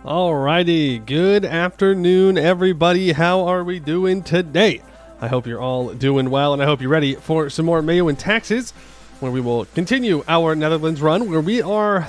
Alrighty, good afternoon, everybody. How are we doing today? I hope you're all doing well, and I hope you're ready for some more MEIOU and taxes, where we will continue our Netherlands run, where we are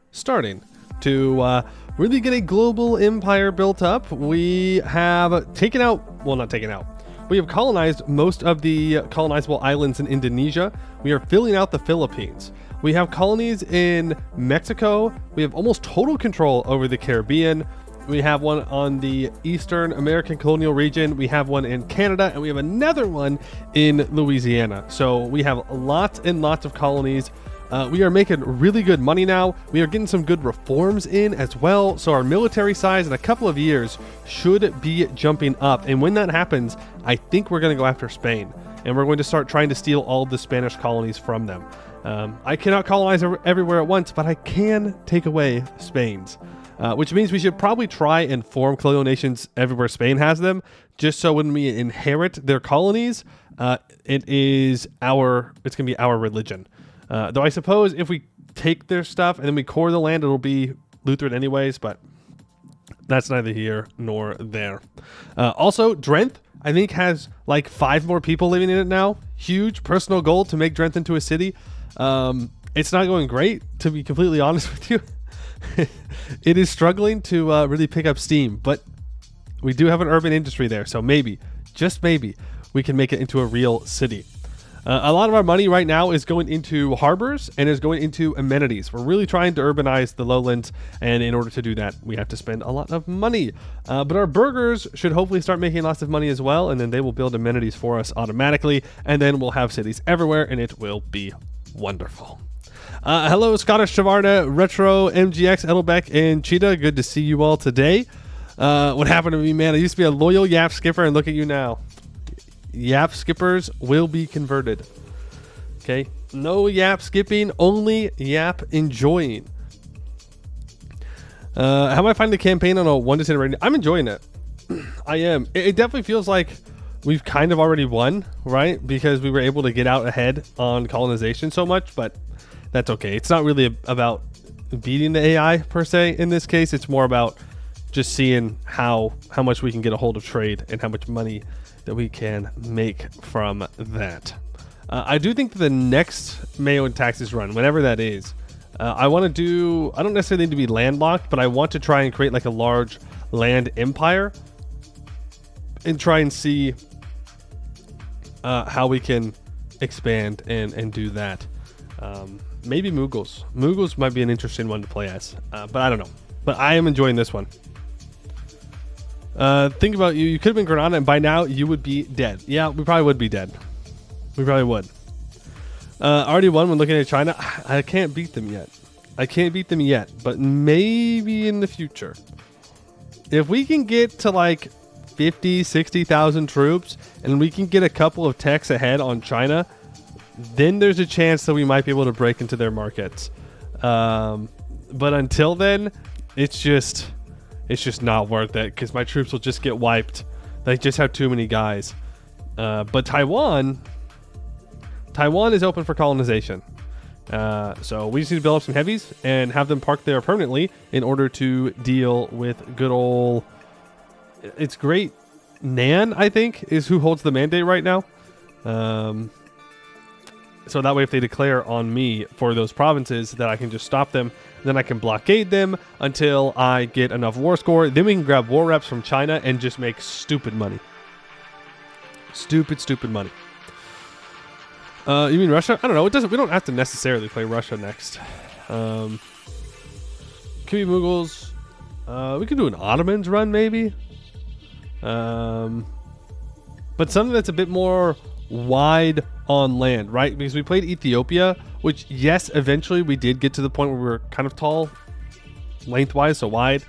starting to really get a global empire built up. We have taken out, well, not taken out. We have colonized most of the colonizable islands in Indonesia. We are filling out the Philippines. We have colonies in Mexico. We have almost total control over the Caribbean. We have one on the Eastern American colonial region. We have one in Canada, and we have another one in Louisiana. So we have lots and lots of colonies. We are making really good money now. We are getting some good reforms in as well. So our military size in a couple of years should be jumping up. And when that happens, I think we're going to go after Spain. And we're going to start trying to steal all of the Spanish colonies from them. I cannot colonize everywhere at once, but I can take away Spain's. Which means we should probably try and form colonial nations everywhere Spain has them, just so when we inherit their colonies, it's going to be our religion. Though I suppose if we take their stuff and then we core the land, it'll be Lutheran anyways, but that's neither here nor there. Also, Drenthe, I think, has like 5 more people living in it now. Huge personal goal to make Drenthe into a city. It's not going great, to be completely honest with you. It is struggling to really pick up steam, but we do have an urban industry there, so maybe, just maybe, we can make it into a real city. A lot of our money right now is going into harbors and is going into amenities. We're really trying to urbanize the lowlands, and in order to do that, we have to spend a lot of money. But our burgers should hopefully start making lots of money as well, and then they will build amenities for us automatically, and then we'll have cities everywhere, and it will be wonderful. Hello, Scottish Tavarna, Retro, MGX, Edelbeck, and Cheetah. Good to see you all today. What happened to me, man? I used to be a loyal Yap skipper, and look at you now. Yap skippers will be converted. Okay, no Yap skipping, only Yap enjoying. How am I finding the campaign on a 1 to 10 rating? I'm enjoying it. I am. It definitely feels like we've kind of already won, right? Because we were able to get out ahead on colonization so much, but that's okay. It's not really about beating the AI per se in this case. It's more about just seeing how much we can get a hold of trade and how much money that we can make from that. I do think that the next MEIOU and taxes run, whenever that is, I want to do, I don't necessarily need to be landlocked, but I want to try and create like a large land empire and try and see how we can expand and do that. Maybe Mughals. Mughals might be an interesting one to play as, but I don't know. But I am enjoying this one. Think about you. You could have been Granada, and by now you would be dead. Yeah, we probably would be dead. We probably would. Already won when looking at China. I can't beat them yet. I can't beat them yet, but maybe in the future. If we can get to like 50, 60,000 troops, and we can get a couple of techs ahead on China, then there's a chance that we might be able to break into their markets. But until then, it's just not worth it because my troops will just get wiped. They just have too many guys. But Taiwan is open for colonization. So we just need to build up some heavies and have them parked there permanently in order to deal with good old... It's great. Nan, I think, is who holds the mandate right now. So that way, if they declare on me for those provinces, that I can just stop them. Then I can blockade them until I get enough war score. Then we can grab war reps from China and just make stupid money. Stupid money. You mean Russia? I don't know. It doesn't. We don't have to necessarily play Russia next. Could be Mughals. We could do an Ottomans run maybe. But something that's a bit more wide on land, right? Because we played Ethiopia, which, yes, eventually we did get to the point where we were kind of tall lengthwise, so wide,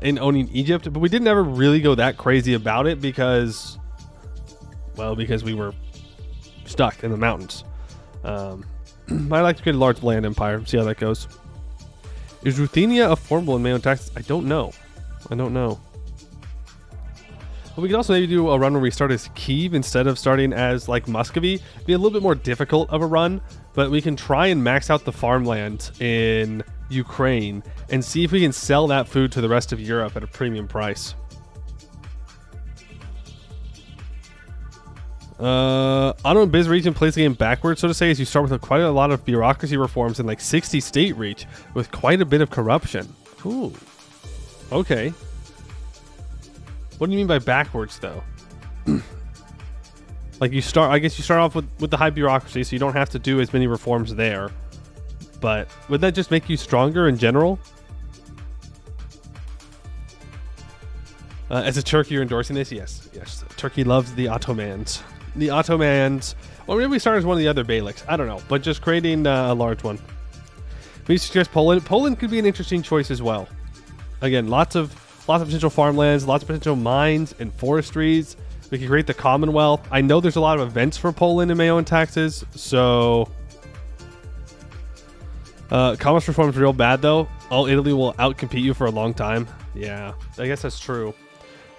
in owning Egypt, but we didn't ever really go that crazy about it because we were stuck in the mountains. I like to create a large land empire, see how that goes. Is Ruthenia affordable in MEIOU and taxes? I don't know. But we could also maybe do a run where we start as Kiev instead of starting as like Muscovy. It'd be a little bit more difficult of a run, but we can try and max out the farmland in Ukraine and see if we can sell that food to the rest of Europe at a premium price. Auto and Biz region plays the game backwards, so to say, as you start with quite a lot of bureaucracy reforms in like 60 state reach with quite a bit of corruption. Ooh. Okay. What do you mean by backwards, though? Like I guess you start off with the high bureaucracy, so you don't have to do as many reforms there. But would that just make you stronger in general? As a Turkey, you're endorsing this? Yes. Yes. Turkey loves the Ottomans. The Ottomans. Or maybe we start as one of the other Beyliks. I don't know. But just creating a large one. We suggest Poland. Poland could be an interesting choice as well. Again, lots of potential farmlands, lots of potential mines and forestries. We can create the Commonwealth. I know there's a lot of events for Poland in MEIOU and taxes, so commerce reform is real bad though. All Italy will outcompete you for a long time. Yeah, I guess that's true.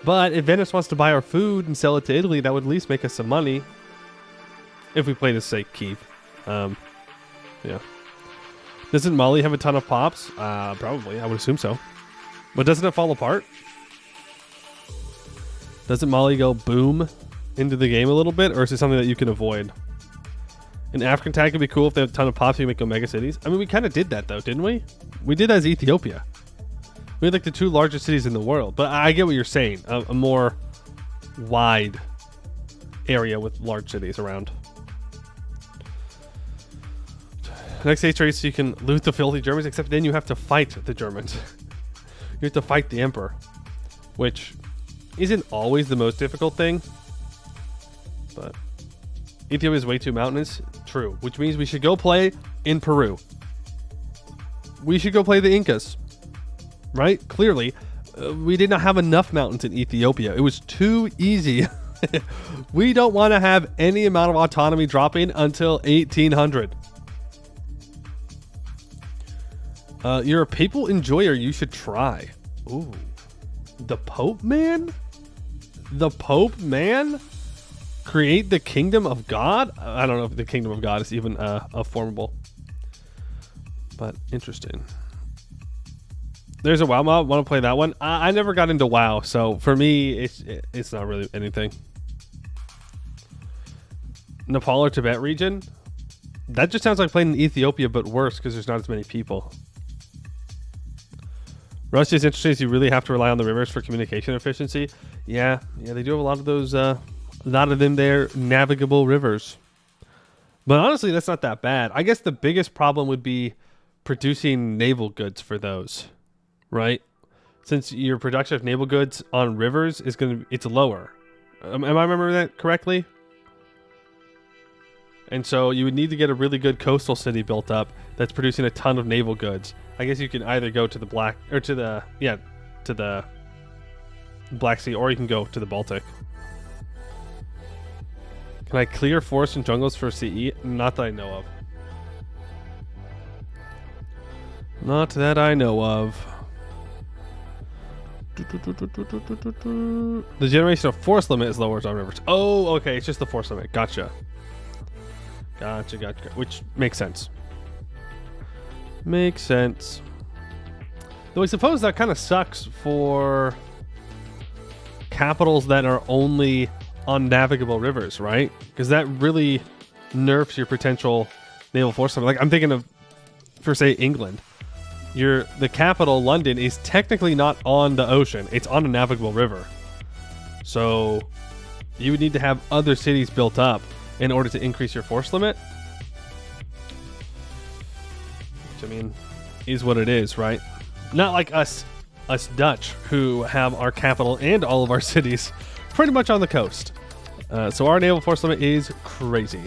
But if Venice wants to buy our food and sell it to Italy, that would at least make us some money. If we play this, say, Kyiv. Yeah. Doesn't Mali have a ton of pops? Probably. I would assume so. But doesn't it fall apart? Doesn't Mali go boom into the game a little bit? Or is it something that you can avoid? An African tag could be cool if they have a ton of pops, you make go mega cities. I mean, we kind of did that, though, didn't we? We did that as Ethiopia. We had like the 2 largest cities in the world. But I get what you're saying. A more wide area with large cities around. Next stage race, so you can loot the filthy Germans, except then you have to fight the Germans. You have to fight the Emperor, which isn't always the most difficult thing. But Ethiopia is way too mountainous. True, which means we should go play in Peru. We should go play the Incas. Right? Clearly, we did not have enough mountains in Ethiopia. It was too easy. We don't want to have any amount of autonomy dropping until 1800. You're a papal enjoyer. You should try. Ooh. The Pope Man? The Pope Man? Create the kingdom of God? I don't know if the kingdom of God is even formable. But interesting. There's a WoW mob. Want to play that one? I never got into WoW, so for me, it's not really anything. Nepal or Tibet region? That just sounds like playing in Ethiopia, but worse because there's not as many people. Russia is interesting as you really have to rely on the rivers for communication efficiency. Yeah, they do have a lot of those, a lot of them there, navigable rivers. But honestly, that's not that bad. I guess the biggest problem would be producing naval goods for those, right? Since your production of naval goods on rivers is it's lower. Am I remembering that correctly? And so you would need to get a really good coastal city built up that's producing a ton of naval goods. I guess you can either go to the to the Black Sea, or you can go to the Baltic. Can I clear forests and jungles for CE? Not that I know of. Not that I know of. The generation of force limit is lower on rivers. Oh, okay. It's just the force limit. Gotcha. Which makes sense. Makes sense. Though I suppose that kind of sucks for capitals that are only on navigable rivers, right? Because that really nerfs your potential naval force. Like I'm thinking of, for say, England. The capital, London, is technically not on the ocean. It's on a navigable river. So you would need to have other cities built up in order to increase your force limit. Which, I mean, is what it is, right? Not like us Dutch, who have our capital and all of our cities pretty much on the coast. So our naval force limit is crazy.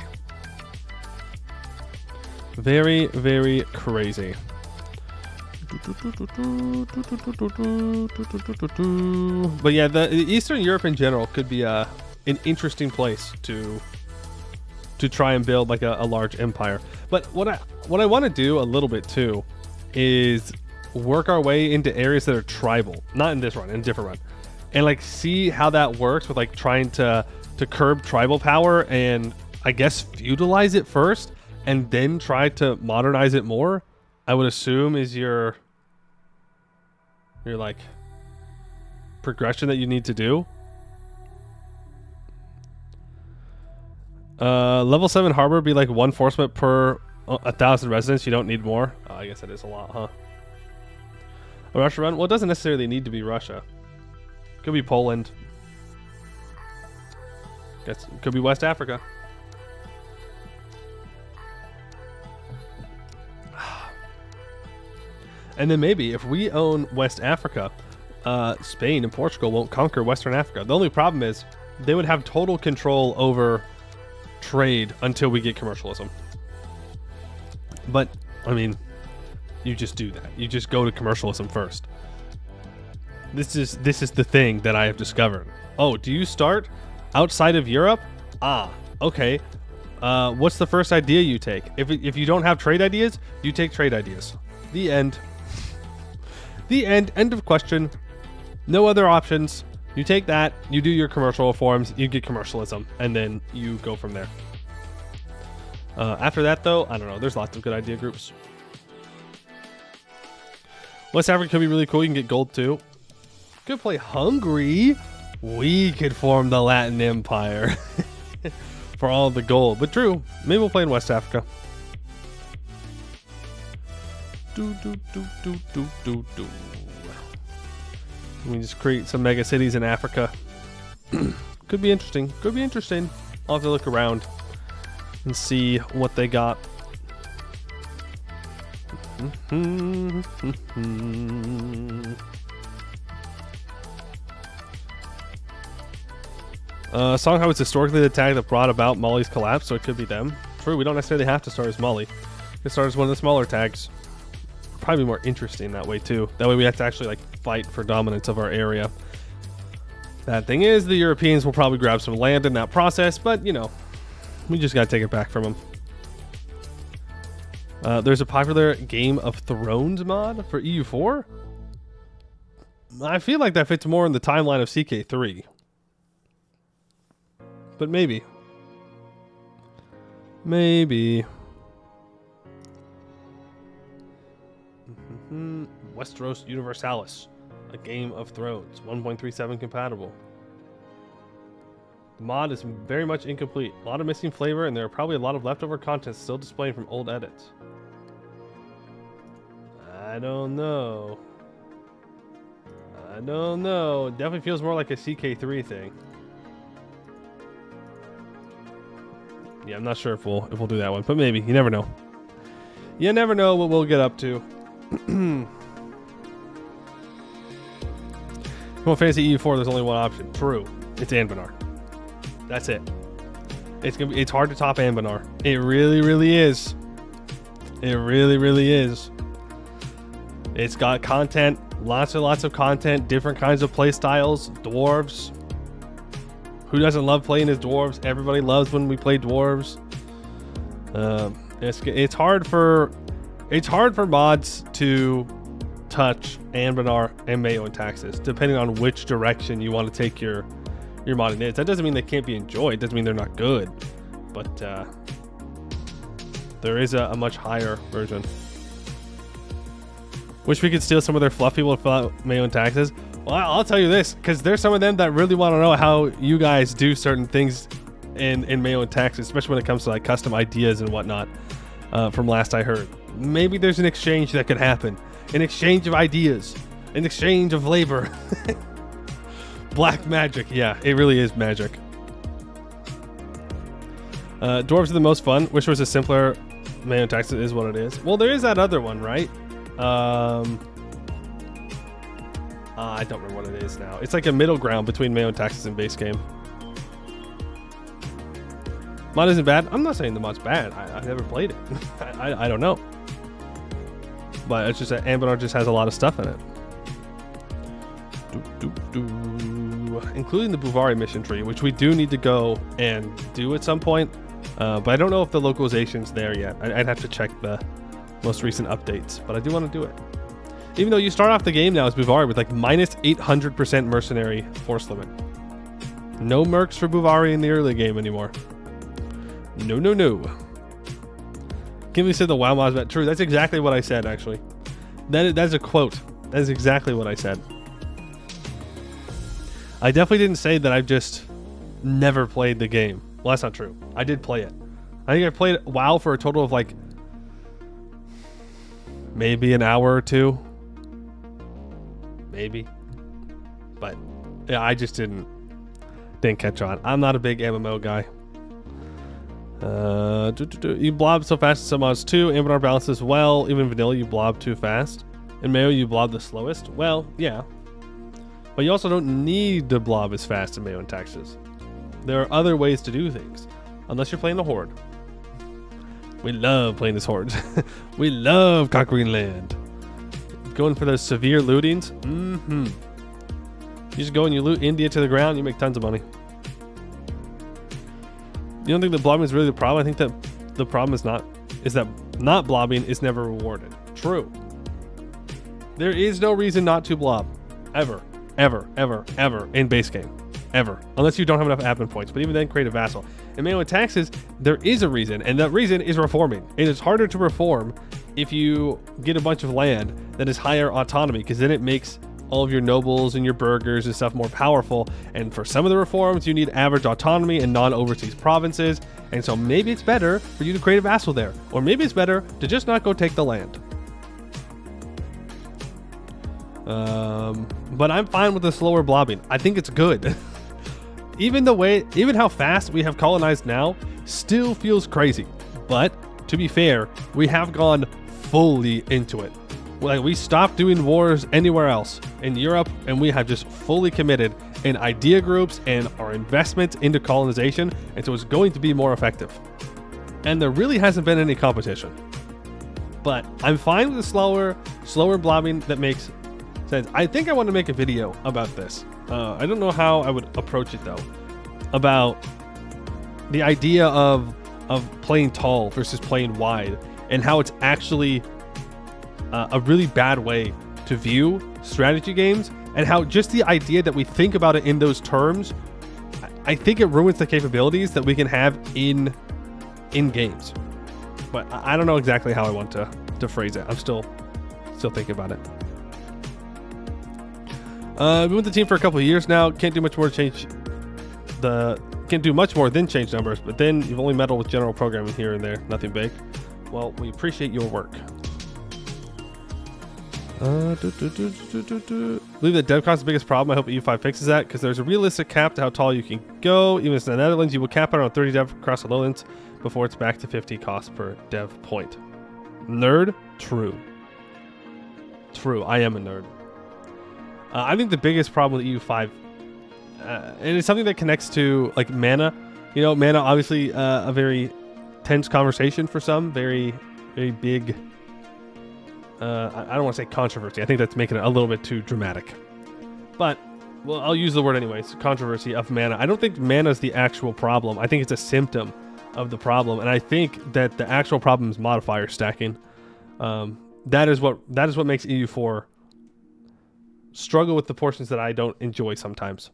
Very, very crazy. But yeah, the Eastern Europe in general could be an interesting place to try and build like a large empire. But what I want to do a little bit too is work our way into areas that are tribal, not in this run, in a different run, and like see how that works with like trying to curb tribal power and I guess feudalize it first and then try to modernize it more. I would assume is your like progression that you need to do. Level 7 harbor be like 1 force per 1,000 residents. You don't need more. I guess that is a lot, huh? A Russia run? Well, it doesn't necessarily need to be Russia. Could be Poland. Guess could be West Africa. And then maybe if we own West Africa, Spain and Portugal won't conquer Western Africa. The only problem is they would have total control over trade until we get commercialism. But I mean, you just do that. You just go to commercialism first. This is the thing that I have discovered. Oh, do you start outside of Europe? Ah, okay. What's the first idea you take? If you don't have trade ideas, you take trade ideas. The end. The end. End of question. No other options. You take that, you do your commercial reforms, you get commercialism, and then you go from there. After that, though, I don't know. There's lots of good idea groups. West Africa could be really cool. You can get gold, too. Could play Hungary. We could form the Latin Empire for all the gold. But true, maybe we'll play in West Africa. We just create some mega cities in Africa. Could be interesting. Could be interesting. I'll have to look around and see what they got. Songhai was historically the tag that brought about Mali's collapse, so it could be them. True, we don't necessarily have to start as Mali. We can start as one of the smaller tags. Probably more interesting that way too. That way we have to actually like fight for dominance of our area. Bad thing is the Europeans will probably grab some land in that process, but you know, we just gotta take it back from them. There's a popular Game of Thrones mod for EU4. I feel like that fits more in the timeline of CK3. But maybe. Maybe. Westeros Universalis, a Game of Thrones, 1.37 compatible. The mod is very much incomplete. A lot of missing flavor, and there are probably a lot of leftover content still displayed from old edits. I don't know. I don't know. It definitely feels more like a CK3 thing. Yeah, I'm not sure if we'll do that one, but maybe. You never know. You never know what we'll get up to. Well, Fantasy EU4, there's only one option. True. It's Anbanar. That's it. It's hard to top Anbanar. It really, really is. It really, really is. It's got content, lots and lots of content, different kinds of play styles, dwarves. Who doesn't love playing as dwarves? Everybody loves when we play dwarves. It's hard for mods to touch Anbanar and MEIOU and taxes, depending on which direction you want to take your modding is. That doesn't mean they can't be enjoyed. It doesn't mean they're not good, but there is a much higher version. Wish we could steal some of their fluff people to fill out MEIOU and taxes. Well, I'll tell you this, because there's some of them that really want to know how you guys do certain things in MEIOU and taxes, especially when it comes to like custom ideas and whatnot. From last I heard, maybe there's an exchange that could happen, an exchange of ideas, an exchange of labor. Black magic, yeah, it really is magic. Dwarves are the most fun. Wish there was a simpler MEIOU and taxes is what it is. Well, there is that other one, right? I don't remember what it is now. It's like a middle ground between MEIOU and taxes and base game. Mod isn't bad. I'm not saying the mod's bad. I've never played it. I don't know. But it's just that Anbanar just has a lot of stuff in it. Including the Buvari mission tree, which we do need to go and do at some point. But I don't know if the localization's there yet. I'd have to check the most recent updates. But I do want to do it. Even though you start off the game now as Buvari with like minus 800% mercenary force limit. No mercs for Buvari in the early game anymore. No. Kimmy said the WoW mods bet. True, that's exactly what I said, actually. That's a quote. That is exactly what I said. I definitely didn't say that I've just never played the game. Well, that's not true. I did play it. I think I played WoW for a total of like maybe an hour or two. Maybe. But yeah, I just didn't catch on. I'm not a big MMO guy. You blob so fast in some mods too. Ambinar balance as well. Even vanilla, you blob too fast. In MEIOU, you blob the slowest. Well, yeah. But you also don't need to blob as fast in MEIOU and Taxes. There are other ways to do things. Unless you're playing the Horde. We love playing as Hordes. We love conquering land. Going for those severe lootings. You just go and you loot India to the ground, you make tons of money. You don't think that blobbing is really the problem? I think that the problem is that not blobbing is never rewarded. True. There is no reason not to blob. Ever. Ever. Ever. Ever. In base game. Ever. Unless you don't have enough admin points. But even then, create a vassal. In MEIOU and Taxes, there is a reason. And that reason is reforming. It is harder to reform if you get a bunch of land that is higher autonomy. Because then it makes all of your nobles and your burghers and stuff more powerful. And for some of the reforms, you need average autonomy and non-overseas provinces. And so maybe it's better for you to create a vassal there. Or maybe it's better to just not go take the land. But I'm fine with the slower blobbing. I think it's good. Even how fast we have colonized now still feels crazy. But to be fair, we have gone fully into it. Like, we stopped doing wars anywhere else in Europe, and we have just fully committed in idea groups and our investment into colonization, and so it's going to be more effective. And there really hasn't been any competition. But I'm fine with the slower blobbing that makes sense. I think I want to make a video about this. I don't know how I would approach it though. About the idea of playing tall versus playing wide, and how it's actually a really bad way to view strategy games, and how just the idea that we think about it in those terms, I think it ruins the capabilities that we can have in games. But I don't know exactly how I want to phrase it. I'm still thinking about it. Been with the team for a couple of years now. Can't do much more than change numbers, but then you've only meddled with general programming here and there. Nothing big. Well, we appreciate your work. Believe that dev cost is the biggest problem. I hope EU5 fixes that, because there's a realistic cap to how tall you can go. Even in the Netherlands, you will cap out on 30 dev across the lowlands before it's back to 50 cost per dev point. Nerd? True. I am a nerd. I think the biggest problem with EU5, and it's something that connects to like mana. You know, mana obviously a very tense conversation for some, very, very big. I don't want to say controversy. I think that's making it a little bit too dramatic. But, well, I'll use the word anyways. Controversy of mana. I don't think mana is the actual problem. I think it's a symptom of the problem, and I think that the actual problem is modifier stacking. That is what makes EU4 struggle with the portions that I don't enjoy sometimes.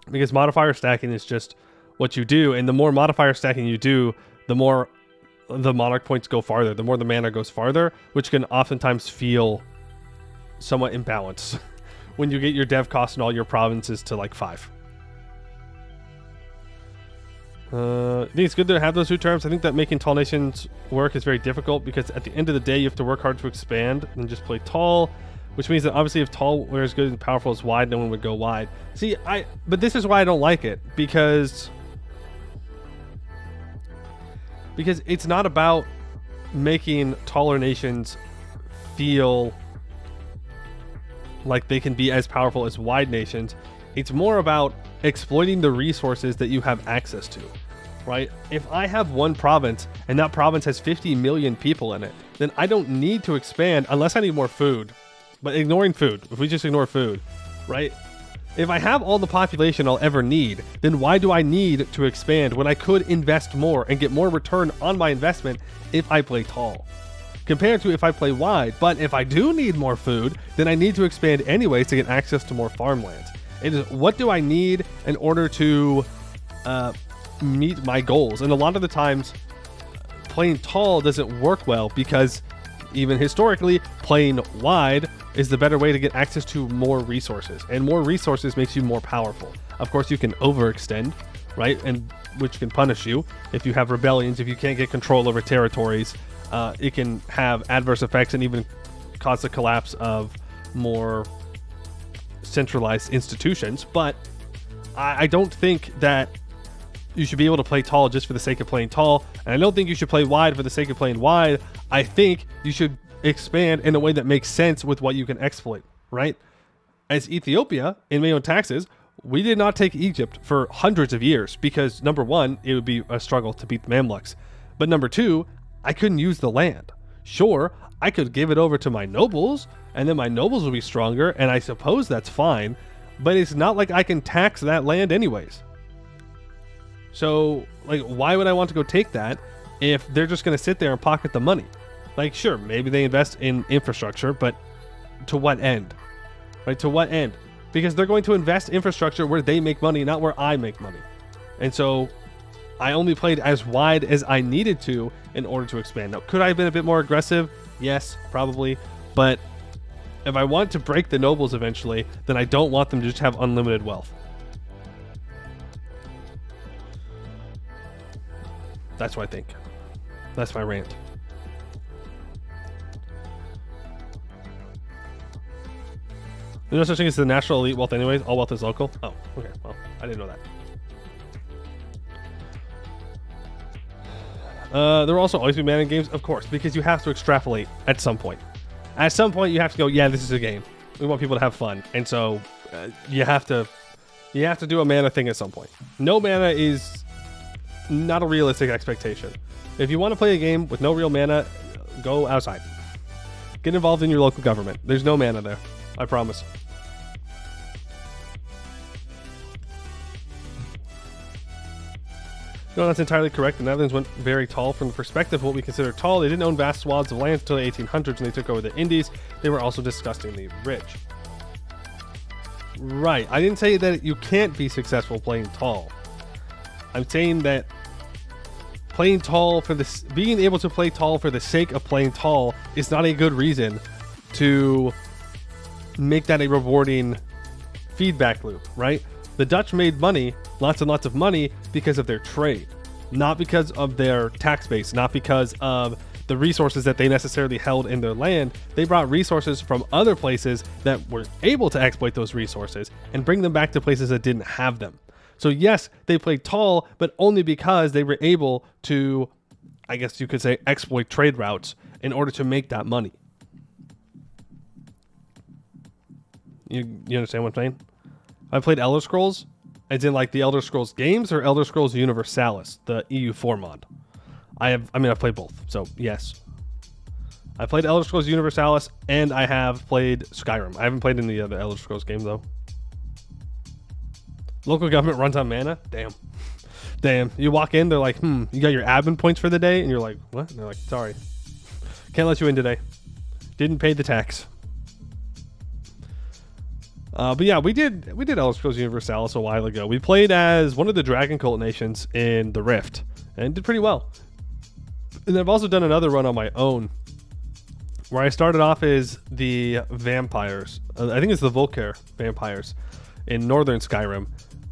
Because modifier stacking is just what you do, and the more modifier stacking you do, the more the monarch points go farther, the more the mana goes farther, which can oftentimes feel somewhat imbalanced when you get your dev cost in all your provinces to like 5. I think it's good to have those two terms. I think that making tall nations work is very difficult, because at the end of the day, you have to work hard to expand and just play tall, which means that obviously if tall were as good and powerful as wide, no one would go wide. See, but this is why I don't like it, because it's not about making taller nations feel like they can be as powerful as wide nations. It's more about exploiting the resources that you have access to, right? If I have one province and that province has 50 million people in it, then I don't need to expand unless I need more food. But ignoring food, if we just ignore food, right? If I have all the population I'll ever need, then why do I need to expand when I could invest more and get more return on my investment if I play tall, compared to if I play wide? But if I do need more food, then I need to expand anyways to get access to more farmlands. It is, what do I need in order to meet my goals? And a lot of the times playing tall doesn't work well because even historically, playing wide is the better way to get access to more resources, and more resources makes you more powerful. Of course, you can overextend, right? And which can punish you if you have rebellions, if you can't get control over territories. It can have adverse effects and even cause the collapse of more centralized institutions. But I don't think that you should be able to play tall just for the sake of playing tall, and I don't think you should play wide for the sake of playing wide. I think you should expand in a way that makes sense with what you can exploit, right? As Ethiopia in MEIOU taxes, we did not take Egypt for hundreds of years because, number one, it would be a struggle to beat the Mamluks, but number two, I couldn't use the land. Sure, I could give it over to my nobles, and then my nobles will be stronger, and I suppose that's fine, but it's not like I can tax that land anyways. So, like, why would I want to go take that if they're just going to sit there and pocket the money? Like, sure, maybe they invest in infrastructure, but to what end? Right? To what end? Because they're going to invest infrastructure where they make money, not where I make money. And so I only played as wide as I needed to in order to expand. Now, could I have been a bit more aggressive? Yes, probably. But if I want to break the nobles eventually, then I don't want them to just have unlimited wealth. That's what I think. That's my rant. There's no such thing as the national elite wealth anyways. All wealth is local. Oh, okay. Well, I didn't know that. There will also always be mana in games, of course, because you have to extrapolate at some point. At some point, you have to go, yeah, this is a game. We want people to have fun. And so you have to do a mana thing at some point. No mana is not a realistic expectation. If you want to play a game with no real mana, go outside. Get involved in your local government. There's no mana there. I promise. No, that's entirely correct. The Netherlands went very tall from the perspective of what we consider tall. They didn't own vast swaths of land until the 1800s when they took over the Indies. They were also disgustingly rich. Right. I didn't say that you can't be successful playing tall. I'm saying that playing tall for this, being able to play tall for the sake of playing tall is not a good reason to make that a rewarding feedback loop, right? The Dutch made money, lots and lots of money, because of their trade, not because of their tax base, not because of the resources that they necessarily held in their land. They brought resources from other places that were able to exploit those resources and bring them back to places that didn't have them. So yes, they played tall, but only because they were able to, I guess you could say, exploit trade routes in order to make that money. You understand what I'm saying? I played Elder Scrolls, as in like the Elder Scrolls games or Elder Scrolls Universalis, the EU4 mod. I've played both, so yes. I played Elder Scrolls Universalis and I have played Skyrim. I haven't played any of the other Elder Scrolls games though. Local government runs on mana? Damn. Damn. You walk in, they're like, you got your admin points for the day? And you're like, what? And they're like, sorry. Can't let you in today. Didn't pay the tax. But yeah, we did Elder Scrolls Universalis a while ago. We played as one of the Dragon Cult nations in the Rift and did pretty well. And I've also done another run on my own where I started off as the vampires. I think it's the Volker vampires in northern Skyrim.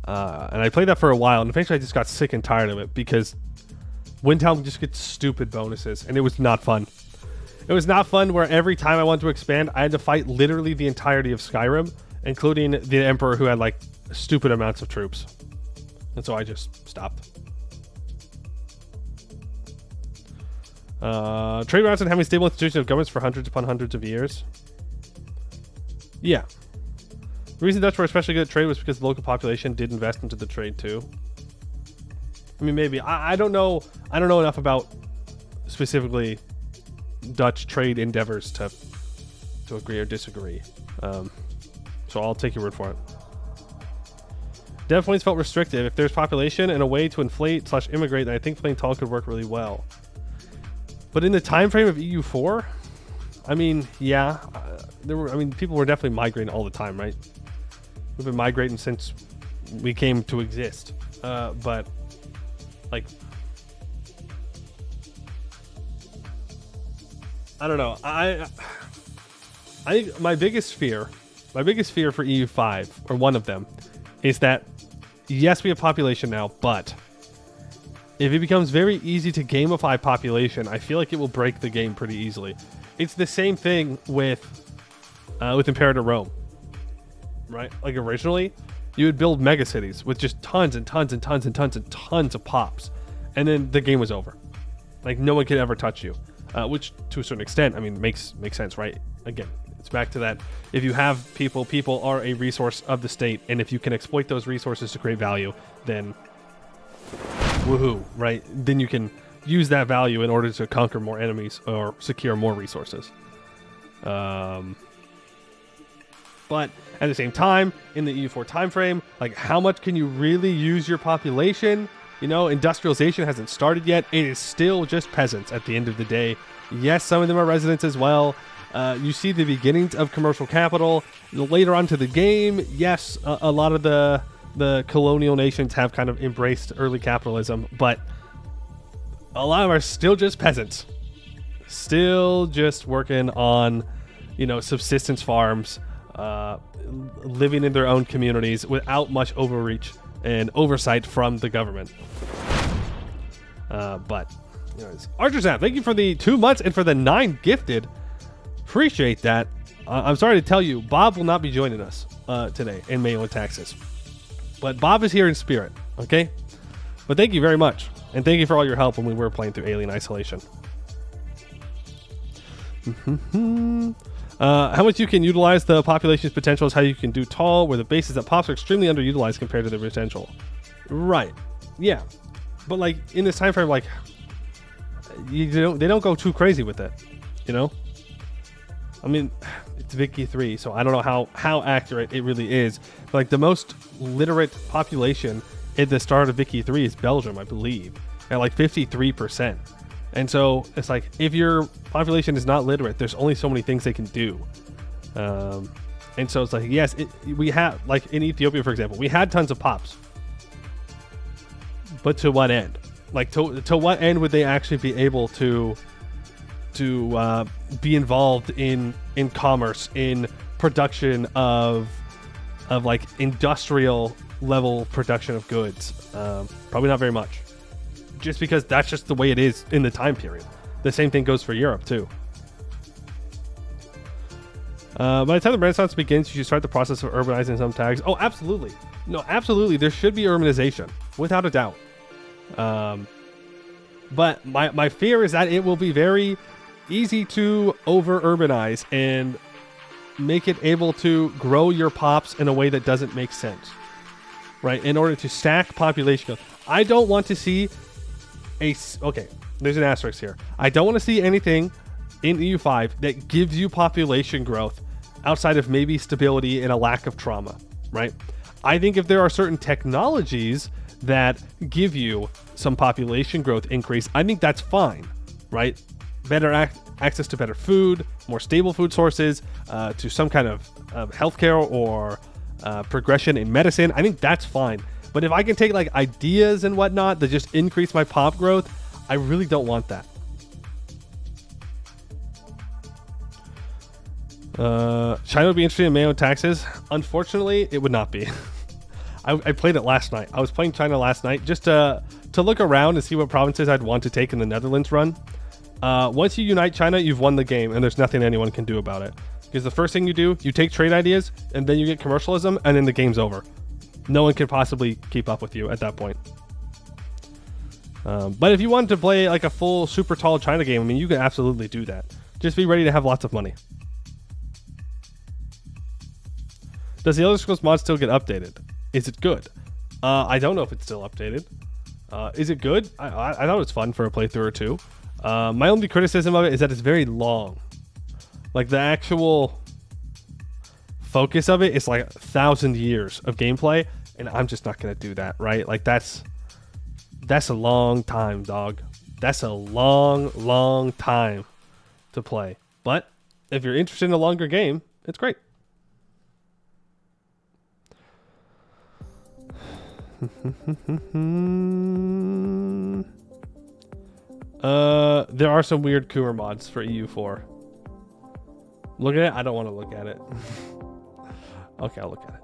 And I played that for a while, and eventually I just got sick and tired of it because Windhelm just gets stupid bonuses, and it was not fun. It was not fun where every time I wanted to expand, I had to fight literally the entirety of Skyrim, including the Emperor, who had like stupid amounts of troops. And so I just stopped. Trade routes and having stable institutions of governments for hundreds upon hundreds of years. Yeah. The reason Dutch were especially good at trade was because the local population did invest into the trade too. I mean, maybe. I don't know. I don't know enough about specifically Dutch trade endeavors to agree or disagree. So I'll take your word for it. Dev points felt restrictive. If there's population and a way to inflate / immigrate, then I think playing tall could work really well. But in the time frame of EU4, I mean, yeah, people were definitely migrating all the time, right? We've been migrating since we came to exist. But like, I don't know. I think my biggest fear for EU5, or one of them, is that yes, we have population now, but if it becomes very easy to gamify population, I feel like it will break the game pretty easily. It's the same thing with Imperator Rome, right? Like originally, you would build mega cities with just tons and tons and tons and tons and tons of pops, and then the game was over. Like no one could ever touch you, which to a certain extent, I mean, makes sense, right? Again, it's back to that. If you have people are a resource of the state, and if you can exploit those resources to create value, then woohoo, right? Then you can use that value in order to conquer more enemies or secure more resources. But at the same time, in the EU4 time frame, like how much can you really use your population? You know, industrialization hasn't started yet. It is still just peasants at the end of the day. Yes, some of them are residents as well. You see the beginnings of commercial capital. Later on to the game, yes, a lot of the colonial nations have kind of embraced early capitalism, but a lot of them are still just peasants. Still just working on, subsistence farms, living in their own communities without much overreach and oversight from the government. But anyways, Archerzap, thank you for the 2 months and for the 9 gifted. Appreciate that. I'm sorry to tell you, Bob will not be joining us today in MEIOU and Taxes. But Bob is here in spirit, okay? But thank you very much. And thank you for all your help when we were playing through Alien Isolation. How much you can utilize the population's potential is how you can do tall, where the base is that pops are extremely underutilized compared to their potential. Right. Yeah. But like in this time frame, like they don't go too crazy with it, I mean, it's Vicky 3, so I don't know how accurate it really is. But like the most literate population at the start of Vicky 3 is Belgium, I believe, at like 53%. And so it's like if your population is not literate, there's only so many things they can do. And so it's like, yes, we have, like in Ethiopia, for example, we had tons of pops. But to what end? Like to what end would they actually be able to be involved in commerce, in production of like industrial level production of goods? Probably not very much, just because that's just the way it is in the time period. The same thing goes for Europe too. By the time the Renaissance begins, you should start the process of urbanizing some tags. Oh, absolutely. No, absolutely. There should be urbanization, without a doubt. But my fear is that it will be very easy to over-urbanize and make it able to grow your pops in a way that doesn't make sense, right? In order to stack population growth. I don't want to see okay, there's an asterisk here. I don't want to see anything in EU5 that gives you population growth outside of maybe stability and a lack of trauma, right? I think if there are certain technologies that give you some population growth increase, I think that's fine, right? Better access to better food, more stable food sources, to some kind of healthcare or progression in medicine. I think that's fine. But if I can take like ideas and whatnot that just increase my pop growth, I really don't want that. China would be interested in MEIOU taxes. Unfortunately, it would not be. I played it last night. I was playing China last night just to look around and see what provinces I'd want to take in the Netherlands run. Once you unite China, you've won the game, and there's nothing anyone can do about it. Because the first thing you do, you take trade ideas, and then you get commercialism, and then the game's over. No one can possibly keep up with you at that point. But if you wanted to play like a full super tall China game, I mean, you can absolutely do that. Just be ready to have lots of money. Does the Elder Scrolls mod still get updated? Is it good? I don't know if it's still updated. Is it good? I thought it was fun for a playthrough or two. My only criticism of it is that it's very long. Like the actual focus of it is like 1,000 years of gameplay, and I'm just not gonna do that, right? Like that's a long time, dog. That's a long time to play. But if you're interested in a longer game, it's great. There are some weird Coomer mods for EU4. Look at it? I don't want to look at it. Okay, I'll look at it.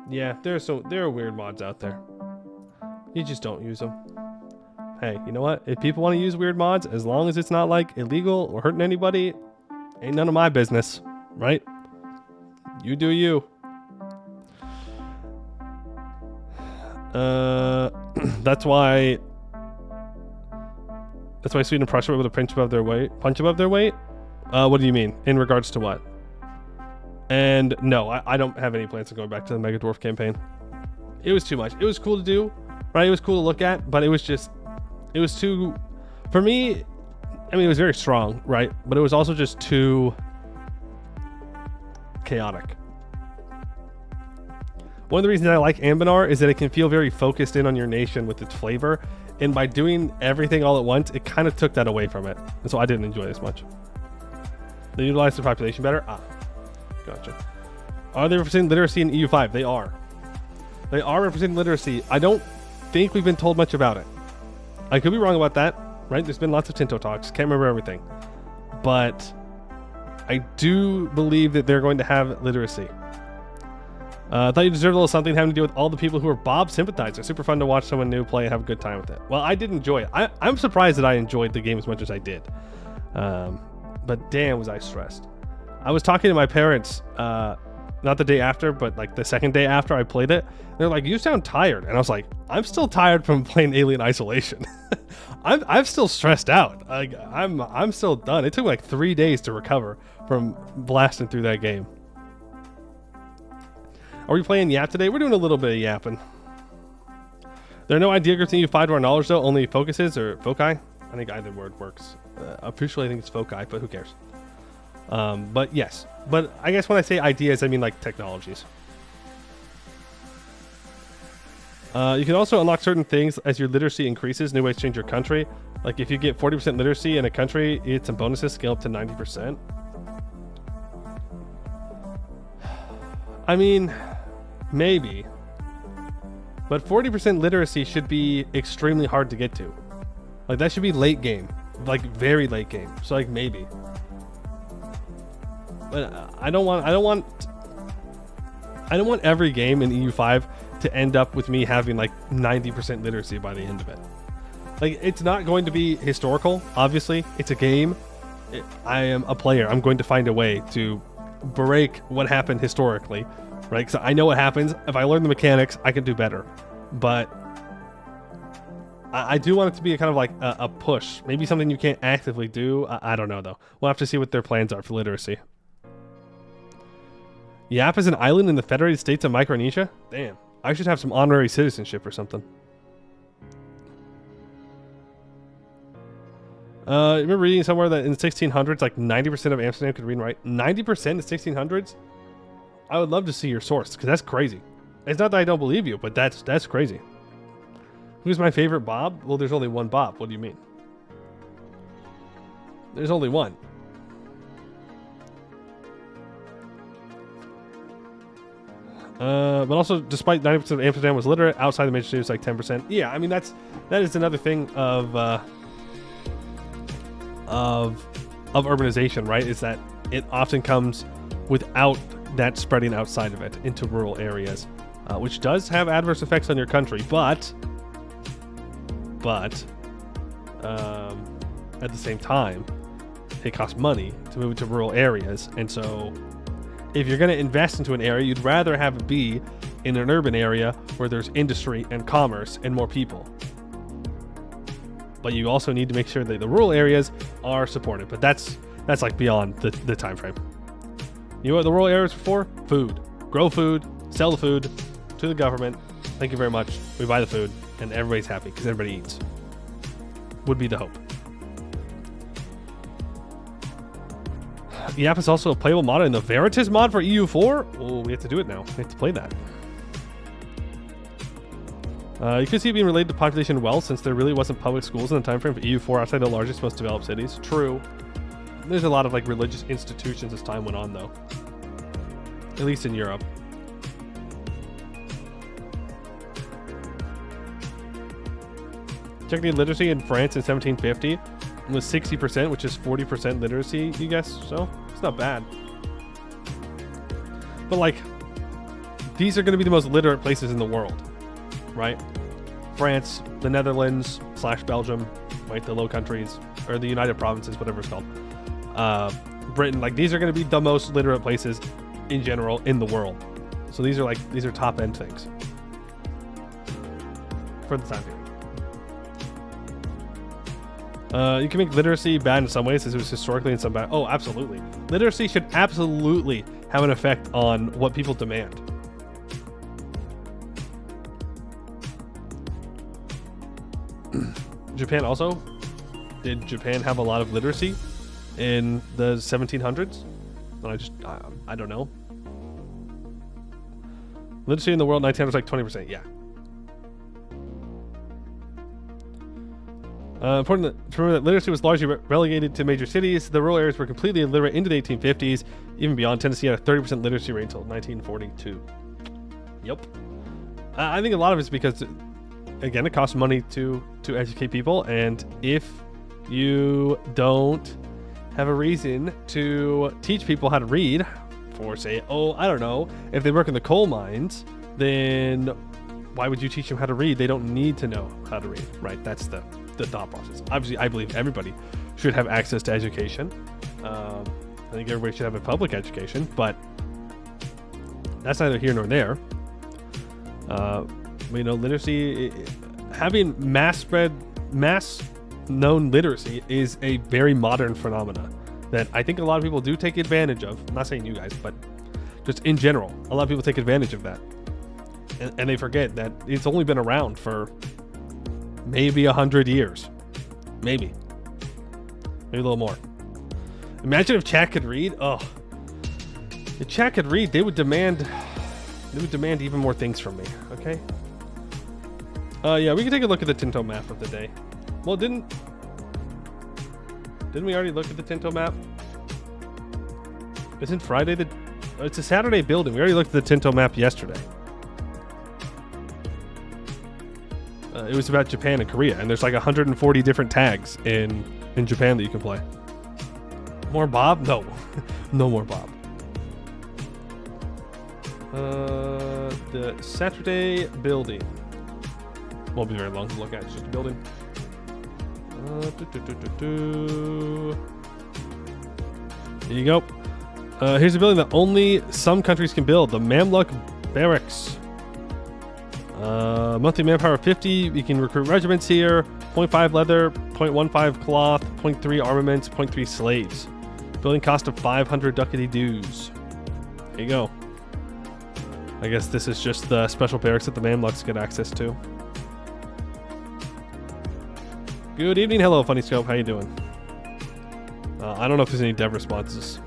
Yeah, there are weird mods out there. You just don't use them. Hey, you know what? If people want to use weird mods, as long as it's not like illegal or hurting anybody, ain't none of my business, right? You do you. That's why Sweden and Prussia were able to punch above their weight. What do you mean? In regards to what? And no, I don't have any plans on going back to the Mega Dwarf campaign. It was too much. It was cool to do, right? It was cool to look at, but it was too, for me, I mean, it was very strong, right? But it was also just too chaotic. One of the reasons I like Ambinar is that it can feel very focused in on your nation with its flavor. And by doing everything all at once, it kind of took that away from it. And so I didn't enjoy it as much. They utilize the population better? Ah, gotcha. Are they representing literacy in EU5? They are. They are representing literacy. I don't think we've been told much about it. I could be wrong about that, right? There's been lots of Tinto talks. Can't remember everything. But I do believe that they're going to have literacy. I thought you deserved a little something having to do with all the people who are Bob sympathizers. Super fun to watch someone new play and have a good time with it. Well, I did enjoy it. I'm surprised that I enjoyed the game as much as I did. But damn, was I stressed. I was talking to my parents, not the day after, but like the second day after I played it. They're like, "You sound tired." And I was like, "I'm still tired from playing Alien Isolation." I'm still stressed out. Like, I'm still done. It took like 3 days to recover from blasting through that game. Are we playing Yap today? We're doing a little bit of yapping. There are no idea groups in EU5 to our knowledge, though. Only focuses or foci. I think either word works. Officially, I think it's foci, but who cares? But yes. But I guess when I say ideas, I mean like technologies. You can also unlock certain things as your literacy increases. New ways to change your country. Like if you get 40% literacy in a country, it's some bonuses scale up to 90%. I mean, maybe. But 40% literacy should be extremely hard to get to. Like that should be late game. Like very late game. So like maybe. But I don't want every game in EU5 to end up with me having like 90% literacy by the end of it. Like it's not going to be historical, obviously. It's a game. I am a player. I'm going to find a way to break what happened historically, right? Because I know what happens. If I learn the mechanics, I can do better. But I do want it to be a kind of like a push. Maybe something you can't actively do. I don't know, though. We'll have to see what their plans are for literacy. Yap is an island in the Federated States of Micronesia? Damn. I should have some honorary citizenship or something. I remember reading somewhere that in the 1600s, like 90% of Amsterdam could read and write. 90% in the 1600s? I would love to see your source, because that's crazy. It's not that I don't believe you, but that's crazy. Who's my favorite Bob? Well, there's only one Bob. What do you mean? There's only one. But also, despite 90% of Amsterdam was literate, outside the major cities, like 10%. Yeah, I mean that is another thing of urbanization, right? Is that it often comes without that spreading outside of it into rural areas, which does have adverse effects on your country. But at the same time, it costs money to move to rural areas, and so if you're going to invest into an area, you'd rather have it be in an urban area where there's industry and commerce and more people. But you also need to make sure that the rural areas are supported. But that's like beyond the time frame. You know what the rural areas are for? Food. Grow food, sell the food to the government. Thank you very much. We buy the food and everybody's happy because everybody eats. Would be the hope. Yap is also a playable mod in the Veritas mod for EU4. Oh, we have to do it now. We have to play that. You could see it being related to population wealth, since there really wasn't public schools in the time frame for EU4 outside the largest, most developed cities. True. There's a lot of like religious institutions as time went on, though. At least in Europe. Check the literacy in France in 1750. with 60%, which is 40% literacy, you guess. So it's not bad. But like, these are going to be the most literate places in the world, right? France, the Netherlands / Belgium, right? The Low Countries, or the United Provinces, whatever it's called. Britain, like these are going to be the most literate places in general in the world. So these are top end things for the time being. You can make literacy bad in some ways, as it was historically in some bad. Oh, absolutely. Literacy should absolutely have an effect on what people demand. Japan also. Did Japan have a lot of literacy in the 1700s? I don't know. Literacy in the world, 1900s, like 20%. Yeah. Important to remember that literacy was largely relegated to major cities. The rural areas were completely illiterate into the 1850s. Even beyond, Tennessee had a 30% literacy rate until 1942. Yep. I think a lot of it's because, again, it costs money to educate people, and if you don't have a reason to teach people how to read, for say, I don't know, if they work in the coal mines, then why would you teach them how to read? They don't need to know how to read, right? That's the thought process. Obviously, I believe everybody should have access to education. I think everybody should have a public education, but that's neither here nor there. Literacy, having mass known literacy is a very modern phenomena that I think a lot of people do take advantage of. I'm not saying you guys, but just in general, a lot of people take advantage of that. And they forget that it's only been around for maybe 100 years. Maybe a little more. Imagine if chat could read. If chat could read, they would demand even more things from me. Okay. Yeah, we can take a look at the Tinto map of the day. Well, didn't we already look at the Tinto map? Isn't Friday it's a Saturday building. We already looked at the Tinto map yesterday. It was about Japan and Korea, and there's like 140 different tags in Japan that you can play. More Bob? No. No more Bob. The Saturday building. Won't be very long to look at. It's just a building. There you go. Here's a building that only some countries can build. The Mamluk Barracks. Monthly manpower 50. You can recruit regiments here. 0.5 leather, 0.15 cloth, 0.3 armaments, 0.3 slaves. Building cost of 500 ducats dues. There you go. I guess this is just the special barracks that the Mamluks get access to. Good evening. Hello, Funny Scope. How you doing? I don't know if there's any dev responses.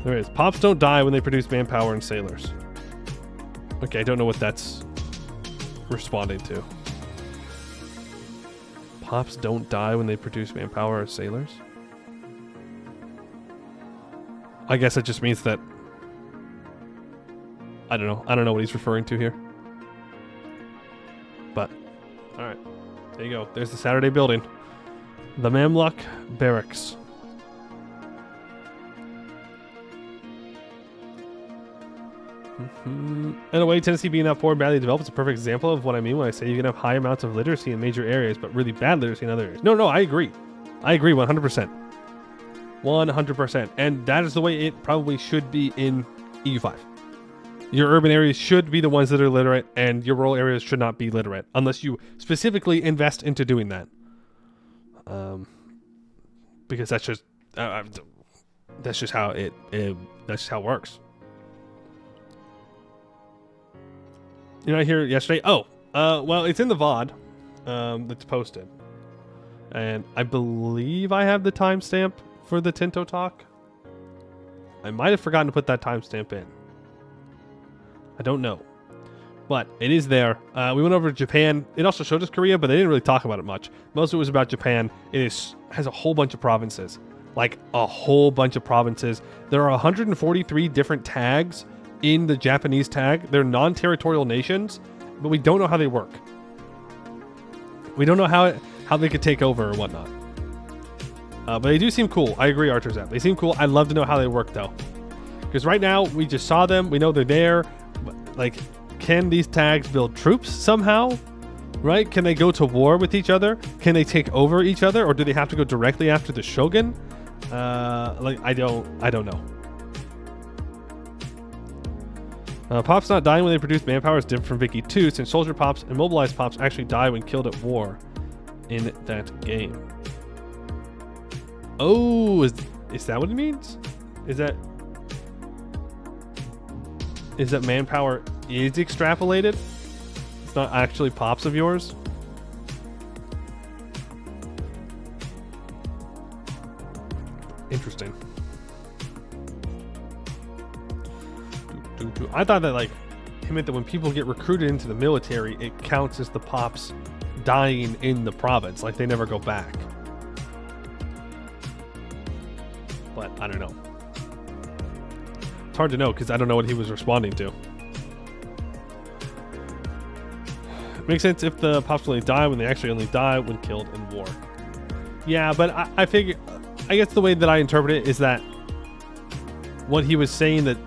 There is. Pops don't die when they produce manpower and sailors. Okay, I don't know what that's responding to. Pops don't die when they produce manpower or sailors? I guess it just means that... I don't know. I don't know what he's referring to here. But, alright. There you go. There's the Saturday building. The Mamluk Barracks. In a way, Tennessee being that poor and badly developed is a perfect example of what I mean when I say you can have high amounts of literacy in major areas, but really bad literacy in other areas. No, I agree. I agree 100%. 100%. And that is the way it probably should be in EU5. Your urban areas should be the ones that are literate, and your rural areas should not be literate, unless you specifically invest into doing that. Because that's just how that's just how it works. You know, I hear yesterday. Well, it's in the VOD that's posted, and I believe I have the timestamp for the Tinto talk. I might have forgotten to put that timestamp in. I don't know, but it is there. We went over to Japan. It also showed us Korea, but they didn't really talk about it much. Most of it was about Japan. It has a whole bunch of provinces, like a whole bunch of provinces. There are 143 different tags in the Japanese tag. They're non-territorial nations, but we don't know how they work. We don't know how how they could take over or whatnot. But they do seem cool. I agree, Archer's app. They seem cool. I'd love to know how they work, though. Because right now, we just saw them. We know they're there. But, like, can these tags build troops somehow? Right? Can they go to war with each other? Can they take over each other? Or do they have to go directly after the Shogun? Like, I don't know. Pops not dying when they produce manpower is different from Vicky 2, since soldier pops and mobilized pops actually die when killed at war in that game. Oh, is that what it means? Is that manpower is extrapolated? It's not actually pops of yours? Interesting. I thought that, like, it meant that when people get recruited into the military, it counts as the pops dying in the province. Like, they never go back. But I don't know. It's hard to know because I don't know what he was responding to. It makes sense if the pops only die when they actually only die when killed in war. Yeah, but I figure, I guess the way that I interpret it is that what he was saying that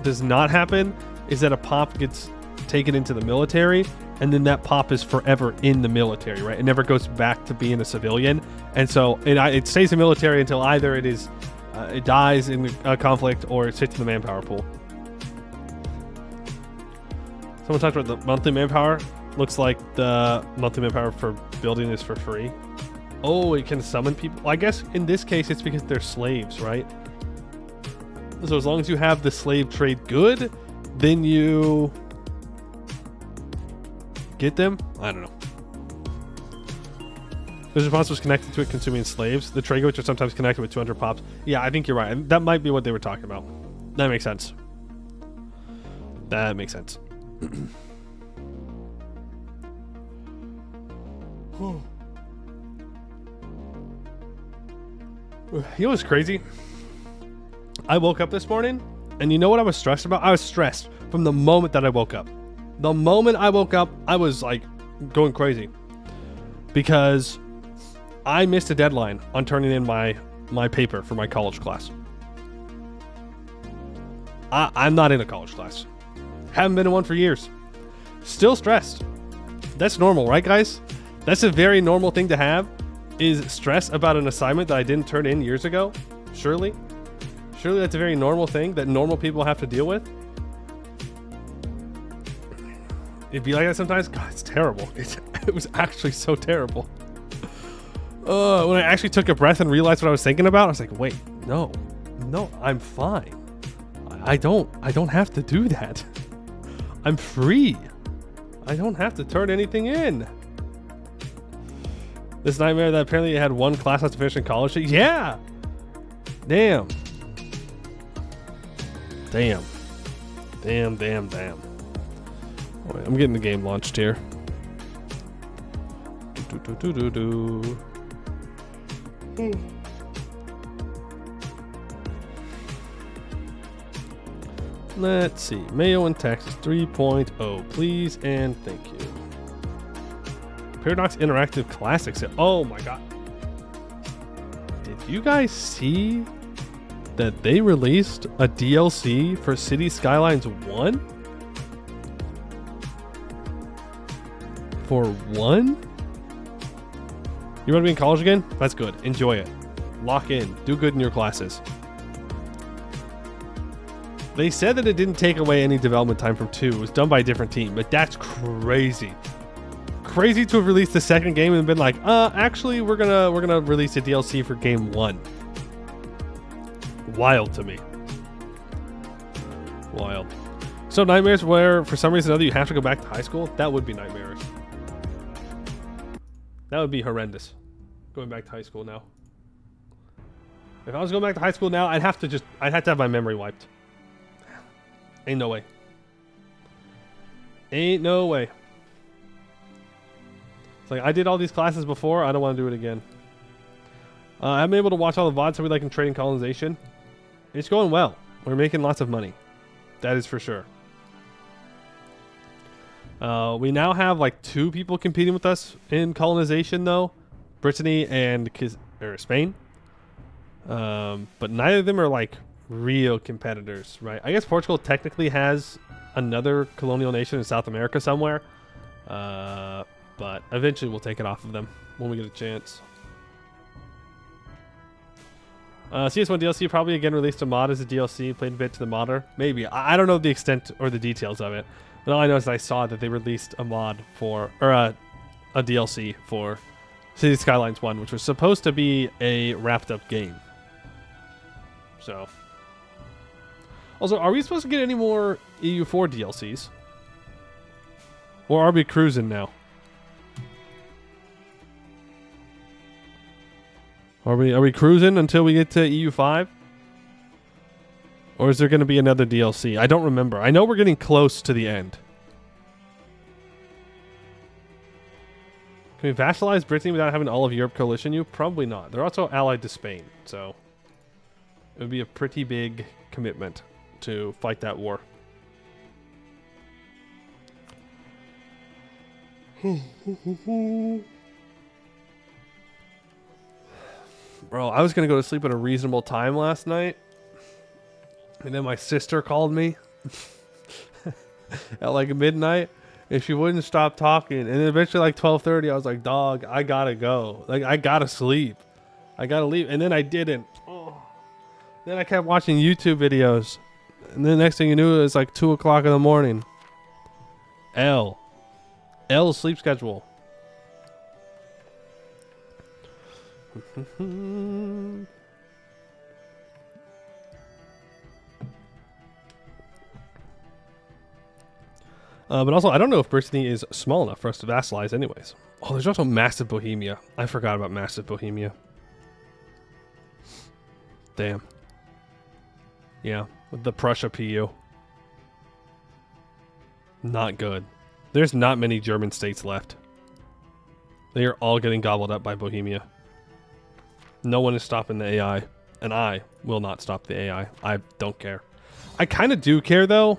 does not happen is that a pop gets taken into the military and then that pop is forever in the military, right? It never goes back to being a civilian. And so it stays in the military until either it is it dies in a conflict or it sits in the manpower pool. Someone talked about the monthly manpower. Looks like the monthly manpower for building is for free. Oh, it can summon people. Well, I guess in this case it's because they're slaves, right? So as long as you have the slave trade good, then you get them. I don't know. The response was connected to it consuming slaves. The trade which are sometimes connected with 200 pops. Yeah, I think you're right. That might be what they were talking about. That makes sense. That makes sense. You know what's crazy? I woke up this morning, and you know what I was stressed about? I was stressed from the moment that I woke up. The moment I woke up, I was like going crazy because I missed a deadline on turning in my paper for my college class. I'm not in a college class. Haven't been in one for years. Still stressed. That's normal, right, guys? That's a very normal thing to have, is stress about an assignment that I didn't turn in years ago. Surely that's a very normal thing that normal people have to deal with. It'd be like that sometimes. God, it's terrible. It was actually so terrible. When I actually took a breath and realized what I was thinking about, I was like, wait, no, I'm fine. I don't have to do that. I'm free. I don't have to turn anything in. This nightmare that apparently had one class left to finish in college. Yeah. Damn. Wait, I'm getting the game launched here. Let's see. MEIOU and Texas 3.0, please and thank you. Paradox Interactive Classics. Oh my god. Did you guys see that they released a DLC for City Skylines 1? For 1? You want to be in college again? That's good. Enjoy it. Lock in. Do good in your classes. They said that it didn't take away any development time from 2. It was done by a different team, but that's crazy. Crazy to have released the second game and been like, actually we're gonna release a DLC for game 1. Wild to me. Wild. So nightmares where for some reason or other you have to go back to high school? That would be nightmarish. That would be horrendous. Going back to high school now. If I was going back to high school now, I'd have to have my memory wiped. Ain't no way. Ain't no way. It's like, I did all these classes before. I don't want to do it again. I'm able to watch all the VODs that we like in Trading Colonization. It's going well. We're making lots of money. That is for sure. We now have like 2 people competing with us in colonization, though, Brittany and Spain. But neither of them are like real competitors, right? I guess Portugal technically has another colonial nation in South America somewhere, but eventually we'll take it off of them when we get a chance. CS1 DLC probably again released a mod as a DLC, played a bit to the modder. Maybe. I don't know the extent or the details of it. But all I know is I saw that they released a mod for, or a DLC for City Skylines 1, which was supposed to be a wrapped up game. So. Also, are we supposed to get any more EU4 DLCs? Or are we cruising now? Are we cruising until we get to EU5? Or is there going to be another DLC? I don't remember. I know we're getting close to the end. Can we vassalize Brittany without having all of Europe coalition you? Probably not. They're also allied to Spain, so it would be a pretty big commitment to fight that war. Bro, I was going to go to sleep at a reasonable time last night. And then my sister called me at like midnight. And she wouldn't stop talking. And then eventually like 12:30, I was like, dog, I got to go. Like, I got to sleep. I got to leave. And then I didn't. Oh. Then I kept watching YouTube videos. And then the next thing you knew, it was like 2 o'clock in the morning. L's sleep schedule. But also, I don't know if Brittany is small enough for us to vassalize anyways. Oh, there's also Massive Bohemia. I forgot about Massive Bohemia. Damn. Yeah, with the Prussia PU. Not good. There's not many German states left. They are all getting gobbled up by Bohemia. No one is stopping the AI. And I will not stop the AI. I don't care. I kind of do care, though.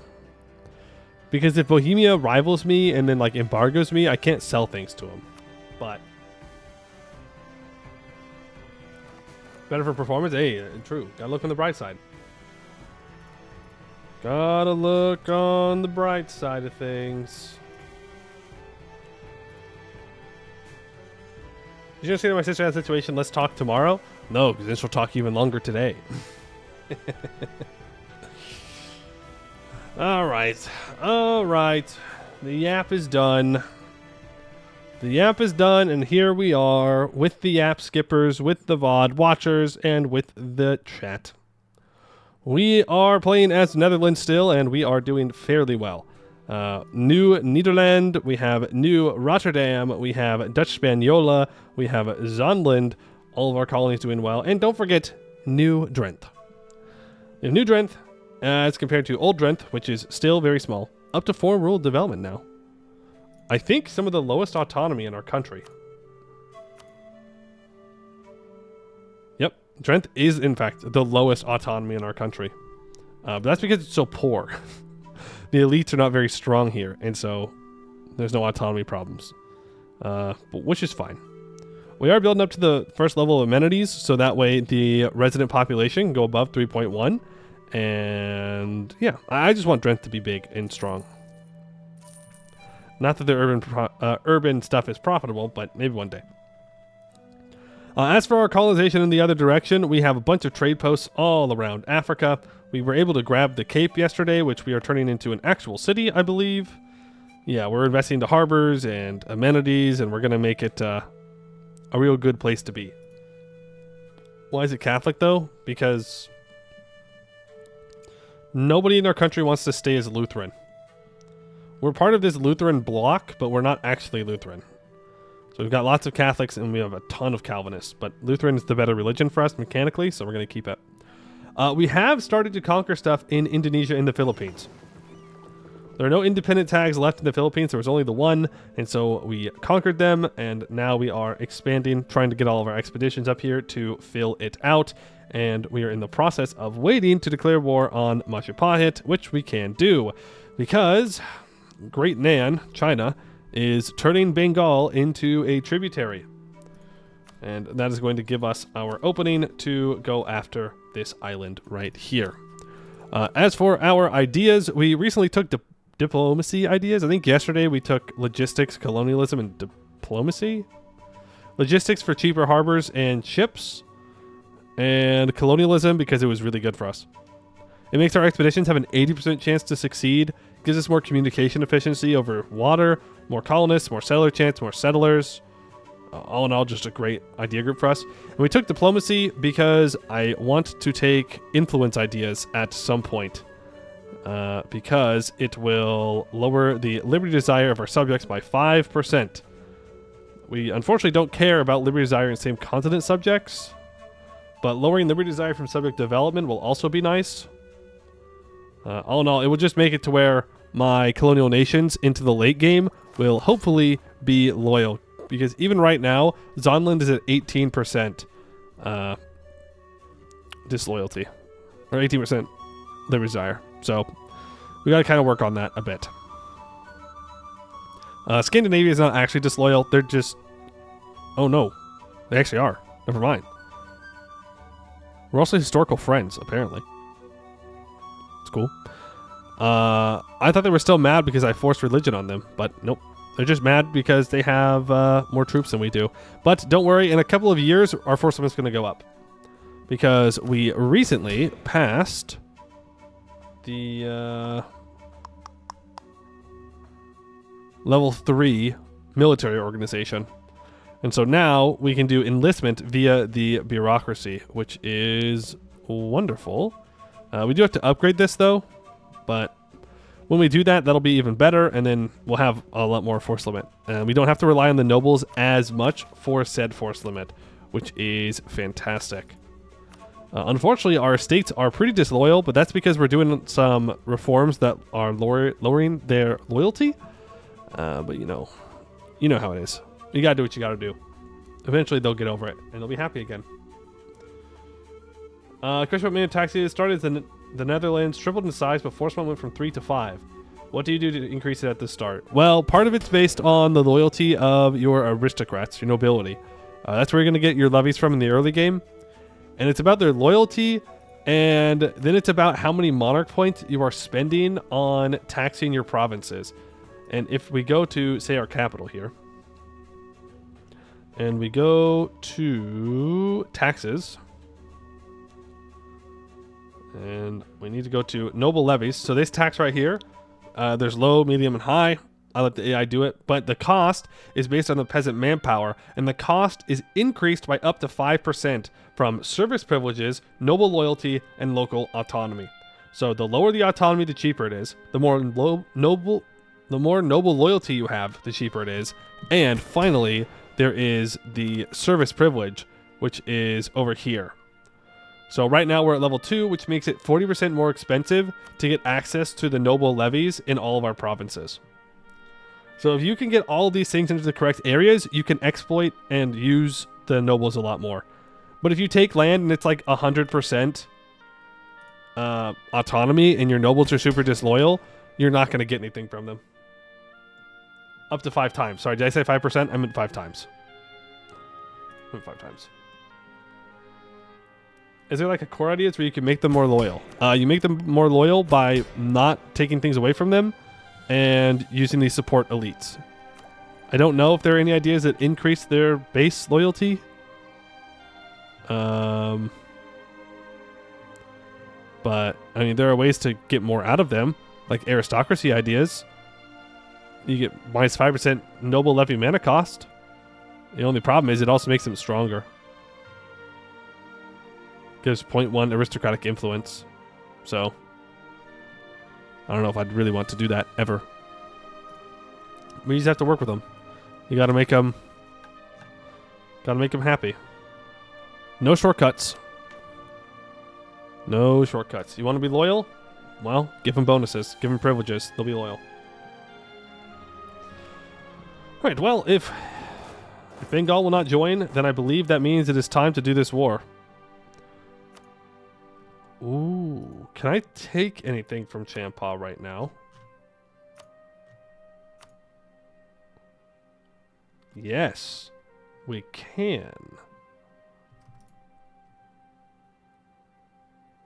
Because if Bohemia rivals me and then, like, embargoes me, I can't sell things to them. But better for performance? Hey, true. Gotta look on the bright side. Gotta look on the bright side of things. Did you just say to my sister had a situation, let's talk tomorrow? No, because then she'll talk even longer today. Alright. Alright. The yap is done. The yap is done, and here we are with the yap skippers, with the VOD watchers, and with the chat. We are playing as Netherlands still, and we are doing fairly well. New Nederland, we have New Rotterdam, we have Dutch Spaniola, we have Zonland, all of our colonies doing well, and don't forget New Drenthe. We have New Drenthe, as compared to Old Drenthe, which is still very small, up to 4 ruled development now. I think some of the lowest autonomy in our country. Yep, Drenthe is in fact the lowest autonomy in our country. But that's because it's so poor. The elites are not very strong here, and so there's no autonomy problems, but which is fine. We are building up to the first level of amenities, so that way the resident population can go above 3.1. And yeah, I just want Drenthe to be big and strong. Not that the urban stuff is profitable, but maybe one day. As for our colonization in the other direction, we have a bunch of trade posts all around Africa. We were able to grab the Cape yesterday, which we are turning into an actual city, I believe. Yeah, we're investing into harbors and amenities, and we're going to make it a real good place to be. Why is it Catholic, though? Because nobody in our country wants to stay as Lutheran. We're part of this Lutheran bloc, but we're not actually Lutheran. So we've got lots of Catholics and we have a ton of Calvinists, but Lutheran is the better religion for us mechanically, so we're going to keep it. We have started to conquer stuff in Indonesia and the Philippines. There are no independent tags left in the Philippines. There was only the one, and so we conquered them, and now we are expanding, trying to get all of our expeditions up here to fill it out. And we are in the process of waiting to declare war on Majapahit, which we can do, because Great Nan, China, is turning Bengal into a tributary. And that is going to give us our opening to go after this island right here. As for our ideas, we recently took diplomacy ideas. I think yesterday we took logistics, colonialism, and diplomacy. Logistics for cheaper harbors and ships. And colonialism because it was really good for us. It makes our expeditions have an 80% chance to succeed. Gives us more communication efficiency over water, more colonists, more settler chance, more settlers. All in all, just a great idea group for us. And we took diplomacy because I want to take influence ideas at some point. Because it will lower the liberty desire of our subjects by 5%. We unfortunately don't care about liberty desire in same continent subjects. But lowering liberty desire from subject development will also be nice. All in all, it will just make it to where my colonial nations into the late game will hopefully be loyal. Because even right now, Zonland is at 18% disloyalty. Or 18% liberty desire. So, we got to kind of work on that a bit. Scandinavia is not actually disloyal. They're just... Oh no. They actually are. Never mind. We're also historical friends, apparently. It's cool. I thought they were still mad because I forced religion on them, but nope. They're just mad because they have more troops than we do. But don't worry, in a couple of years, our force limit's going to go up. Because we recently passed the level 3 military organization. And so now we can do enlistment via the bureaucracy, which is wonderful. We do have to upgrade this, though. But when we do that, that'll be even better, and then we'll have a lot more force limit. We don't have to rely on the nobles as much for said force limit, which is fantastic. Unfortunately, our states are pretty disloyal, but that's because we're doing some reforms that are lowering their loyalty. But you know how it is. You gotta do what you gotta do. Eventually, they'll get over it, and they'll be happy again. Question about minimum taxes started the Netherlands tripled in size, but force went from 3 to 5. What do you do to increase it at the start? Well, part of it's based on the loyalty of your aristocrats, your nobility. That's where you're going to get your levies from in the early game. And it's about their loyalty, and then it's about how many monarch points you are spending on taxing your provinces. And if we go to, say, our capital here, and we go to taxes, and we need to go to noble levies. So this tax right here, there's low, medium, and high. I let the AI do it. But the cost is based on the peasant manpower. And the cost is increased by up to 5% from service privileges, noble loyalty, and local autonomy. So the lower the autonomy, the cheaper it is. The more noble loyalty you have, the cheaper it is. And finally, there is the service privilege, which is over here. So right now we're at level 2, which makes it 40% more expensive to get access to the noble levies in all of our provinces. So if you can get all of these things into the correct areas, you can exploit and use the nobles a lot more. But if you take land and it's like 100% autonomy and your nobles are super disloyal, you're not going to get anything from them. Up to 5 times. Sorry, did I say 5%? I meant 5 times. I meant 5 times. Is there like a core ideas where you can make them more loyal? You make them more loyal by not taking things away from them and using these support elites. I don't know if there are any ideas that increase their base loyalty. But, I mean, there are ways to get more out of them, like aristocracy ideas. You get minus 5% noble levy mana cost. The only problem is it also makes them stronger. Gives 0.1 aristocratic influence. So, I don't know if I'd really want to do that ever. We just have to work with them. You gotta make them happy. No shortcuts. No shortcuts. You want to be loyal? Well, give them bonuses. Give them privileges. They'll be loyal. Alright, well, if Bengal will not join, then I believe that means it is time to do this war. Ooh, can I take anything from Champa right now? Yes, we can.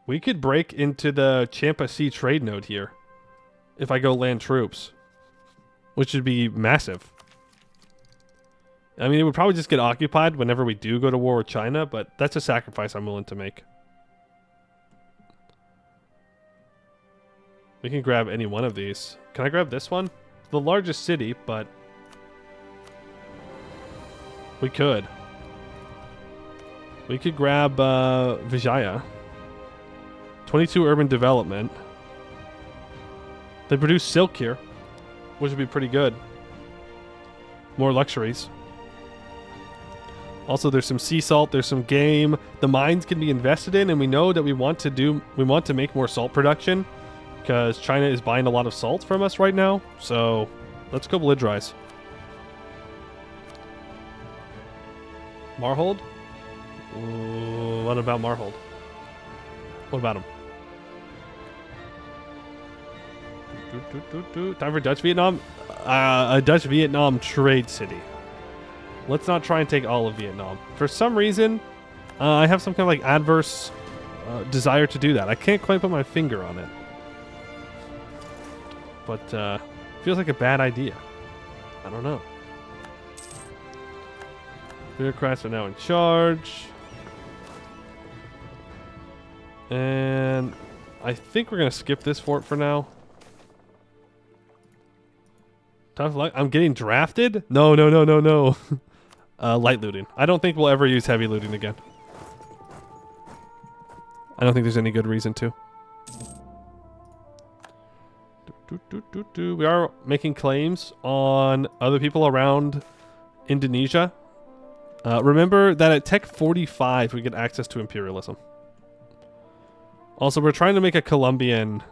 We could break into the Champa Sea trade node here if I go land troops, which would be massive. I mean, it would probably just get occupied whenever we do go to war with China, but that's a sacrifice I'm willing to make. We can grab any one of these. Can I grab this one? It's the largest city, but we could. We could grab Vijaya. 22 urban development. They produce silk here, which would be pretty good. More luxuries. Also, there's some sea salt, there's some game. The mines can be invested in, and we know that we want to make more salt production because China is buying a lot of salt from us right now. So let's go belligerize. Marhold? What about Marhold? What about him? Time for Dutch Vietnam. A Dutch Vietnam trade city. Let's not try and take all of Vietnam. For some reason, I have some kind of like adverse desire to do that. I can't quite put my finger on it. But feels like a bad idea. I don't know. Bureaucrats are now in charge. And I think we're going to skip this fort for now. Tough luck. I'm getting drafted? No. Light looting. I don't think we'll ever use heavy looting again. I don't think there's any good reason to. We are making claims on other people around Indonesia. Remember that at Tech 45 we get access to imperialism. Also, we're trying to make a Colombian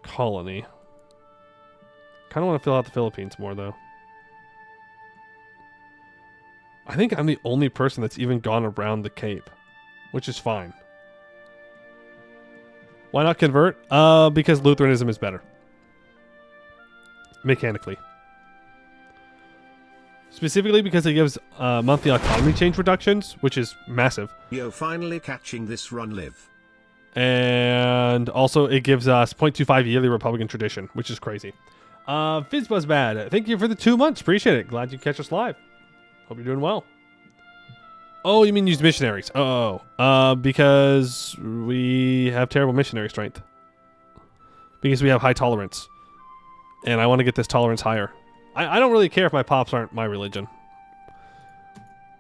colony. Kind of want to fill out the Philippines more, though. I think I'm the only person that's even gone around the Cape, which is fine. Why not convert? Because Lutheranism is better. Mechanically. Specifically because it gives monthly autonomy change reductions, which is massive. Yo, finally catching this run, Liv. And also it gives us 0.25 yearly Republican tradition, which is crazy. Fizzbuzz Bad, thank you for the 2 months. Appreciate it. Glad you catch us live. Hope you're doing well. Oh, you mean use missionaries? Because we have terrible missionary strength. Because we have high tolerance. And I want to get this tolerance higher. I don't really care if my pops aren't my religion.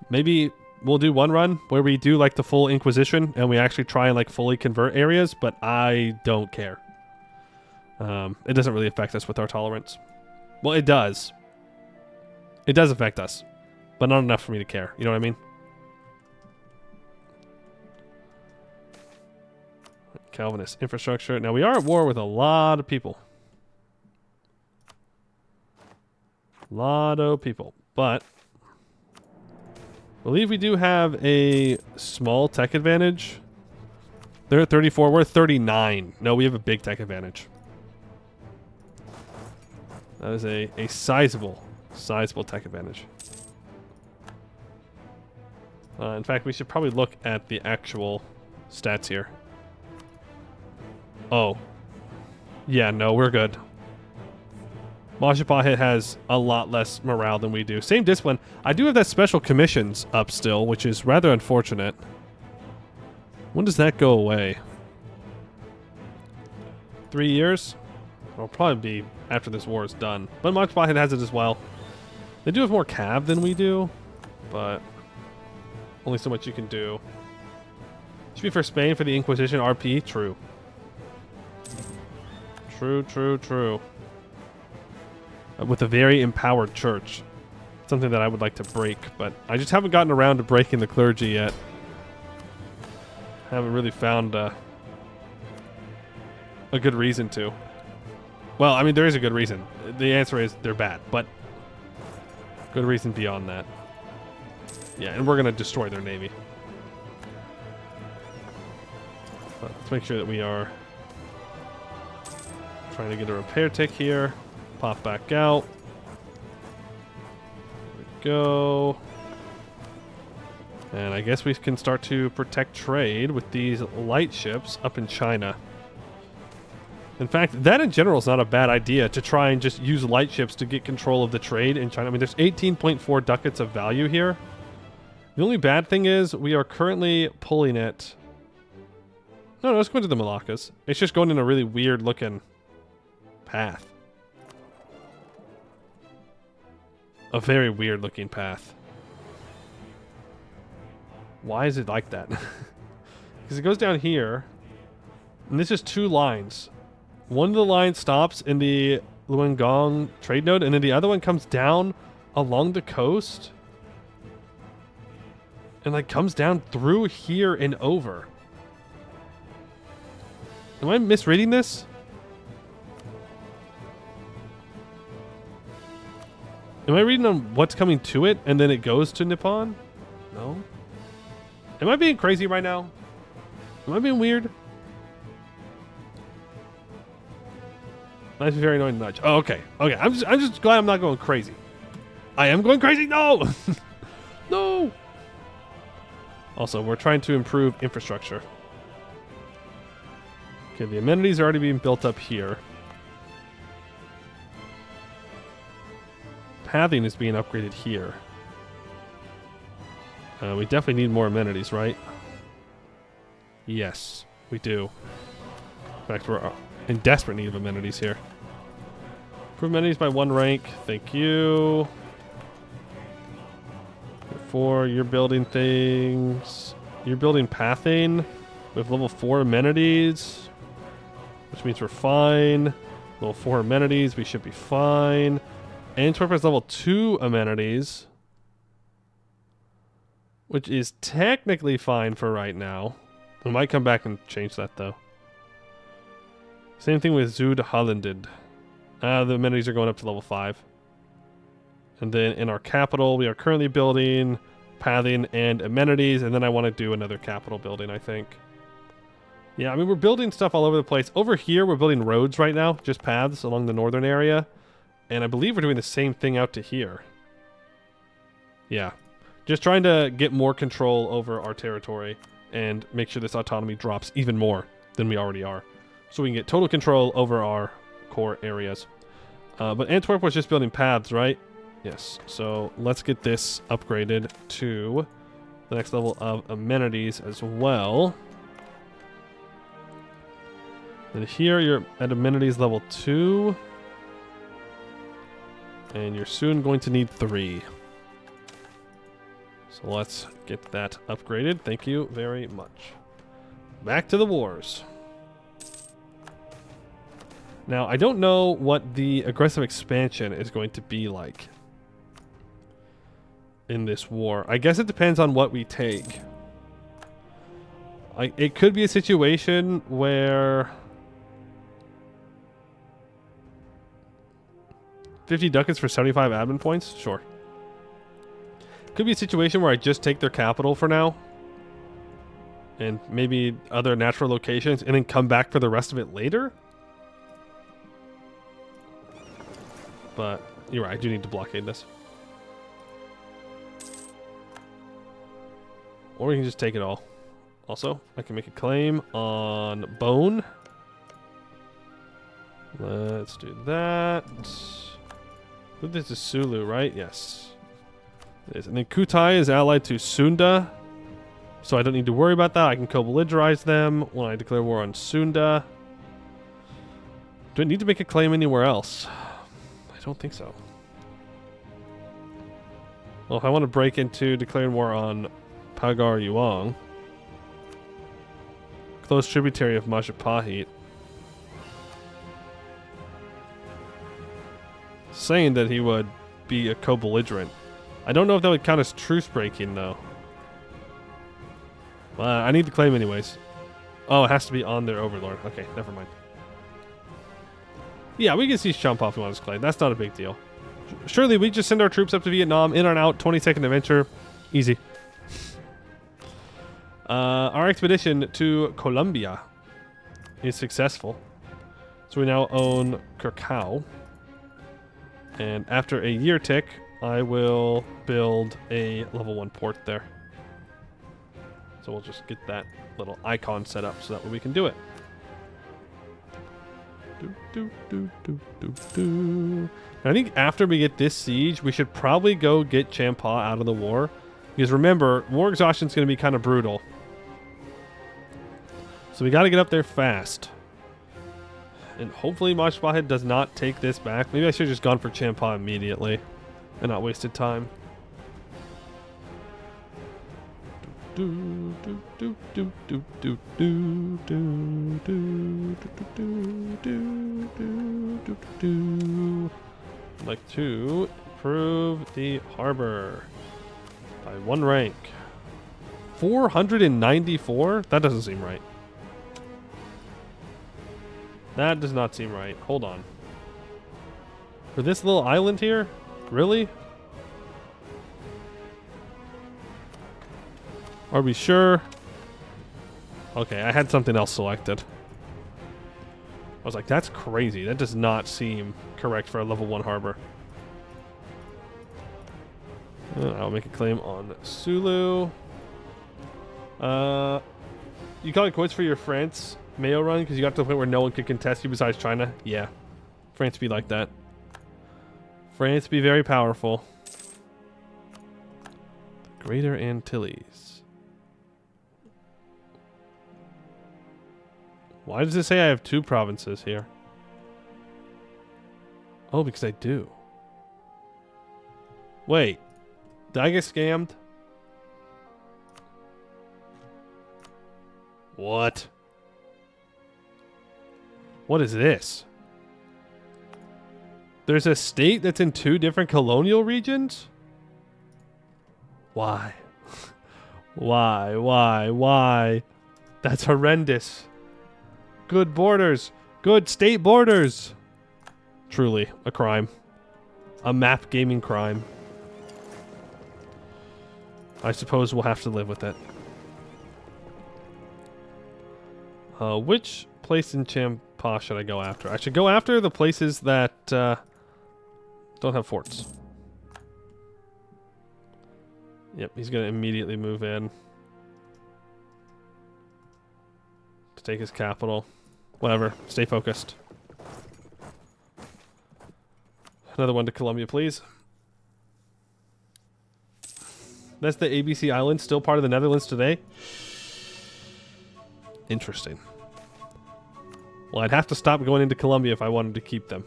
Maybe we'll do one run where we do like the full Inquisition and we actually try and like fully convert areas, but I don't care. It doesn't really affect us with our tolerance. Well, it does. It does affect us, but not enough for me to care. You know what I mean? Calvinist infrastructure. Now, we are at war with a lot of people. Lot of people. But I believe we do have a small tech advantage. They're at 34. We're at 39. No, we have a big tech advantage. That is a sizable tech advantage. In fact, we should probably look at the actual stats here. Oh. Yeah, no, we're good. Majapahit has a lot less morale than we do. Same discipline. I do have that special commissions up still, which is rather unfortunate. When does that go away? 3 years? It'll probably be after this war is done. But Majapahit has it as well. They do have more cav than we do, but only so much you can do. Should be for Spain for the Inquisition RP? True. True. With a very empowered church. Something that I would like to break, but I just haven't gotten around to breaking the clergy yet. Haven't really found a good reason to. Well, I mean, there is a good reason. The answer is they're bad, but good reason beyond that. Yeah, and we're going to destroy their navy. But let's make sure that we are trying to get a repair tick here. Pop back out. go. And I guess we can start to protect trade with these light ships up in China. In fact, that in general is not a bad idea, to try and just use light ships to get control of the trade in China. I mean, there's 18.4 ducats of value here. The only bad thing is we are currently pulling it. No, let's go into the Malaccas. It's just going in a really weird looking path. A very weird looking path. Why is it like that? Because it goes down here, and this is 2 lines. One of the lines stops in the Luangong trade node, and then the other one comes down along the coast. And like comes down through here and over. Am I misreading this? Am I reading on what's coming to it and then it goes to Nippon? No. Am I being crazy right now? Am I being weird? That's a very annoying nudge. Oh, okay. Okay. I'm just glad I'm not going crazy. I am going crazy. No. No. Also, we're trying to improve infrastructure. Okay, the amenities are already being built up here. Pathing is being upgraded here. We definitely need more amenities, right? Yes, we do. In fact, we're in desperate need of amenities here. Improve amenities by 1 rank. Thank you. 4, you're building things. You're building pathing with level 4 amenities, which means we're fine. Level 4 amenities, we should be fine. Antwerp has level 2 amenities, which is technically fine for right now. We might come back and change that though. Same thing with Zuid-Hollanded. The amenities are going up to level 5. And then in our capital, we are currently building pathing and amenities, and then I want to do another capital building, I think. Yeah, I mean, we're building stuff all over the place. Over here, we're building roads right now, just paths along the northern area. And I believe we're doing the same thing out to here. Yeah. Just trying to get more control over our territory and make sure this autonomy drops even more than we already are. So we can get total control over our core areas. But Antwerp was just building paths, right? Yes. So let's get this upgraded to the next level of amenities as well. And here you're at amenities level 2. And you're soon going to need 3. So let's get that upgraded. Thank you very much. Back to the wars. Now, I don't know what the aggressive expansion is going to be like in this war. I guess it depends on what we take. It could be a situation where 50 ducats for 75 admin points? Sure. Could be a situation where I just take their capital for now. And maybe other natural locations, and then come back for the rest of it later? But you're right, I do need to blockade this. Or we can just take it all. Also, I can make a claim on bone. Let's do that. This is Sulu, right? Yes. It is. And then Kutai is allied to Sunda. So I don't need to worry about that. I can co-belligerize them when I declare war on Sunda. Do I need to make a claim anywhere else? I don't think so. Well, if I want to break into declaring war on Pagar Yuang, close tributary of Majapahit, saying that he would be a co-belligerent. I don't know if that would count as truce breaking though. I need the claim anyways. Oh, it has to be on their overlord. Okay, never mind. Yeah, we can see Champov if we want his claim. That's not a big deal. Surely we just send our troops up to Vietnam, in and out, 20-second adventure. Easy. Our expedition to Colombia is successful. So we now own Curacao. And after a year tick, I will build a level 1 port there. So we'll just get that little icon set up so that way we can do it. I think after we get this siege, we should probably go get Champa out of the war. Because remember, war exhaustion is going to be kind of brutal. So we got to get up there fast. And hopefully Mashbahead does not take this back. Maybe I should have just gone for Champa immediately and not wasted time. I'd like to improve the harbor by 1 rank. 494? That doesn't seem right. That does not seem right. Hold on. For this little island here? Really? Are we sure? Okay, I had something else selected. I was like, that's crazy. That does not seem correct for a level 1 harbor. I'll make a claim on Sulu. You call it quits for your France MEIOU run because you got to the point where no one could contest you besides China? Yeah. France be like that. France be very powerful. The Greater Antilles. Why does it say I have 2 provinces here? Oh, because I do. Wait. Did I get scammed? What? What is this? There's a state that's in 2 different colonial regions? Why? Why? That's horrendous. Good borders. Good state borders. Truly a crime. A map gaming crime. I suppose we'll have to live with it. Which place in Champa should I go after? I should go after the places that don't have forts. Yep, he's going to immediately move in to take his capital. Whatever, stay focused. Another one to Colombia, please. That's the ABC Island, still part of the Netherlands today? Interesting. Well, I'd have to stop going into Colombia if I wanted to keep them.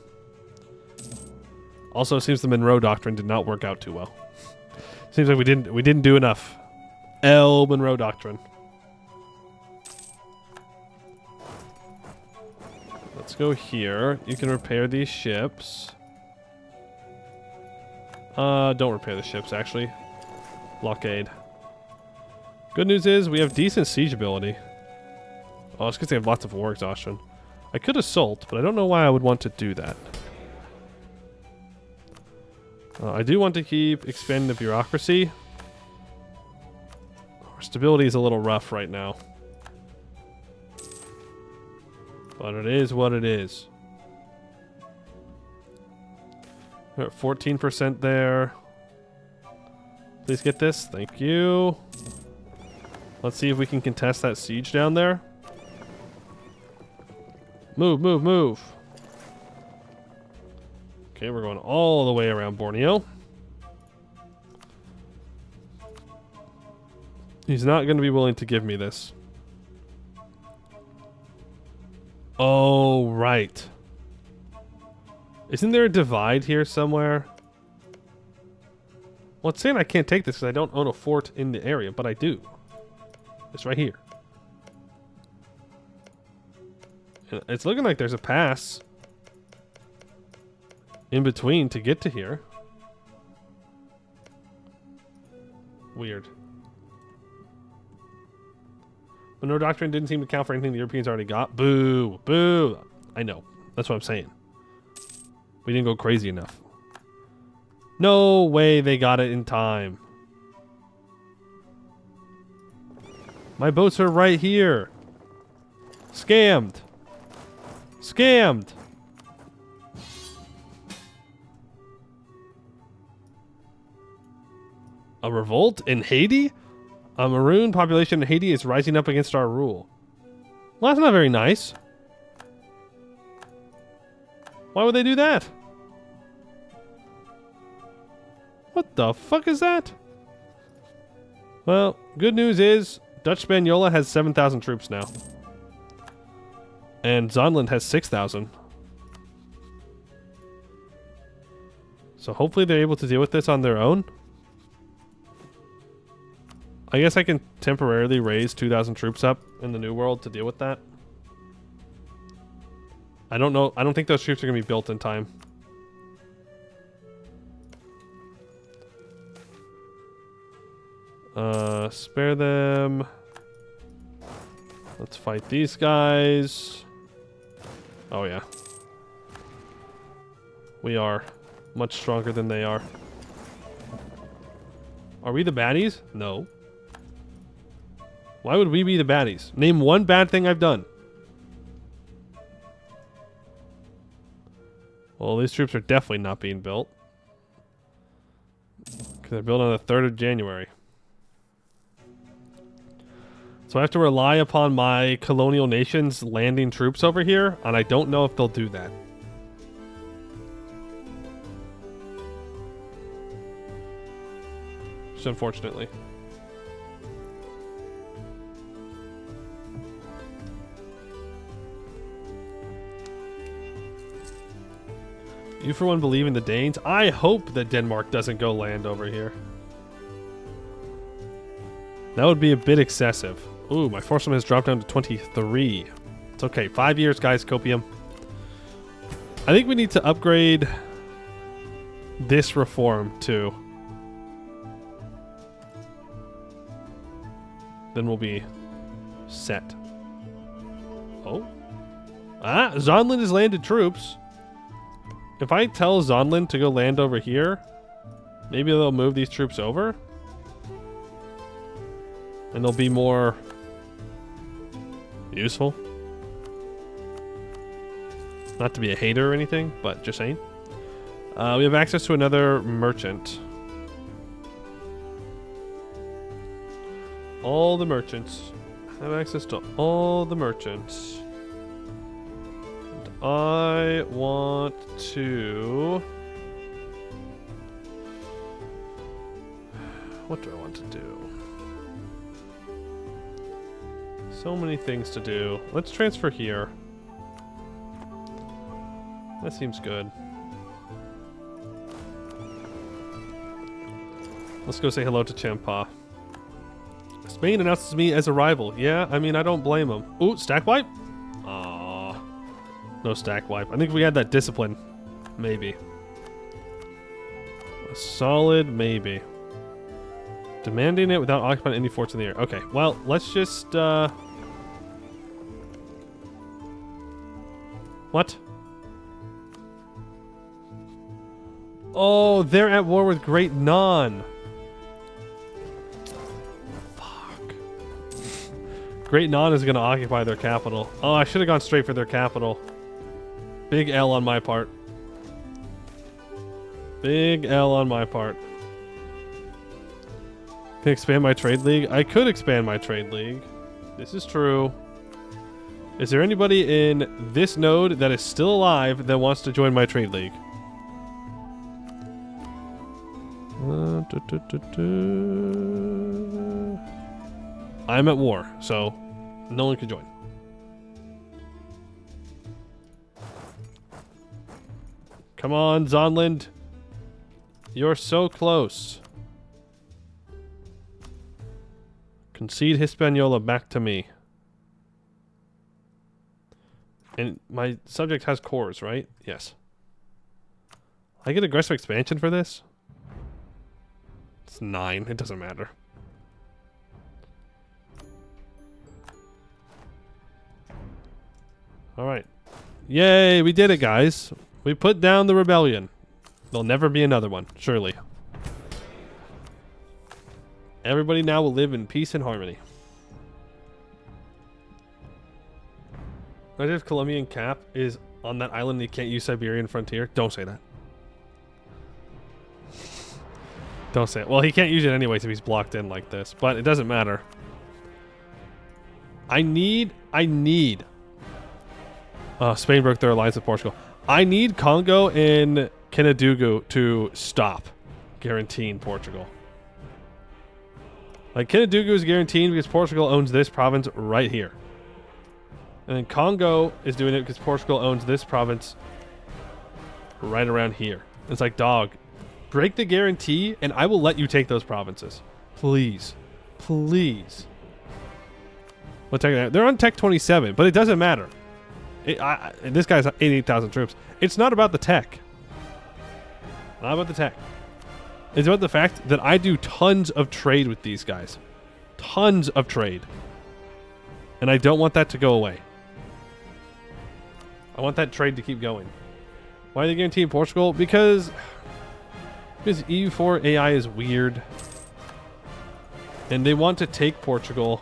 Also, it seems the Monroe Doctrine did not work out too well. Seems like we didn't do enough. Monroe Doctrine. Let's go here. You can repair these ships. Don't repair the ships, actually. Blockade. Good news is we have decent siege ability. Oh, it's because they have lots of war exhaustion. I could assault, but I don't know why I would want to do that. I do want to keep expanding the bureaucracy. Our stability is a little rough right now. But it is what it is. We're at 14% there. Please get this. Thank you. Let's see if we can contest that siege down there. Move, move, move. Okay, we're going all the way around Borneo. He's not going to be willing to give me this. Oh, right. Isn't there a divide here somewhere? Well, it's saying I can't take this because I don't own a fort in the area, but I do. It's right here. It's looking like there's a pass in between to get to here. Weird. Monroe Doctrine didn't seem to count for anything the Europeans already got. Boo! Boo! I know. That's what I'm saying. We didn't go crazy enough. No way they got it in time. My boats are right here. Scammed. Scammed. A revolt in Haiti? A maroon population in Haiti is rising up against our rule. Well, that's not very nice. Why would they do that? What the fuck is that? Well, good news is Dutch Hispaniola has 7,000 troops now. And Zonland has 6,000. So hopefully they're able to deal with this on their own. I guess I can temporarily raise 2,000 troops up in the New World to deal with that. I don't know. I don't think those troops are going to be built in time. Spare them. Let's fight these guys. Oh, yeah. We are much stronger than they are. Are we the baddies? No. Why would we be the baddies? Name one bad thing I've done. Well, these troops are definitely not being built. Because they're built on the 3rd of January. So I have to rely upon my colonial nations landing troops over here, and I don't know if they'll do that. Just unfortunately. You for one believe in the Danes? I hope that Denmark doesn't go land over here. That would be a bit excessive. Ooh, my force has dropped down to 23. It's okay. 5 years, guys. Copium. I think we need to upgrade this reform too. Then we'll be set. Oh. Ah, Zonland has landed troops. If I tell Zonland to go land over here, maybe they'll move these troops over. And they'll be more useful. Not to be a hater or anything, but just saying. We have access to another merchant. All the merchants. I have access to all the merchants. And I want to... What do I want to do? So many things to do. Let's transfer here. That seems good. Let's go say hello to Champa. Spain announces me as a rival. Yeah, I mean, I don't blame him. Ooh, stack wipe? Aww. No stack wipe. I think we had that discipline. Maybe. A solid maybe. Demanding it without occupying any forts in the air. Okay, well, let's just, What? Oh, they're at war with Great Nan. Fuck. Great Nan is going to occupy their capital. Oh, I should have gone straight for their capital. Big L on my part. Big L on my part. Can I expand my trade league? I could expand my trade league. This is true. Is there anybody in this node that is still alive that wants to join my trade league? I'm at war, so no one can join. Come on, Zonland. You're so close. Concede Hispaniola back to me. And my subject has cores, right? Yes. I get aggressive expansion for this? It's 9. It doesn't matter. Alright. Yay, we did it, guys. We put down the rebellion. There'll never be another one, surely. Everybody now will live in peace and harmony. Imagine if Colombian Cap is on that island and you can't use Siberian frontier. Don't say that. Don't say it. Well, he can't use it anyways if he's blocked in like this, but it doesn't matter. I need Spain broke their alliance with Portugal. I need Congo and Kenadugu to stop guaranteeing Portugal. Like, Kenadugu is guaranteed because Portugal owns this province right here. And then Congo is doing it because Portugal owns this province right around here. It's like, dog, break the guarantee and I will let you take those provinces. Please. Please. What tech? They're on Tech 27, but it doesn't matter. This guy's 88,000 troops. It's not about the tech. Not about the tech. It's about the fact that I do tons of trade with these guys. Tons of trade. And I don't want that to go away. I want that trade to keep going. Why are they guaranteeing Portugal? Because EU4 AI is weird. And they want to take Portugal.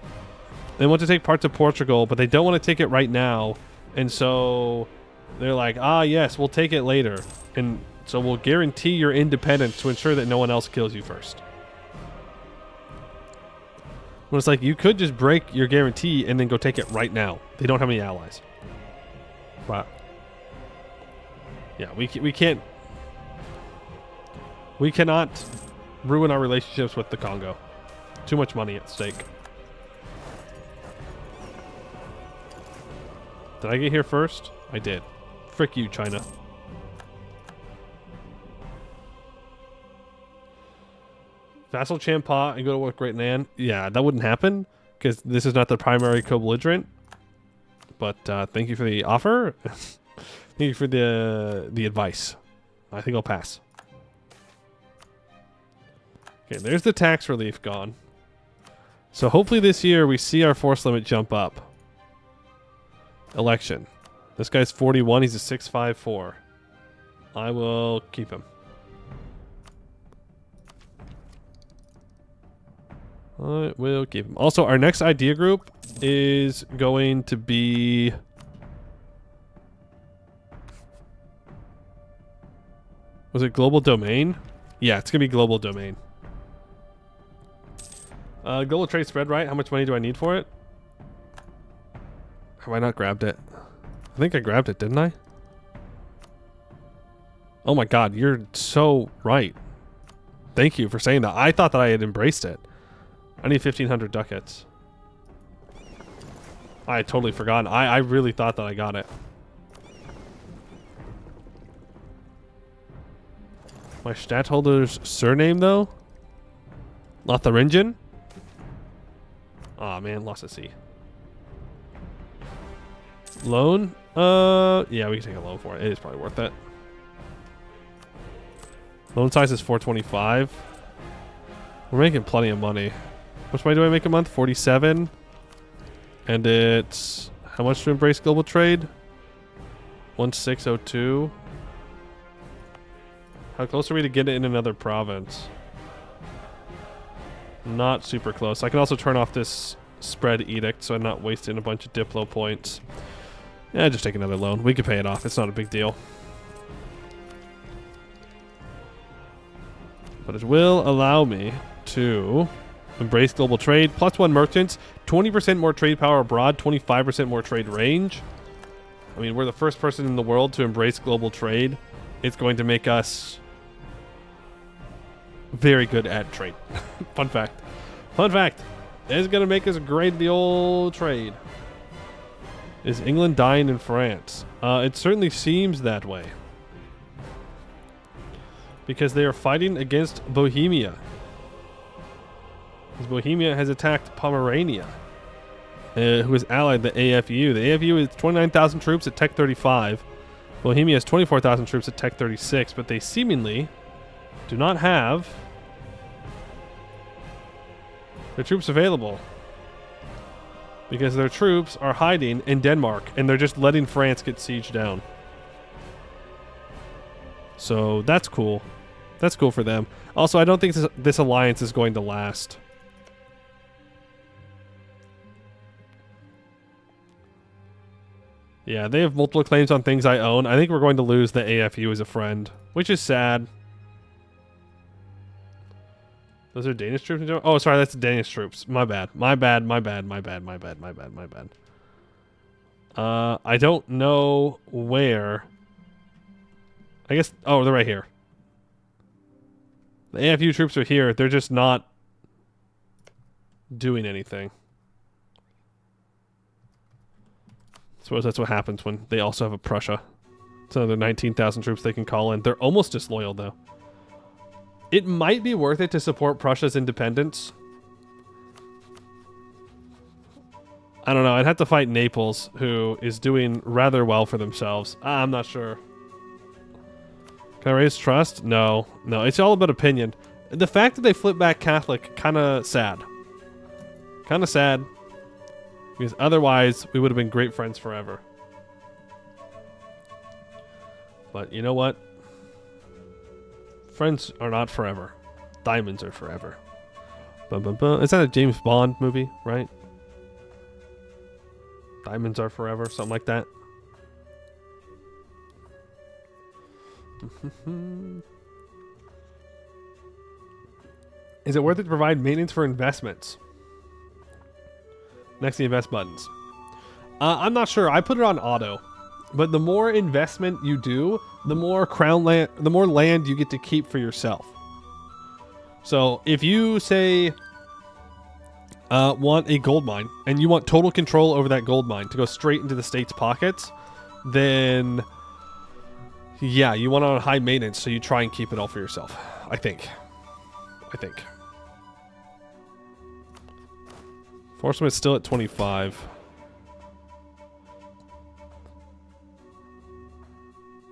They want to take parts of Portugal, but they don't want to take it right now. And so they're like, yes, we'll take it later. And so we'll guarantee your independence to ensure that no one else kills you first. When it's like, you could just break your guarantee and then go take it right now. They don't have any allies. But yeah, we can't. We cannot ruin our relationships with the Congo. Too much money at stake. Did I get here first? I did. Frick you, China. Vassal Champa and go to war with Great Nan. Yeah, that wouldn't happen because this is not the primary co-belligerent. But thank you for the offer. Thank you for the advice. I think I'll pass. Okay, there's the tax relief gone. So hopefully this year we see our force limit jump up. Election. This guy's 41. He's a 654. I will keep him. I will keep him. Also, our next idea group is going to be... Was it global domain? Yeah, it's going to be global domain. Global trade spread right. How much money do I need for it? Have I not grabbed it? I think I grabbed it, didn't I? Oh my god, you're so right. Thank you for saying that. I thought that I had embraced it. I need 1,500 ducats. I had totally forgotten. I really thought that I got it. My stadtholder's surname, though? Lotharingen? Aw, man, lost a C. Loan? Yeah, we can take a loan for it. It is probably worth it. Loan size is 425. We're making plenty of money. How much money do I make a month? 47. And it's... How much to embrace global trade? 1602. How close are we to get it in another province? Not super close. I can also turn off this spread edict so I'm not wasting a bunch of Diplo points. Yeah, just take another loan. We can pay it off. It's not a big deal. But it will allow me to embrace global trade. +1 merchants. 20% more trade power abroad. 25% more trade range. I mean, we're the first person in the world to embrace global trade. It's going to make us very good at trade. Fun fact. Fun fact. It's going to make us great at the old trade. Is England dying in France? It certainly seems that way. Because they are fighting against Bohemia. Because Bohemia has attacked Pomerania, who is allied the AFU. The AFU is 29,000 troops at Tech 35. Bohemia has 24,000 troops at Tech 36, but they seemingly do not have their troops available. Because their troops are hiding in Denmark, and they're just letting France get sieged down. So that's cool. That's cool for them. Also, I don't think this alliance is going to last. Yeah, they have multiple claims on things I own. I think we're going to lose the AFU as a friend, which is sad. Those are Danish troops in Germany? Oh, sorry, that's Danish troops. My bad. My bad. I don't know where. I guess. Oh, they're right here. The AFU troops are here. They're just not doing anything. I suppose that's what happens when they also have a Prussia. It's another 19,000 troops they can call in. They're almost disloyal, though. It might be worth it to support Prussia's independence. I don't know. I'd have to fight Naples, who is doing rather well for themselves. I'm not sure. Can I raise trust? No. No, it's all about opinion. The fact that they flip back Catholic, kind of sad. Kind of sad. Because otherwise, we would have been great friends forever. But you know what? Friends are not forever. Diamonds are forever. Bum, bum, bum. Is that a James Bond movie, right? Diamonds are forever, something like that. Is it worth it to provide maintenance for investments? Next to the invest buttons. I'm not sure. I put it on auto. But the more investment you do, the more crown land, the more land you get to keep for yourself. So if you say want a gold mine and you want total control over that gold mine to go straight into the state's pockets, then yeah, you want it on high maintenance, so you try and keep it all for yourself. I think. Enforcement's still at 25.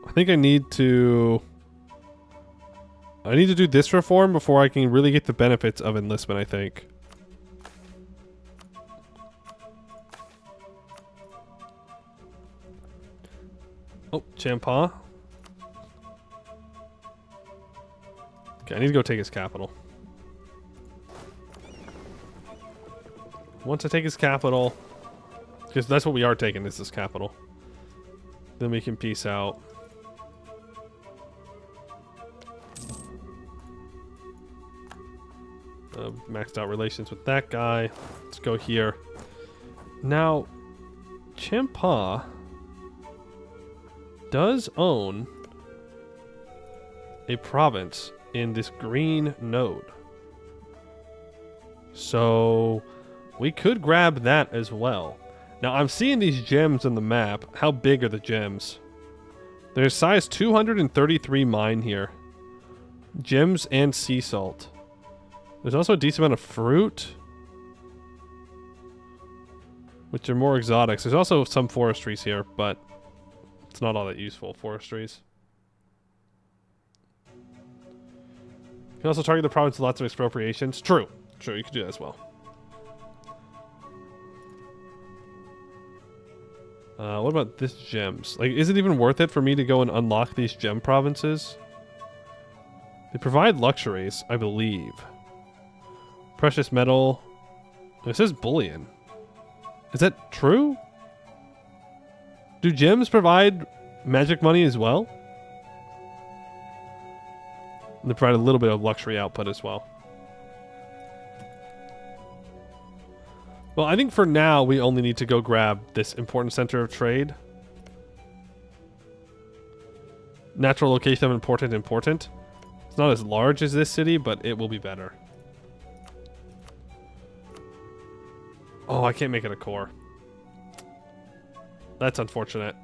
I think I need to do this reform before I can really get the benefits of enlistment, I think. Oh, Champa. Okay, I need to go take his capital. Once I take his capital, because that's what we are taking, is his capital, then we can peace out. Maxed out relations with that guy. Let's go here. Now, Champa does own a province in this green node. So we could grab that as well. Now, I'm seeing these gems on the map. How big are the gems? There's size 233 mine here. Gems and sea salt. There's also a decent amount of fruit, which are more exotics. There's also some forestries here, but it's not all that useful, forestries. You can also target the province with lots of expropriations. True. True, you can do that as well. What about this gems? Like, is it even worth it for me to go and unlock these gem provinces? They provide luxuries, I believe. Precious metal. It says bullion. Is that true? Do gems provide magic money as well? And they provide a little bit of luxury output as well. Well, I think for now we only need to go grab this important center of trade. Natural location of important. It's not as large as this city, but it will be better. Oh, I can't make it a core. That's unfortunate.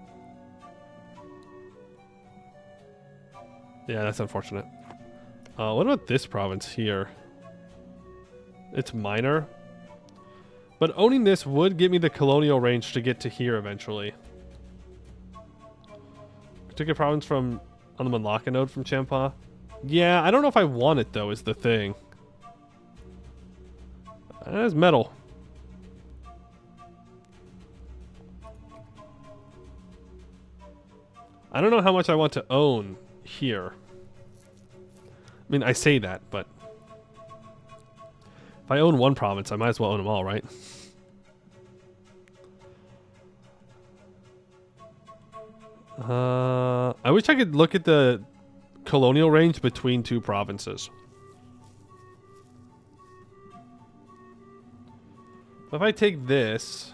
Yeah, that's unfortunate. What about this province here? It's minor. But owning this would give me the colonial range to get to here eventually. Took a province from on the Malacca node from Champa. Yeah, I don't know if I want it though, is the thing. That is metal. I don't know how much I want to own here. I mean, I say that, but if I own one province, I might as well own them all, right? I wish I could look at the colonial range between two provinces. If I take this...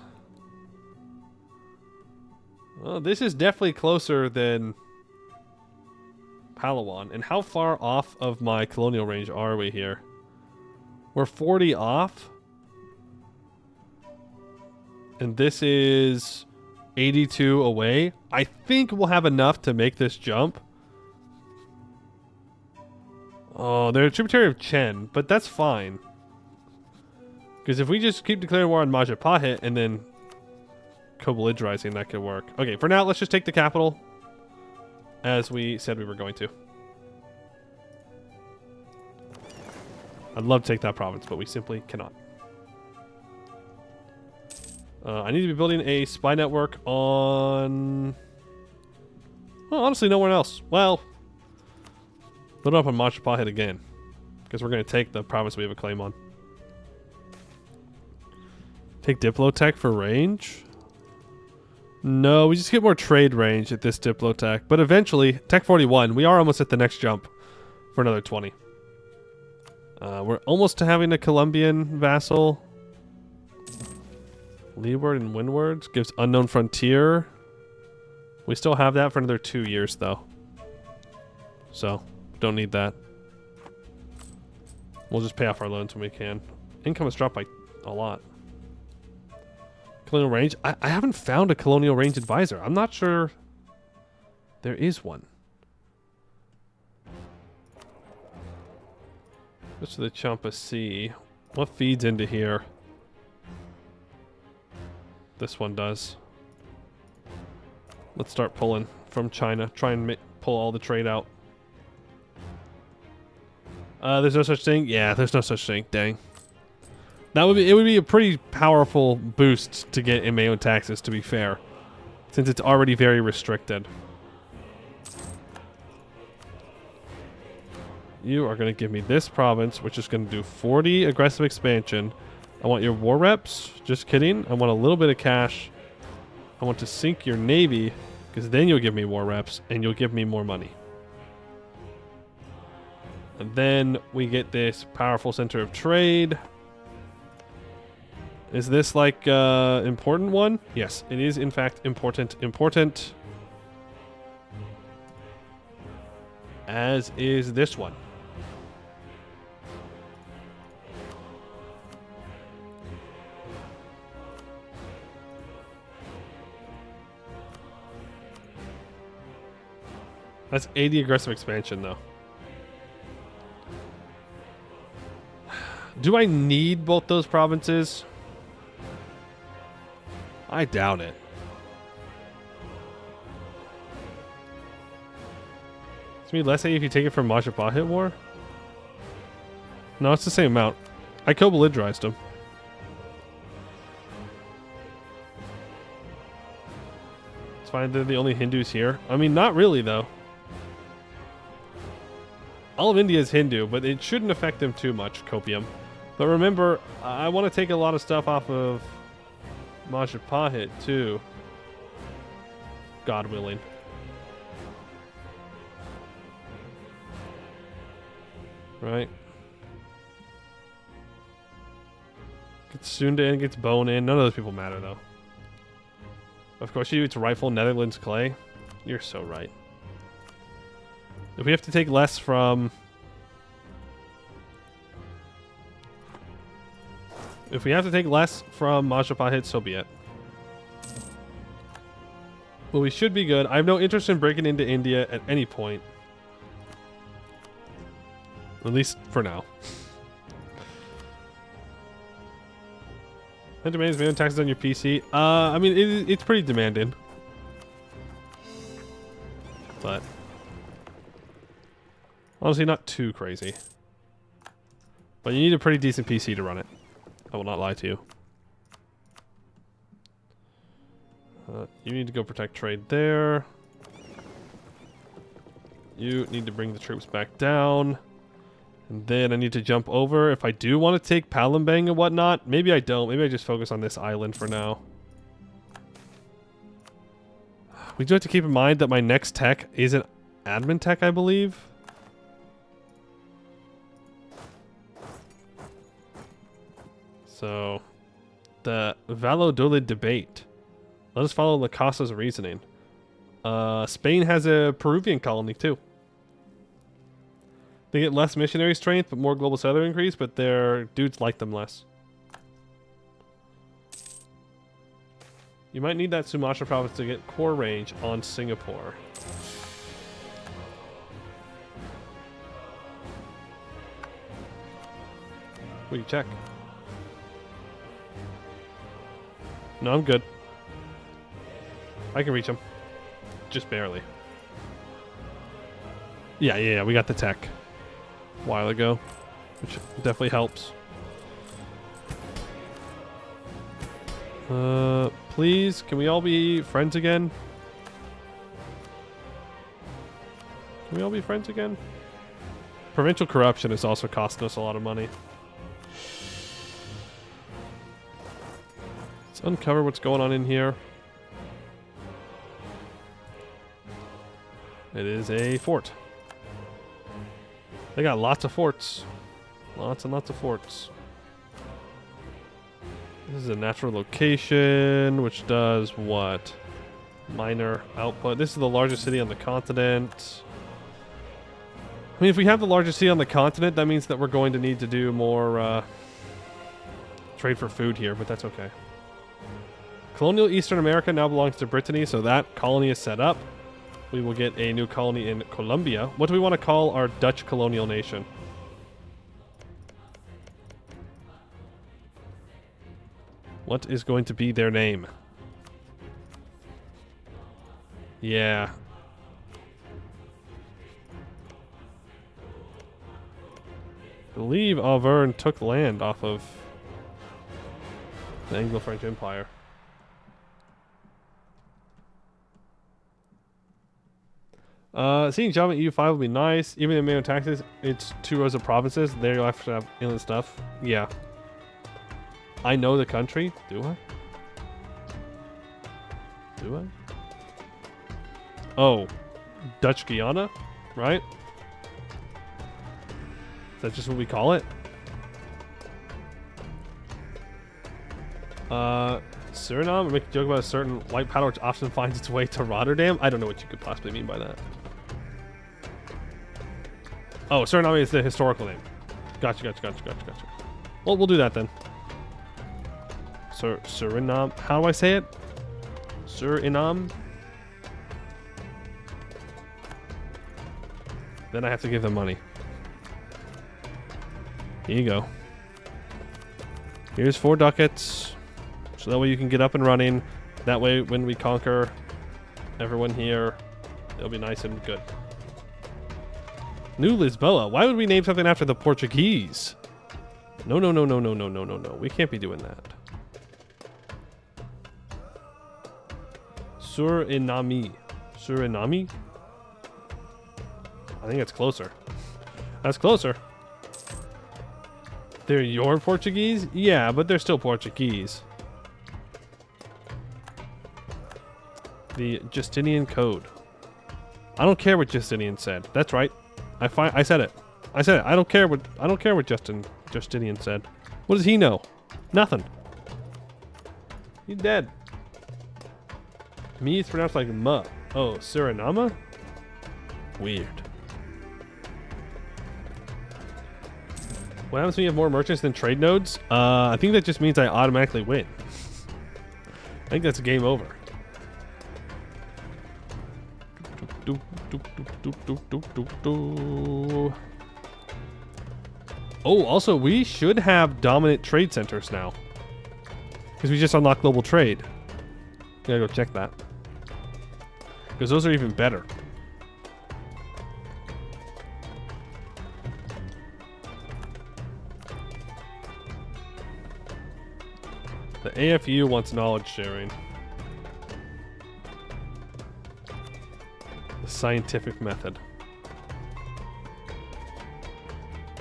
Well, this is definitely closer than Palawan. And how far off of my colonial range are we here? We're 40 off. And this is 82 away. I think we'll have enough to make this jump. Oh, they're a tributary of Chen, but that's fine. Because if we just keep declaring war on Majapahit and then co-belligerizing, that could work. Okay, for now, let's just take the capital as we said we were going to. I'd love to take that province, but we simply cannot. I need to be building a spy network on... Well, honestly, nowhere else. Well, load up on Majapahit again, because we're going to take the province we have a claim on. Take Diplotech for range? No, we just get more trade range at this Diplotech. But eventually, Tech 41, we are almost at the next jump for another 20. We're almost to having a Colombian vassal. Leeward and Windward gives Unknown Frontier. We still have that for another 2 years, though. So, don't need that. We'll just pay off our loans when we can. Income has dropped by a lot. Colonial range? I haven't found a colonial range advisor. I'm not sure there is one. Just to the Champa Sea. What feeds into here? This one does. Let's start pulling from China. Try and pull all the trade out. There's no such thing? Yeah, there's no such thing. Dang. That would be, it would be a pretty powerful boost to get in MEIOU taxes, to be fair. Since it's already very restricted. You are going to give me this province, which is going to do 40 aggressive expansion. I want your war reps. Just kidding. I want a little bit of cash. I want to sink your navy, because then you'll give me war reps, and you'll give me more money. And then we get this powerful center of trade. Is this like important one? Yes, it is in fact important. Important. As is this one. That's 80 aggressive expansion, though. Do I need both those provinces? I doubt it. It's gonna be less if you take it from Majapahit War? No, it's the same amount. I co-belligerized him. It's fine, they're the only Hindus here. I mean, not really, though. All of India is Hindu, but it shouldn't affect them too much, Copium. But remember, I want to take a lot of stuff off of Majapahit, too. God willing. Right. Gets Sunda in, gets Bone in. None of those people matter, though. Of course, it's Rifle, Netherlands, Clay. You're so right. If we have to take less from... If we have to take less from Majapahit, so be it. Well, we should be good. I have no interest in breaking into India at any point. At least for now. That demands minimum taxes on your PC. I mean, it's pretty demanding. But... honestly, not too crazy. But you need a pretty decent PC to run it. I will not lie to you. You need to go protect trade there. You need to bring the troops back down. And then I need to jump over. If I do want to take Palembang and whatnot, maybe I don't. Maybe I just focus on this island for now. We do have to keep in mind that my next tech is an admin tech, I believe. So, The Valladolid debate. Let us follow Lacosta's reasoning. Spain has a Peruvian colony too. They get less missionary strength, but more global settler increase, but their dudes like them less. You might need that Sumatra province to get core range on Singapore. Will you check? No, I'm good. I can reach him. Just barely. Yeah, we got the tech a while ago, which definitely helps. Please, can we all be friends again? Can we all be friends again? Provincial corruption is also costing us a lot of money. Let's uncover what's going on in here. It is a fort. They got lots of forts. Lots and lots of forts. This is a natural location, which does what? Minor output. This is the largest city on the continent. I mean, if we have the largest city on the continent, that means that we're going to need to do more trade for food here, but that's okay. Colonial Eastern America now belongs to Brittany, so that colony is set up. We will get a new colony in Colombia. What do we want to call our Dutch colonial nation? What is going to be their name? Yeah. I believe Auvergne took land off of the Anglo-French Empire. Seeing Java EU5 would be nice. Even in MEIOU taxes, it's 2 rows of provinces. There you'll have to have inland stuff. Yeah. I know the country. Do I? Do I? Oh. Dutch Guiana? Right? Is that just what we call it? Suriname? Make a joke about a certain white powder which often finds its way to Rotterdam? I don't know what you could possibly mean by that. Oh, Suriname is the historical name. Gotcha. Well, we'll do that then. Suriname. How do I say it? Suriname. Then I have to give them money. Here you go. Here's 4 ducats. So that way you can get up and running. That way when we conquer everyone here, it'll be nice and good. New Lisboa. Why would we name something after the Portuguese? No. We can't be doing that. Suriname. Suriname? I think it's closer. That's closer. They're your Portuguese? Yeah, but they're still Portuguese. The Justinian Code. I don't care what Justinian said. That's right. I said it. I don't care what Justinian said. What does he know? Nothing. He's dead. Me is pronounced like muh. Oh, Suriname? Weird. What happens when you have more merchants than trade nodes? I think that just means I automatically win. I think that's game over. Oh, also, we should have dominant trade centers now. Because we just unlocked global trade. Gotta go check that. Because those are even better. The AFU wants knowledge sharing. The scientific method.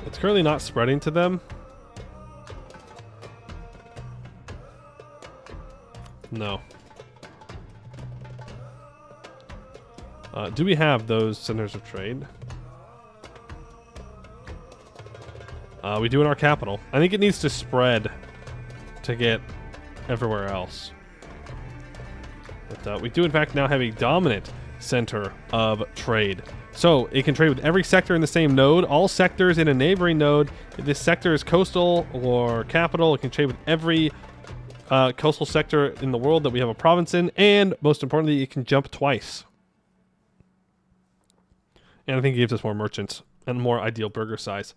It's currently not spreading to them. No. Do we have those centers of trade? We do in our capital. I think it needs to spread to get everywhere else. But we do, in fact, now have a dominant center of trade. So it can trade with every sector in the same node, all sectors in a neighboring node. If this sector is coastal or capital, it can trade with every coastal sector in the world that we have a province in, and most importantly, it can jump twice. And I think it gives us more merchants and more ideal burger size.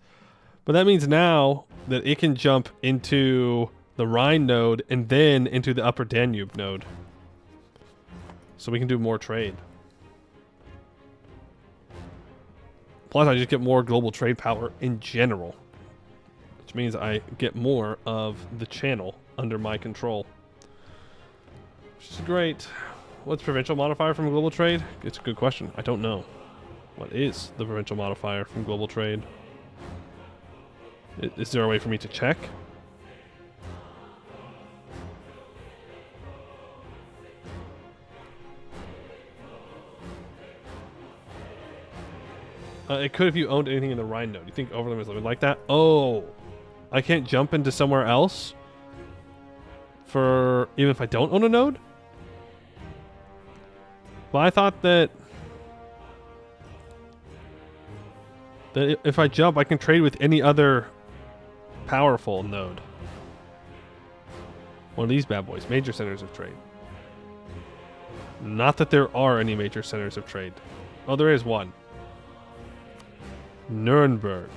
But that means now that it can jump into the Rhine node and then into the Upper Danube node. So we can do more trade. Plus, I just get more global trade power in general, which means I get more of the channel under my control, which is great. What's provincial modifier from global trade? It's a good question. I don't know. What is the provincial modifier from global trade? Is there a way for me to check? It could if you owned anything in the Rhine node. You think Overland is like that? Oh, I can't jump into somewhere else for even if I don't own a node? Well, I thought that if I jump, I can trade with any other powerful node. One of these bad boys, major centers of trade. Not that there are any major centers of trade. Oh, there is one. Nuremberg.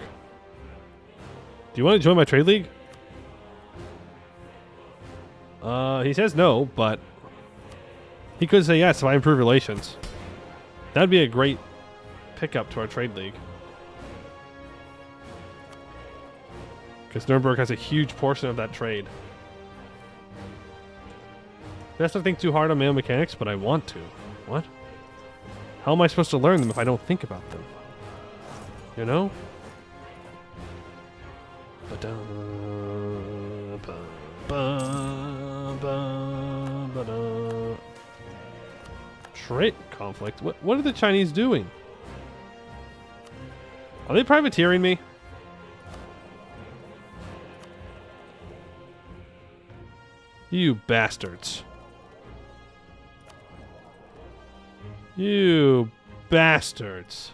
Do you want to join my trade league? He says no, but he could say yes if I improve relations. That'd be a great pickup to our trade league. Because Nuremberg has a huge portion of that trade. That's not think too hard on my own mechanics, but I want to. What? How am I supposed to learn them if I don't think about them? You know? Trade conflict? What are the Chinese doing? Are they privateering me? You bastards. You bastards.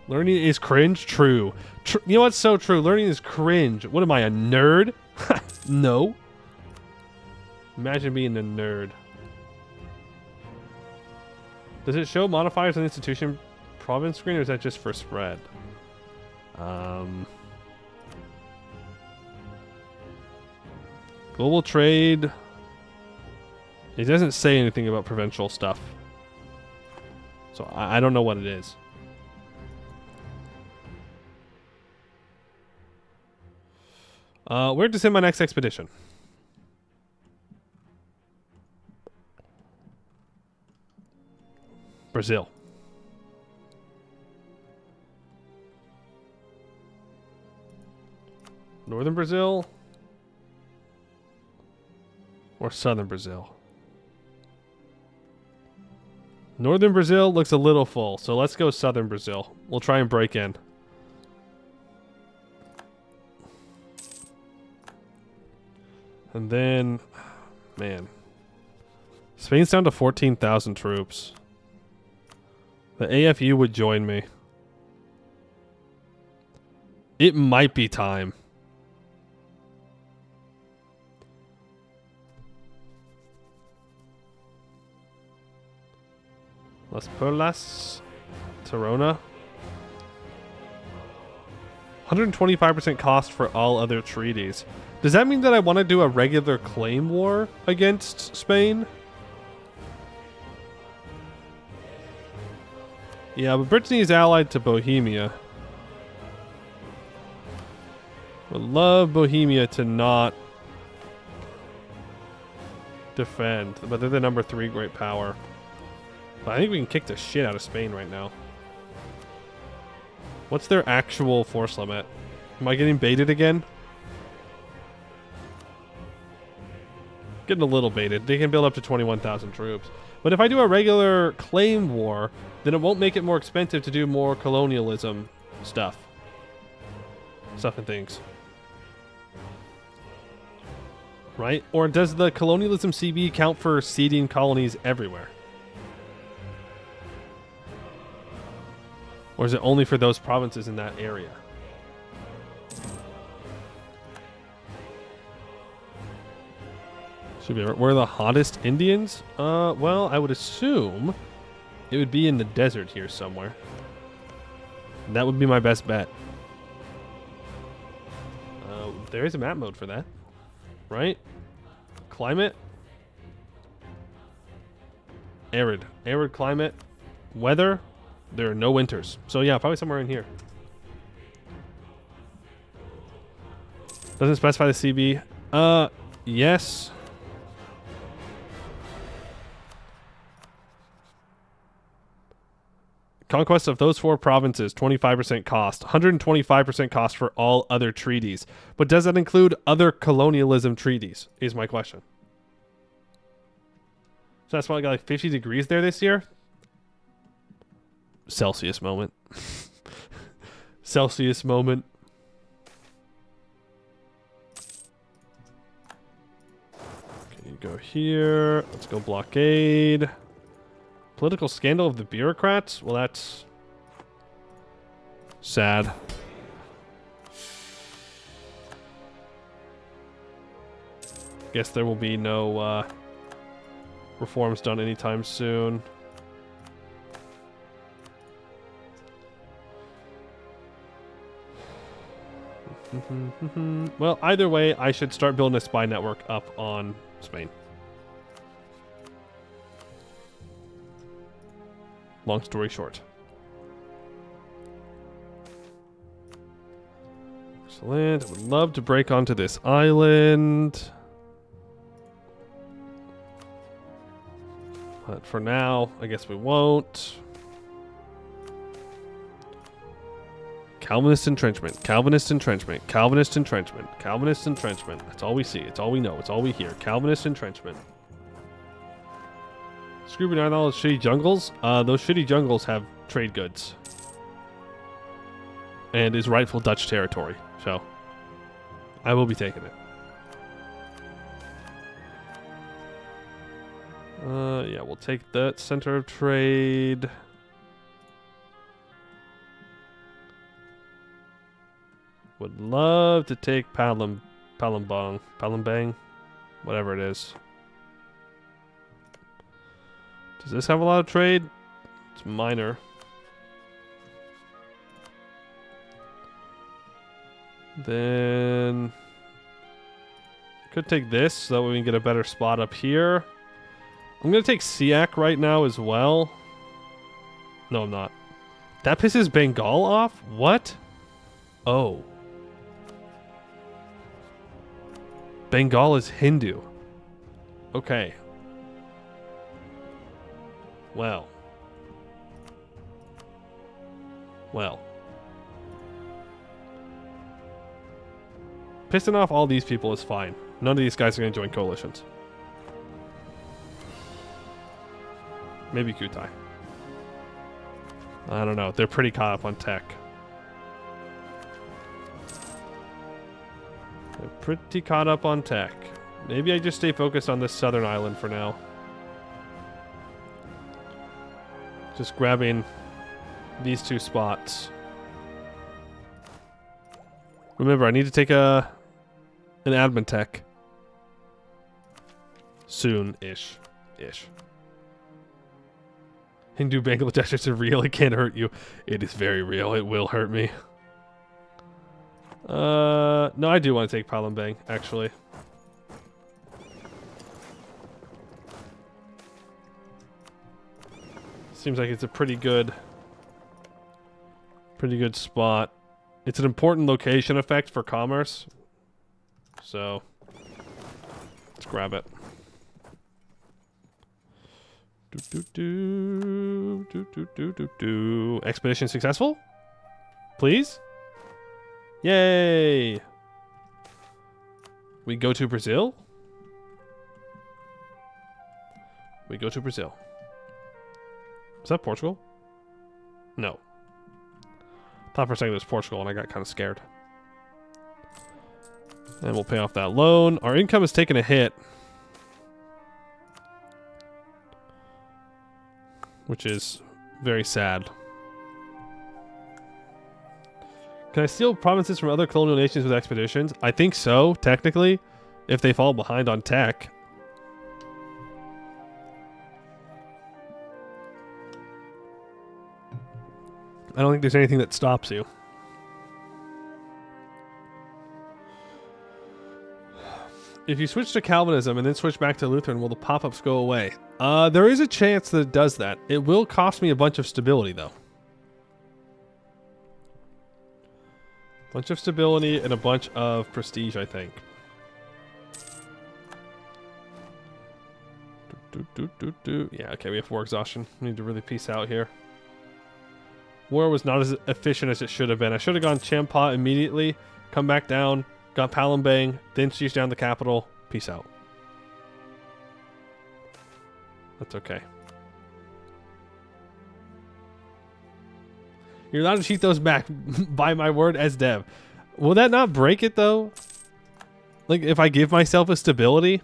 Learning is cringe? True. You know what's so true? Learning is cringe. What am I, a nerd? No. Imagine being a nerd. Does it show modifiers on the institution province screen, or is that just for spread? Global trade. It doesn't say anything about provincial stuff. So I don't know what it is. Where to send my next expedition? Brazil. Northern Brazil? Or southern Brazil? Northern Brazil looks a little full, so let's go southern Brazil. We'll try and break in. And then, man, Spain's down to 14,000 troops. The AFU would join me. It might be time. Las Perlas, Tirona. 125% cost for all other treaties. Does that mean that I want to do a regular claim war against Spain? Yeah, but Brittany is allied to Bohemia. Would love Bohemia to not defend, but they're the number 3 great power. But I think we can kick the shit out of Spain right now. What's their actual force limit? Am I getting baited again? Getting a little baited. They can build up to 21,000 troops. But if I do a regular claim war, then it won't make it more expensive to do more colonialism stuff. Stuff and things. right? Or does the colonialism CB count for seeding colonies everywhere? Or is it only for those provinces in that area? Should be. Where are the hottest Indians? Well, I would assume it would be in the desert here somewhere. That would be my best bet. There is a map mode for that, right? Climate. Arid climate. Weather. There are no winters. So yeah, probably somewhere in here. Doesn't specify the CB. Yes. Conquest of those 4 provinces, 25% cost. 125% cost for all other treaties. But does that include other colonialism treaties, is my question. So that's why I got like 50 degrees there this year. Celsius moment. Celsius moment. Okay, you go here. Let's go blockade. Political scandal of the bureaucrats? Well, that's sad. Guess there will be no reforms done anytime soon. Well, either way, I should start building a spy network up on Spain. Long story short. Excellent. I would love to break onto this island. But for now, I guess we won't. Calvinist entrenchment. Calvinist entrenchment. Calvinist entrenchment. Calvinist entrenchment. That's all we see. It's all we know. It's all we hear. Calvinist entrenchment. Scrooby Night all those shitty jungles. Those shitty jungles have trade goods. And is rightful Dutch territory. So, I will be taking it. Yeah, we'll take that center of trade. Would love to take Palembang, whatever it is. Does this have a lot of trade? It's minor. Then could take this so that way we can get a better spot up here. I'm gonna take Siak right now as well. No, I'm not. That pisses Bengal off? What? Oh. Bengal is Hindu. Okay. Well. Pissing off all these people is fine. None of these guys are going to join coalitions. Maybe Kutai. I don't know. They're pretty caught up on tech. They're pretty caught up on tech. Maybe I just stay focused on this southern island for now. Just grabbing these 2 spots. Remember, I need to take an admin tech. Soon-ish. Hindu Bangladesh is real. It can't hurt you. It is very real. It will hurt me. No, I do want to take Palembang, actually. Seems like it's a pretty good spot. It's an important location effect for commerce. So, let's grab it. Expedition successful? Please? Yay! We go to Brazil? We go to Brazil. Is that Portugal? No. Thought for a second it was Portugal and I got kind of scared. And we'll pay off that loan. Our income is taking a hit, which is very sad. Can I steal provinces from other colonial nations with expeditions? I think so, technically, if they fall behind on tech. I don't think there's anything that stops you. If you switch to Calvinism and then switch back to Lutheran, will the pop-ups go away? There is a chance that it does that. It will cost me a bunch of stability, though. Bunch of stability and a bunch of prestige, I think. Yeah, okay, we have war exhaustion. We need to really peace out here. War was not as efficient as it should have been. I should have gone Champa immediately, come back down, got Palembang, then siege down the capital. Peace out. That's okay. You're allowed to cheat those back, by my word, as dev. Will that not break it, though? Like, if I give myself a stability?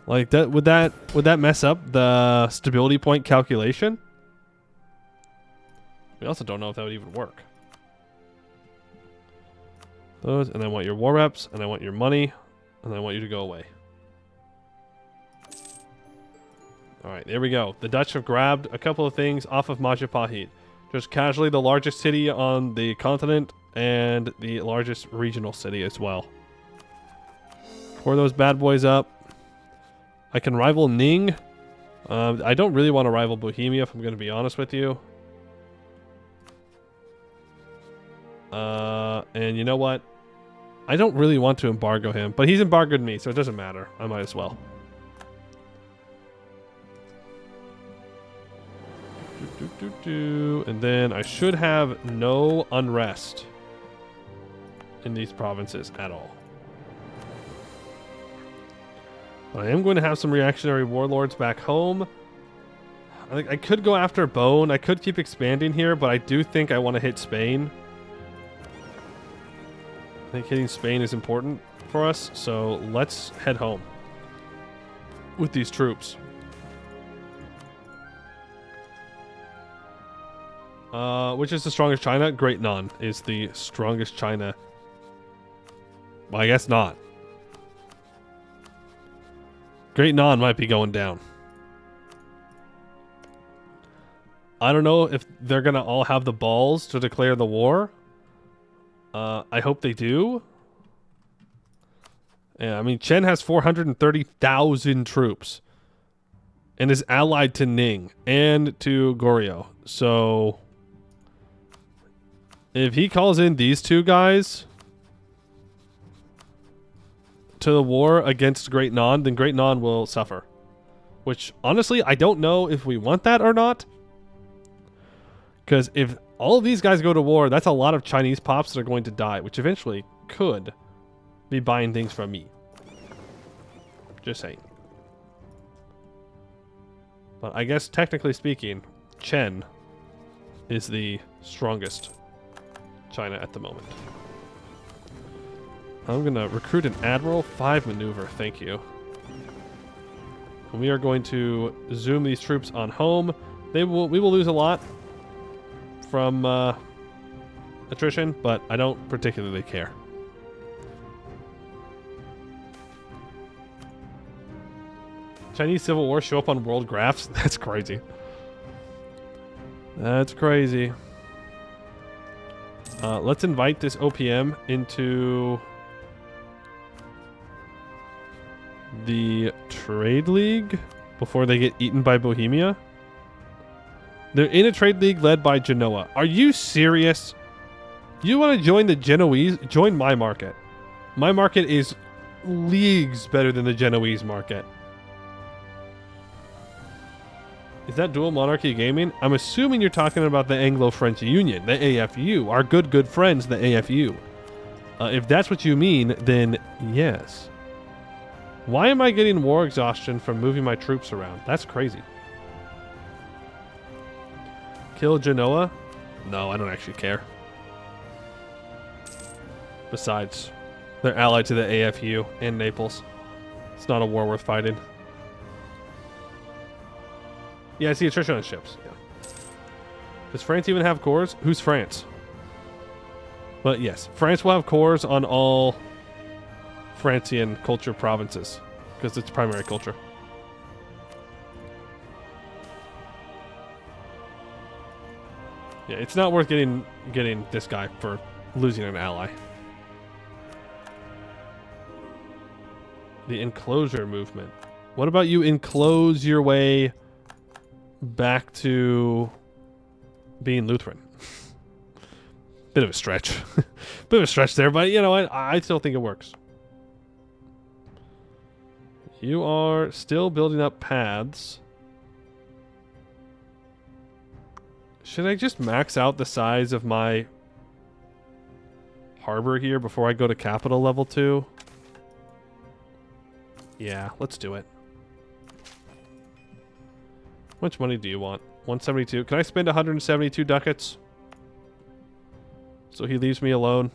Like, that would that mess up the stability point calculation? We also don't know if that would even work. Those, and I want your war reps, and I want your money, and I want you to go away. Alright, there we go. The Dutch have grabbed a couple of things off of Majapahit. Just casually the largest city on the continent, and the largest regional city as well. Pour those bad boys up. I can rival Ning. I don't really want to rival Bohemia, if I'm going to be honest with you. And you know what? I don't really want to embargo him, but he's embargoed me, so it doesn't matter. I might as well. And then I should have no unrest in these provinces at all. But I am going to have some reactionary warlords back home. I think I could go after Bone. I could keep expanding here, but I do think I want to hit Spain. I think hitting Spain is important for us, so let's head home with these troops. Which is the strongest China? Great Nan is the strongest China. Well, I guess not. Great Nan might be going down. I don't know if they're going to all have the balls to declare the war. I hope they do. Yeah, I mean, Chen has 430,000 troops. And is allied to Ning and to Goryeo. So if he calls in these two guys to the war against Great Nan, then Great Nan will suffer. Which, honestly, I don't know if we want that or not. Because if all of these guys go to war, that's a lot of Chinese pops that are going to die, which eventually could be buying things from me. Just saying. But I guess, technically speaking, Chen is the strongest China at the moment. I'm going to recruit an admiral. 5 maneuver, thank you. And we are going to zoom these troops on home. We will lose a lot from attrition, but I don't particularly care. Chinese Civil War show up on world graphs? That's crazy. That's crazy. Let's invite this OPM into the Trade League before they get eaten by Bohemia. They're in a trade league led by Genoa. Are you serious? You want to join the Genoese? Join my market. My market is leagues better than the Genoese market. Is that dual monarchy gaming? I'm assuming you're talking about the Anglo-French Union, the AFU, our good friends, the AFU. If that's what you mean, then yes. Why am I getting war exhaustion from moving my troops around? That's crazy. Kill Genoa? No, I don't actually care. Besides, They're allied to the AFU in Naples. It's not a war worth fighting. Yeah, I see attrition on ships. Yeah. Does France even have cores? Who's France? But yes, France will have cores on all Francian culture provinces because it's primary culture. Yeah, it's not worth getting this guy for losing an ally. The enclosure movement. What about you enclose your way back to being Lutheran? Bit of a stretch. Bit of a stretch there, but you know, I still think it works. You are still building up paths. Should I just max out the size of my harbor here before I go to capital level 2? Yeah, let's do it. How much money do you want? 172. Can I spend 172 ducats? So he leaves me alone.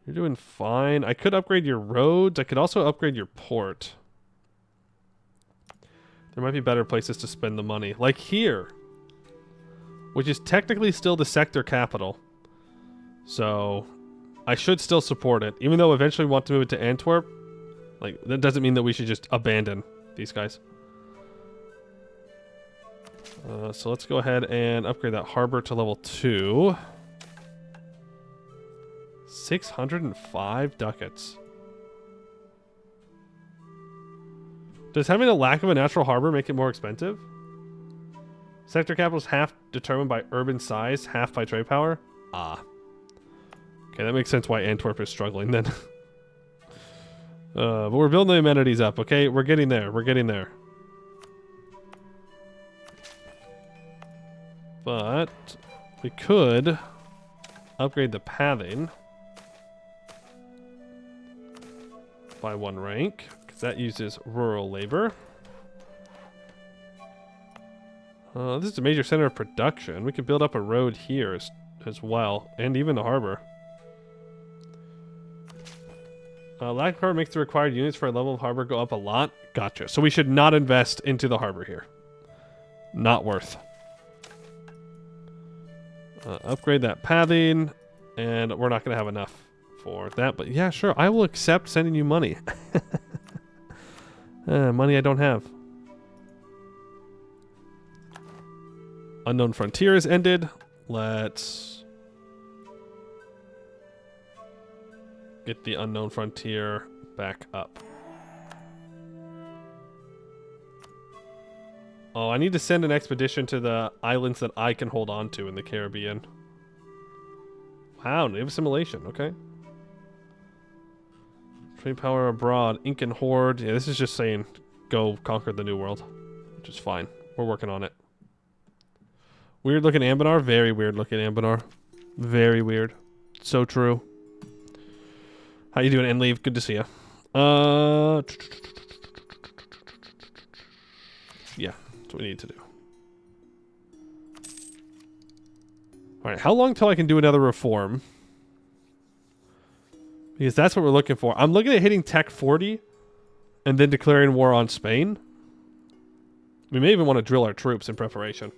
You're doing fine. I could upgrade your roads. I could also upgrade your port. There might be better places to spend the money. Like here. Which is technically still the sector capital. So I should still support it. Even though eventually we want to move it to Antwerp. Like, that doesn't mean that we should just abandon these guys. So let's go ahead and upgrade that harbor to level 2. 605 ducats. Does having a lack of a natural harbor make it more expensive? Sector capital is half determined by urban size, half by trade power. Ah. Okay, that makes sense why Antwerp is struggling then. But we're building the amenities up, okay? We're getting there. We're getting there. But we could upgrade the pathing by 1 rank, because that uses rural labor. This is a major center of production. We could build up a road here as well, and even the harbor. Lack of harbor makes the required units for a level of harbor go up a lot. Gotcha. So we should not invest into the harbor here. Not worth. Upgrade that pathing, and we're not going to have enough for that. But yeah, sure. I will accept sending you money. Money I don't have. Unknown frontier is ended. Let's get the unknown frontier back up. Oh, I need to send an expedition to the islands that I can hold on to in the Caribbean. Wow, native assimilation. Okay. Trade power abroad. Incan horde. Yeah, this is just saying go conquer the new world, which is fine. We're working on it. Weird looking Ambinar. Very weird looking Ambinar. Very weird. So true. How you doing, Enleave? Good to see you. Yeah, that's what we need to do. Alright, how long till I can do another reform? Because that's what we're looking for. I'm looking at hitting Tech 40 and then declaring war on Spain. We may even want to drill our troops in preparation.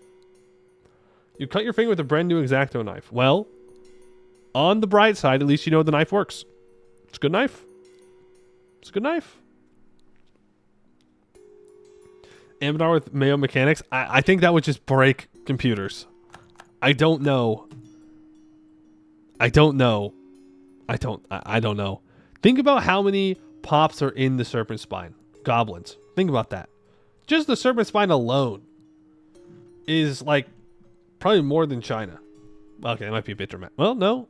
You cut your finger with a brand new X-Acto knife. Well, on the bright side, at least you know the knife works. It's a good knife. It's a good knife. Ambinar with MEIOU mechanics. I think that would just break computers. I don't know. I don't know. I don't know. Think about how many pops are in the Serpent Spine. Goblins. Think about that. Just the Serpent Spine alone is like probably more than China. Okay, it might be a bit dramatic. Well, no.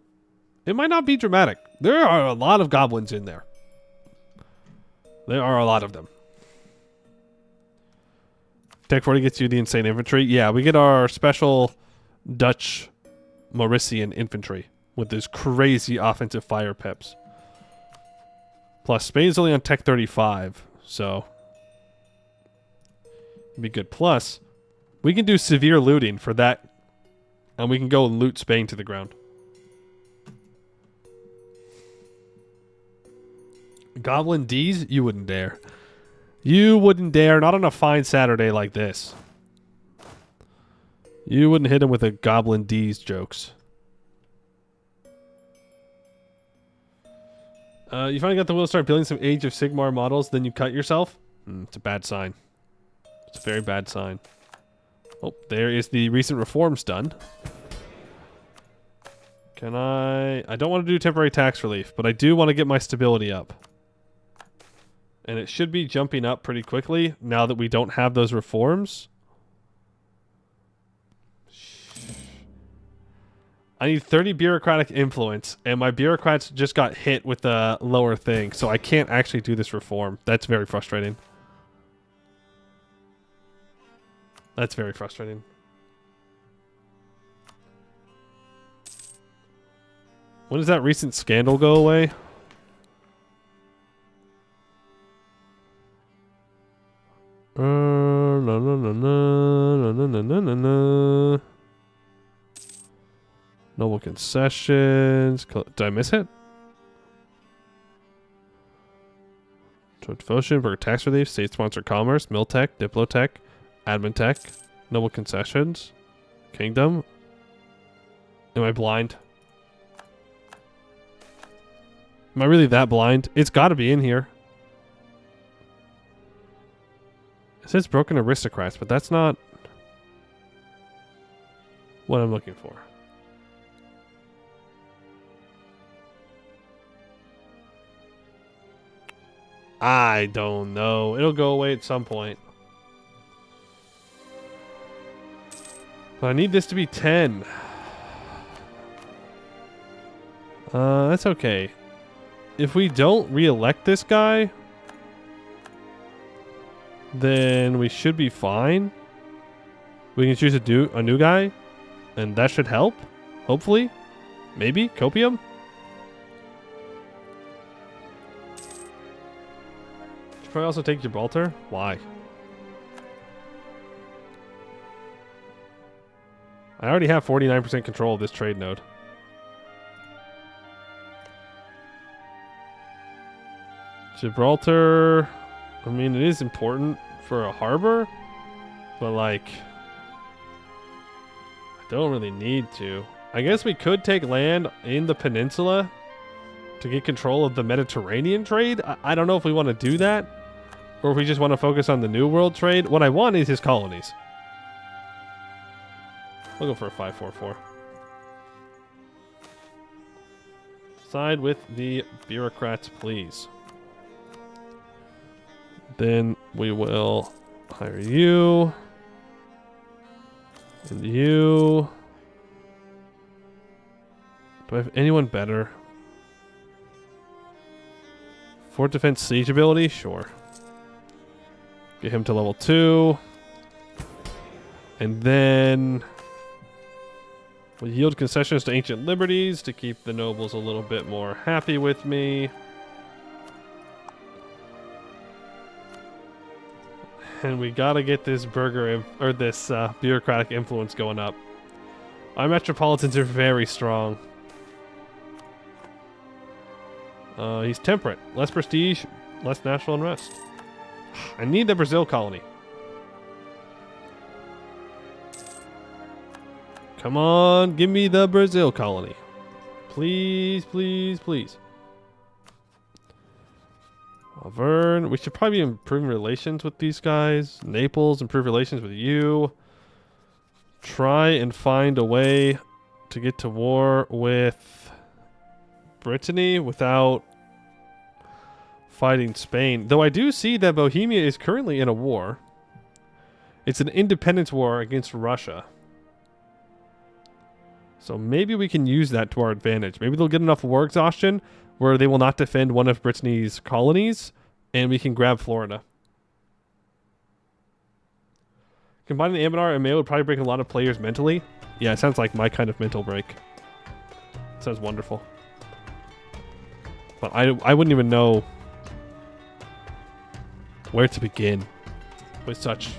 It might not be dramatic. There are a lot of goblins in there. There are a lot of them. Tech 40 gets you the insane infantry. Yeah, we get our special Dutch Mauritian infantry with this crazy offensive fire pips. Plus, Spain's only on Tech 35, so it'd be good. Plus, we can do severe looting for that, and we can go and loot Spain to the ground. Goblin D's? You wouldn't dare. You wouldn't dare. Not on a fine Saturday like this. You wouldn't hit him with a Goblin D's jokes. You finally got the will to start building some Age of Sigmar models, then you cut yourself? It's a bad sign. It's a very bad sign. Oh, there is the recent reforms done. Can I don't want to do temporary tax relief, but I do want to get my stability up. And it should be jumping up pretty quickly now that we don't have those reforms. I need 30 bureaucratic influence, and my bureaucrats just got hit with the lower thing, so I can't actually do this reform. That's very frustrating. That's very frustrating. When does that recent scandal go away? Noble concessions. Did I miss it? Devotion, Burger tax relief, state-sponsored commerce, Miltech, Diplotech, Admin tech, Noble concessions, Kingdom. Am I blind? Am I really that blind? It's got to be in here. It says broken aristocrats, but that's not what I'm looking for. I don't know. It'll go away at some point. But I need this to be 10. That's okay. If we don't re-elect this guy, then we should be fine. We can choose a new guy, and that should help. Hopefully. Maybe. Copium? Should probably also take Gibraltar. Why? I already have 49% control of this trade node. Gibraltar, I mean, it is important for a harbor, but like, I don't really need to. I guess we could take land in the peninsula to get control of the Mediterranean trade. I don't know if we want to do that, or if we just want to focus on the New World trade. What I want is his colonies. We'll go for a 5-4-4. Side with the bureaucrats, please. Then we will hire you. And you. Do I have anyone better? Fort defense siege ability? Sure. Get him to level 2. And then we'll yield concessions to ancient liberties to keep the nobles a little bit more happy with me. And we gotta get this bureaucratic influence going up. Our metropolitans are very strong. He's temperate. Less prestige, less national unrest. I need the Brazil colony. Come on, give me the Brazil colony. Please, please, please. Auvergne. We should probably be improving relations with these guys. Naples, improve relations with you. Try and find a way to get to war with Brittany without fighting Spain. Though I do see that Bohemia is currently in a war. It's an independence war against Russia. So maybe we can use that to our advantage. Maybe they'll get enough war exhaustion where they will not defend one of Brittany's colonies, and we can grab Florida. Combining the Aminar and Mayo would probably break a lot of players mentally. Yeah, it sounds like my kind of mental break. Sounds wonderful. But I wouldn't even know where to begin with such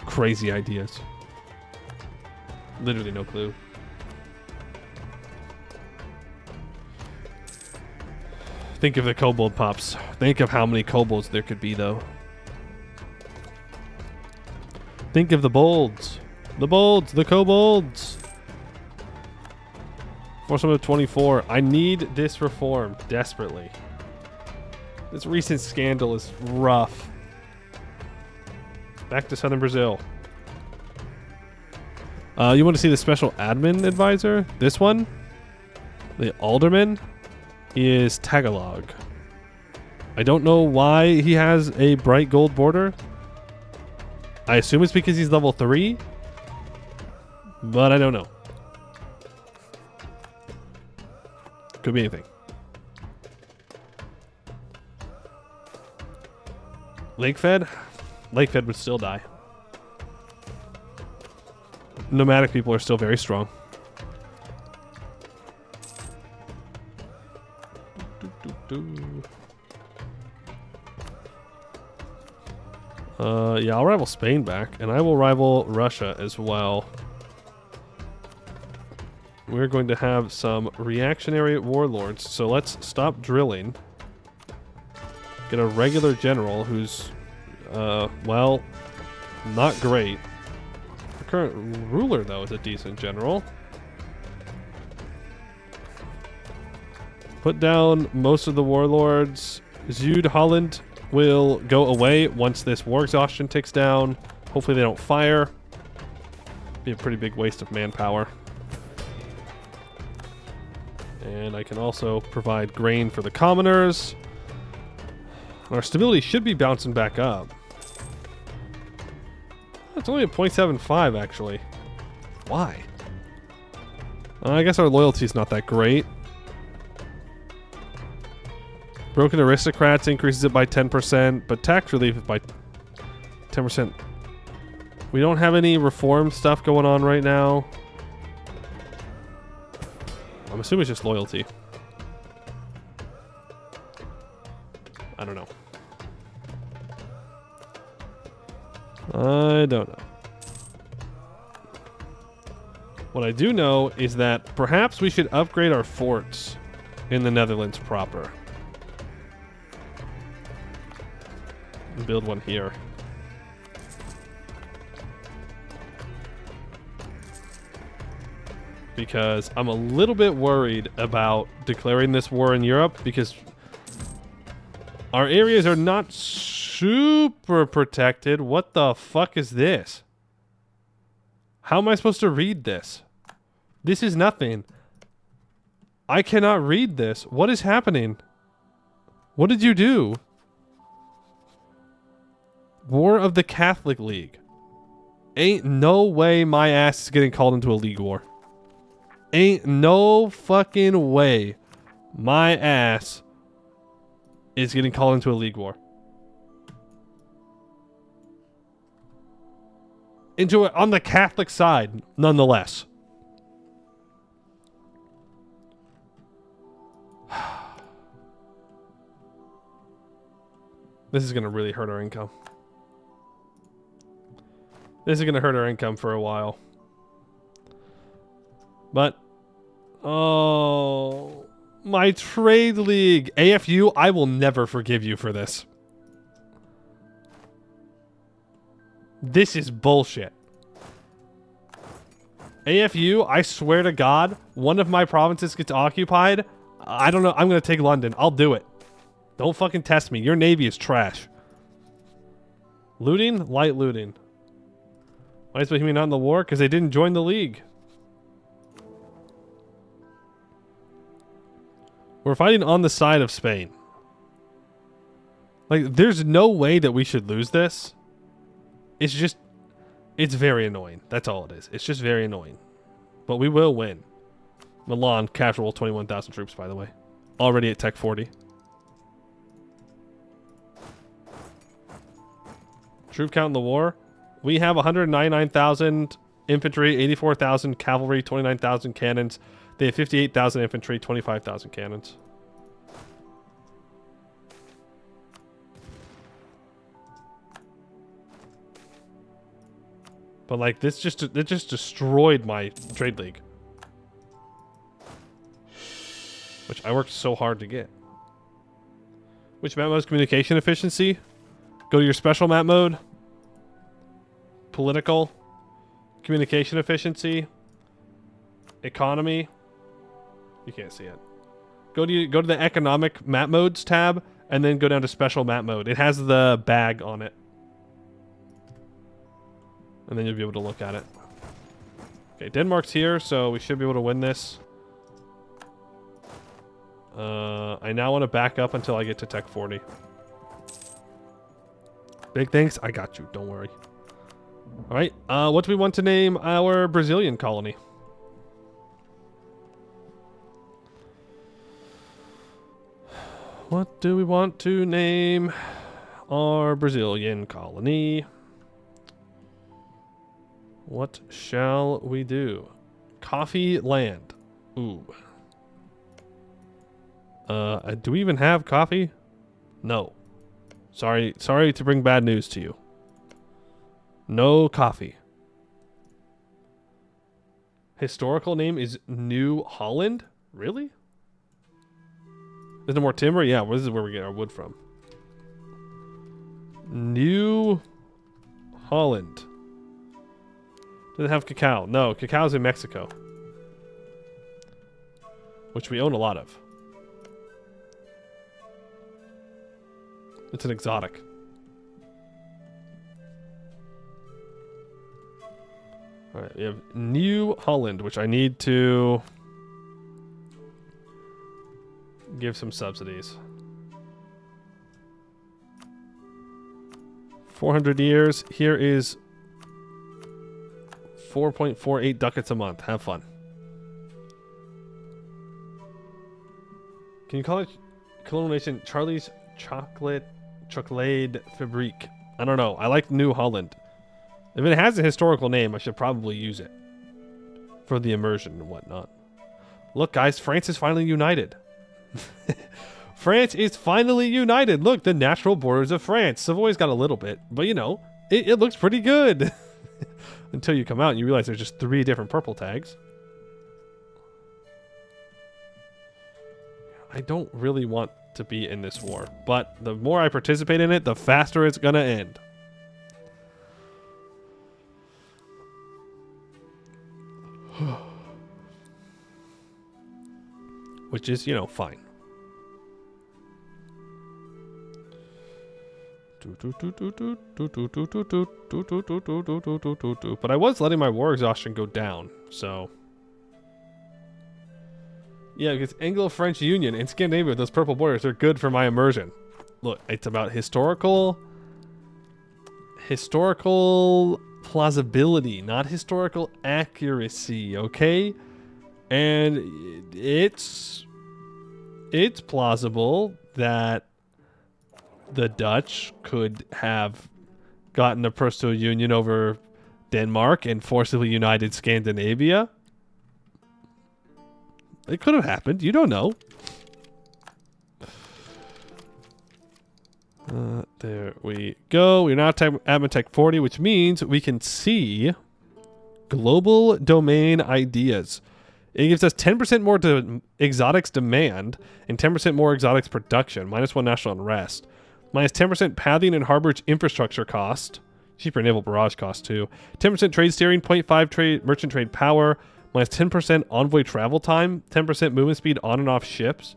crazy ideas. Literally no clue. Think of the kobold pups. Think of how many kobolds there could be, though. Think of the bolds. The bolds. The kobolds. Force them to 24. I need this reform desperately. This recent scandal is rough. Back to southern Brazil. You want to see the special admin advisor? This one? The alderman? He is Tagalog. I don't know why he has a bright gold border. I assume it's because he's level 3. But I don't know. Could be anything. Lakefed? Lakefed would still die. Nomadic people are still very strong. Yeah, I'll rival Spain back, and I will rival Russia as well. We're going to have some reactionary warlords, so let's stop drilling. Get a regular general who's, well, not great. The current ruler, though, is a decent general. Put down most of the warlords. Zuid Holland will go away once this war exhaustion ticks down. Hopefully they don't fire. Be a pretty big waste of manpower. And I can also provide grain for the commoners. Our stability should be bouncing back up. It's only at 0.75 actually. Why? I guess our loyalty is not that great. Broken Aristocrats increases it by 10%, but tax relief is by 10%. We don't have any reform stuff going on right now. I'm assuming it's just loyalty. I don't know. I don't know. What I do know is that perhaps we should upgrade our forts in the Netherlands proper. Build one here. Because I'm a little bit worried about declaring this war in Europe because our areas are not super protected. What the fuck is this? How am I supposed to read this? This is nothing. I cannot read this. What is happening? What did you do? War of the Catholic League. Ain't no way my ass is getting called into a league war. Ain't no fucking way my ass is getting called into a league war. Into it on the Catholic side, nonetheless. This is going to really hurt our income. This is going to hurt our income for a while. But, oh, my trade league. AFU, I will never forgive you for this. This is bullshit. AFU, I swear to God, one of my provinces gets occupied. I don't know. I'm going to take London. I'll do it. Don't fucking test me. Your navy is trash. Looting? Light looting. Why is Bohemia not in the war? Because they didn't join the league. We're fighting on the side of Spain. Like, there's no way that we should lose this. It's just... It's very annoying. That's all it is. It's just very annoying. But we will win. Milan, casual, 21,000 troops, by the way. Already at Tech 40. Troop count in the war. We have 199,000 infantry, 84,000 cavalry, 29,000 cannons. They have 58,000 infantry, 25,000 cannons. But like this it just destroyed my trade league. Which I worked so hard to get. Which map mode is communication efficiency? Go to your special map mode. Political. Communication efficiency. Economy. You can't see it. Go to the economic map modes tab and then go down to special map mode. It has the bag on it. And then you'll be able to look at it. Okay, Denmark's here, so we should be able to win this. I now want to back up until I get to Tech 40. Big thanks. I got you. Don't worry. All right. What do we want to name our Brazilian colony? What do we want to name our Brazilian colony? What shall we do? Coffee land. Ooh. Do we even have coffee? No. Sorry to bring bad news to you. No coffee. Historical name is New Holland? Really? There's no more timber? Yeah, this is where we get our wood from. New Holland. Does it have cacao? No, cacao's in Mexico. Which we own a lot of. It's an exotic. Alright, we have New Holland, which I need to give some subsidies. 400 years. Here is 4.48 ducats a month. Have fun. Can you call it colonization Charlie's Chocolate Fabrique? I don't know. I like New Holland. If it has a historical name, I should probably use it for the immersion and whatnot. Look, guys, France is finally united. France is finally united. Look, the natural borders of France. Savoy's got a little bit, but you know, it looks pretty good. Until you come out and you realize there's just 3 different purple tags. I don't really want to be in this war, but the more I participate in it, the faster it's gonna end. Which is, you know, fine. But I was letting my war exhaustion go down, so... Yeah, because Anglo-French Union and Scandinavia, those purple borders, are good for my immersion. Look, it's about historical plausibility, not historical accuracy, okay? And it's plausible that the Dutch could have gotten a personal union over Denmark and forcibly united Scandinavia. It could have happened. You don't know. There we go. We're now at Tech 40, which means we can see global domain ideas. It gives us 10% more exotics demand and 10% more exotics production. -1 national unrest. -10% pathing and harborage infrastructure cost. Cheaper naval barrage cost too. 10% trade steering, 0.5 merchant trade power. -10% envoy travel time. 10% movement speed on and off ships.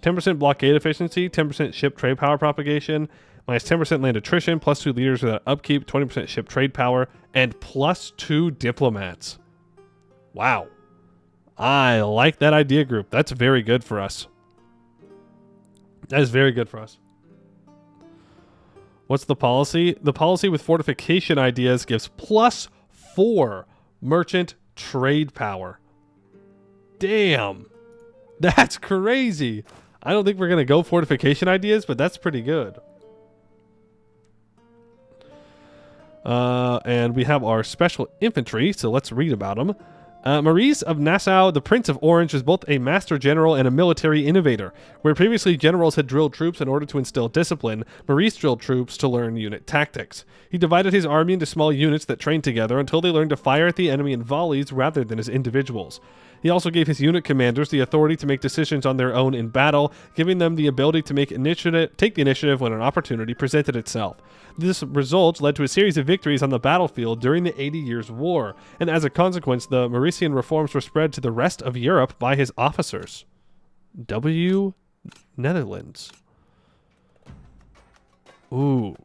10% blockade efficiency. 10% ship trade power propagation. -10% land attrition. +2 leaders without upkeep. 20% ship trade power. And +2 diplomats. Wow. I like that idea group. That's very good for us. That is very good for us. What's the policy? The policy with fortification ideas gives +4 merchant trade power. Damn. That's crazy. I don't think we're going to go fortification ideas, but that's pretty good. And we have our special infantry, so let's read about them. Maurice of Nassau, the Prince of Orange, was both a master general and a military innovator. Where previously generals had drilled troops in order to instill discipline, Maurice drilled troops to learn unit tactics. He divided his army into small units that trained together until they learned to fire at the enemy in volleys rather than as individuals. He also gave his unit commanders the authority to make decisions on their own in battle, giving them the ability to take the initiative when an opportunity presented itself. This result led to a series of victories on the battlefield during the 80 Years' War, and as a consequence, the Mauritian reforms were spread to the rest of Europe by his officers. Netherlands. Ooh.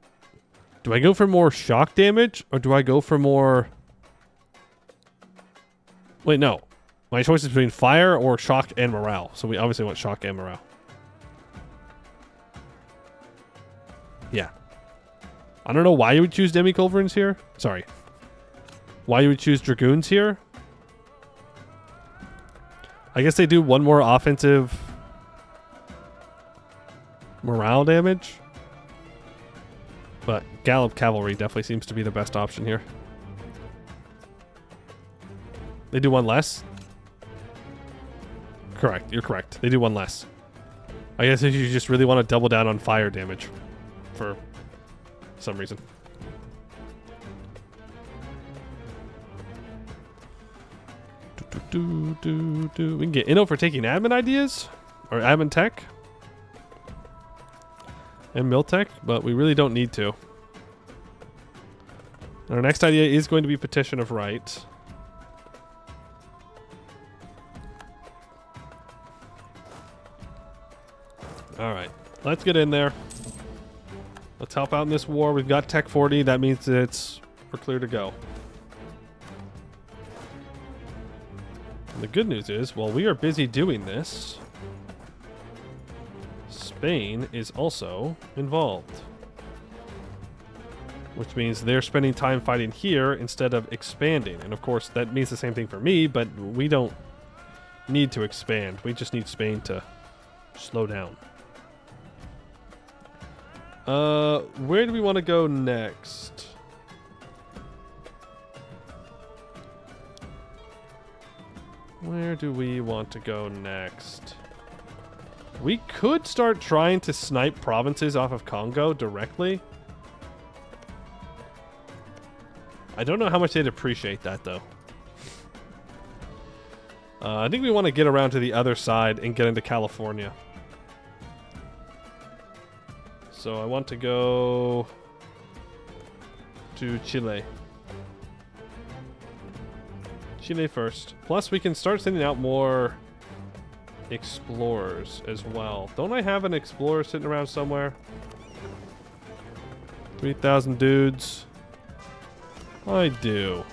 Do I go for more shock damage, or do I go for more... Wait, no. My choice is between fire or shock and morale. So we obviously want shock and morale. Yeah. I don't know why you would choose demi-culverins here. Sorry. Why you would choose dragoons here. I guess they do one more offensive morale damage. But Gallop Cavalry definitely seems to be the best option here. They do one less? Correct, you're correct. They do one less. I guess if you just really want to double down on fire damage for some reason. We can get Inno for taking admin ideas or admin tech and mill tech, but we really don't need to. Our next idea is going to be Petition of Right. Alright, let's get in there. Let's help out in this war. We've got Tech 40. That means we're clear to go. And the good news is, while we are busy doing this, Spain is also involved. Which means they're spending time fighting here instead of expanding. And of course, that means the same thing for me, but we don't need to expand. We just need Spain to slow down. Where do we want to go next? Where do we want to go next? We could start trying to snipe provinces off of Congo directly. I don't know how much they'd appreciate that, though. I think we want to get around to the other side and get into California. So I want to go to Chile. Chile first. Plus, we can start sending out more explorers as well. Don't I have an explorer sitting around somewhere? 3,000 dudes. I do.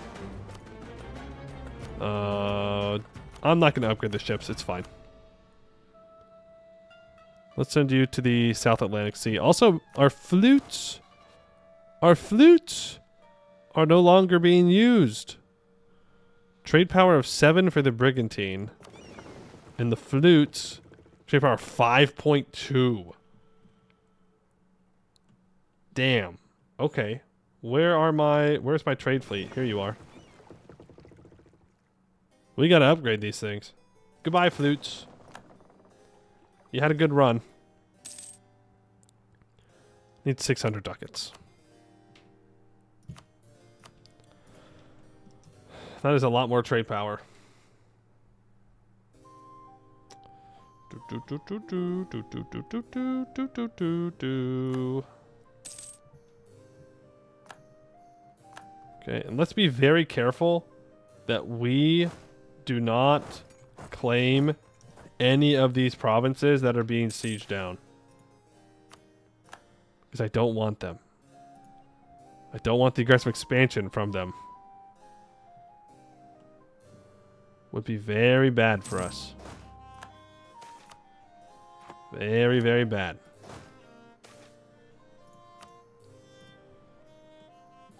I'm not going to upgrade the ships. It's fine. Let's send you to the South Atlantic Sea. Also, our flutes are no longer being used. Trade power of 7 for the Brigantine. And the flutes, trade power 5.2. Damn. Okay. Where's my trade fleet? Here you are. We gotta upgrade these things. Goodbye, flutes. You had a good run. Need 600 ducats. That is a lot more trade power. Okay, and let's be very careful that we do not claim any of these provinces that are being sieged down. Because I don't want them. I don't want the aggressive expansion from them. Would be very bad for us. Very, very bad.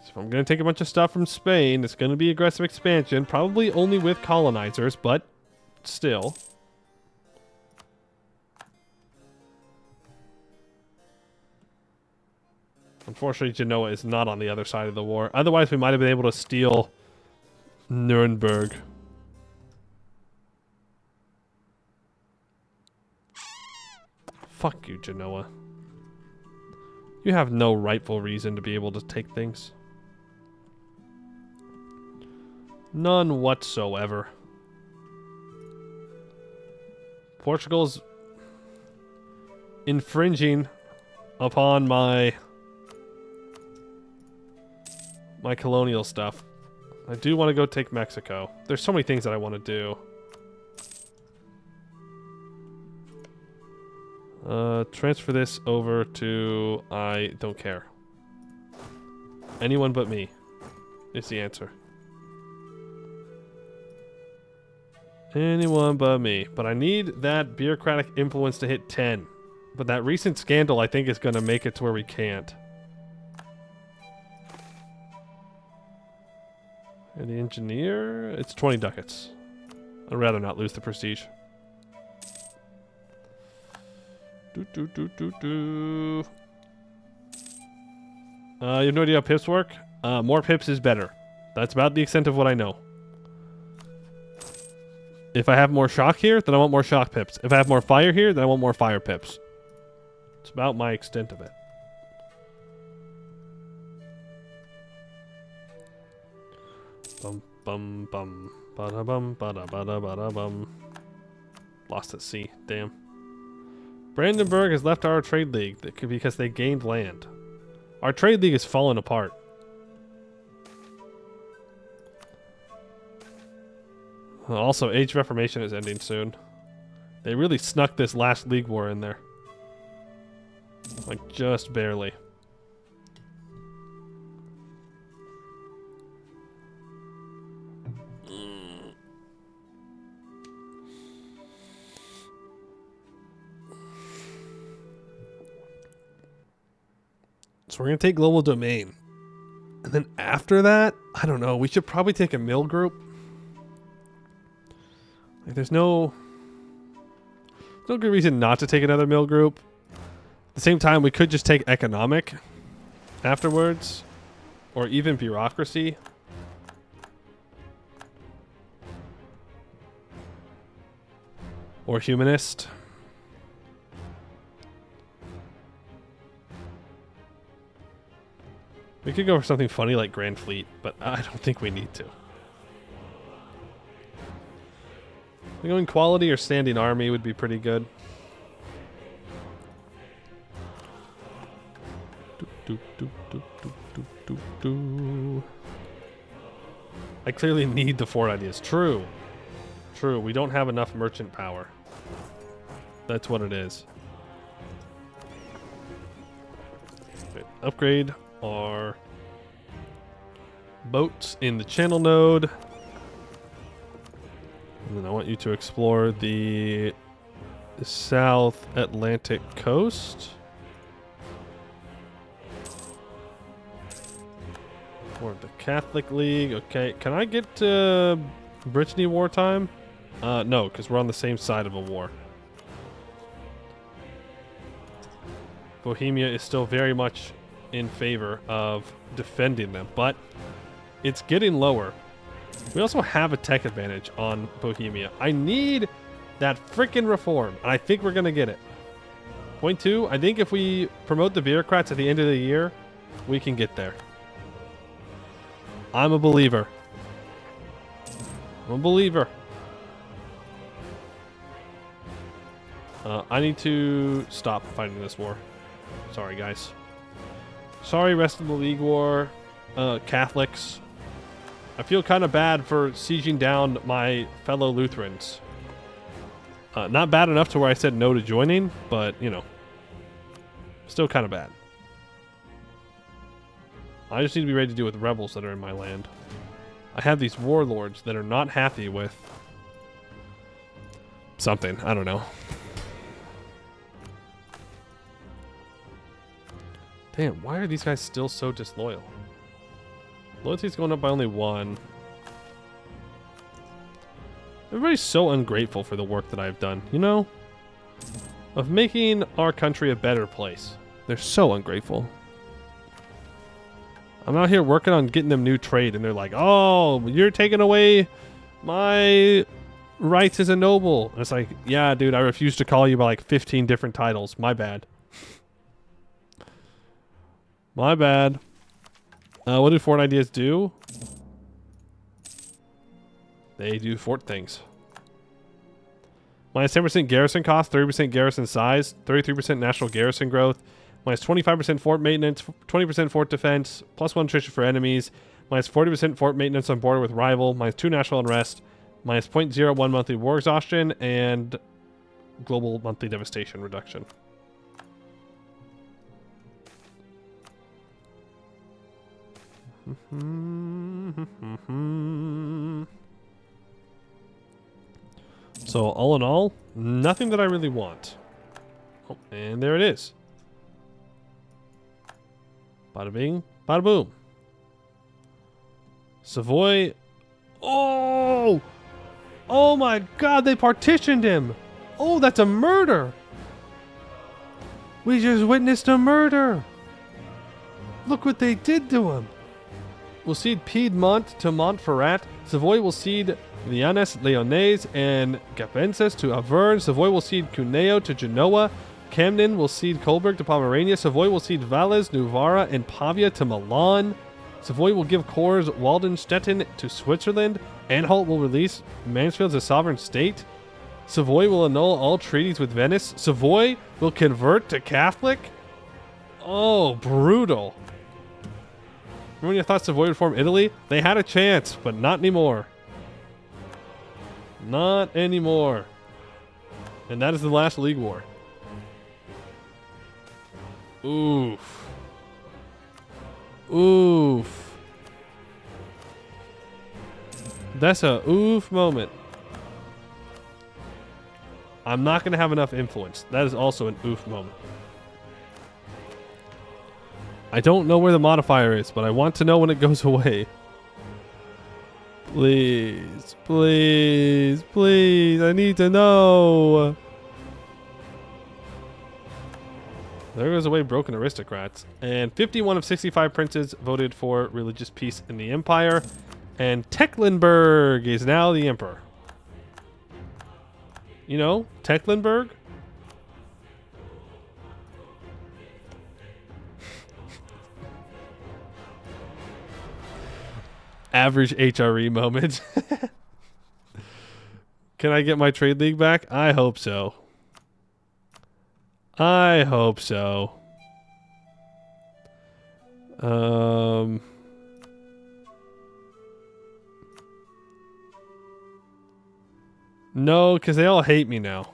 So if I'm going to take a bunch of stuff from Spain, it's going to be aggressive expansion. Probably only with colonizers, but still. Unfortunately, Genoa is not on the other side of the war. Otherwise, we might have been able to steal Nuremberg. Fuck you, Genoa. You have no rightful reason to be able to take things. None whatsoever. Portugal's infringing upon my colonial stuff. I do want to go take Mexico. There's so many things that I want to do. Transfer this over to... I don't care. Anyone but me is the answer. Anyone but me. But I need that bureaucratic influence to hit 10. But that recent scandal, I think, is going to make it to where we can't. And the engineer... It's 20 ducats. I'd rather not lose the prestige. You have no idea how pips work? More pips is better. That's about the extent of what I know. If I have more shock here, then I want more shock pips. If I have more fire here, then I want more fire pips. It's about my extent of it. Bum bum bum. Bada bum bada bada bada bum. Lost at sea. Damn. Brandenburg has left our trade league because they gained land. Our trade league is falling apart. Also, Age of Reformation is ending soon. They really snuck this last league war in there. Like, just barely. So we're going to take global domain. And then after that, I don't know, we should probably take a mill group. Like, there's no good reason not to take another mill group. At the same time, we could just take economic afterwards. Or even bureaucracy. Or humanist. We could go for something funny like Grand Fleet, but I don't think we need to. We going quality or standing army would be pretty good. I clearly need the 4 ideas. True. True. We don't have enough merchant power. That's what it is. Okay, upgrade our boats in the channel node. And then I want you to explore the South Atlantic coast. Or the Catholic League. Okay, can I get Brittany wartime? No, because we're on the same side of a war. Bohemia is still very much in favor of defending them, but it's getting lower. We also have a tech advantage on Bohemia. I need that freaking reform, and I think we're going to get it. Point 2, I think if we promote the bureaucrats at the end of the year, we can get there. I'm a believer. I'm a believer. I need to stop fighting this war. Sorry, guys. Sorry, rest of the League War, Catholics. I feel kind of bad for sieging down my fellow Lutherans. Not bad enough to where I said no to joining, but, you know, still kind of bad. I just need to be ready to deal with rebels that are in my land. I have these warlords that are not happy with something. I don't know. Damn, why are these guys still so disloyal? Loyalty's going up by only 1. Everybody's so ungrateful for the work that I've done, you know? Of making our country a better place. They're so ungrateful. I'm out here working on getting them new trade, and they're like, oh, you're taking away my rights as a noble. And it's like, yeah, dude, I refuse to call you by like 15 different titles. My bad. My bad. What do fort ideas do? They do fort things. Minus 10% garrison cost, 30% garrison size, 33% national garrison growth, minus 25% fort maintenance, 20% fort defense, plus 1 attrition for enemies, minus 40% fort maintenance on border with rival, minus 2 national unrest, minus 0.01 monthly war exhaustion, and global monthly devastation reduction. So all in all, nothing that I really want. Oh, and there it is. Bada bing, bada boom. Savoy. Oh! Oh my god, they partitioned him! Oh, that's a murder! We just witnessed a murder! Look what they did to him! We'll cede Piedmont to Montferrat. Savoy will cede Vianes, Leonese, and Gapenses to Auvergne. Savoy will cede Cuneo to Genoa. Camden will cede Coburg to Pomerania. Savoy will cede Valles, Novara, and Pavia to Milan. Savoy will give Cors Waldenstetten to Switzerland. Anhalt will release Mansfield as a sovereign state. Savoy will annul all treaties with Venice. Savoy will convert to Catholic. Oh, brutal. Remember when you thought Savoy would form Italy? They had a chance, but not anymore. Not anymore. And that is the last League War. Oof. Oof. That's a oof moment. I'm not going to have enough influence. That is also an oof moment. I don't know where the modifier is, but I want to know when it goes away. Please, please, please. I need to know. There goes away broken aristocrats. And 51 of 65 princes voted for religious peace in the empire. And Tecklenburg is now the emperor. You know, Tecklenburg. Average HRE moment. Can I get my trade league back? I hope so. I hope so. No, because they all hate me now.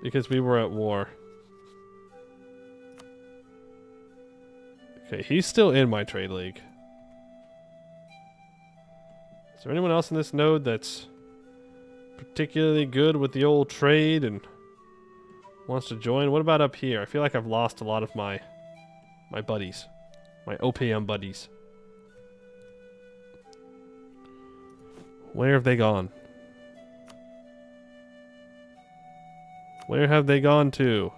Because we were at war. Okay, he's still in my trade league. Is there anyone else in this node that's particularly good with the old trade and wants to join? What about up here? I feel like I've lost a lot of my buddies. My OPM buddies. Where have they gone? Where have they gone to?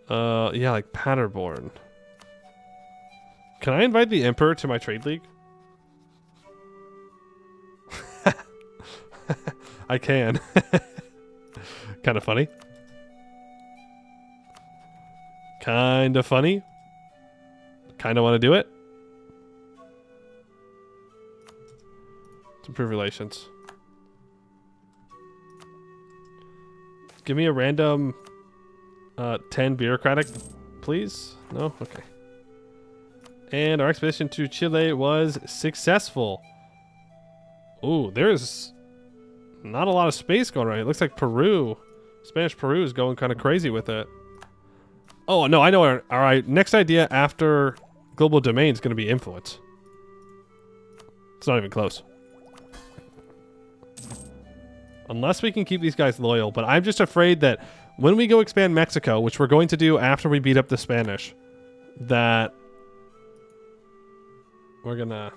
Yeah, like Paderborn. Can I invite the Emperor to my trade league? I can. Kind of funny. Kind of funny. Kind of want to do it. To improve relations. Give me a random 10 bureaucratic, please. No? Okay. And our expedition to Chile was successful. Ooh, there's not a lot of space going right. It looks like Peru, Spanish Peru is going kind of crazy with it. Oh, no, I know. All right, next idea after global domain is going to be influence. It's not even close. Unless we can keep these guys loyal. But I'm just afraid that when we go expand Mexico, which we're going to do after we beat up the Spanish, that we're gonna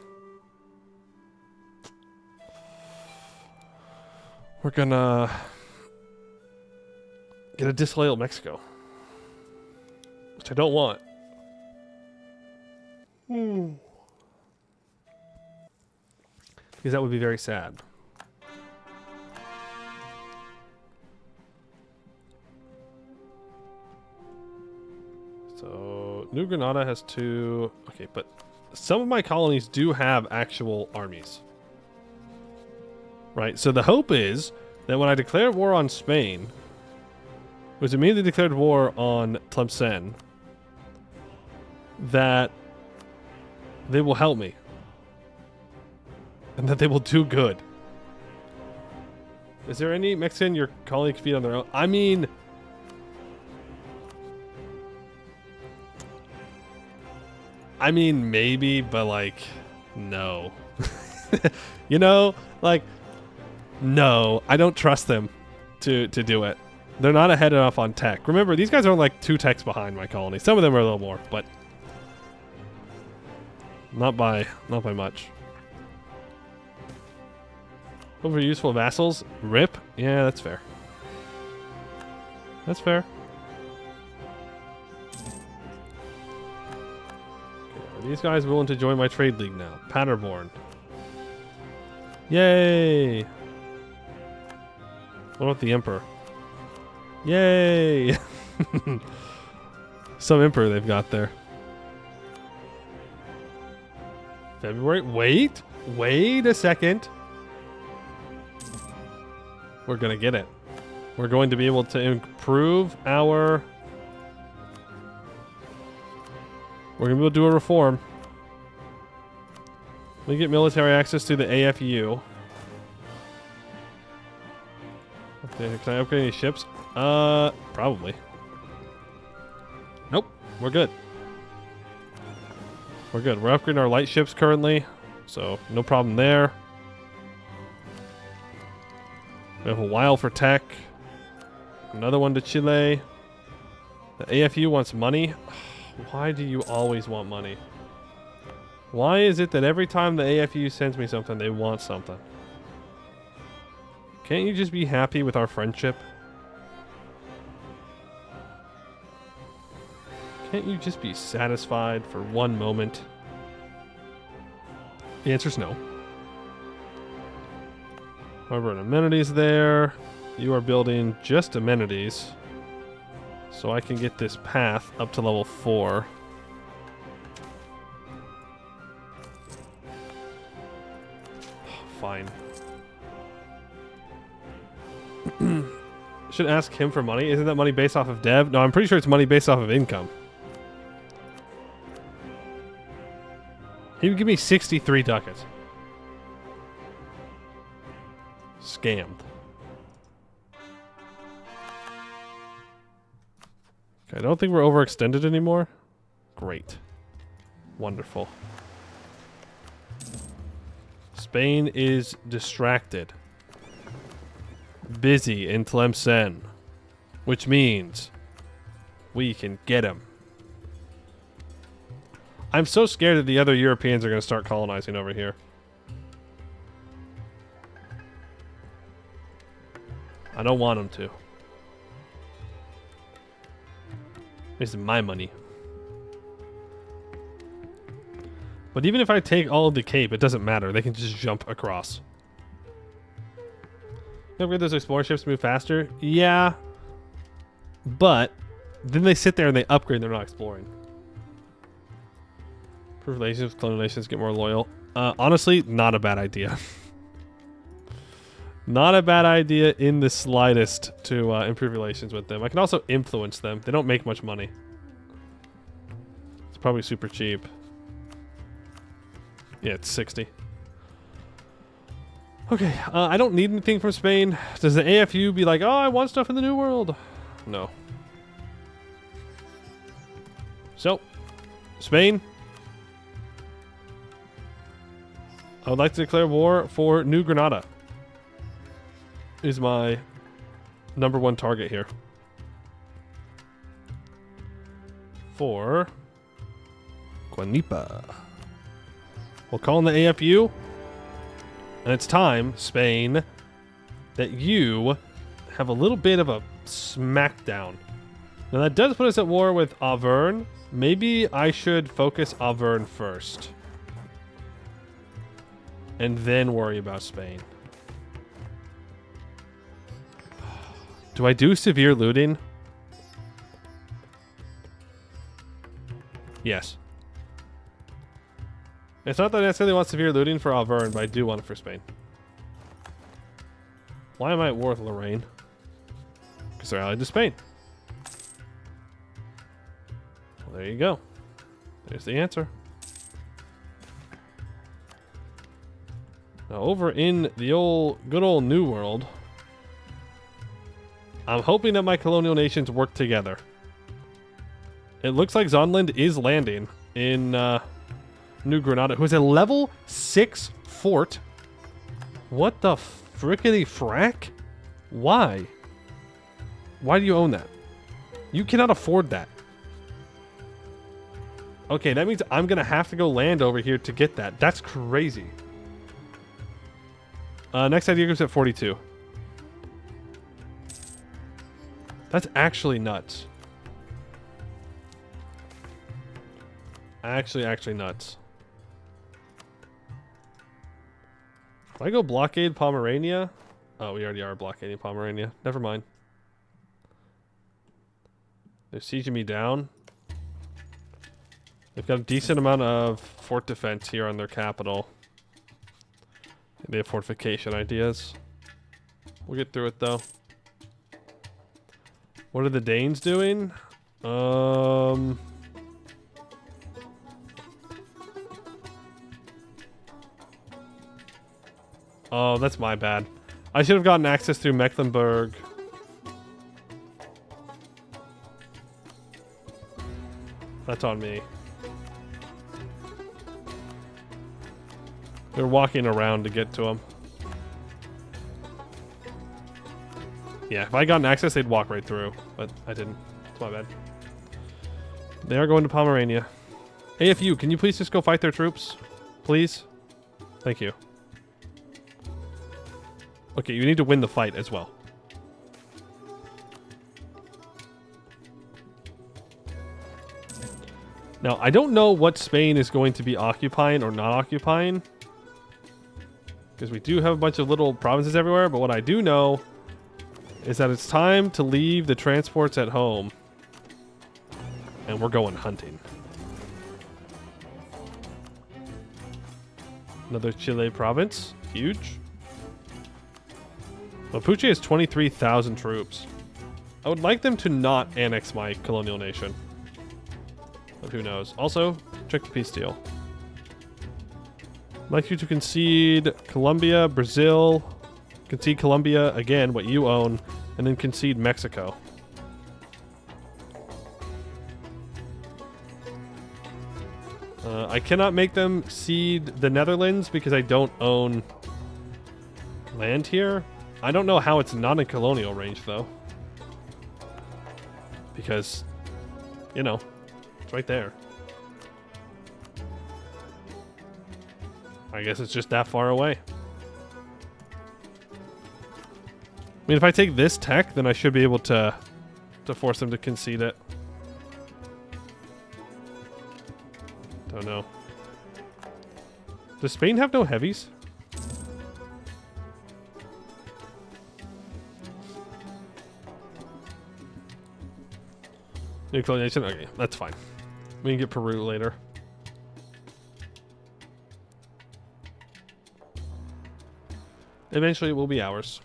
get a disloyal Mexico, which I don't want. Because that would be very sad. So New Granada has 2. Okay, but some of my colonies do have actual armies. Right? So the hope is that when I declare war on Spain, which immediately declared war on Tlemcen, that they will help me. And that they will do good. Is there any Mexican your colleague can feed on their own? I mean... maybe, but like, no. You know, like, no. I don't trust them to do it. They're not ahead enough on tech. Remember, these guys are like 2 techs behind my colony. Some of them are a little more, but not by much. Over useful vassals? Rip? Yeah, that's fair. That's fair. Okay, are these guys willing to join my trade league now? Paderborn. Yay! What about the Emperor? Yay! Some Emperor they've got there. February? Wait a second. We're gonna get it. We're going to be able to improve our... We're gonna be able to do a reform. We get military access to the AFU. Okay, can I upgrade any ships? Probably. Nope, we're good. We're good. We're upgrading our light ships currently, so no problem there. We have a while for tech. Another one to Chile. The AFU wants money. Why do you always want money? Why is it that every time the AFU sends me something, they want something? Can't you just be happy with our friendship? Can't you just be satisfied for one moment? The answer's no. However, amenities there. You are building just amenities. So I can get this path up to level 4. Fine. Should ask him for money. Isn't that money based off of dev? No, I'm pretty sure it's money based off of income. He would give me 63 ducats. Scammed. Okay, I don't think we're overextended anymore. Great. Wonderful. Spain is distracted. Busy in Tlemcen. Which means we can get him. I'm so scared that the other Europeans are going to start colonizing over here. I don't want them to. This is my money. But even if I take all of the Cape, it doesn't matter. They can just jump across. Upgrade those explorer ships to move faster? Yeah. But then they sit there and they upgrade and they're not exploring. Improve relations with clone nations, get more loyal. Honestly, not a bad idea. Not a bad idea in the slightest to improve relations with them. I can also influence them. They don't make much money. It's probably super cheap. Yeah, it's 60. Okay, I don't need anything from Spain. Does the AFU be like, oh, I want stuff in the New World? No. So, Spain. I would like to declare war for New Granada. Is my #1 target here. For Guanipa. We'll call in the AFU. And it's time, Spain, that you have a little bit of a smackdown. Now that does put us at war with Auvergne. Maybe I should focus Auvergne first. And then worry about Spain. Do I do severe looting? Yes. It's not that I necessarily want severe looting for Auvergne, but I do want it for Spain. Why am I at war with Lorraine? Because they're allied to Spain. Well, there you go. There's the answer. Now, over in the good old New World, I'm hoping that my colonial nations work together. It looks like Zonland is landing in New Granada, who is a level 6 fort. What the frickety frack? Why? Why do you own that? You cannot afford that. Okay, that means I'm going to have to go land over here to get that. That's crazy. Next idea goes at 42. That's actually nuts. Actually nuts. If I go blockade Pomerania... Oh, we already are blockading Pomerania. Never mind. They're sieging me down. They've got a decent amount of fort defense here on their capital. They have fortification ideas. We'll get through it though. What are the Danes doing? Oh, that's my bad. I should have gotten access through Mecklenburg. That's on me. They're walking around to get to him. Yeah, if I got an access, they'd walk right through, but I didn't. It's my bad. They are going to Pomerania. AFU, can you please just go fight their troops? Please? Thank you. Okay, you need to win the fight as well. Now, I don't know what Spain is going to be occupying or not occupying, because we do have a bunch of little provinces everywhere, but what I do know is that it's time to leave the transports at home. And we're going hunting. Another Chile province. Huge. Mapuche has 23,000 troops. I would like them to not annex my colonial nation. But who knows. Also, check the peace deal. I'd like you to concede Colombia, Brazil. Concede Colombia, again, what you own. And then concede Mexico. I cannot make them cede the Netherlands because I don't own land here. I don't know how it's not in colonial range, though. Because, you know, it's right there. I guess it's just that far away. I mean, if I take this tech, then I should be able to force them to concede it. Don't know. Does Spain have no heavies? Nuclear nation? Okay, that's fine. We can get Peru later. Eventually it will be ours.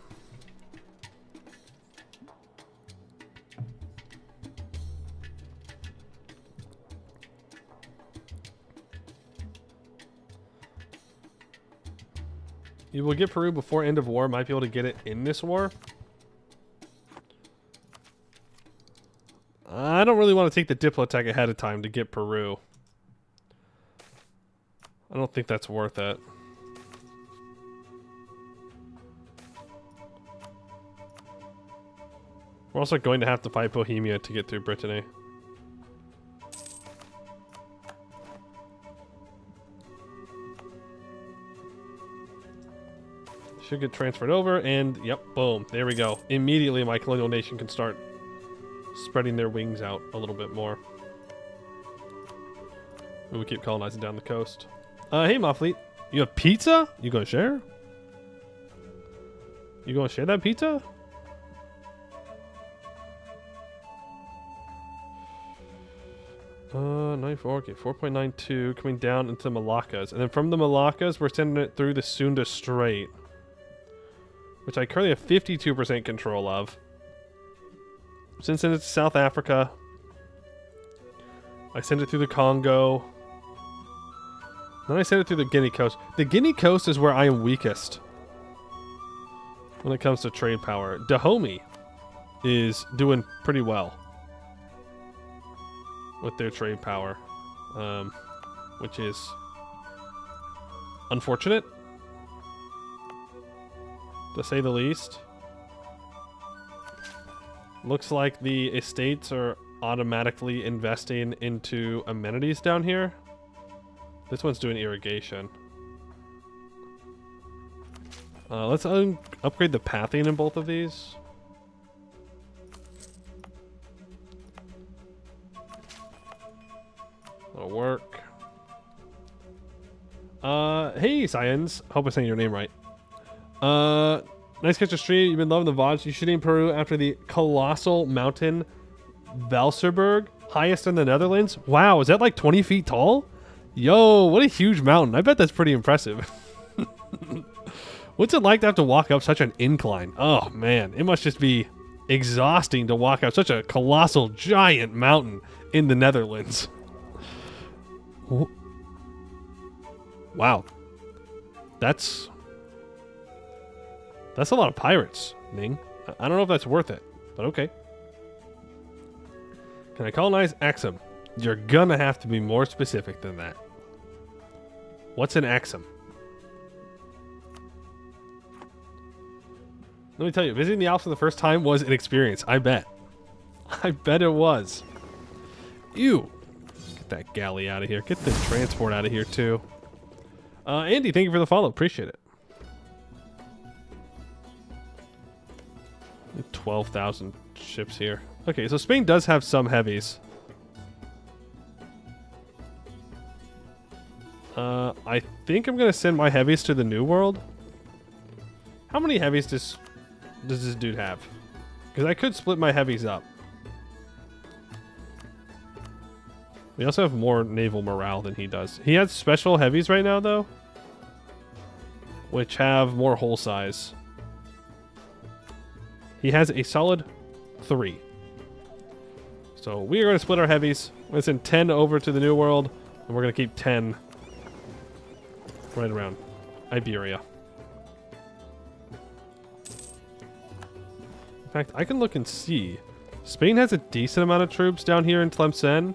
You will get Peru before end of war. Might be able to get it in this war. I don't really want to take the Diplotech ahead of time to get Peru. I don't think that's worth it. We're also going to have to fight Bohemia to get through Brittany. Should get transferred over, and yep, boom, there we go. Immediately my colonial nation can start spreading their wings out a little bit more. We keep colonizing down the coast. Hey, Moffleet. You have pizza? You gonna share? You gonna share that pizza? 94, okay, 4.92 coming down into the Malaccas. And then from the Malaccas, we're sending it through the Sunda Strait, which I currently have 52% control of. Since it's South Africa, I send it through the Congo. Then I send it through the Guinea coast. The Guinea coast is where I am weakest when it comes to trade power. Dahomey is doing pretty well with their trade power, which is unfortunate, to say the least. Looks like the estates are automatically investing into amenities down here. This one's doing irrigation. Let's upgrade the pathing in both of these. That'll work. Hey, Science. Hope I'm saying your name right. Nice catch of stream. You've been loving the VODs. You shooting Peru after the colossal mountain Valserberg, highest in the Netherlands. Wow, is that like 20 feet tall? Yo, what a huge mountain. I bet that's pretty impressive. What's it like to have to walk up such an incline? Oh, man. It must just be exhausting to walk up such a colossal, giant mountain in the Netherlands. Wow. That's a lot of pirates, Ning. I don't know if that's worth it, but okay. Can I colonize Axum? You're gonna have to be more specific than that. What's an Axum? Let me tell you, visiting the Alps for the first time was an experience. I bet. I bet it was. Ew. Get that galley out of here. Get the transport out of here, too. Andy, thank you for the follow. Appreciate it. 12,000 ships here. Okay, so Spain does have some heavies. I think I'm going to send my heavies to the New World. How many heavies does this dude have? Because I could split my heavies up. We also have more naval morale than he does. He has special heavies right now, though, which have more hull size. He has a solid 3. So we are going to split our heavies. We're going to send 10 over to the New World, and we're going to keep 10 right around Iberia. In fact, I can look and see. Spain has a decent amount of troops down here in Tlemcen.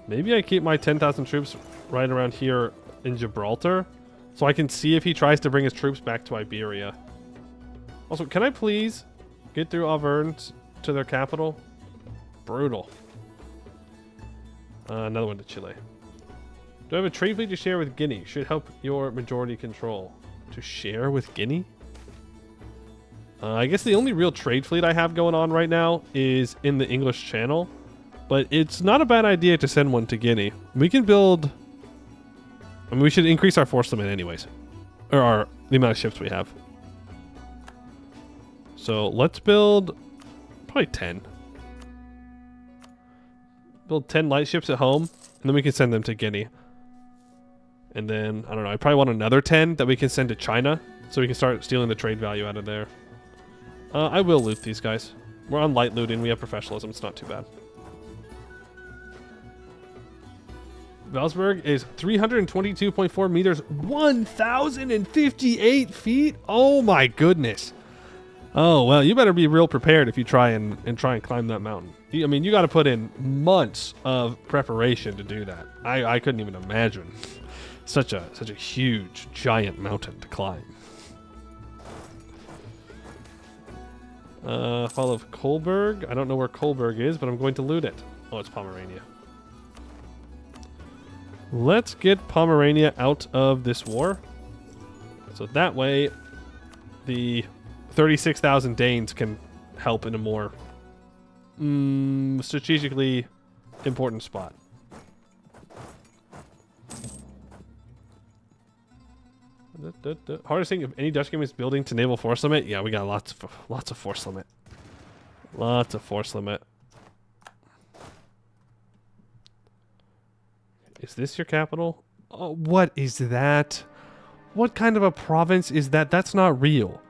Maybe I keep my 10,000 troops right around here in Gibraltar, so I can see if he tries to bring his troops back to Iberia. Also, can I please get through Auvergne to their capital? Brutal. Another one to Chile. Do I have a trade fleet to share with Guinea? Should help your majority control. To share with Guinea? I guess the only real trade fleet I have going on right now is in the English Channel. But it's not a bad idea to send one to Guinea. We can build... I mean, we should increase our force limit anyways. Or the amount of ships we have. So let's build probably 10. Build 10 light ships at home, and then we can send them to Guinea. And then, I don't know, I probably want another 10 that we can send to China, so we can start stealing the trade value out of there. I will loot these guys. We're on light looting, we have professionalism, it's not too bad. Valsburg is 322.4 meters, 1,058 feet? Oh my goodness. Oh, well, you better be real prepared if you try and climb that mountain. I mean, you got to put in months of preparation to do that. I couldn't even imagine such a huge, giant mountain to climb. Fall of Kolberg. I don't know where Kolberg is, but I'm going to loot it. Oh, it's Pomerania. Let's get Pomerania out of this war. So that way, the 36,000 Danes can help in a more strategically important spot. Hardest thing of any Dutch game is building to naval force limit. Yeah, we got lots of force limit. Lots of force limit. Is this your capital? Oh, what is that? What kind of a province is that? That's not real.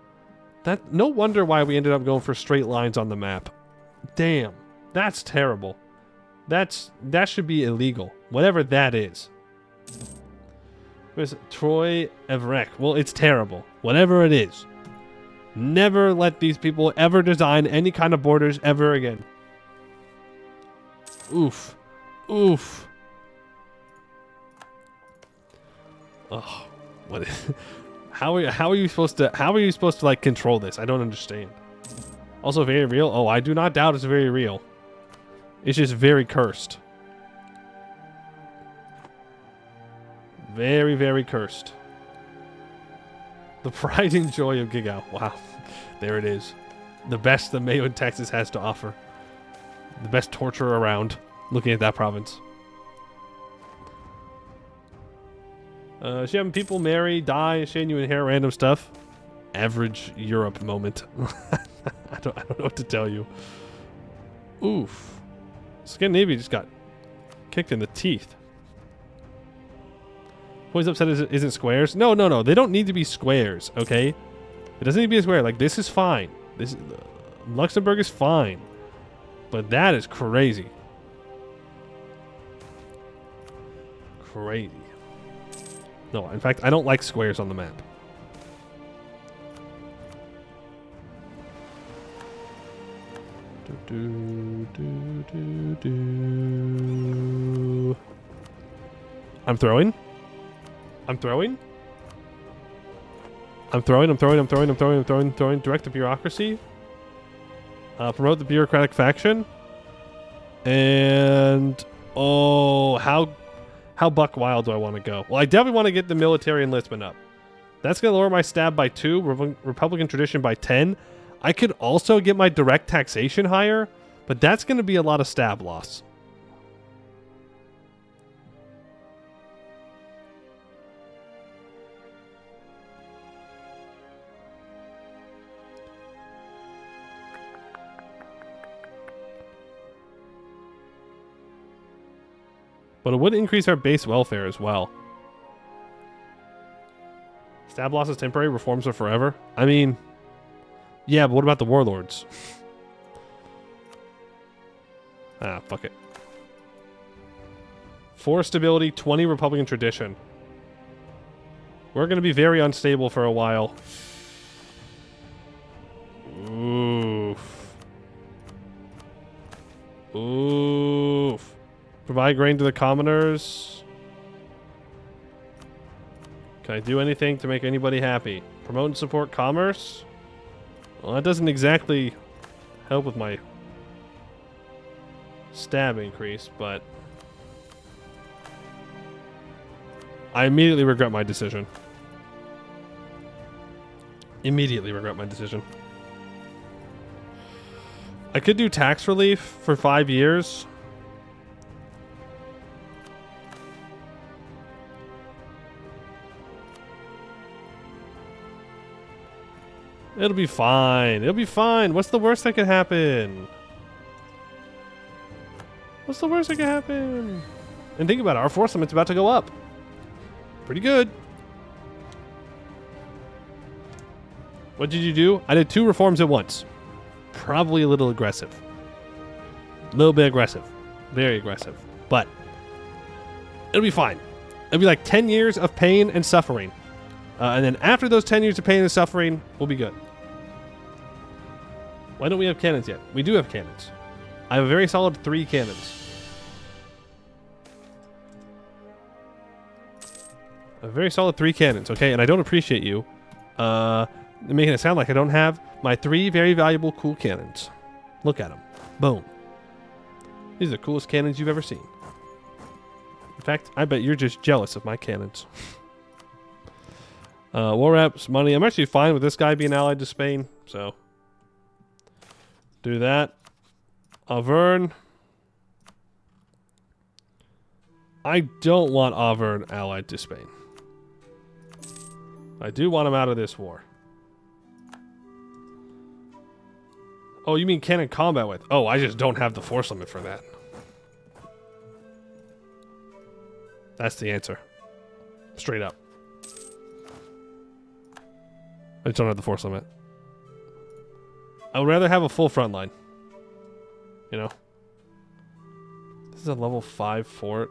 That no wonder why we ended up going for straight lines on the map. Damn, that's terrible. That should be illegal. Whatever that is. Where's Troy Everett? Well, it's terrible. Whatever it is. Never let these people ever design any kind of borders ever again. Oof. Oof. Oh, what is, how are you supposed to like control this? I don't understand. Also very real. Oh, I do not doubt it's very real. It's just very cursed. Very, very cursed. The pride and joy of Gig Out. Wow. There it is. The best the MEIOU in Texas has to offer. The best torture around. Looking at that province. She having people marry, die, shame you inherit random stuff. Average Europe moment. I don't know what to tell you. Oof. Scandinavia just got kicked in the teeth. Always upset isn't squares. No. They don't need to be squares, okay? It doesn't need to be a square. Like, this is fine. Luxembourg is fine. But that is crazy. Crazy. No, in fact, I don't like squares on the map. I'm throwing. Direct the bureaucracy. Promote the bureaucratic faction. And oh, how buck wild do I want to go? Well, I definitely want to get the military enlistment up. That's going to lower my stab by 2, Republican tradition by 10. I could also get my direct taxation higher, but that's going to be a lot of stab loss. But it would increase our base welfare as well. Stab loss is temporary, reforms are forever. I mean, yeah, but what about the warlords? Ah, fuck it. 4 stability, 20 Republican tradition. We're going to be very unstable for a while. Oof. Oof. Provide grain to the commoners. Can I do anything to make anybody happy? Promote and support commerce? Well, that doesn't exactly help with my stab increase, but I immediately regret my decision. Immediately regret my decision. I could do tax relief for 5 years. It'll be fine. It'll be fine. What's the worst that could happen? What's the worst that could happen? And think about it. Our force limit's about to go up. Pretty good. What did you do? I did 2 reforms at once. Probably a little aggressive. A little bit aggressive. Very aggressive. But it'll be fine. It'll be like 10 years of pain and suffering. And then after those 10 years of pain and suffering, we'll be good. Why don't we have cannons yet? We do have cannons. I have a very solid 3 cannons. A very solid 3 cannons, okay? And I don't appreciate you making it sound like I don't have my 3 very valuable cool cannons. Look at them. Boom. These are the coolest cannons you've ever seen. In fact, I bet you're just jealous of my cannons. War reps, money. I'm actually fine with this guy being allied to Spain, so do that. Auvergne. I don't want Auvergne allied to Spain. I do want him out of this war. Oh, you mean cannon combat with? Oh, I just don't have the force limit for that. That's the answer. Straight up. I just don't have the force limit. I would rather have a full front line. You know? This is a level 5 fort.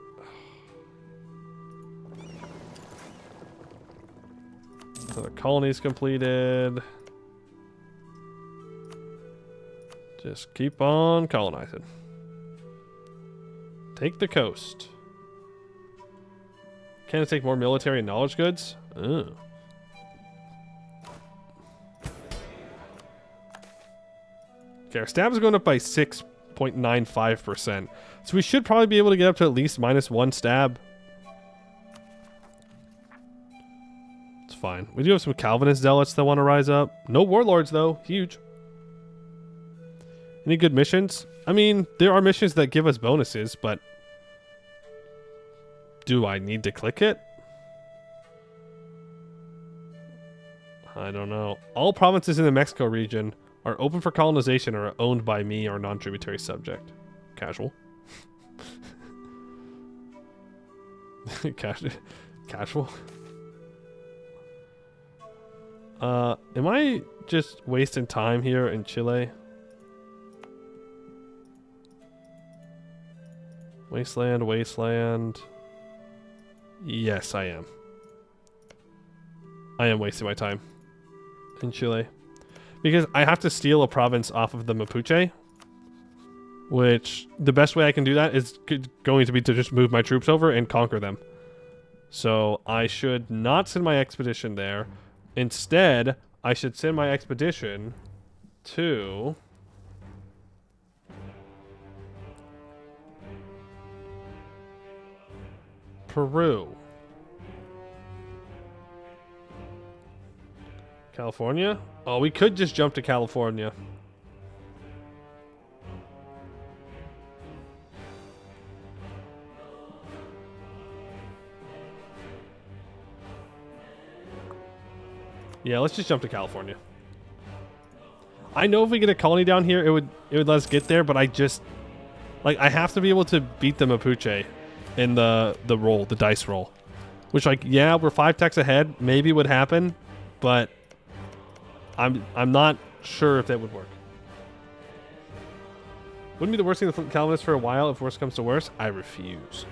So the colony's completed. Just keep on colonizing. Take the coast. Can it take more military and knowledge goods? Oh. Okay, our stab is going up by 6.95%. So we should probably be able to get up to at least -1 stab. It's fine. We do have some Calvinist zealots that want to rise up. No warlords, though. Huge. Any good missions? I mean, there are missions that give us bonuses, but do I need to click it? I don't know. All provinces in the Mexico region are open for colonization or are owned by me or non-tributary subject. Casual. Casual. Am I just wasting time here in Chile? Wasteland. Yes, I am. I am wasting my time in Chile. Because I have to steal a province off of the Mapuche. Which, the best way I can do that is going to be to just move my troops over and conquer them. So, I should not send my expedition there. Instead, I should send my expedition to... Peru. California? Oh, we could just jump to California. Yeah, let's just jump to California. I know if we get a colony down here, it would let us get there, but I just I have to be able to beat the Mapuche in the dice roll. Which yeah, we're 5 techs ahead, maybe would happen, but I'm not sure if that would work. Wouldn't be the worst thing to flip Calvinist for a while if worst comes to worst. I refuse.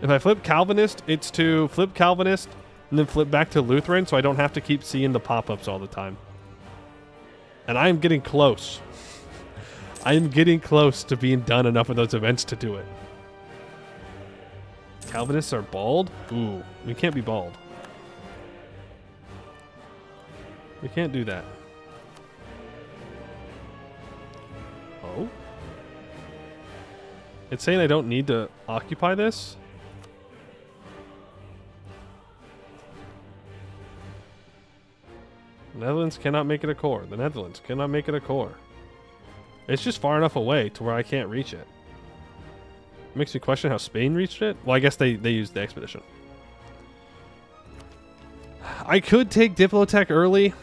If I flip Calvinist, it's to flip Calvinist and then flip back to Lutheran so I don't have to keep seeing the pop-ups all the time. And I am getting close. I am getting close to being done enough of those events to do it. Calvinists are bald? Ooh, we can't be bald. We can't do that. Oh? It's saying I don't need to occupy this? The Netherlands cannot make it a core. The Netherlands cannot make it a core. It's just far enough away to where I can't reach it. Makes me question how Spain reached it. Well, I guess they used the expedition. I could take Diplotech early.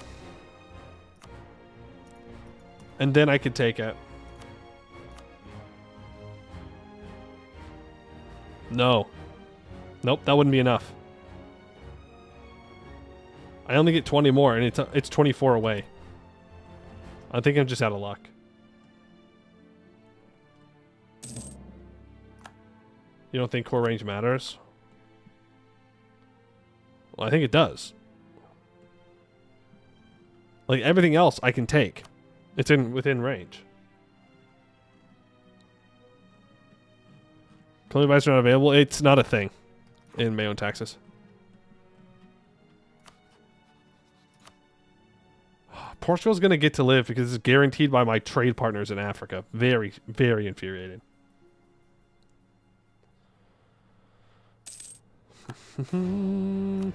And then I could take it. No. Nope, that wouldn't be enough. I only get 20 more, and it's 24 away. I think I'm just out of luck. You don't think core range matters? Well, I think it does. Like, everything else I can take. It's within range. Colony buys are not available. It's not a thing in MEIOU taxes. Portugal's going to get to live because it's guaranteed by my trade partners in Africa. Very, very infuriating. Can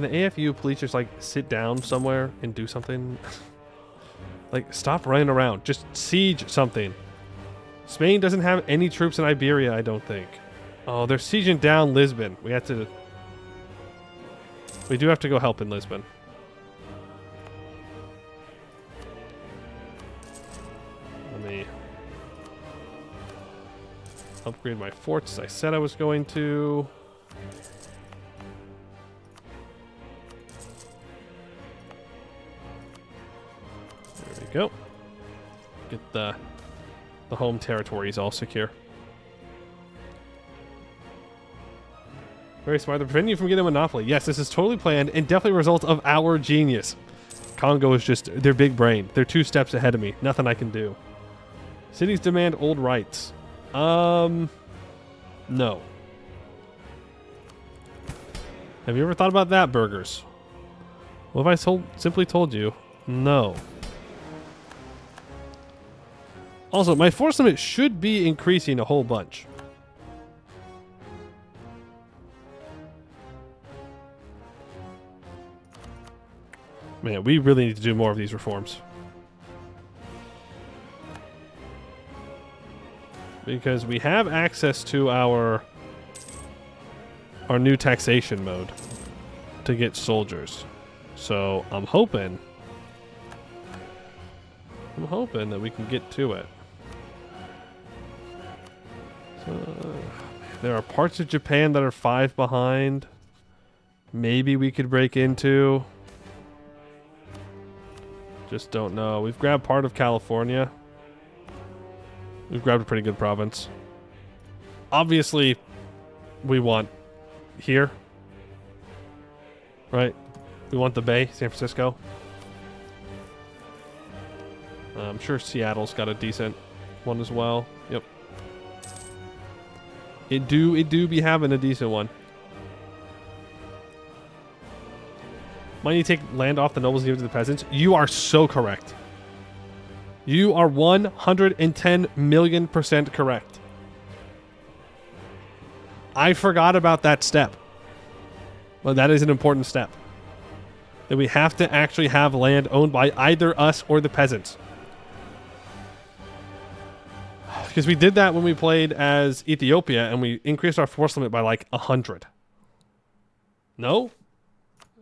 the AFU please just sit down somewhere and do something? Stop running around. Just siege something. Spain doesn't have any troops in Iberia, I don't think. Oh, they're sieging down Lisbon. We do have to go help in Lisbon. Let me upgrade my forts as I said I was going to. There we go. Get the home territories all secure. Very smart. They're preventing you from getting a monopoly. Yes, this is totally planned and definitely a result of our genius. Congo is just their big brain. They're 2 steps ahead of me. Nothing I can do. Cities demand old rights. No. Have you ever thought about that, burgers? What if I simply told you no? Also, my force limit should be increasing a whole bunch. Man, we really need to do more of these reforms. Because we have access to our new taxation mode to get soldiers. So I'm hoping that we can get to it. So, there are parts of Japan that are 5 behind. Maybe we could break into. Just don't know. We've grabbed part of California. We've grabbed a pretty good province. Obviously, we want here. Right? We want the Bay, San Francisco. I'm sure Seattle's got a decent one as well. Yep. It do be having a decent one. Might you take land off the nobles and give it to the peasants? You are so correct. You are 110 million% correct. I forgot about that step. Well, that is an important step. That we have to actually have land owned by either us or the peasants. Because we did that when we played as Ethiopia and we increased our force limit by like 100. No?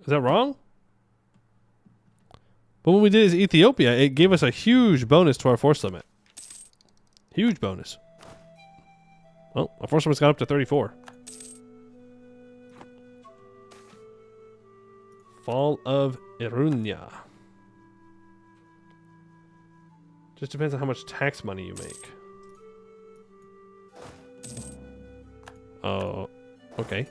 Is that wrong? But when we did as Ethiopia, it gave us a huge bonus to our force limit. Huge bonus. Well, our force limit's got up to 34. Fall of Irunya. Just depends on how much tax money you make. Oh, okay.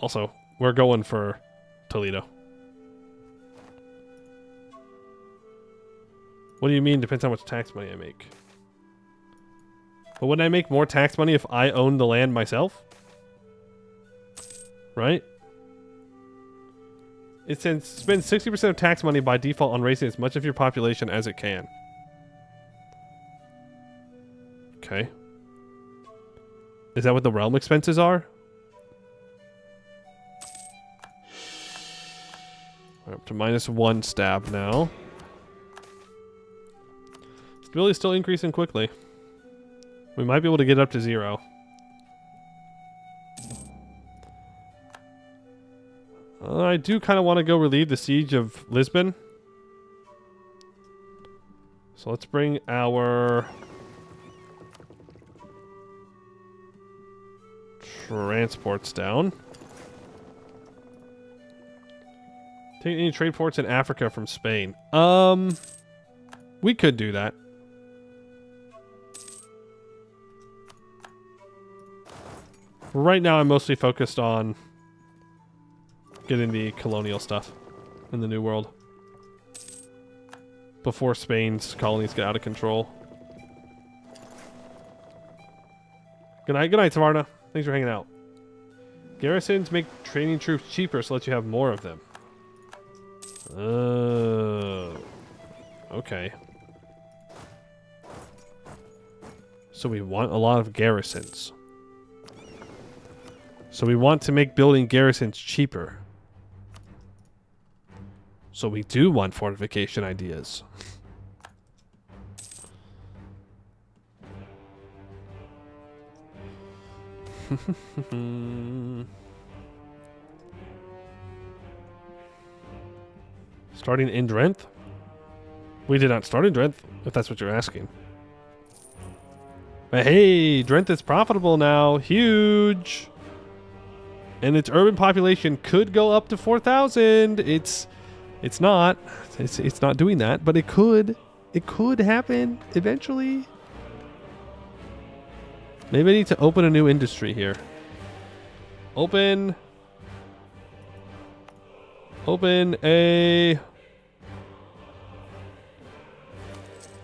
Also, we're going for Toledo. What do you mean depends on how much tax money I make? But wouldn't I make more tax money if I owned the land myself? Right? It says spend 60% of tax money by default on raising as much of your population as it can. Okay. Is that what the realm expenses are? We're up to -1 stab now. Stability is still increasing quickly. We might be able to get up to 0. I do kind of want to go relieve the siege of Lisbon. So let's bring our transports down. Take any trade ports in Africa from Spain. We could do that. Right now I'm mostly focused on getting the colonial stuff in the New World before Spain's colonies get out of control. Good night, Savarna. Thanks for hanging out. Garrisons make training troops cheaper, so let you have more of them. Oh. Okay. So we want a lot of garrisons. So we want to make building garrisons cheaper. So we do want fortification ideas. Starting in Drenth? We did not start in Drenth, if that's what you're asking. But hey, Drenth is profitable now. Huge. And its urban population could go up to 4,000. It's not. It's not doing that, but it could. It could happen eventually. Maybe I need to open a new industry here. Open a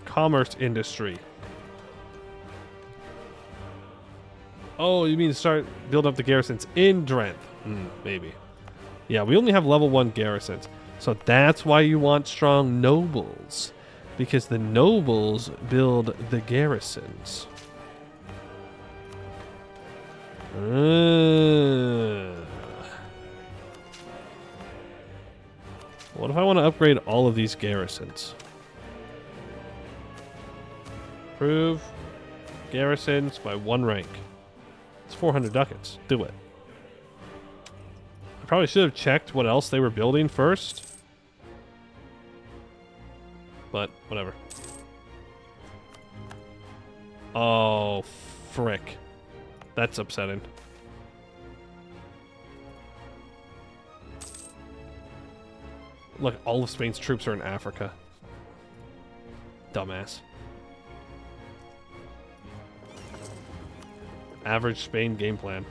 commerce industry. Oh, you mean start building up the garrisons in Drenth? Maybe. Yeah, we only have level 1 garrisons. So that's why you want strong nobles. Because the nobles build the garrisons. What if I want to upgrade all of these garrisons? Improve garrisons by 1 rank. It's 400 ducats. Do it. I probably should have checked what else they were building first. But, whatever. Oh, frick. That's upsetting. Look, all of Spain's troops are in Africa. Dumbass. Average Spain game plan.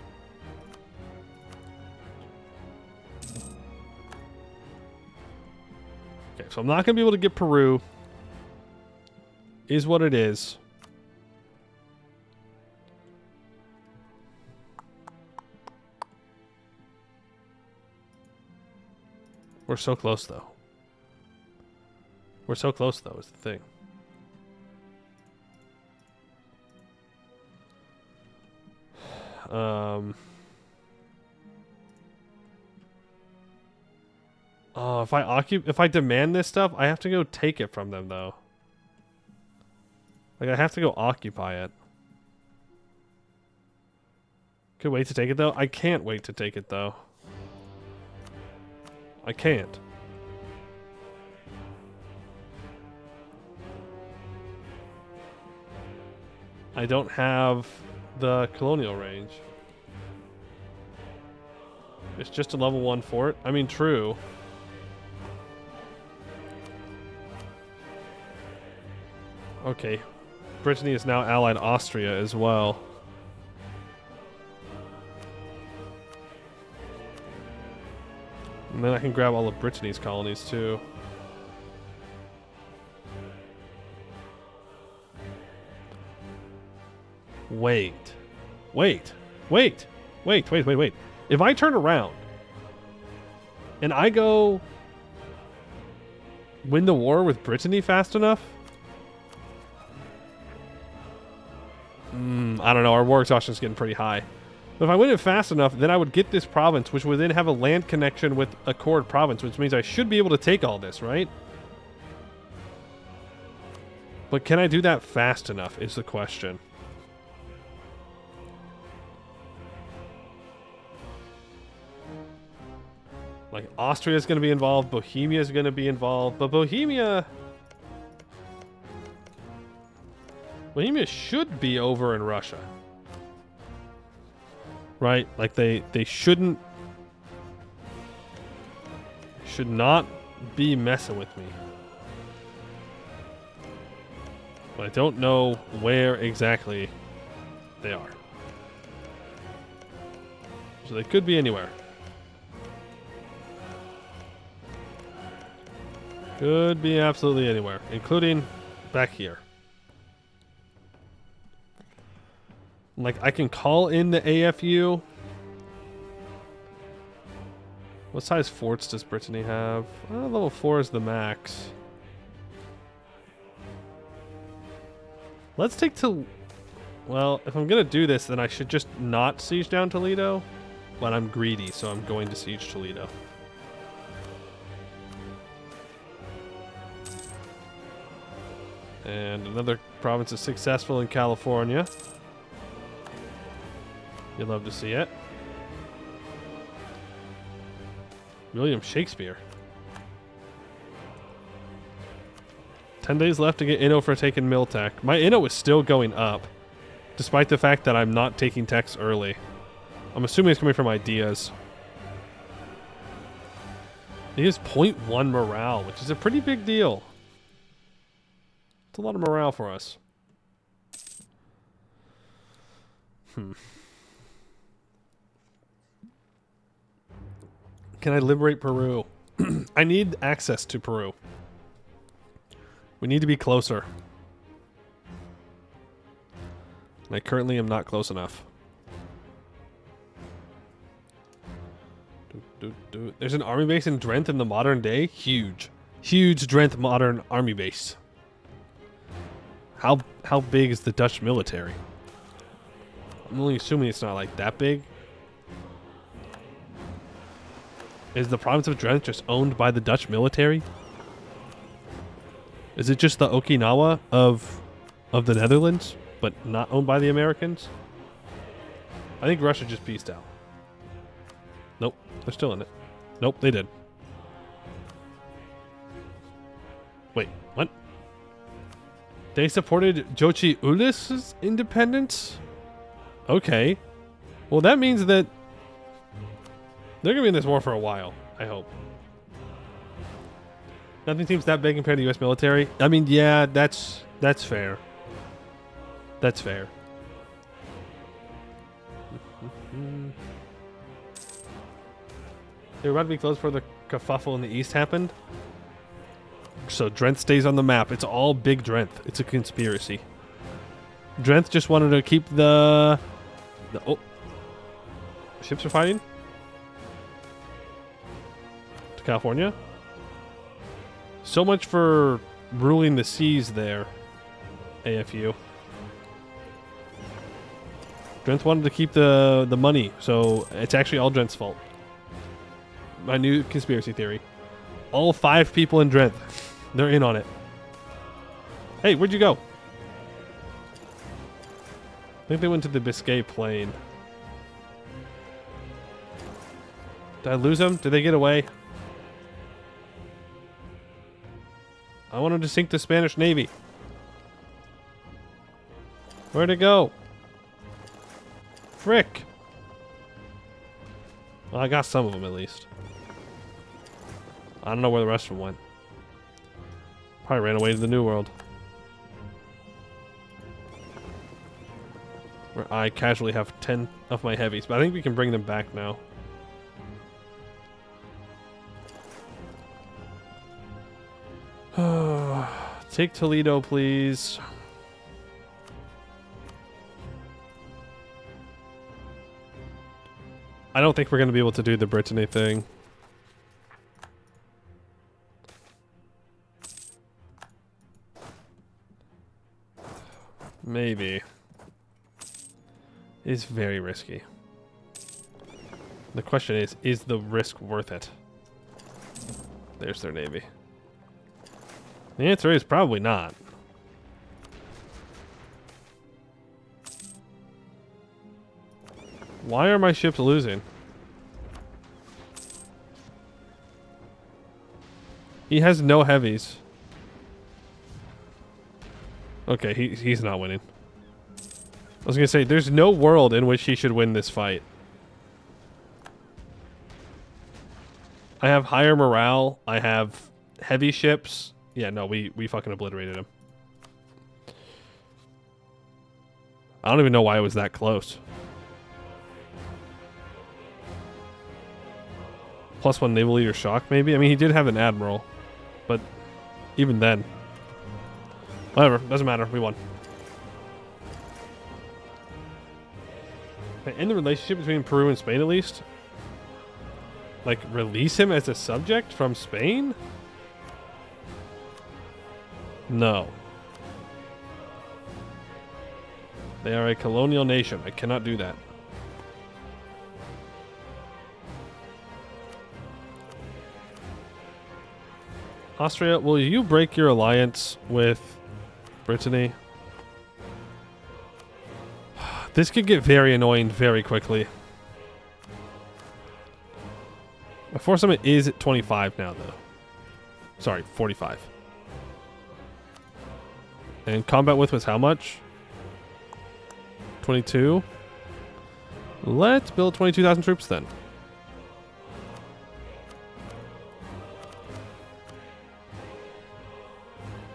Okay, so I'm not going to be able to get Peru. Is what it is. We're so close, though. We're so close, though, is the thing. Oh, if I demand this stuff, I have to go take it from them, though. Like, I have to go occupy it. Could wait to take it, though? I can't wait to take it, though. I can't. I don't have the colonial range. It's just a level 1 fort. I mean, true. Okay. Brittany is now allied Austria as well. And then I can grab all of Brittany's colonies too. Wait. If I turn around and I go win the war with Brittany fast enough, I don't know. Our war exhaustion is getting pretty high. But if I win it fast enough, then I would get this province, which would then have a land connection with Accord province, which means I should be able to take all this, right? But can I do that fast enough is the question. Like, Austria is going to be involved, Bohemia is going to be involved, but Bohemia should be over in Russia. Right? Like, they should not be messing with me. But I don't know where exactly they are. So they could be anywhere. Could be absolutely anywhere, including back here. Like, I can call in the AFU. What size forts does Brittany have? Level 4 is the max. Let's take to... Well, if I'm going to do this, then I should just not siege down Toledo. But I'm greedy, so I'm going to siege Toledo. And another province is successful in California. You'd love to see it. William Shakespeare. 10 days left to get Inno for taking mill tech. My Inno is still going up, despite the fact that I'm not taking techs early. I'm assuming it's coming from ideas. He has 0.1 morale, which is a pretty big deal. It's a lot of morale for us. Can I liberate Peru? I need access to Peru. We need to be closer. And I currently am not close enough. There's an army base in Drenthe in the modern day? Huge. Huge Drenthe modern army base. How big is the Dutch military? I'm only assuming it's not like that big. Is the province of Drenthe just owned by the Dutch military? Is it just the Okinawa of the Netherlands, but not owned by the Americans? I think Russia just pieced out. Nope, they're still in it. Nope, they did. Wait, what? They supported Jochi Ulis' independence? Okay. Well, that means that they're going to be in this war for a while, I hope. Nothing seems that big compared to the U.S. military. I mean, yeah, that's fair. That's fair. They were about to be closed before the kerfuffle in the east happened. So Drenthe stays on the map. It's all big Drenthe. It's a conspiracy. Drenthe just wanted to keep the oh, ships are fighting to California. So much for ruling the seas there, AFU. Drenthe wanted to keep the money, so it's actually all Drenthe's fault. My new conspiracy theory. All 5 people in Drenthe, they're in on it. Hey, where'd you go? I think they went to the Biscay Plain. Did I lose them? Did they get away? I wanted to sink the Spanish Navy. Where'd it go? Frick. Well, I got some of them at least. I don't know where the rest of them went. Probably ran away to the New World. Where I casually have 10 of my heavies, but I think we can bring them back now. Take Toledo, please. I don't think we're going to be able to do the Brittany thing. Maybe. It's very risky. The question is the risk worth it? There's their navy. The answer is probably not. Why are my ships losing? He has no heavies. Okay, he's not winning. I was gonna say, there's no world in which he should win this fight. I have higher morale. I have heavy ships. Yeah, no, we fucking obliterated him. I don't even know why it was that close. +1 naval leader shock, maybe? I mean, he did have an admiral. But even then. Whatever, doesn't matter. We won. End the relationship between Peru and Spain, at least? Like, release him as a subject from Spain? No. They are a colonial nation. I cannot do that. Austria, will you break your alliance with Brittany? This could get very annoying very quickly. My force limit is at 25 now, though. Sorry, 45. And combat width was how much? 22. Let's build 22,000 troops then.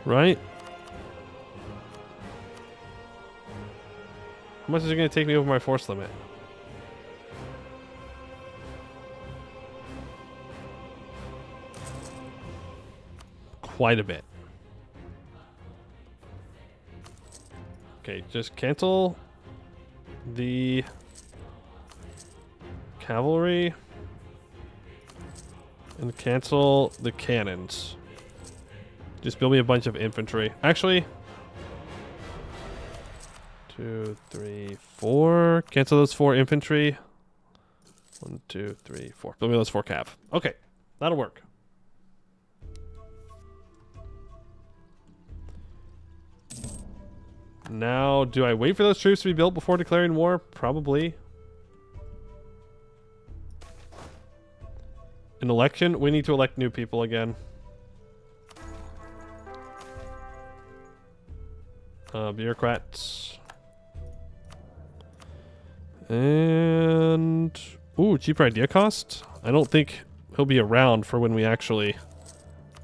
Right? How much is it going to take me over my force limit? Quite a bit. Okay, just cancel the cavalry and cancel the cannons. Just build me a bunch of infantry. Actually, 2, 3, 4. Cancel those 4 infantry. 1, 2, 3, 4. Build me those 4 cav. Okay, that'll work. Now, do I wait for those troops to be built before declaring war? Probably. An election? We need to elect new people again. Bureaucrats. And... ooh, cheaper idea cost? I don't think he'll be around for when we actually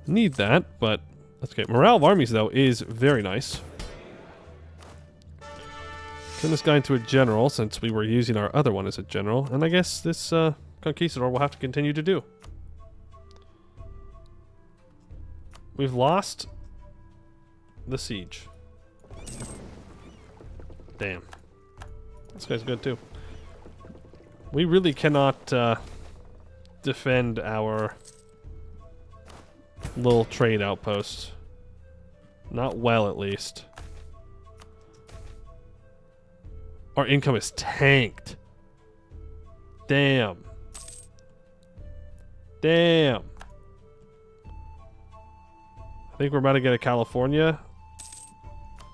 need that, but that's okay. Morale of armies, though, is very nice. Turn this guy into a general, since we were using our other one as a general. And I guess this conquistador will have to continue to do. We've lost the siege. Damn. This guy's good, too. We really cannot defend our little trade outpost. Not well, at least. Our income is tanked. Damn. Damn. I think we're about to get a California.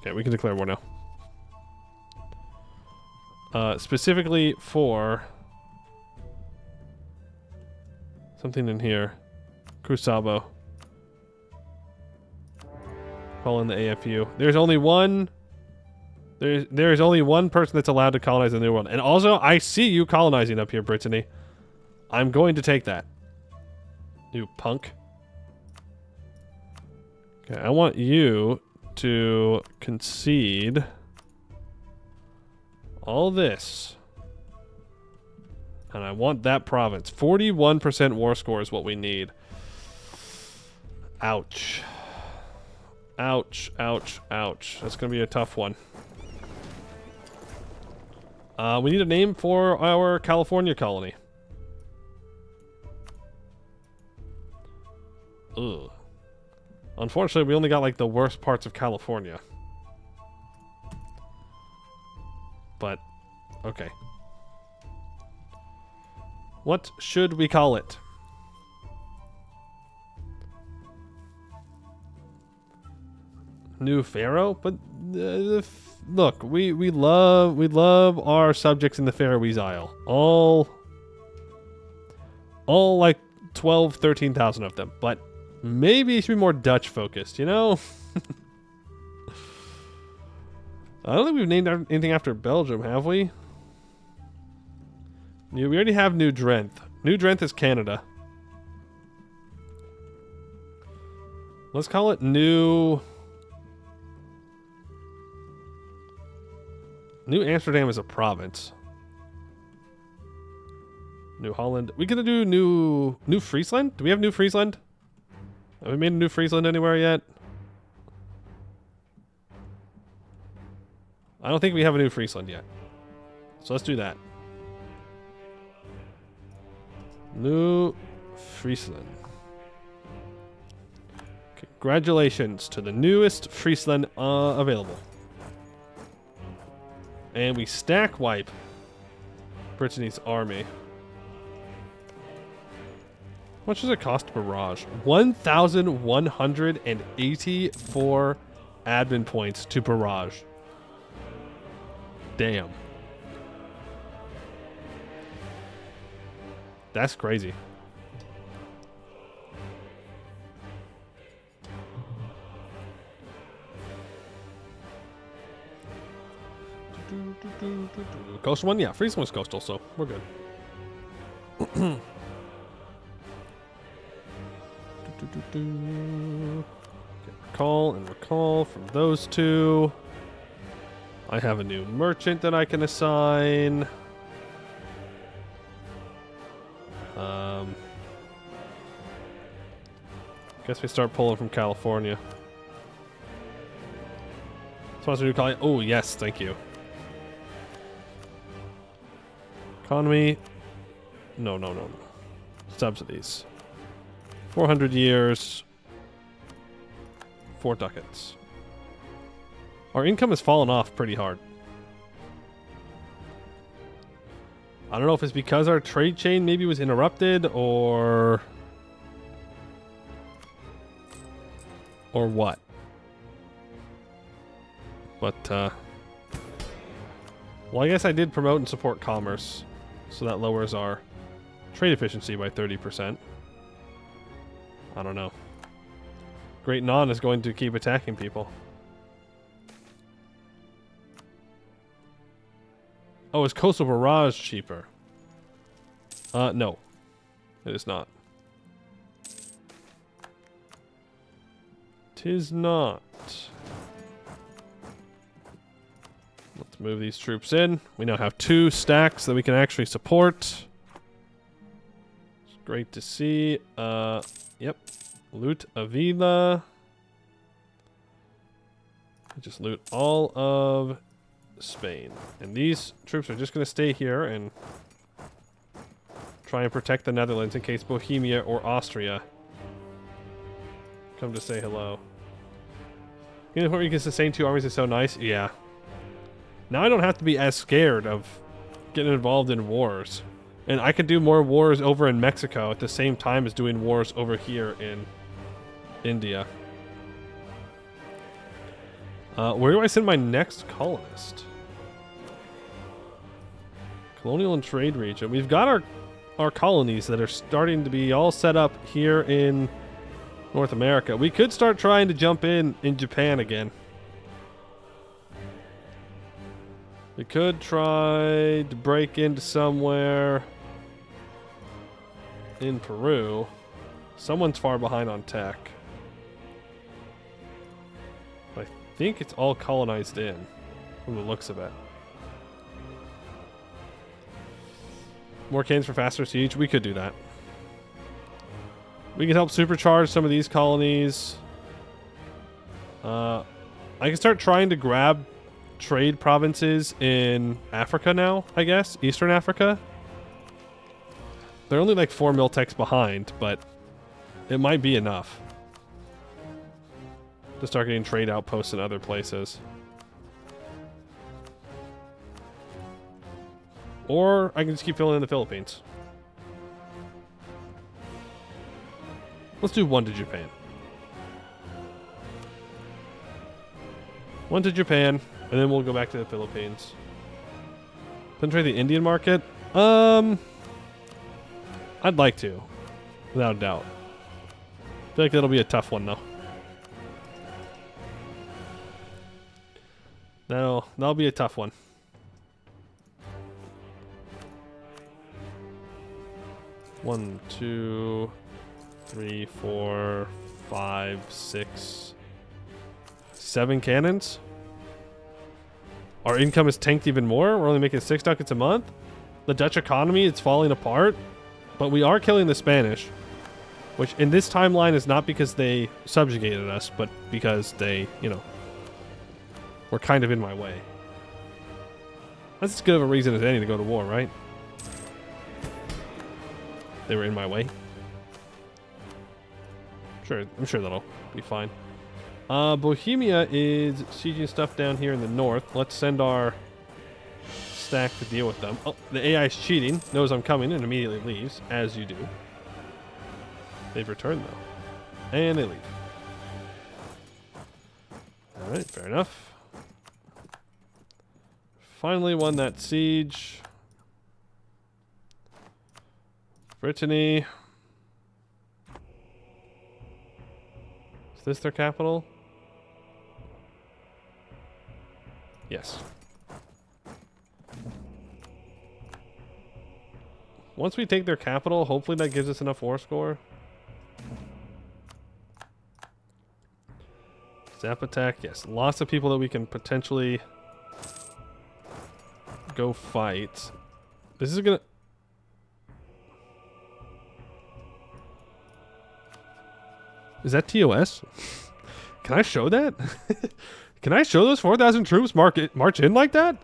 Okay, we can declare war now. Specifically for something in here. Cruzabo. Call in the AFU. There's only one... There's only one person that's allowed to colonize the New World. And also, I see you colonizing up here, Brittany. I'm going to take that. You punk. Okay, I want you to concede all this. And I want that province. 41% war score is what we need. Ouch. Ouch, ouch, ouch. That's going to be a tough one. We need a name for our California colony. Ugh. Unfortunately, we only got like the worst parts of California. But, okay. What should we call it? New Pharaoh? But look, we love our subjects in the Faroese Isle. All like 12, 13,000 of them. But maybe it should be more Dutch focused, you know? I don't think we've named anything after Belgium, have we? We already have New Drenthe. New Drenthe is Canada. Let's call it New Amsterdam is a province. New Holland. We gonna do New Friesland? Do we have New Friesland? Have we made a New Friesland anywhere yet? I don't think we have a New Friesland yet. So let's do that. New Friesland. Congratulations to the newest Friesland available. And we stack wipe Brittany's army. How much does it cost to barrage? 1,184 admin points to barrage. Damn. That's crazy. Coastal one? Yeah, Friesland was coastal, so we're good. Get recall and recall from those two. I have a new merchant that I can assign. Guess we start pulling from California. Sponsor new calling. Oh, yes, thank you. Economy. No. Subsidies. 400 years. 4 ducats. Our income has fallen off pretty hard. I don't know if it's because our trade chain maybe was interrupted or what. But, well, I guess I did promote and support commerce, so that lowers our trade efficiency by 30%. I don't know. Great Non is going to keep attacking people. Oh, is Coastal Barrage cheaper? No. It is not. Tis not. Let's move these troops in. We now have 2 stacks that we can actually support. It's great to see. Yep. Loot Avila. Just loot all of Spain. And these troops are just going to stay here and try and protect the Netherlands in case Bohemia or Austria come to say hello. You know, where you can sustain 2 armies is so nice. Yeah. Now I don't have to be as scared of getting involved in wars. And I could do more wars over in Mexico at the same time as doing wars over here in India. Where do I send my next colonist? Colonial and trade region. We've got our colonies that are starting to be all set up here in North America. We could start trying to jump in Japan again. We could try to break into somewhere in Peru. Someone's far behind on tech. I think it's all colonized in from the looks of it. More cannons for faster siege. We could do that. We could help supercharge some of these colonies. I can start trying to grab trade provinces in Africa now, I guess. Eastern Africa. They're only like 4 miltechs behind, but it might be enough to start getting trade outposts in other places. Or I can just keep filling in the Philippines. Let's do 1 to Japan. 1 to Japan, and then we'll go back to the Philippines. Penetrate the Indian market? I'd like to, without a doubt. I feel like that'll be a tough one, though. That'll be a tough one. One, 2, 3, 4, 5, 6, 7 cannons. Our income is tanked even more. We're only making 6 ducats a month. The Dutch economy is falling apart, but we are killing the Spanish, which in this timeline is not because they subjugated us, but because they, you know, were kind of in my way. That's as good of a reason as any to go to war, right? They were in my way. Sure, I'm sure that'll be fine. Bohemia is sieging stuff down here in the north. Let's send our stack to deal with them. Oh, the AI is cheating, knows I'm coming, and immediately leaves, as you do. They've returned, though. And they leave. Alright, fair enough. Finally won that siege. Brittany. Is this their capital? Yes. Once we take their capital, hopefully that gives us enough war score. Zap attack, yes. Lots of people that we can potentially go fight. This is gonna... Is that TOS? Can I show that? Can I show those 4,000 troops march in like that?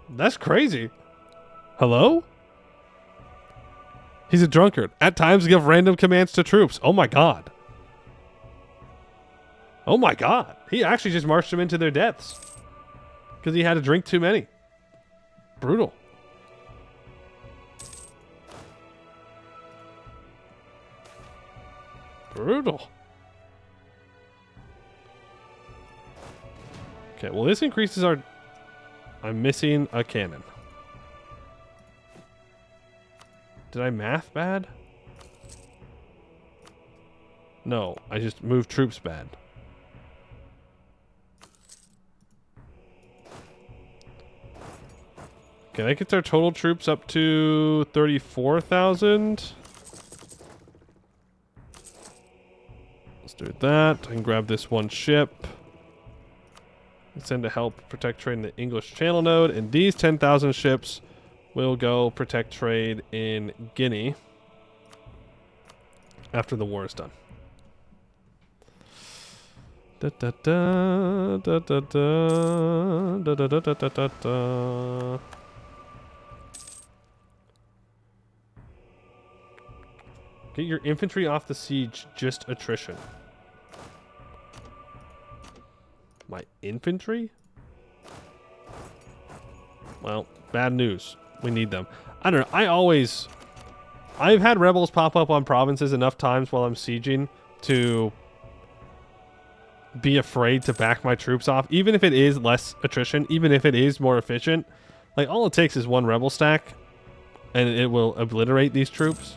That's crazy. Hello? He's a drunkard. At times give random commands to troops. Oh my god. Oh my god. He actually just marched them into their deaths. Because he had to drink too many. Brutal. Brutal. Okay, well this increases our... I'm missing a cannon. Did I math bad? No, I just moved troops bad. Okay, that gets our total troops up to 34,000. Let's do that. I can grab this one ship. Send to help protect trade in the English Channel node. And these 10,000 ships will go protect trade in Guinea after the war is done. Da, da, da, da, da, da, da, da, da, da, da, da. Get your infantry off the siege, just attrition. My infantry? Well, bad news. We need them. I don't know. I've had rebels pop up on provinces enough times while I'm sieging to be afraid to back my troops off, even if it is less attrition, even if it is more efficient. Like, all it takes is one rebel stack, and it will obliterate these troops.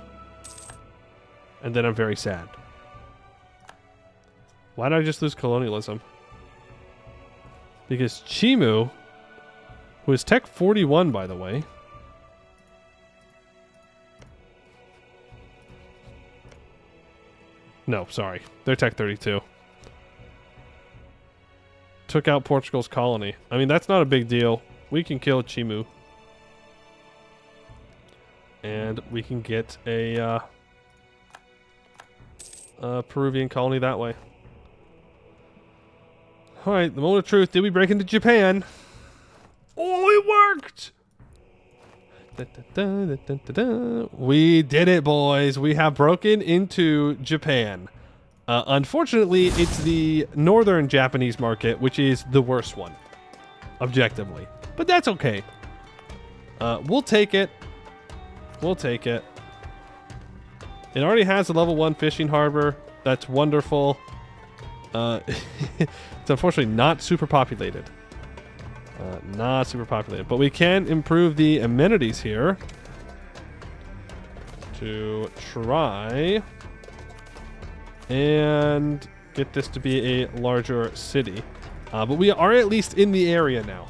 And then I'm very sad. Why did I just lose colonialism? Because Chimu, who is Tech 41, by the way. No, sorry. They're Tech 32. Took out Portugal's colony. I mean, that's not a big deal. We can kill Chimu. And we can get a Peruvian colony that way. Alright, the moment of truth. Did we break into Japan? Oh, it worked! Da, da, da, da, da, da. We did it, boys. We have broken into Japan. Unfortunately, it's the northern Japanese market, which is the worst one. Objectively. But that's okay. We'll take it. We'll take it. It already has a level 1 fishing harbor. That's wonderful. It's unfortunately not super populated. Not super populated. But we can improve the amenities here to try and get this to be a larger city. But we are at least in the area now.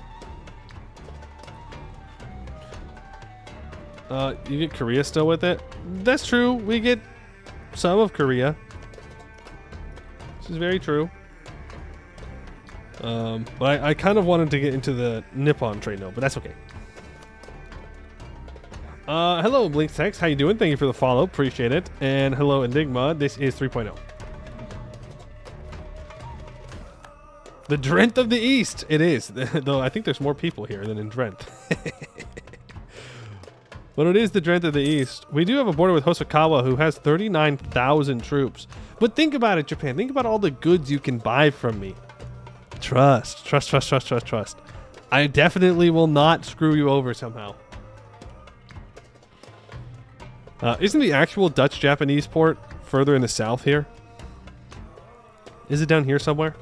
You get Korea still with it? That's true. We get some of Korea. This is very true. But I kind of wanted to get into the Nippon trade node, but that's okay. Hello, BlinkText. How you doing? Thank you for the follow. Appreciate it. And hello, Enigma. This is 3.0. The Drent of the East. It is. Though I think there's more people here than in Drent. But it is the Drent of the East. We do have a border with Hosokawa, who has 39,000 troops. But think about it, Japan. Think about all the goods you can buy from me. Trust. Trust, trust, trust, trust, trust. I definitely will not screw you over somehow. Isn't the actual Dutch-Japanese port further in the south here? Is it down here somewhere?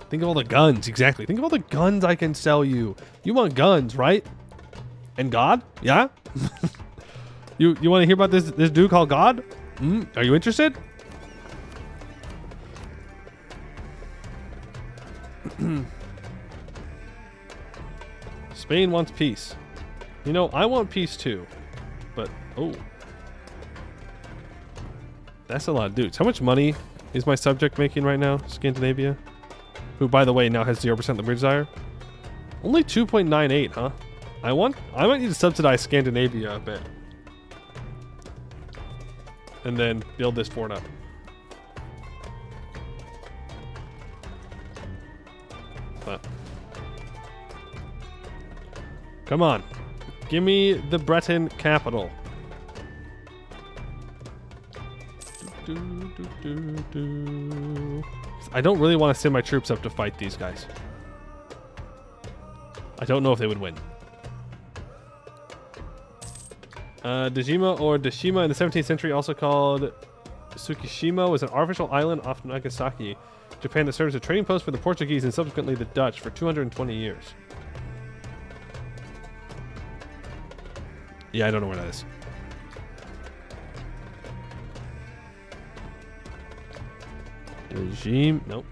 Think of all the guns. Exactly. Think of all the guns I can sell you. You want guns, right? And God? Yeah? You want to hear about this dude called God? Are you interested? Spain wants peace. You know, I want peace too. But, oh. That's a lot of dudes. How much money is my subject making right now? Scandinavia? Who, by the way, now has 0% liberty desire. Only 2.98, huh? I might need to subsidize Scandinavia a bit. And then build this fort up. But come on. Give me the Breton capital. I don't really want to send my troops up to fight these guys. I don't know if they would win. Dejima or Deshima in the 17th century, also called Tsukishima, was an artificial island off Nagasaki, Japan, that served as a trading post for the Portuguese and subsequently the Dutch for 220 years. Yeah, I don't know where that is. Dejima, nope.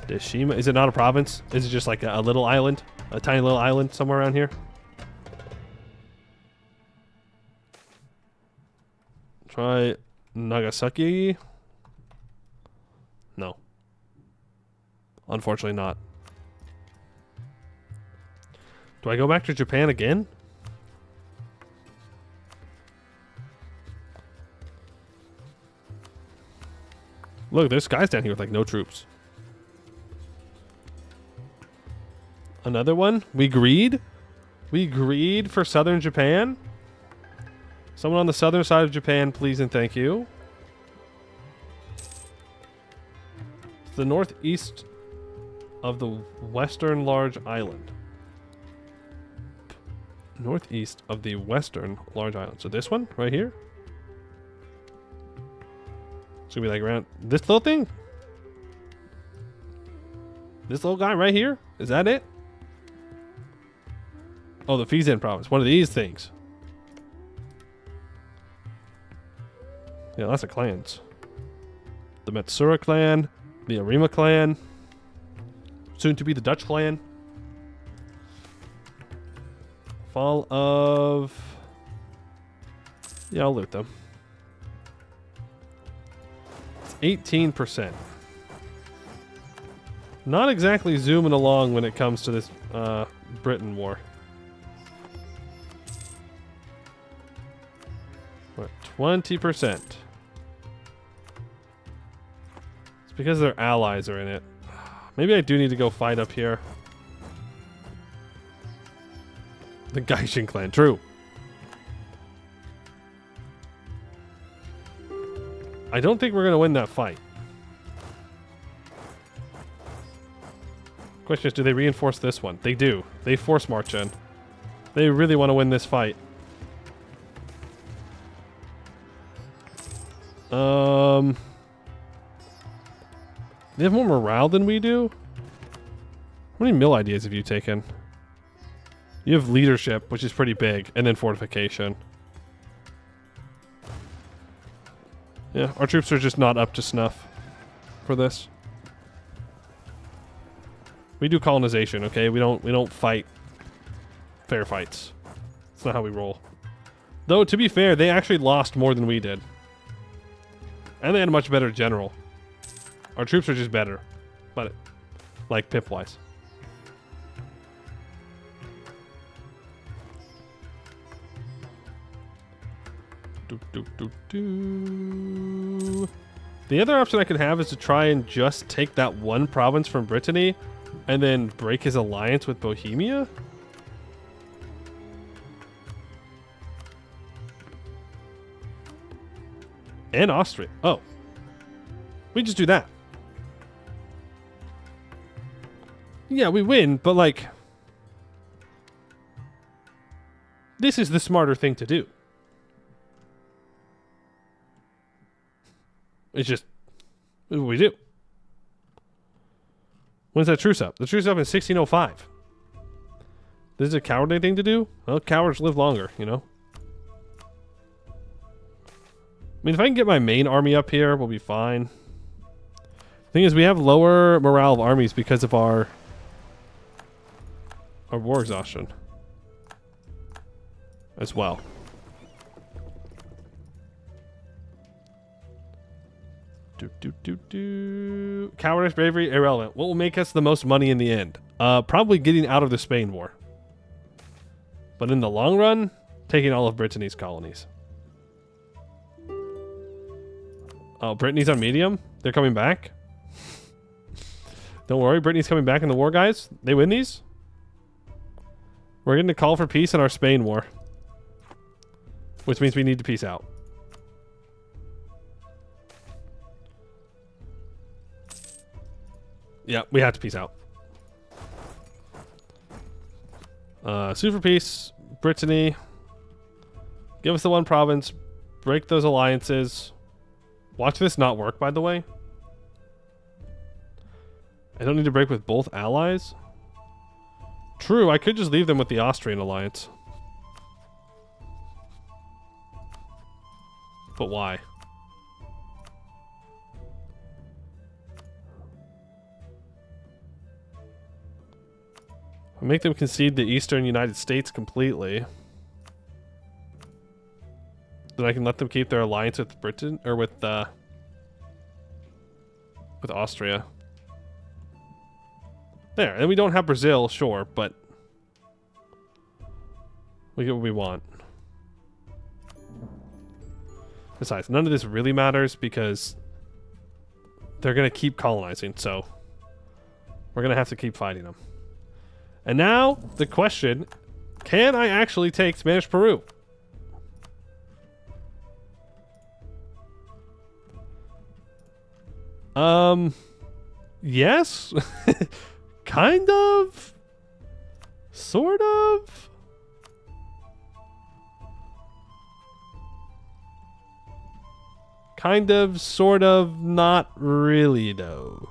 Deshima, is it not a province? Is it just like a little island? A tiny little island somewhere around here? Try Nagasaki. No. Unfortunately not. Do I go back to Japan again? Look, there's guys down here with like no troops. Another one? We greed? We greed for southern Japan? Someone on the southern side of Japan, please and thank you. It's the northeast of the western large island. Northeast of the western large island. So this one right here? It's gonna be like around this little thing? This little guy right here? Is that it? Oh, the Fizen province. One of these things. Yeah, lots of clans. The Matsura clan, the Arima clan, soon to be the Dutch clan. Fall of... Yeah, I'll loot them. It's 18%. Not exactly zooming along when it comes to this Britain war. What, 20%. It's because their allies are in it. Maybe I do need to go fight up here. The Gaishin clan, true. I don't think we're going to win that fight. Question is, do they reinforce this one? They do. They force march in. They really want to win this fight. They have more morale than we do? How many mill ideas have you taken? You have leadership, which is pretty big, and then fortification. Yeah, our troops are just not up to snuff for this. We do colonization, okay? We don't fight fair fights. That's not how we roll. Though, to be fair, they actually lost more than we did. And they had a much better general. Our troops are just better. But, like, pip-wise. The other option I could have is to try and just take that one province from Brittany and then break his alliance with Bohemia. And Austria. Oh. We just do that. Yeah, we win, but like... This is the smarter thing to do. It's just... What we do. When's that truce up? The truce up in 1605. This is a cowardly thing to do? Well, cowards live longer, you know? I mean, if I can get my main army up here, we'll be fine. Thing is, we have lower morale of armies because of our war exhaustion as well. Cowardice, bravery, irrelevant. What will make us the most money in the end? Probably getting out of the Spain war. But in the long run, taking all of Brittany's colonies. Oh, Brittany's on medium? They're coming back? Don't worry, Brittany's coming back in the war, guys. They win these? We're getting a call for peace in our Spain war. Which means we need to peace out. Yeah, we have to peace out. Sue for peace. Brittany. Give us the one province. Break those alliances. Watch this not work, by the way. I don't need to break with both allies. True, I could just leave them with the Austrian alliance. But why? I'll make them concede the eastern United States completely. Then I can let them keep their alliance with Britain or with Austria. There, and we don't have Brazil, sure, but we get what we want. Besides, none of this really matters because they're going to keep colonizing, so we're going to have to keep fighting them. And now, the question, can I actually take Spanish Peru? Yes? Kind of? Sort of? Kind of, sort of, not really, though.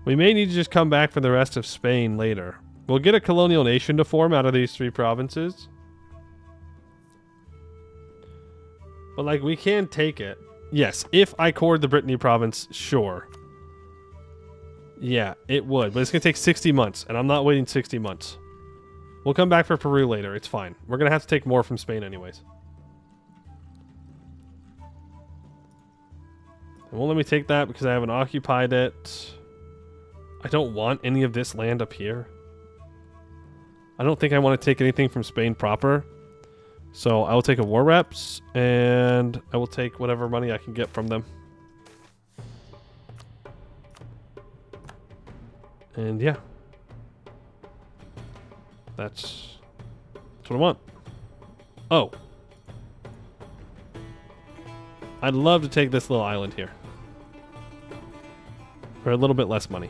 We may need to just come back for the rest of Spain later. We'll get a colonial nation to form out of these 3 provinces. But, like, we can take it. Yes, if I cored the Brittany province, sure. Yeah, it would. But it's going to take 60 months, and I'm not waiting 60 months. We'll come back for Peru later. It's fine. We're going to have to take more from Spain anyways. It won't let me take that because I haven't occupied it. I don't want any of this land up here. I don't think I want to take anything from Spain proper. So I will take a war reps, and I will take whatever money I can get from them. And yeah. That's what I want. Oh. I'd love to take this little island here. For a little bit less money.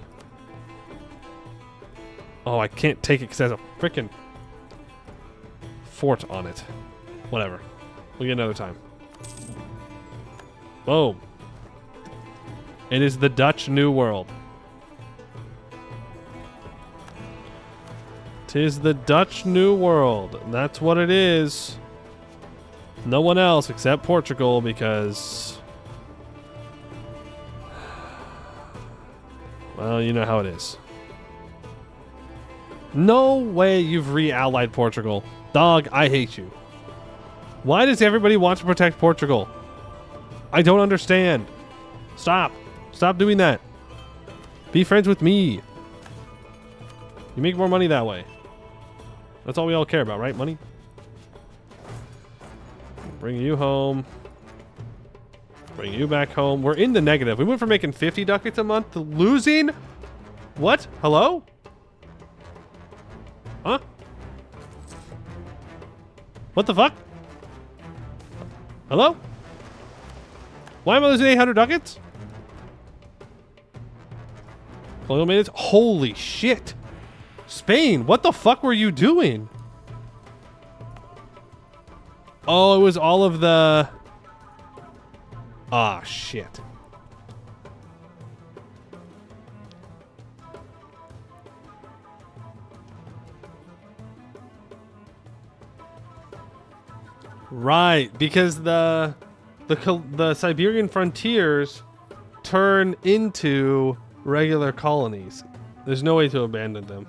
Oh, I can't take it because it has a freaking fort on it. Whatever. We'll get another time. Boom. It is the Dutch New World. 'Tis the Dutch New World. That's what it is. No one else except Portugal because... well, you know how it is. No way you've re-allied Portugal. Dog, I hate you. Why does everybody want to protect Portugal? I don't understand. Stop. Stop doing that. Be friends with me. You make more money that way. That's all we all care about, right? Money? Bring you home. Bring you back home. We're in the negative. We went from making 50 ducats a month to losing... what? Hello? Huh? What the fuck? Hello? Why am I losing 800 ducats? Colonial maintenance? Holy shit. Spain, what the fuck were you doing? Oh, it was all of the... ah, shit. Right, because the Siberian frontiers turn into regular colonies. There's no way to abandon them.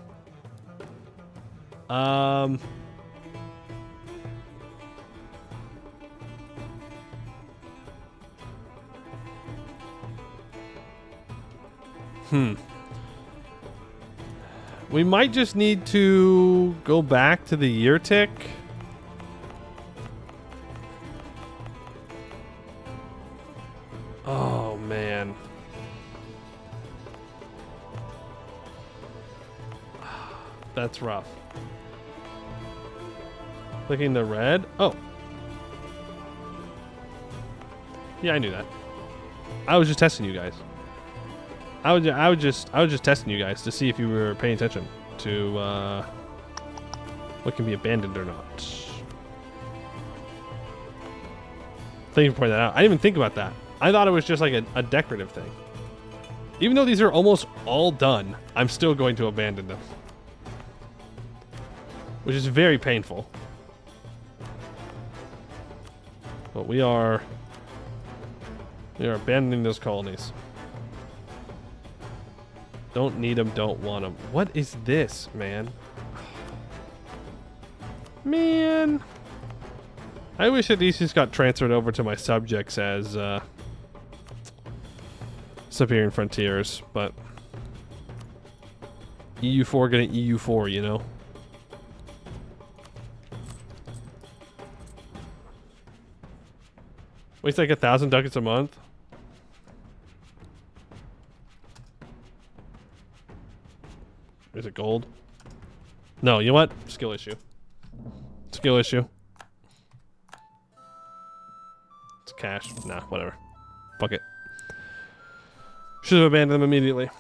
We might just need to go back to the year tick. Oh, man. That's rough. Clicking the red. Oh. Yeah, I knew that. I was just testing you guys. I was just testing you guys to see if you were paying attention to what can be abandoned or not. Thank you for pointing that out. I didn't even think about that. I thought it was just like a decorative thing. Even though these are almost all done, I'm still going to abandon them, which is very painful. But we are abandoning those colonies. Don't need them, don't want them. What is this, man? Man. I wish that these just got transferred over to my subjects as Siberian Frontiers, but EU4 gonna EU4, you know? Waste like 1,000 ducats a month. Is it gold? No, you know what? Skill issue. Skill issue. It's cash. Nah, whatever. Fuck it. Should have abandoned them immediately.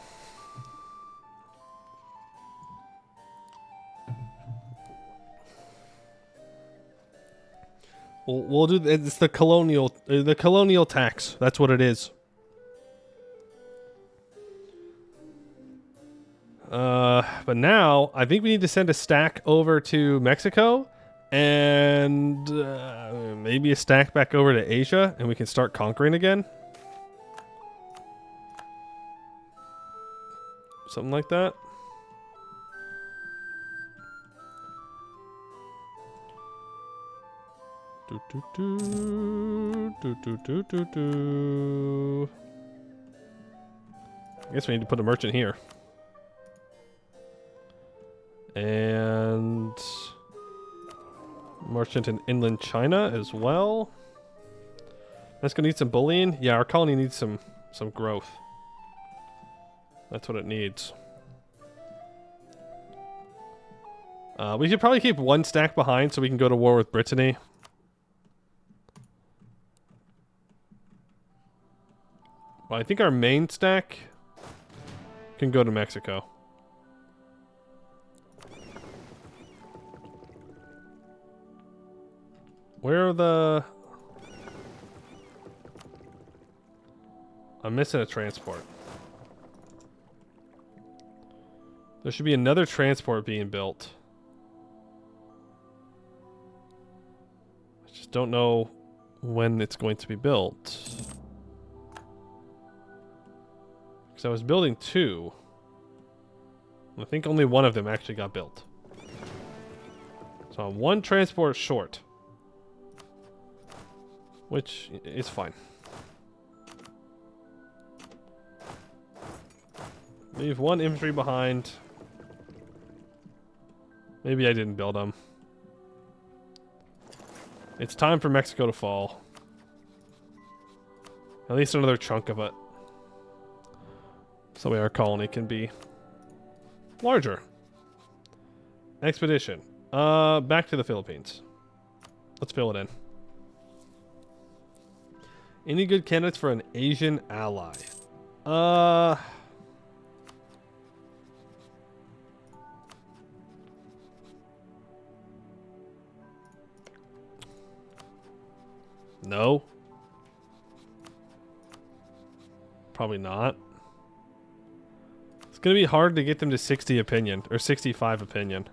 We'll do. It's the colonial tax. That's what it is. But now I think we need to send a stack over to Mexico, and maybe a stack back over to Asia, and we can start conquering again. Something like that. I guess we need to put a merchant here. And merchant in inland China as well. That's gonna need some bullion. Yeah, our colony needs some growth. That's what it needs. We should probably keep one stack behind so we can go to war with Brittany. Well, I think our main stack can go to Mexico. Where are the... I'm missing a transport. There should be another transport being built. I just don't know when it's going to be built. Because I was building two. I think only one of them actually got built. So I'm one transport short. Which is fine. Leave one infantry behind. Maybe I didn't build them. It's time for Mexico to fall. At least another chunk of it. So our colony can be larger. Expedition. Back to the Philippines. Let's fill it in. Any good candidates for an Asian ally? No. Probably not. It's going to be hard to get them to 60 opinion, or 65 opinion.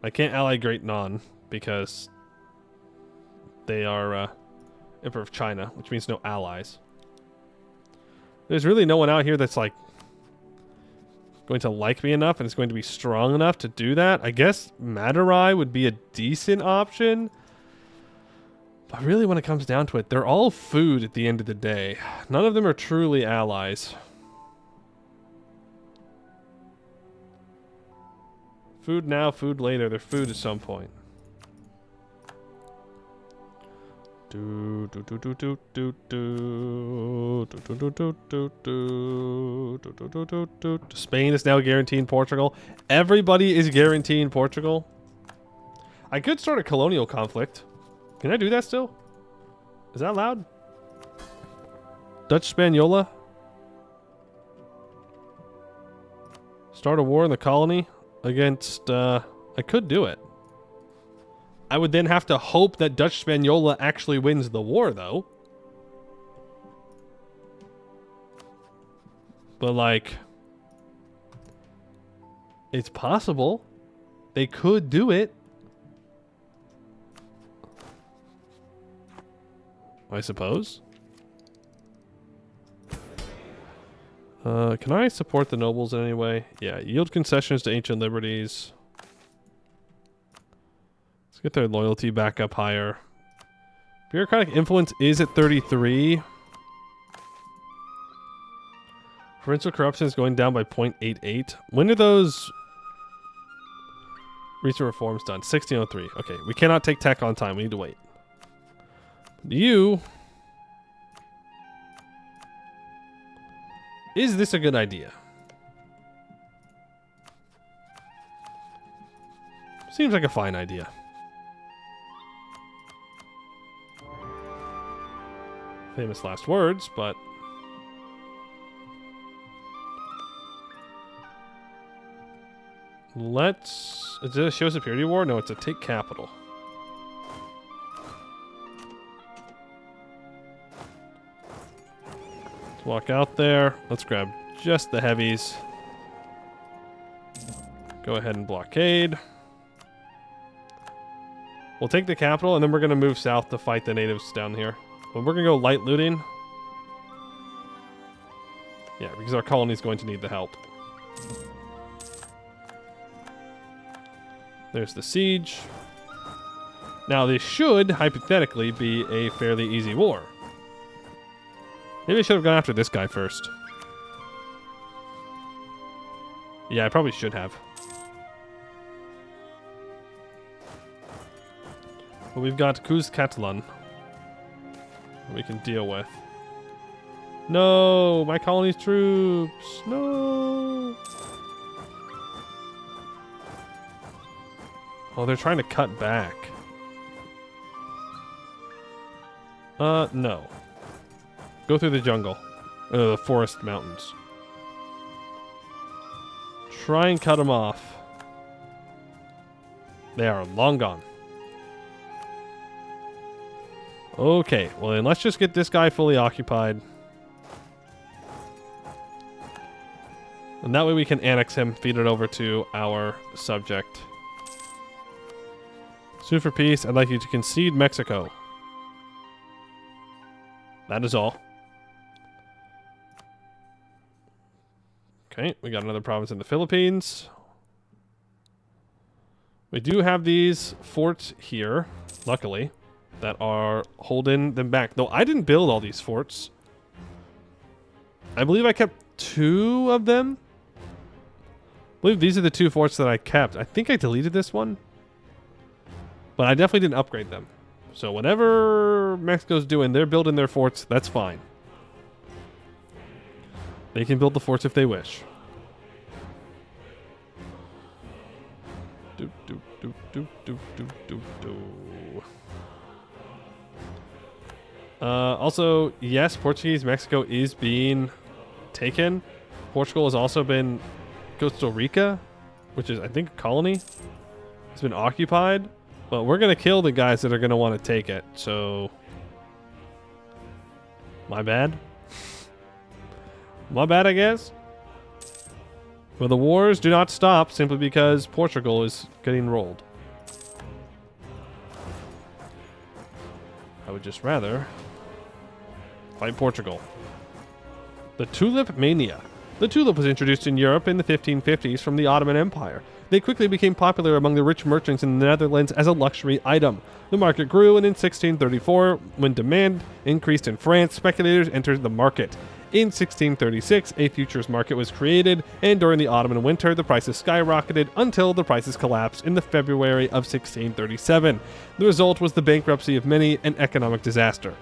I can't ally Great Non because they are Emperor of China, which means no allies. There's really no one out here that's like going to like me enough and is going to be strong enough to do that. I guess Madurai would be a decent option. But really when it comes down to it, they're all food at the end of the day. None of them are truly allies. Food now, food later. They're food at some point. Spain is now guaranteeing Portugal. Everybody is guaranteeing Portugal. I could start a colonial conflict. Can I do that still? Is that allowed? Dutch Spaniola? Start a war in the colony against... I could do it. I would then have to hope that Dutch Spaniola actually wins the war, though. But, like... it's possible. They could do it. I suppose. Can I support the nobles in any way? Yeah, yield concessions to ancient liberties. Let's get their loyalty back up higher. Bureaucratic influence is at 33. Provincial corruption is going down by 0.88. When are those recent reforms done? 1603. Okay, we cannot take tech on time. We need to wait. You... is this a good idea? Seems like a fine idea. Famous last words, but... let's... is it a show superiority war? No, it's a take capital. Let's walk out there. Let's grab just the heavies. Go ahead and blockade. We'll take the capital, and then we're going to move south to fight the natives down here. Well, we're going to go light looting. Yeah, because our colony is going to need the help. There's the siege. Now, this should, hypothetically, be a fairly easy war. Maybe I should have gone after this guy first. Yeah, I probably should have. But we've got Cuz Catalan we can deal with. No, my colony's troops. No. Oh, they're trying to cut back. No. Go through the jungle. The forest mountains. Try and cut them off. They are long gone. Okay, well then let's just get this guy fully occupied. And that way we can annex him, feed it over to our subject. Sue for peace, I'd like you to concede Mexico. That is all. Okay, we got another province in the Philippines. We do have these forts here, luckily, that are holding them back. Though I didn't build all these forts. I believe I kept 2 of them. I believe these are the 2 forts that I kept. I think I deleted this one. But I definitely didn't upgrade them. So whatever Mexico's doing, they're building their forts. That's fine. They can build the forts if they wish. Do, do, do, do, do, do, do, do. Also, yes, Portuguese Mexico is being taken. Portugal has also been... Costa Rica, which is, I think, a colony, has been occupied. But we're going to kill the guys that are going to want to take it, so... my bad. My bad, I guess. But the wars do not stop simply because Portugal is getting rolled. would just rather fight Portugal. The tulip mania. The tulip was introduced in Europe in the 1550s from the Ottoman Empire. They quickly became popular among the rich merchants in the Netherlands as a luxury item. The market grew, and in 1634, when demand increased in France, speculators entered the market. In 1636, a futures market was created, and during the autumn and winter, the prices skyrocketed until the prices collapsed in the February of 1637. The result was the bankruptcy of many and economic disaster.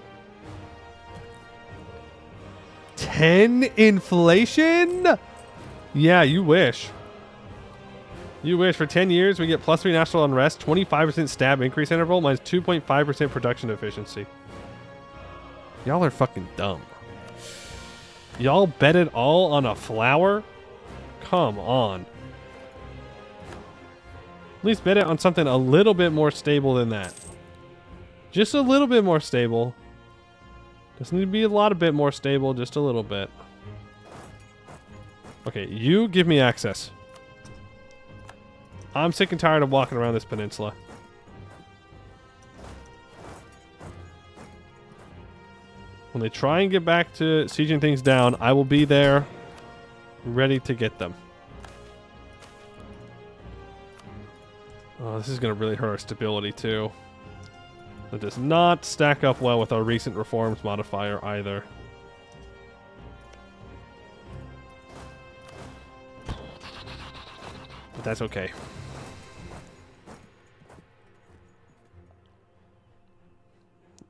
10 inflation? Yeah, you wish. You wish. For 10 years, we get +3 national unrest, 25% stab increase interval, minus 2.5% production efficiency. Y'all are fucking dumb. Y'all bet it all on a flower? Come on. At least bet it on something a little bit more stable than that. Just a little bit more stable. Doesn't need to be a lot of bit more stable, just a little bit. Okay, you give me access. I'm sick and tired of walking around this peninsula. When they try and get back to sieging things down, I will be there, ready to get them. Oh, this is going to really hurt our stability, too. That does not stack up well with our recent reforms modifier, either. But that's okay.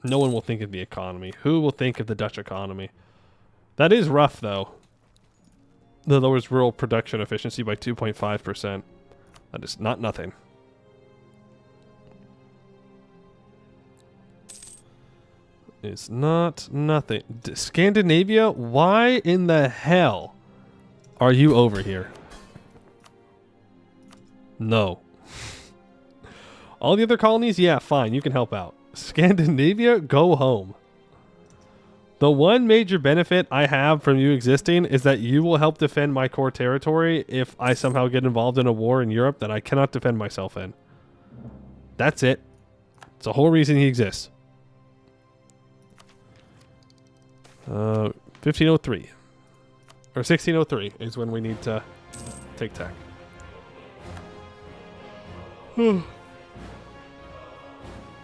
No one will think of the economy. Who will think of the Dutch economy? That is rough, though. That lowers rural production efficiency by 2.5%. That is not nothing. It's not nothing. Scandinavia? Why in the hell are you over here? No. All the other colonies? Yeah, fine. You can help out. Scandinavia, go home. The one major benefit I have from you existing is that you will help defend my core territory if I somehow get involved in a war in Europe that I cannot defend myself in. That's it. It's the whole reason he exists. 1503. Or 1603 is when we need to take tech.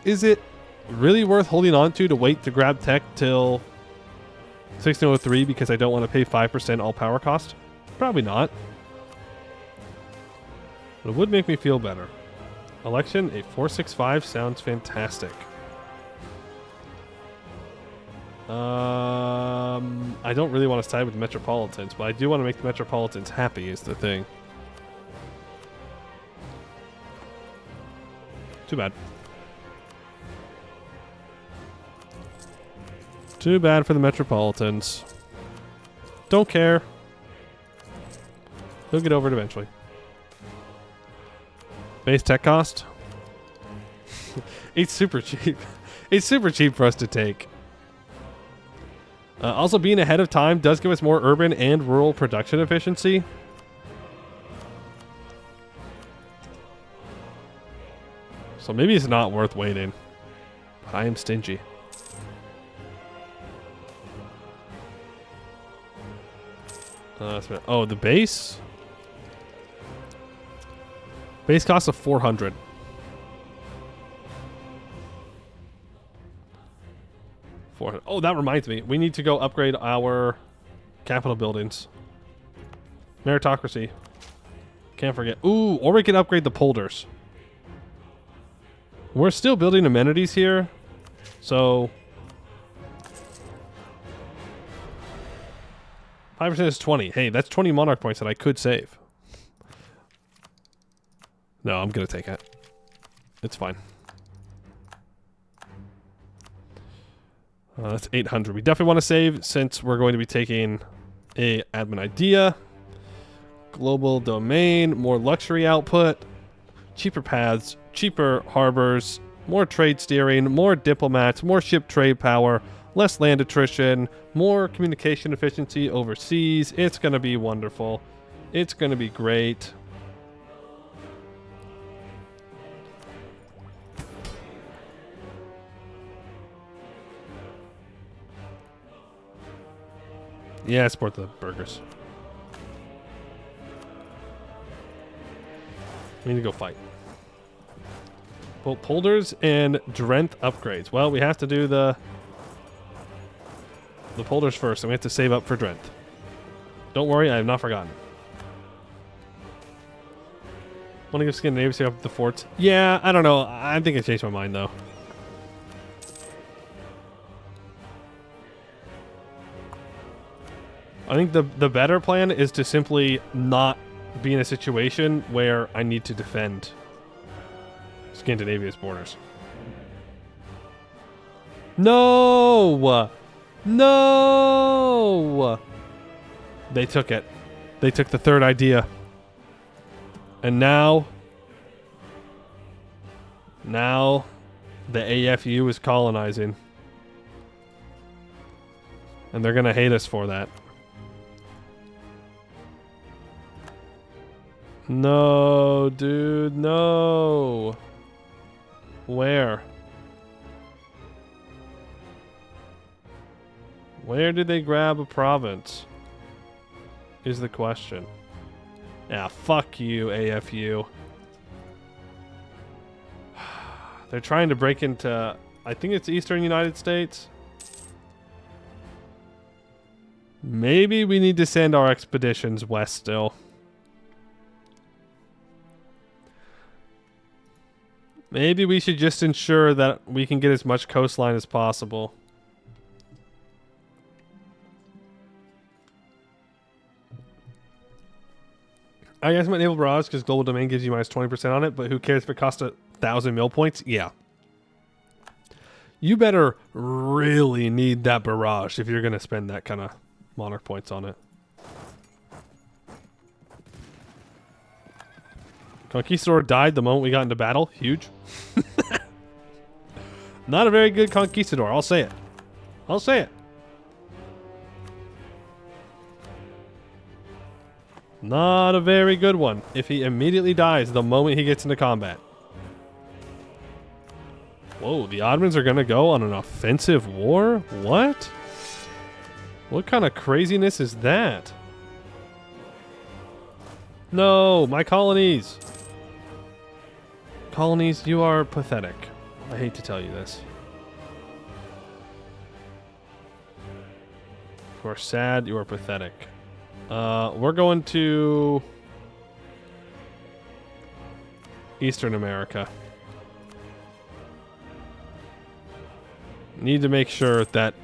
Is it really worth holding on to wait to grab tech till 1603 because I don't want to pay 5% all power cost? Probably not. But it would make me feel better. Election, a 465 sounds fantastic. I don't really want to side with the Metropolitans, but I do want to make the Metropolitans happy is the thing. Too bad. Too bad for the Metropolitans. Don't care. He'll get over it eventually. Base tech cost? It's super cheap. It's super cheap for us to take. Also, being ahead of time does give us more urban and rural production efficiency. So maybe it's not worth waiting. But I am stingy. Oh, the base? Base cost of 400. Oh, that reminds me. We need to go upgrade our capital buildings. Meritocracy. Can't forget. Ooh, or we can upgrade the poulders. We're still building amenities here. So 5% is 20. Hey, that's 20 monarch points that I could save. No, I'm going to take it. It's fine. That's 800. We definitely want to save since we're going to be taking a admin idea. Global domain, more luxury output, cheaper paths, cheaper harbors, more trade steering, more diplomats, more ship trade power, less land attrition, more communication efficiency overseas. It's going to be wonderful. It's going to be great. Yeah, support the burgers. We need to go fight. Well, poulders and Drent upgrades. Well, we have to do the poulders first, and we have to save up for Drent. Don't worry, I have not forgotten. Want to give Scandinavia save up the forts? Yeah, I don't know. I think I changed my mind, though. I think the better plan is to simply not be in a situation where I need to defend Scandinavia's borders. No! No! They took it. They took the third idea. And now the AFU is colonizing. And they're going to hate us for that. No, dude, no. Where? Where did they grab a province? Is the question. Yeah, fuck you, AFU. They're trying to break into, I think it's Eastern United States. Maybe we need to send our expeditions west still. Maybe we should just ensure that we can get as much coastline as possible. I guess my naval barrage because global domain gives you minus 20% on it, but who cares if it costs 1,000 mil points? Yeah. You better really need that barrage if you're going to spend that kind of monarch points on it. Conquistador died the moment we got into battle. Huge. Not a very good conquistador. I'll say it. I'll say it. Not a very good one if he immediately dies the moment he gets into combat. Whoa, the Ottomans are going to go on an offensive war? What? What kind of craziness is that? No, my colonies. Colonies, you are pathetic. I hate to tell you this. You are sad, you are pathetic. We're going to Eastern America. Need to make sure that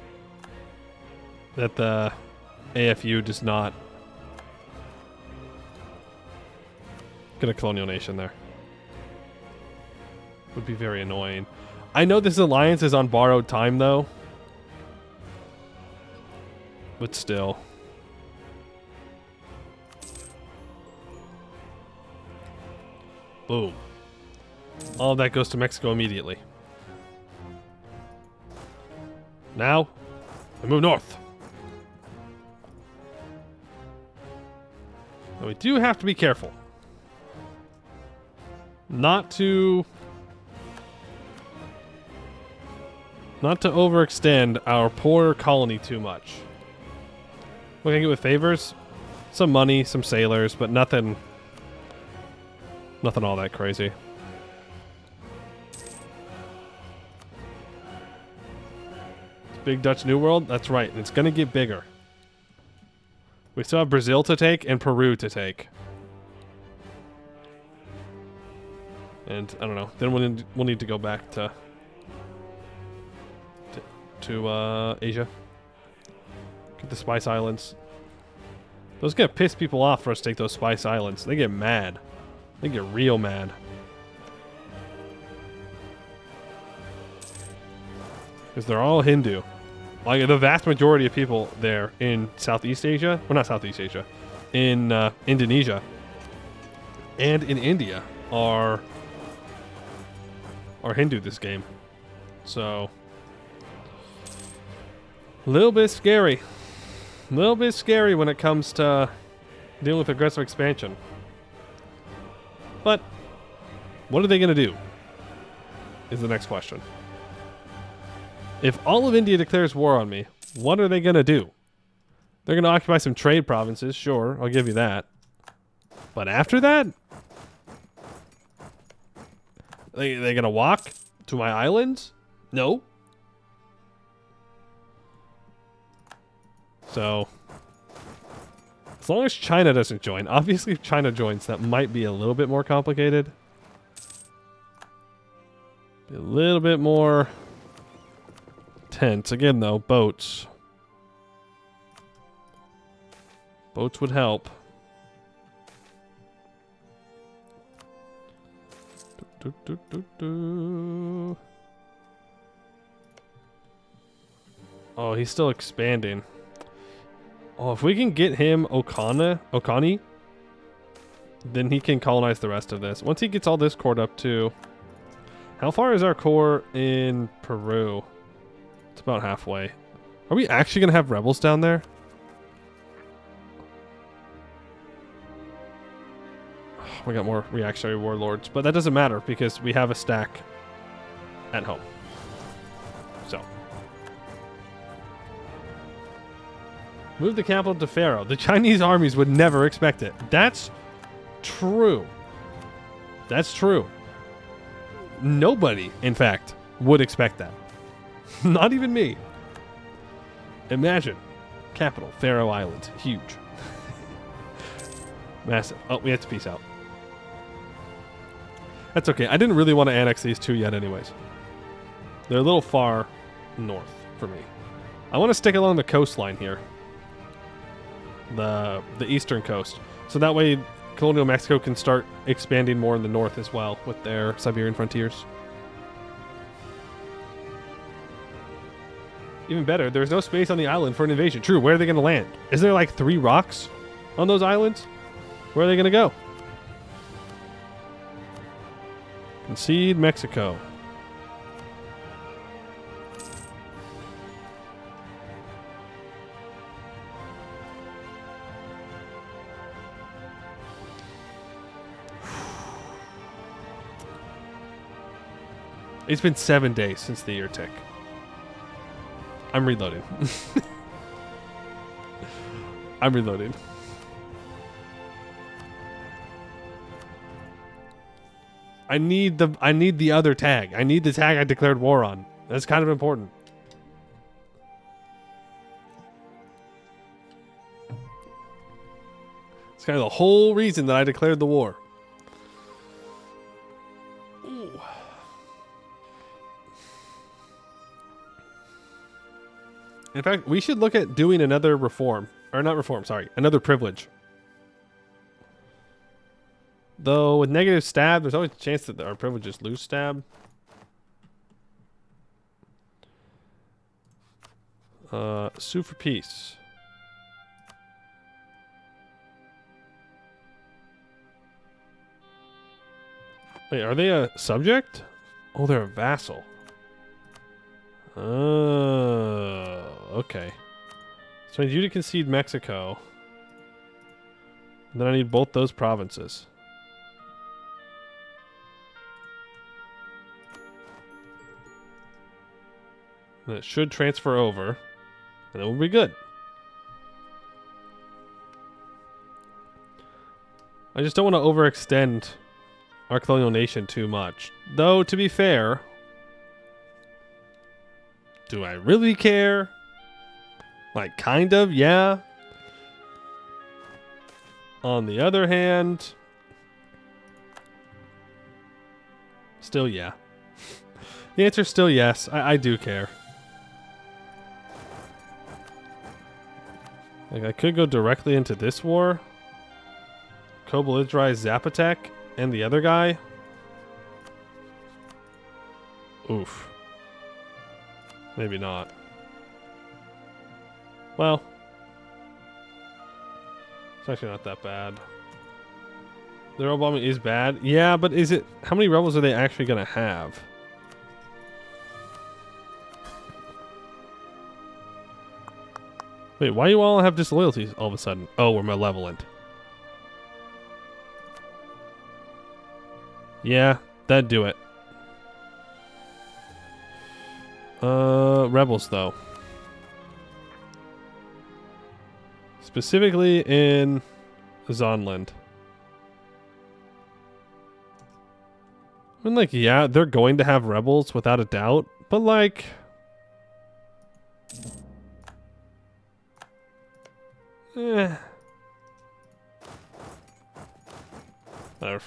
the AFU does not get a colonial nation there. Would be very annoying. I know this alliance is on borrowed time though. But still. Boom. All of that goes to Mexico immediately. Now, we move north. Now we do have to be careful. Not to overextend our poor colony too much. What can I get with favors? Some money, some sailors, but nothing all that crazy. Big Dutch New World? That's right. It's going to get bigger. We still have Brazil to take and Peru to take. And I don't know. Then we'll need to go back to Asia. Get the Spice Islands. Those gonna piss people off for us to take those Spice Islands. They get mad. They get real mad. Because they're all Hindu. Like the vast majority of people there in Southeast Asia, well not Southeast Asia, in Indonesia and in India are Hindu this game. So a little bit scary. A little bit scary when it comes to dealing with aggressive expansion. But what are they going to do? Is the next question. If all of India declares war on me, what are they going to do? They're going to occupy some trade provinces, sure. I'll give you that. But after that? They going to walk to my islands? No. So, as long as China doesn't join. Obviously, if China joins, that might be a little bit more complicated. Be a little bit more tense. Again, though, boats. Boats would help. Oh, he's still expanding. Oh, if we can get him Okani, then he can colonize the rest of this. Once he gets all this court up too. How far is our core in Peru? It's about halfway. Are we actually going to have rebels down there? We got more reactionary warlords, but that doesn't matter because we have a stack at home. So. Move the capital to Pharaoh. The Chinese armies would never expect it. That's true. That's true. Nobody, in fact, would expect that. Not even me. Imagine. Capital, Faroe Islands. Huge. Massive. Oh, we have to peace out. That's okay. I didn't really want to annex these two yet anyways. They're a little far north for me. I want to stick along the coastline here. The eastern coast. So that way colonial Mexico can start expanding more in the north as well with their Siberian frontiers. Even better, there's no space on the island for an invasion. True, where are they going to land? Is there like 3 rocks on those islands? Where are they going to go? Concede Mexico. It's been 7 days since the year tick. I'm reloading. I'm reloading. I need the other tag. I need the tag I declared war on. That's kind of important. It's kind of the whole reason that I declared the war. Ooh. In fact, we should look at doing another reform. Or not reform, sorry. Another privilege. Though with negative stab, there's always a chance that our privileges lose stab. Sue for peace. Wait, are they a subject? Oh, they're a vassal. Okay. So I need you to concede Mexico. And then I need both those provinces. And it should transfer over. And it will be good. I just don't want to overextend our colonial nation too much. Though, to be fair, do I really care? Like, kind of, yeah. On the other hand, still, yeah. The answer is still yes. I do care. Like, I could go directly into this war. Co-belligerize Zapotek and the other guy. Oof. Maybe not. Well, it's actually not that bad. Their rebel bombing is bad. Yeah, but is it... How many rebels are they actually going to have? Wait, why do you all have disloyalties all of a sudden? Oh, we're malevolent. Yeah, that'd do it. Rebels, though. Specifically in Zonland. I mean, like, yeah, they're going to have rebels without a doubt, but like... For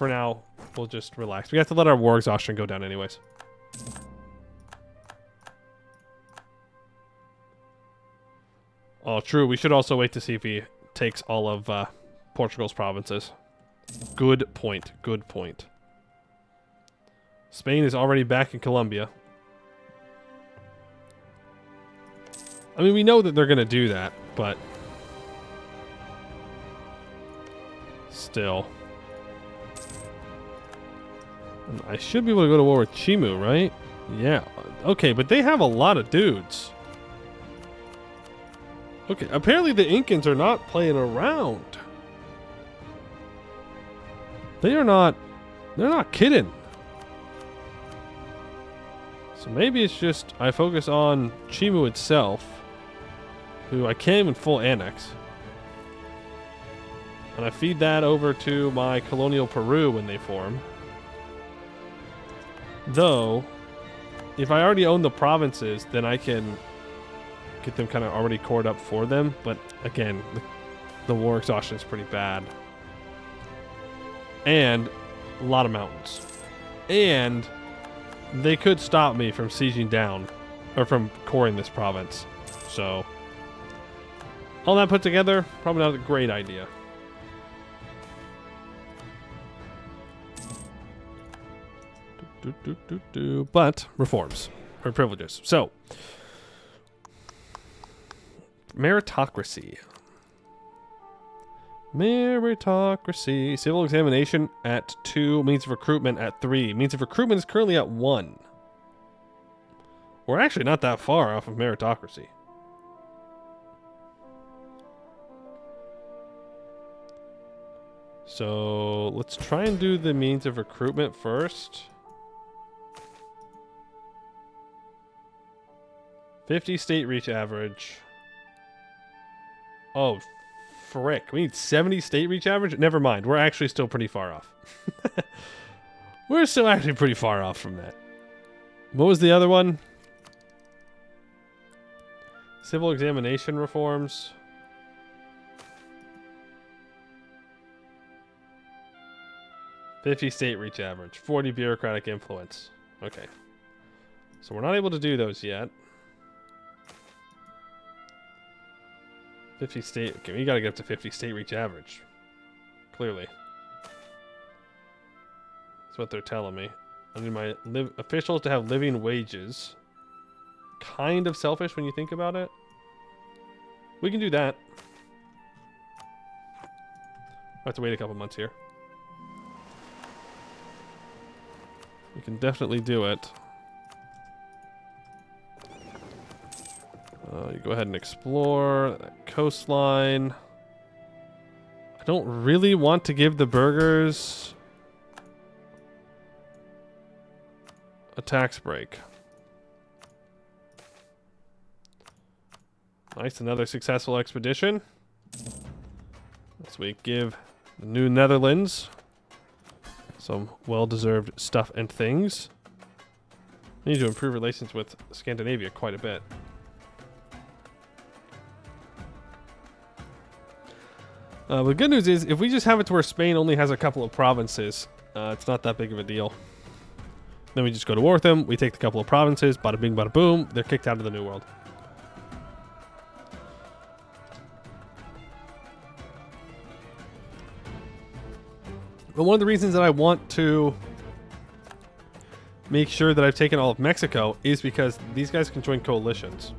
now, we'll just relax. We have to let our war exhaustion go down anyways. Oh, true. We should also wait to see if he takes all of Portugal's provinces. Good point. Good point. Spain is already back in Colombia. I mean, we know that they're going to do that, but... still. I should be able to go to war with Chimu, right? Yeah. Okay, but they have a lot of dudes. Okay, apparently the Incans are not playing around. They are not... they're not kidding. So maybe it's just I focus on Chimu itself, who I can't even full annex. And I feed that over to my colonial Peru when they form. Though, if I already own the provinces, then I can get them kind of already cored up for them. But again, the war exhaustion is pretty bad. And a lot of mountains. And they could stop me from sieging down, or from coring this province. So, all that put together, probably not a great idea. But reforms or privileges. So, meritocracy. Meritocracy. Civil examination at 2. Means of recruitment at 3. Means of recruitment is currently at 1. We're actually not that far off of meritocracy. So let's try and do the means of recruitment first. 50 state reach average. Oh, frick. We need 70 state reach average? Never mind. We're actually still pretty far off. We're still actually pretty far off from that. What was the other one? Civil examination reforms. $50 state reach average. 40 bureaucratic influence. Okay. So we're not able to do those yet. 50 state... okay, we gotta get up to 50 state reach average. Clearly. That's what they're telling me. I need my officials to have living wages. Kind of selfish when you think about it. We can do that. I have to wait a couple months here. We can definitely do it. You go ahead and explore that coastline. I don't really want to give the burghers a tax break. Nice, another successful expedition. As we give the New Netherlands some well-deserved stuff and things. We need to improve relations with Scandinavia quite a bit. The good news is, if we just have it to where Spain only has a couple of provinces, it's not that big of a deal. Then we just go to war with them, we take the couple of provinces, bada bing, bada boom, they're kicked out of the New World. But one of the reasons that I want to make sure that I've taken all of Mexico is because these guys can join coalitions.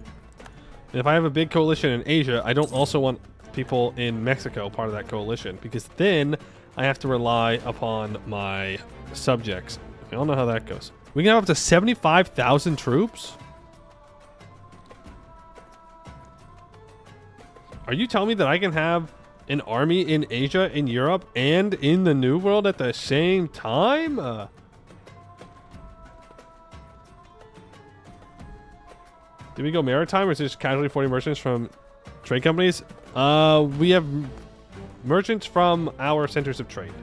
And if I have a big coalition in Asia, I don't also want people in Mexico part of that coalition, because then I have to rely upon my subjects. We all know how that goes. We can have up to 75,000 troops? Are you telling me that I can have an army in Asia, in Europe, and in the New World at the same time? Did we go maritime, or is it just casually 40 merchants from trade companies? We have merchants from our centers of trade.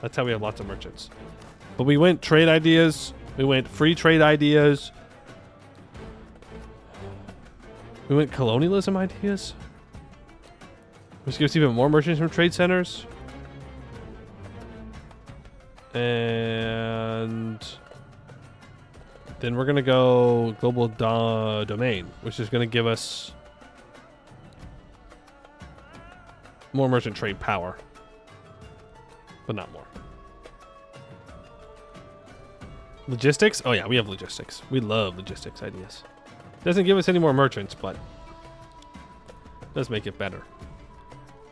That's how we have lots of merchants. But we went trade ideas. We went free trade ideas. We went colonialism ideas. Which gives even more merchants from trade centers. And then we're going to go global domain, which is going to give us more merchant trade power. But not more. Logistics? Oh yeah, we have logistics. We love logistics ideas. Doesn't give us any more merchants, but does make it better.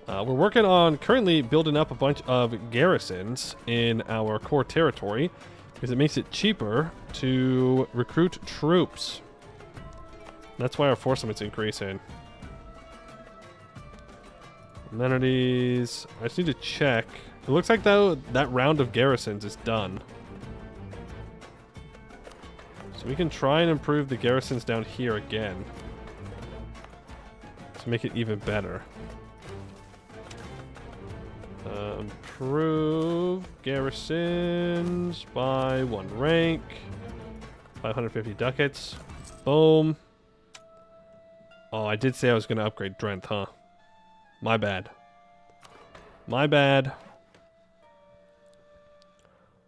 We're working on currently building up a bunch of garrisons in our core territory because it makes it cheaper to recruit troops. That's why our force limit's increasing. Amenities. I just need to check. It looks like though that round of garrisons is done. So we can try and improve the garrisons down here again to make it even better. Improve garrisons by 1 rank. 550 ducats. Boom. Oh, I did say I was going to upgrade Drent, huh? My bad. My bad.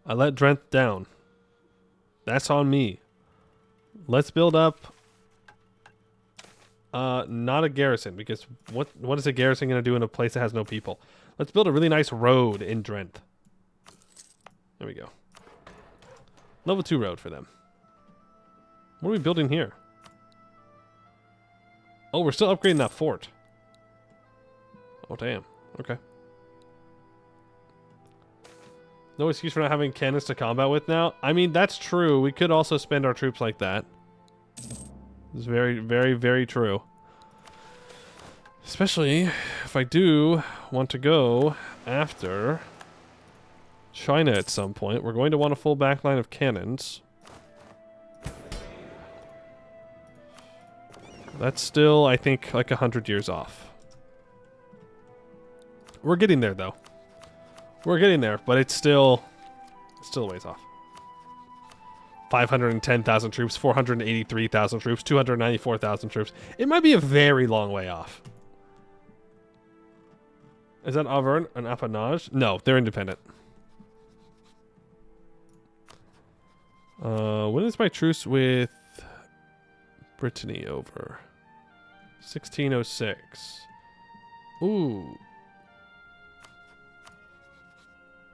I let Drent down. That's on me. Let's build up not a garrison, because what is a garrison going to do in a place that has no people? Let's build a really nice road in Drent. There we go. Level 2 road for them. What are we building here? Oh, we're still upgrading that fort. Oh, damn. Okay. No excuse for not having cannons to combat with now. I mean, that's true. We could also spend our troops like that. It's very, very, very true. Especially if I do want to go after China at some point. We're going to want a full backline of cannons. That's still, I think, like 100 years off. We're getting there, though. We're getting there, but it's still a ways off. 510,000 troops, 483,000 troops, 294,000 troops. It might be a very long way off. Is that Auvergne an appanage? No, they're independent. When is my truce with Brittany over? 1606. Ooh.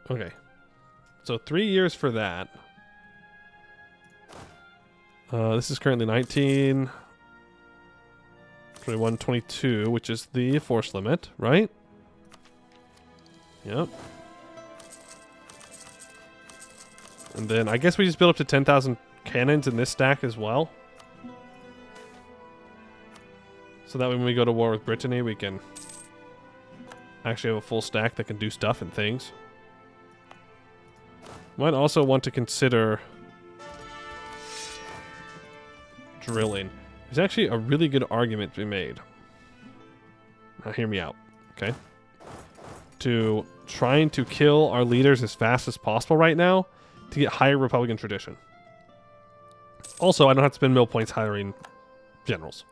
Okay. So 3 years for that. This is currently 19, 21, 22, which is the force limit, right? Yep. And then I guess we just build up to 10,000 cannons in this stack as well. So that when we go to war with Brittany, we can actually have a full stack that can do stuff and things. Might also want to consider drilling. There's actually a really good argument to be made. Now hear me out, okay? To trying to kill our leaders as fast as possible right now to get higher Republican tradition. Also, I don't have to spend mill points hiring generals.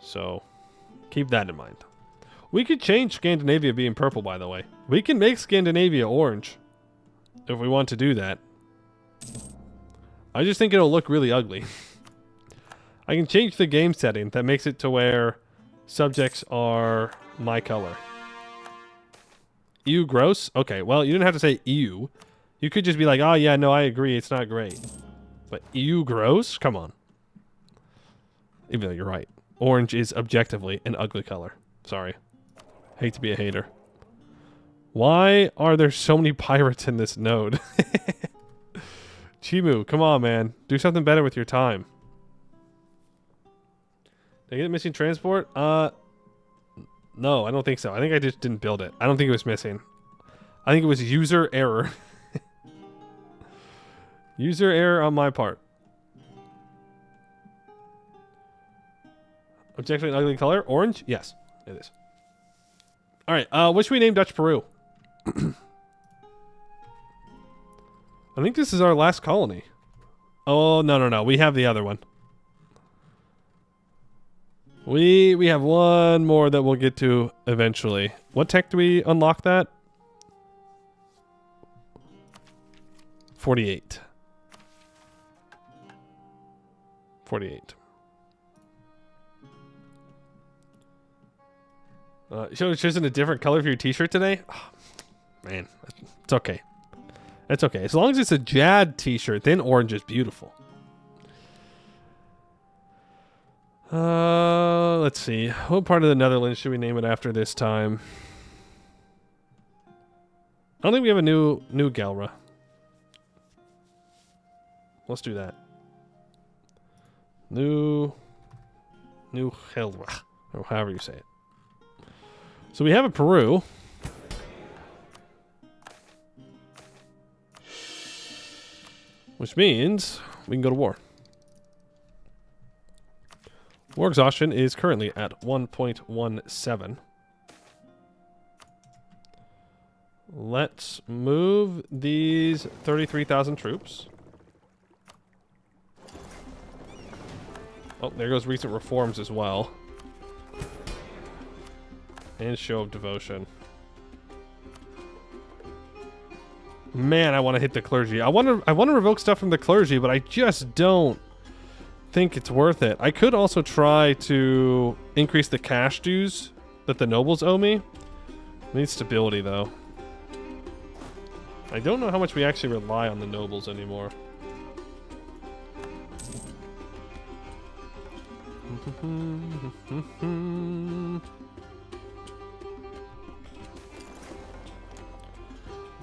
So, keep that in mind. We could change Scandinavia being purple, by the way. We can make Scandinavia orange if we want to do that. I just think it'll look really ugly. I can change the game setting that makes it to where subjects are my color. EU gross? Okay, well, you didn't have to say EU. You could just be like, oh yeah, no, I agree, it's not great. But EU gross? Come on. Even though you're right. Orange is objectively an ugly color. Sorry. Hate to be a hater. Why are there so many pirates in this node? Chimu, come on, man. Do something better with your time. Did I get missing transport? No, I don't think so. I think I just didn't build it. I don't think it was missing. I think it was user error. User error on my part. Objectively an ugly color? Orange? Yes, it is. All right. What should we name Dutch Peru? I think this is our last colony. Oh, no. We have the other one. We have one more that we'll get to eventually. What tech do we unlock that? 48. 48. Choosing a different color for your t-shirt today? Oh, man, it's okay. It's okay. As long as it's a Jad t-shirt, then orange is beautiful. Let's see. What part of the Netherlands should we name it after this time? I don't think we have a new Galra. Let's do that. New Galra, or however you say it. So we have a Peru. Which means we can go to war. War exhaustion is currently at 1.17. Let's move these 33,000 troops. Oh, there goes recent reforms as well. And show of devotion. Man, I want to hit the clergy. I want to revoke stuff from the clergy, but I just don't think it's worth it. I could also try to increase the cash dues that the nobles owe me. I need stability, though. I don't know how much we actually rely on the nobles anymore.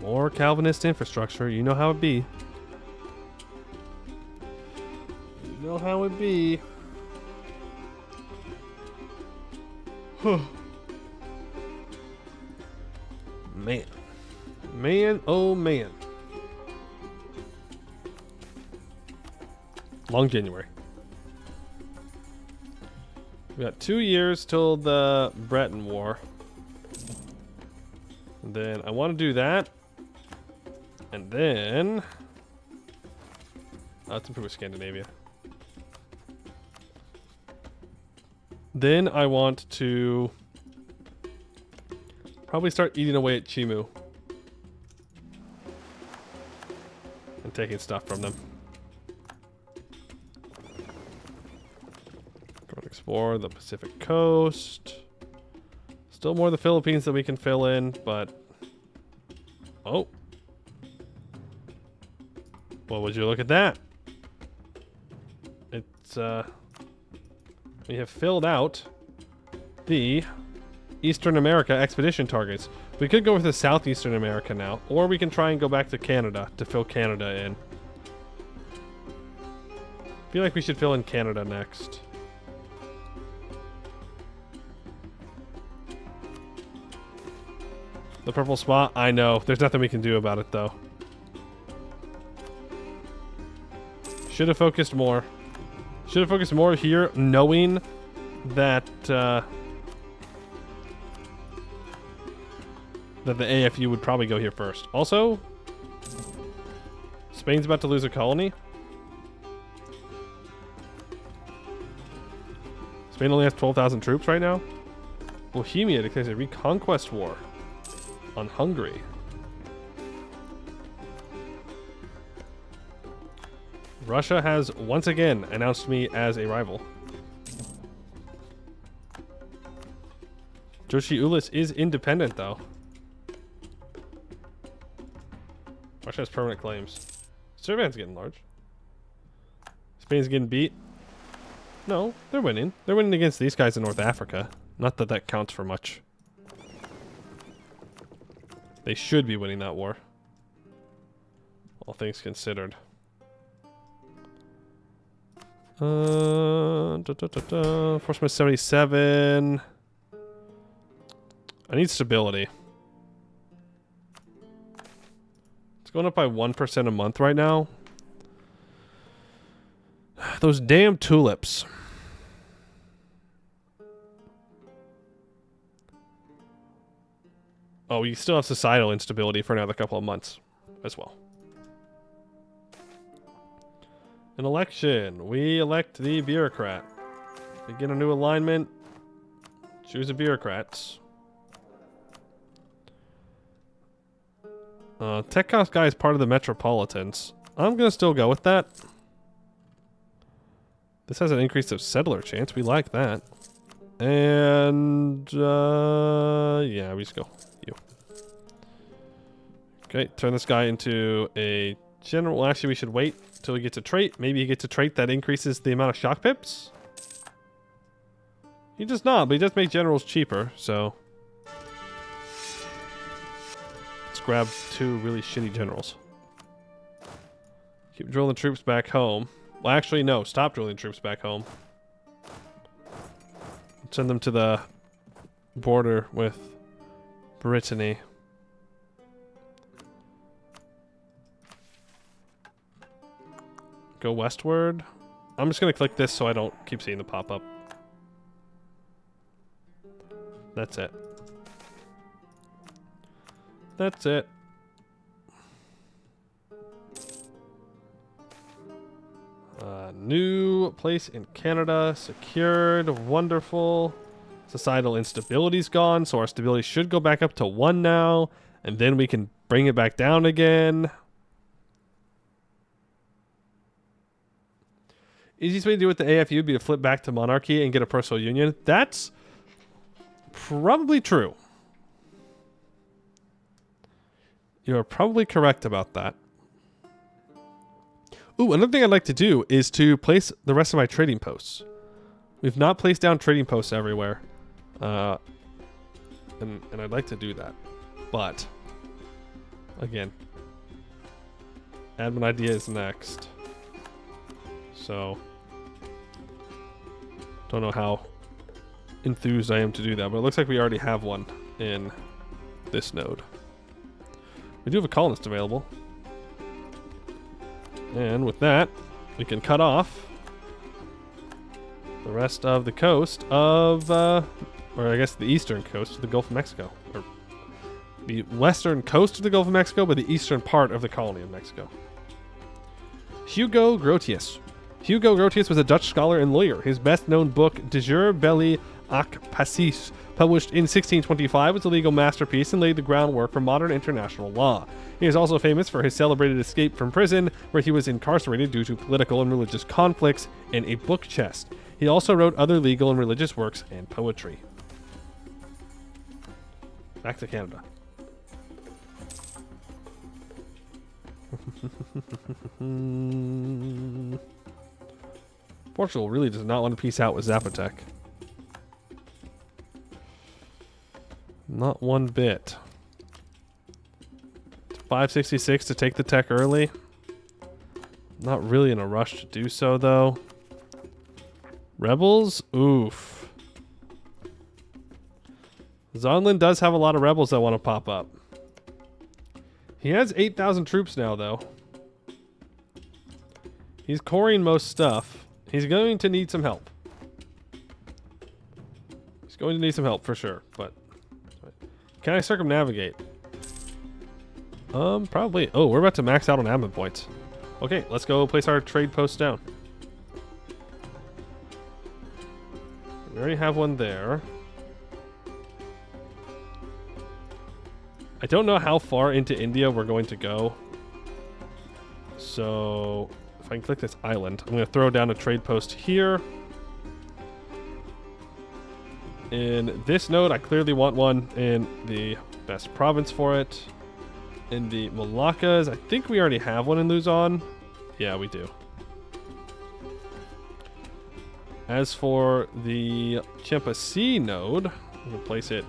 More Calvinist infrastructure. You know how it be. You know how it be. Man. Man, oh man. Long January. We got 2 years till the Breton War. And then I want to do that. And then... let's improve Scandinavia. Then I want to probably start eating away at Chimu. And taking stuff from them. Go and explore the Pacific coast. Still more of the Philippines that we can fill in, but... oh. Well, would you look at that? It's, we have filled out the Eastern America expedition targets. We could go with the Southeastern America now, or we can try and go back to Canada to fill Canada in. I feel like we should fill in Canada next. The purple spot? I know. There's nothing we can do about it, though. Should have focused more. Should have focused more here, knowing that that the AFU would probably go here first. Also, Spain's about to lose a colony. Spain only has 12,000 troops right now. Bohemia declares a reconquest war on Hungary. Russia has once again announced me as a rival. Joshi Ulis is independent, though. Russia has permanent claims. Servan's getting large. Spain's getting beat. No, they're winning. They're winning against these guys in North Africa. Not that that counts for much. They should be winning that war. All things considered. Force 77. I need stability. It's going up by 1% a month right now. Those damn tulips. Oh, we still have societal instability for another couple of months as well. An election. We elect the bureaucrat. We get a new alignment. Choose a bureaucrat. Tech cost guy is part of the Metropolitans. I'm going to still go with that. This has an increase of settler chance. We like that. And, yeah, we just go. You. Okay, turn this guy into a general. Well, actually, we should wait until he gets a trait. Maybe he gets a trait that increases the amount of shock pips. He does not, but he does make generals cheaper, so. Let's grab 2 really shitty generals. Keep drilling troops back home. Well, actually, no. Stop drilling troops back home. Send them to the border with Brittany. Go westward. I'm just going to click this so I don't keep seeing the pop-up. That's it. That's it. New place in Canada. Secured. Wonderful. Societal instability's gone, so our stability should go back up to 1 now. And then we can bring it back down again. Easiest way to do with the AFU would be to flip back to monarchy and get a personal union. That's probably true. You are probably correct about that. Ooh, another thing I'd like to do is to place the rest of my trading posts. We've not placed down trading posts everywhere. And I'd like to do that. But, again, admin idea is next. So, don't know how enthused I am to do that, but it looks like we already have one in this node. We do have a colonist available. And with that, we can cut off the rest of the coast of, or I guess the eastern coast of the Gulf of Mexico. Or the western coast of the Gulf of Mexico, but the eastern part of the colony of Mexico. Hugo Grotius. Hugo Grotius was a Dutch scholar and lawyer. His best-known book, De Jure Belli ac Pacis, published in 1625, was a legal masterpiece and laid the groundwork for modern international law. He is also famous for his celebrated escape from prison, where he was incarcerated due to political and religious conflicts, and a book chest. He also wrote other legal and religious works and poetry. Back to Canada. Portugal really does not want to peace out with Zapotec. Not one bit. 566 to take the tech early. Not really in a rush to do so, though. Rebels? Oof. Zonlin does have a lot of rebels that want to pop up. He has 8,000 troops now, though. He's coring most stuff. He's going to need some help. He's going to need some help for sure, but... Can I circumnavigate? Probably. Oh, we're about to max out on admin points. Okay, let's go place our trade post down. We already have one there. I don't know how far into India we're going to go. So, if I can click this island, I'm going to throw down a trade post here. In this node, I clearly want one in the best province for it. In the Moluccas, I think we already have one in Luzon. Yeah, we do. As for the Chempasy node, I'm going to place it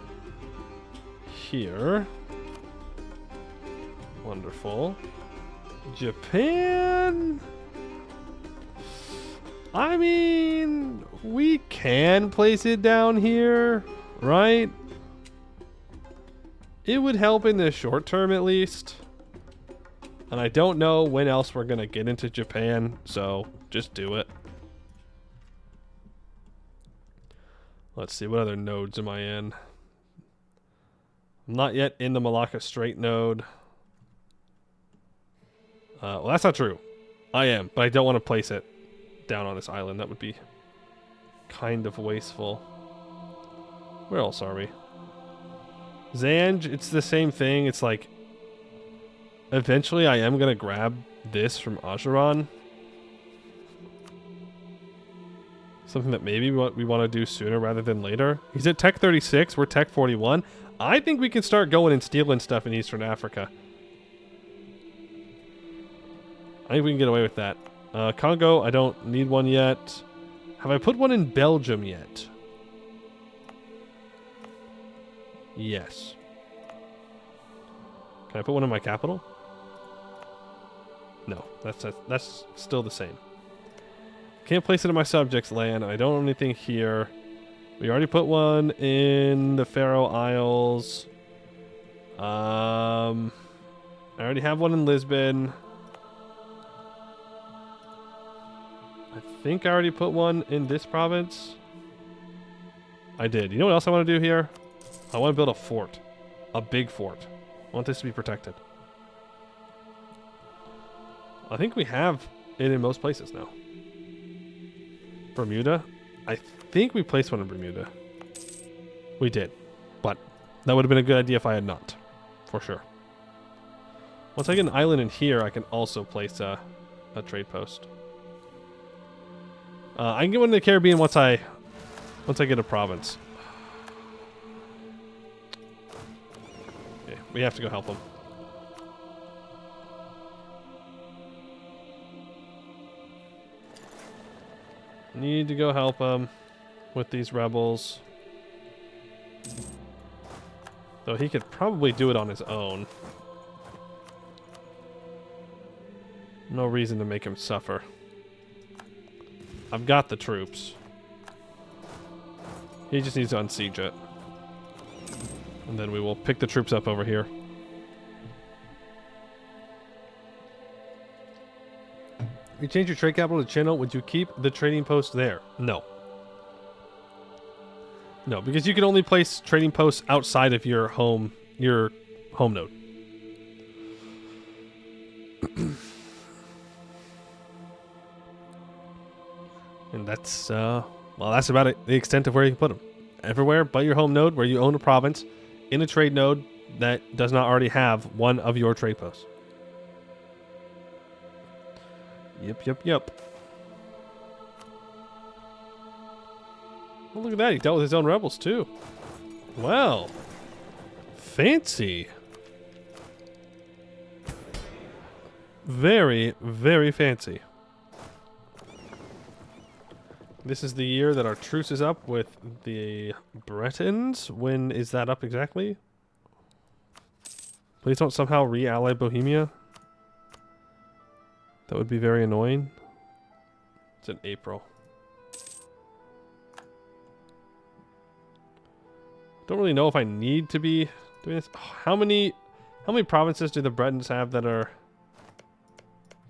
here. Wonderful. Japan? I mean, we can place it down here, right? It would help in the short term at least. And I don't know when else we're going to get into Japan, so just do it. Let's see, what other nodes am I in? I'm not yet in the Malacca Strait node. Well, that's not true. I am, but I don't want to place it down on this island. That would be kind of wasteful. Where else are we? Zanj, it's the same thing. It's like, eventually I am going to grab this from Ajuran. Something that maybe we want to do sooner rather than later. He's at Tech 36. We're Tech 41. I think we can start going and stealing stuff in Eastern Africa. I think we can get away with that. Congo, I don't need one yet. Have I put one in Belgium yet? Yes. Can I put one in my capital? No, that's still the same. Can't place it in my subjects land. I don't have anything here. We already put one in the Faroe Isles. I already have one in Lisbon. I think I already put one in this province. I did. You know what else I want to do here? I want to build a fort. A big fort. I want this to be protected. I think we have it in most places now. Bermuda? I think we placed one in Bermuda. We did. But that would have been a good idea if I had not. For sure. Once I get an island in here, I can also place a trade post. I can get one in the Caribbean once I get a province. Okay, we have to go help them. Need to go help him with these rebels. Though he could probably do it on his own. No reason to make him suffer. I've got the troops. He just needs to unsiege it. And then we will pick the troops up over here. If you change your trade capital to Chino, would you keep the trading post there? No. No, because you can only place trading posts outside of your home node. And that's that's about it. The extent of where you can put them. Everywhere but your home node where you own a province in a trade node that does not already have one of your trade posts. Yep. Oh, look at that. He dealt with his own rebels, too. Wow. Fancy. Very, very fancy. This is the year that our truce is up with the Bretons. When is that up exactly? Please don't somehow re-ally Bohemia. That would be very annoying. It's in April. Don't really know if I need to be doing this. Oh, how many provinces do the Bretons have that are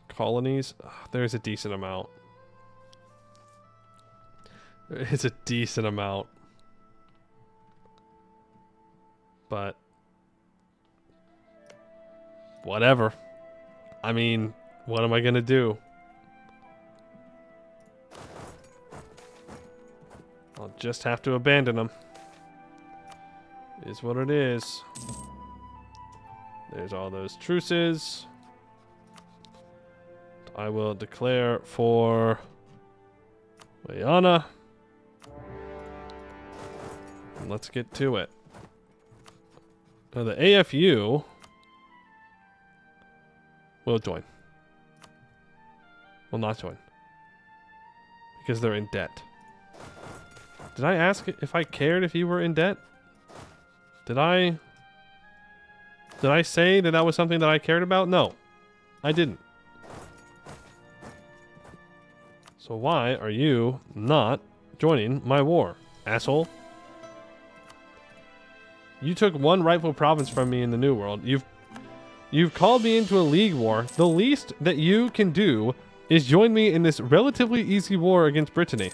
colonies? Oh, there's a decent amount. There is a decent amount. But whatever. I mean, what am I gonna do? I'll just have to abandon them. Is what it is. There's all those truces. I will declare for Guyana. And let's get to it. Now the AFU will join. Will not join. Because they're in debt. Did I ask if I cared if you were in debt? Did I say that was something that I cared about? No, I didn't. So why are you not joining my war, asshole? You took one rightful province from me in the New World. You've called me into a league war. The least that you can do is join me in this relatively easy war against Brittany.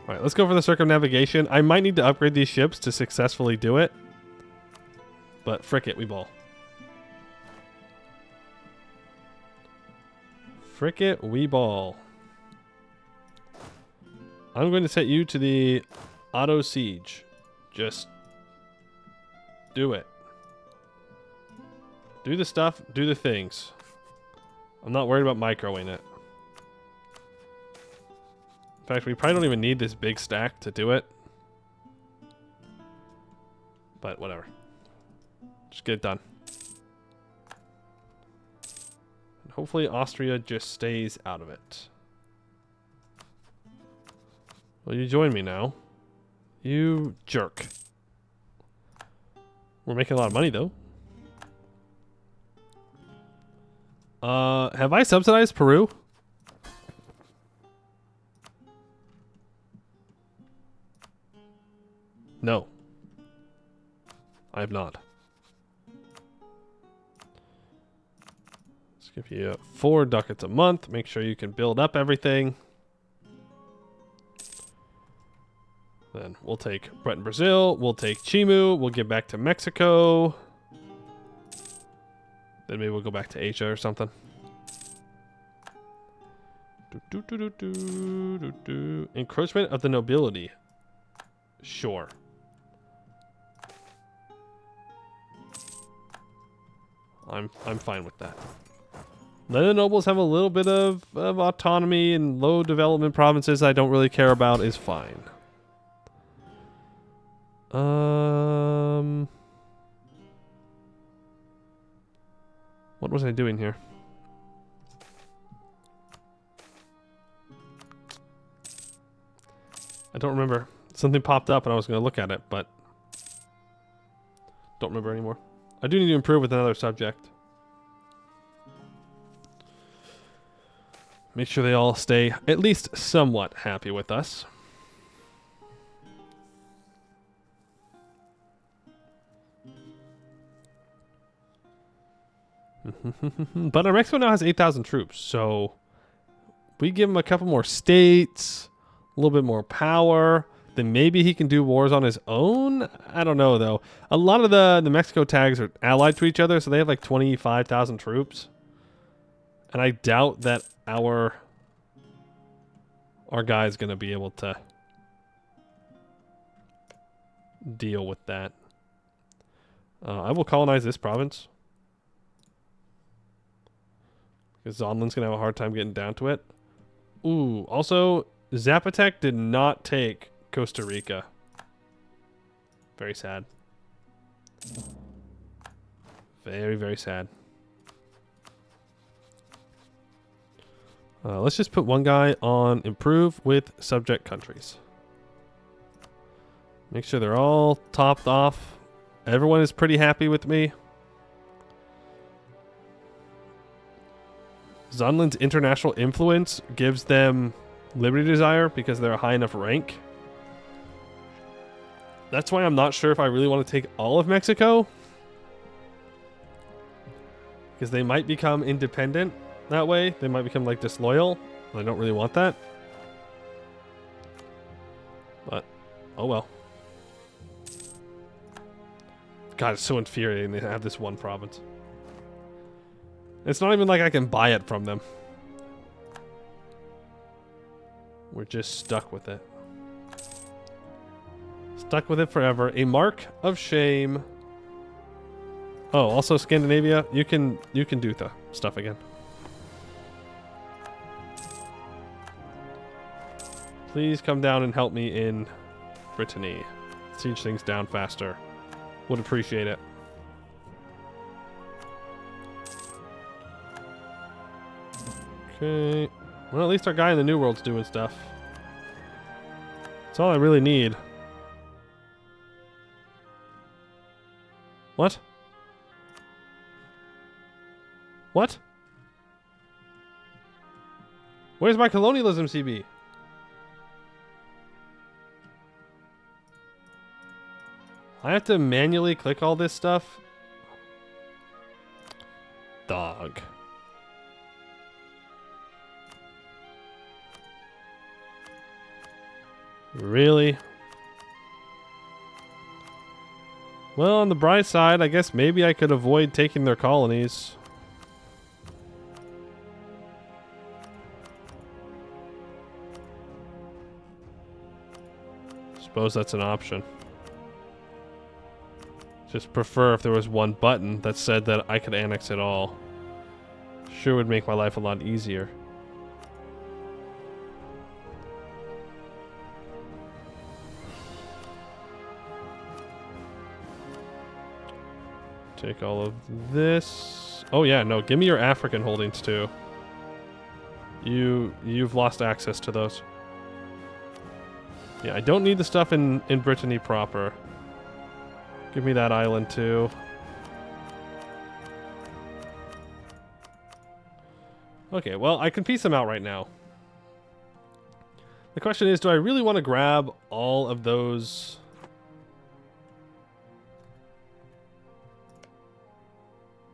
All right, let's go for the circumnavigation. I might need to upgrade these ships to successfully do it. But frick it, we ball. Frick it, we ball. I'm going to set you to the auto siege. Just do it. Do the stuff, do the things. I'm not worried about microing it. In fact, we probably don't even need this big stack to do it. But whatever. Just get it done. And hopefully Austria just stays out of it. Well, you join me now. You jerk. We're making a lot of money, though. Have I subsidized Peru? No. I have not. Let's give you 4 ducats a month. Make sure you can build up everything. Then we'll take Breton, Brazil. We'll take Chimu. We'll get back to Mexico. Then maybe we'll go back to Asia or something. Encroachment of the nobility. Sure. I'm fine with that. Let the nobles have a little bit of autonomy in low development provinces I don't really care about is fine. What was I doing here? I don't remember. Something popped up and I was going to look at it, but don't remember anymore. I do need to improve with another subject. Make sure they all stay at least somewhat happy with us. But our Mexico now has 8,000 troops, so we give him a couple more states, a little bit more power, then maybe he can do wars on his own? I don't know, though. A lot of the Mexico tags are allied to each other, so they have like 25,000 troops. And I doubt that our guy is going to be able to deal with that. I will colonize this province. Because Zonland's going to have a hard time getting down to it. Ooh, also, Zapotec did not take Costa Rica. Very sad. Very, very sad. Let's just put one guy on improve with subject countries. Make sure they're all topped off. Everyone is pretty happy with me. Zonland's international influence gives them Liberty Desire because they're a high enough rank. That's why I'm not sure if I really want to take all of Mexico. Because they might become independent that way. They might become like disloyal. And I don't really want that. But, oh well. God, it's so infuriating they have this one province. It's not even like I can buy it from them. We're just stuck with it. Stuck with it forever. A mark of shame. Oh, also Scandinavia, you can do the stuff again. Please come down and help me in Brittany. Siege things down faster. Would appreciate it. Okay. Well, at least our guy in the New World's doing stuff. That's all I really need. What? What? Where's my colonialism, CB? I have to manually click all this stuff? Dog. Really? Well, on the bright side, I guess maybe I could avoid taking their colonies. Suppose that's an option. Just prefer if there was one button that said that I could annex it all. Sure would make my life a lot easier. Take all of this. Oh yeah, no, give me your African holdings too. You've lost access to those. Yeah, I don't need the stuff in Brittany proper. Give me that island too. Okay, well, I can piece them out right now. The question is, do I really want to grab all of those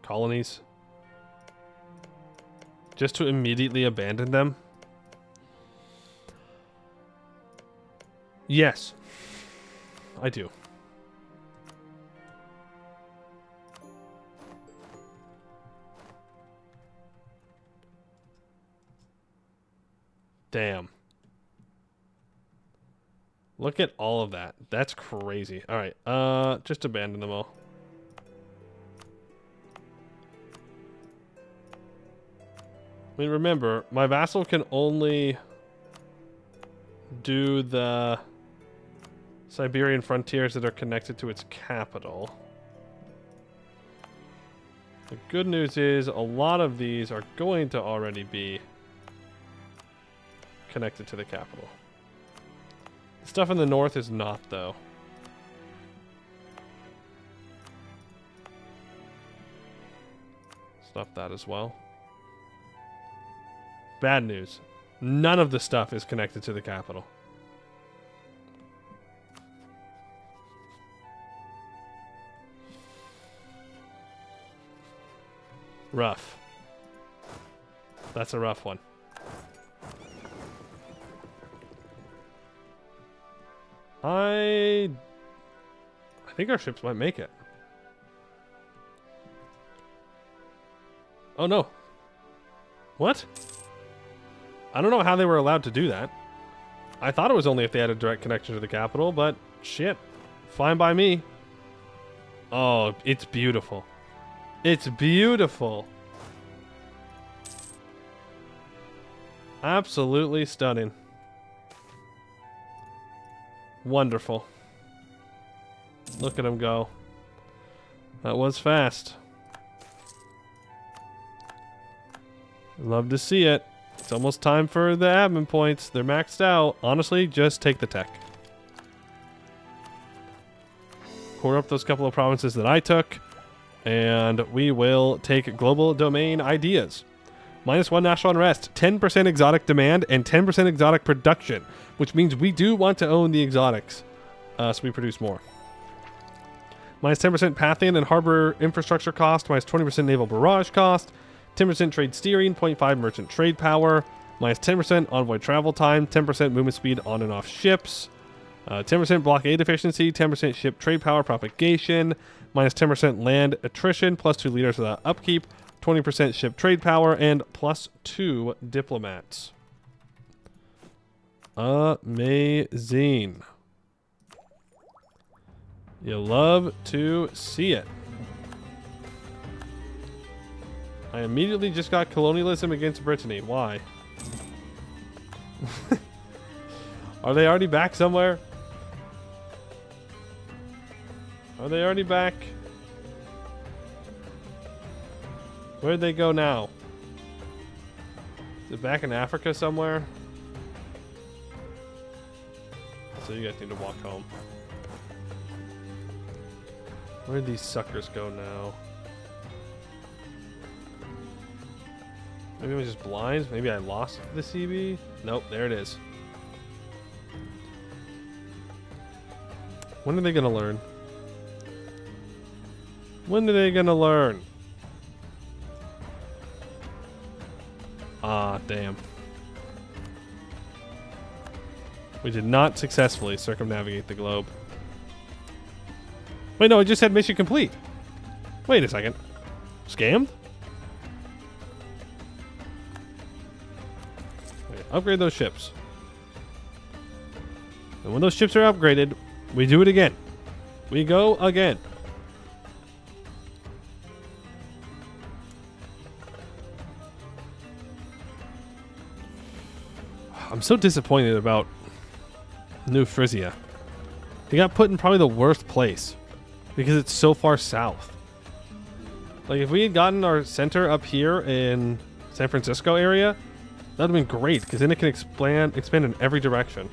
colonies just to immediately abandon them? Yes, I do. Damn. Look at all of that. That's crazy. All right, just abandon them all. I mean, remember, my vassal can only do the Siberian frontiers that are connected to its capital. The good news is a lot of these are going to already be connected to the capital. The stuff in the north is not, though. Stop that as well. Bad news. None of the stuff is connected to the capital. Rough. That's a rough one. I think our ships might make it. Oh no. What? I don't know how they were allowed to do that. I thought it was only if they had a direct connection to the capital, but shit. Fine by me. Oh, it's beautiful. It's beautiful. Absolutely stunning. Wonderful. Look at him go. That was fast. Love to see it. It's almost time for the admin points. They're maxed out. Honestly, just take the tech. Core up those couple of provinces that I took, and we will take global domain ideas. -1 national unrest, 10% exotic demand, and 10% exotic production, which means we do want to own the exotics, so we produce more. -10% Pathian and harbor infrastructure cost, -20% naval barrage cost, 10% trade steering, 0.5 merchant trade power, -10% envoy travel time, 10% movement speed on and off ships, 10% blockade efficiency, 10% ship trade power propagation, -10% land attrition, +2 leaders without upkeep, 20% ship trade power, and +2 diplomats. Amazing. You love to see it. I immediately just got colonialism against Brittany. Why? Are they already back somewhere? Are they already back? Where'd they go now? Is it back in Africa somewhere? So you guys need to walk home. Where'd these suckers go now? Maybe I was just blind. Maybe I lost the CB. Nope, there it is. When are they gonna learn? When are they gonna learn? Ah, damn. We did not successfully circumnavigate the globe. Wait, no, I just said mission complete. Wait a second. Scammed? Okay, upgrade those ships. And when those ships are upgraded, we do it again. We go again. I'm so disappointed about New Frisia. They got put in probably the worst place because it's so far south. Like if we had gotten our center up here in San Francisco area, that would have been great because then it can expand in every direction.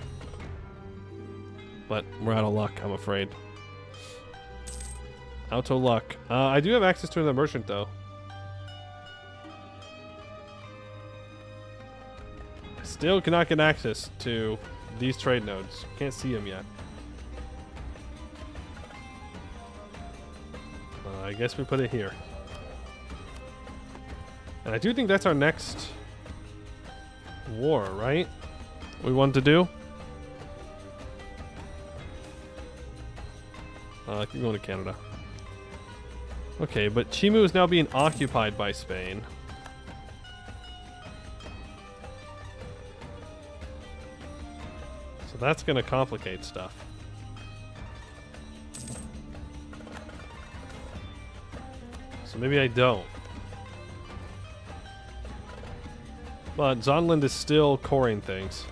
But we're out of luck, I'm afraid. Out of luck. I do have access to the merchant though. Still cannot get access to these trade nodes. Can't see them yet. I guess we put it here. And I do think that's our next war, right? We want to do? Keep going to Canada. Okay, but Chimu is now being occupied by Spain. So that's going to complicate stuff. So maybe I don't. But Zonland is still coring things.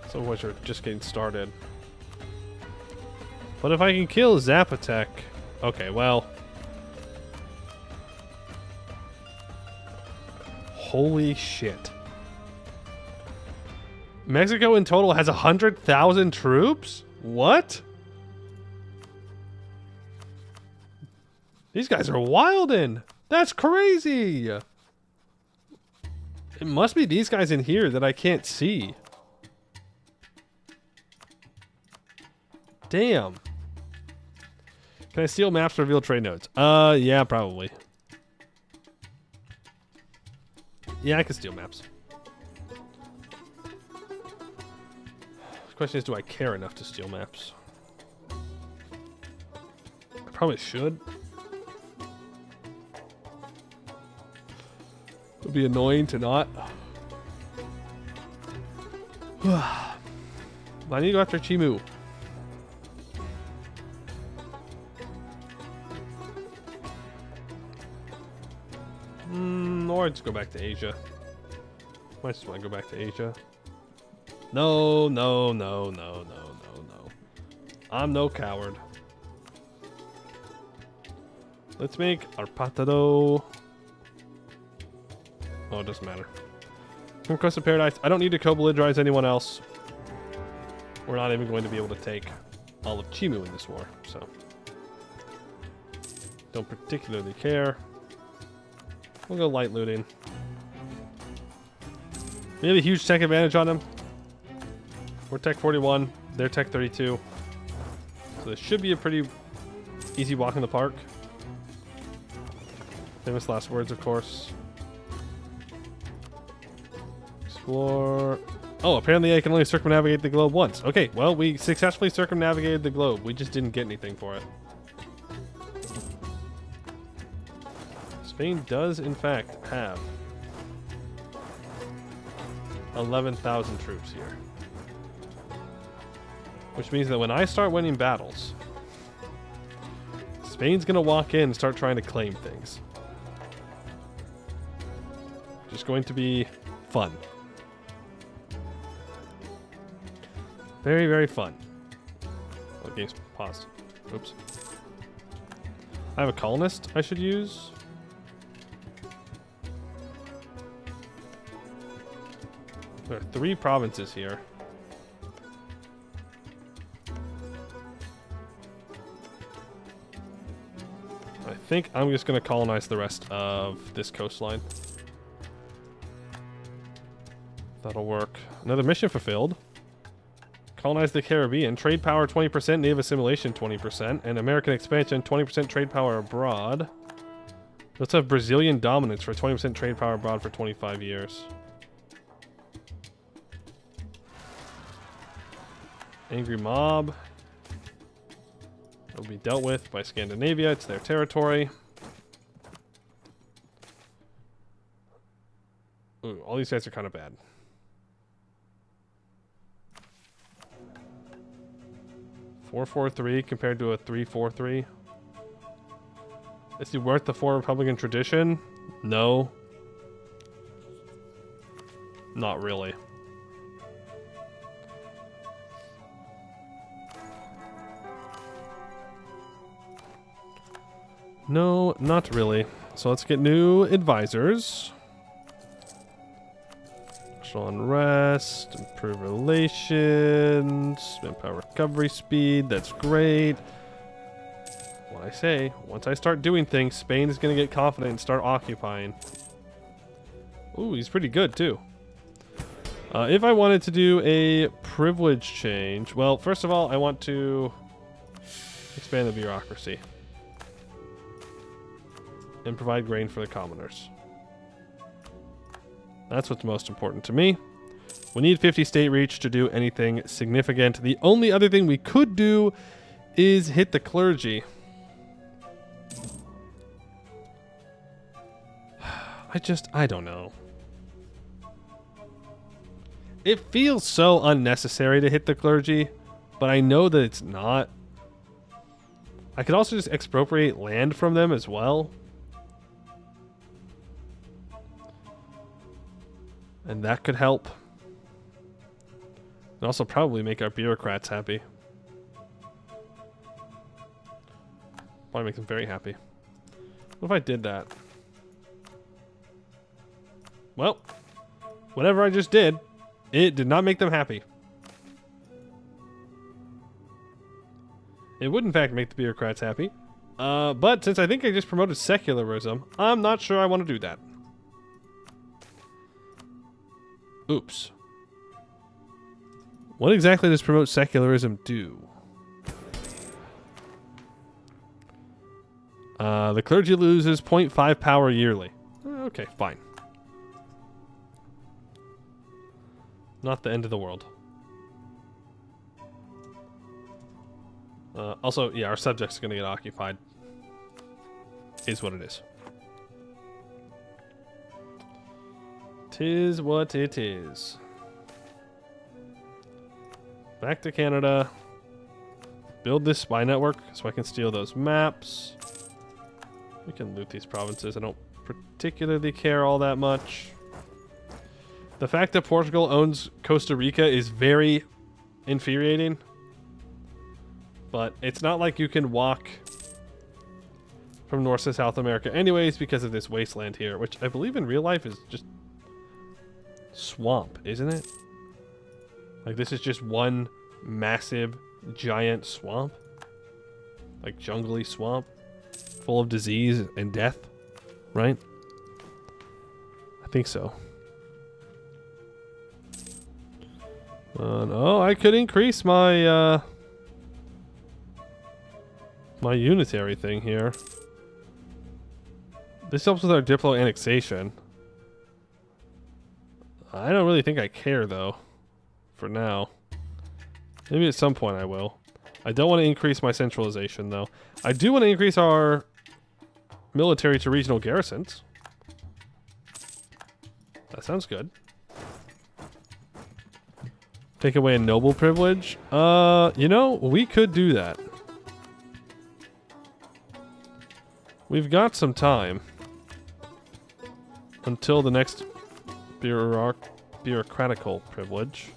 Some of which are just getting started. But if I can kill Zapotec... Okay, well... Holy shit. Mexico in total has 100,000 troops? What? These guys are wildin'. That's crazy. It must be these guys in here that I can't see. Damn. Can I steal maps to reveal trade nodes? Yeah, probably. Yeah, I can steal maps. The question is, do I care enough to steal maps? I probably should. It would be annoying to not. I need to go after Chimu. Or just go back to Asia. Might just want to go back to Asia. No, no, no, no, no, no, no. I'm no coward. Let's make Arpatado. Oh, it doesn't matter. Conquest of Paradise. I don't need to co-belligerize anyone else. We're not even going to be able to take all of Chimu in this war, so. Don't particularly care. We'll go light looting. We have a huge tech advantage on them. We're tech 41, they're tech 32. So this should be a pretty easy walk in the park. Famous last words, of course. Explore. Oh, apparently I can only circumnavigate the globe once. Okay, well, we successfully circumnavigated the globe. We just didn't get anything for it. Spain does, in fact, have 11,000 troops here. Which means that when I start winning battles, Spain's going to walk in and start trying to claim things. Just going to be fun. Very, very fun. Oh, game's paused. Oops. I have a colonist I should use. There are 3 provinces here. I think I'm just going to colonize the rest of this coastline. That'll work. Another mission fulfilled. Colonize the Caribbean. Trade power 20%, native assimilation 20%, and American expansion 20% trade power abroad. Let's have Brazilian dominance for 20% trade power abroad for 25 years. Angry mob. Will be dealt with by Scandinavia. It's their territory. Ooh, all these guys are kind of bad. (4-4-3) compared to a 3-4-3. Is he worth the 4 Republican tradition? No. Not really. No, not really. So let's get new advisors. National unrest, improve relations, manpower recovery speed. That's great. What I say, once I start doing things, Spain is going to get confident and start occupying. Ooh, he's pretty good too. If I wanted to do a privilege change, well, first of all, I want to expand the bureaucracy and provide grain for the commoners. That's what's most important to me. We need 50 state reach to do anything significant. The only other thing we could do is hit the clergy. I don't know. It feels so unnecessary to hit the clergy, but I know that it's not. I could also just expropriate land from them as well. And that could help. And also probably make our bureaucrats happy. Probably make them very happy. What if I did that? Well, whatever I just did, it did not make them happy. It would in fact make the bureaucrats happy. But since I think I just promoted secularism, I'm not sure I want to do that. Oops. What exactly does promote secularism do? The clergy loses 0.5 power yearly. Okay, fine. Not the end of the world. Also, yeah, our subjects are going to get occupied. Is what it is. Tis what it is. Back to Canada. Build this spy network so I can steal those maps. We can loot these provinces. I don't particularly care all that much. The fact that Portugal owns Costa Rica is very infuriating. But it's not like you can walk from North to South America anyways because of this wasteland here, which I believe in real life is just swamp, isn't it? Like this is just one massive, giant swamp. Like jungly swamp. Full of disease and death, right? I think so. No, I could increase my my unitary thing here. This helps with our Diplo annexation. I don't really think I care though. For now. Maybe at some point I will. I don't want to increase my centralization though. I do want to increase our military to regional garrisons. That sounds good. Take away a noble privilege. You know, we could do that. We've got some time until the next bureaucratical privilege.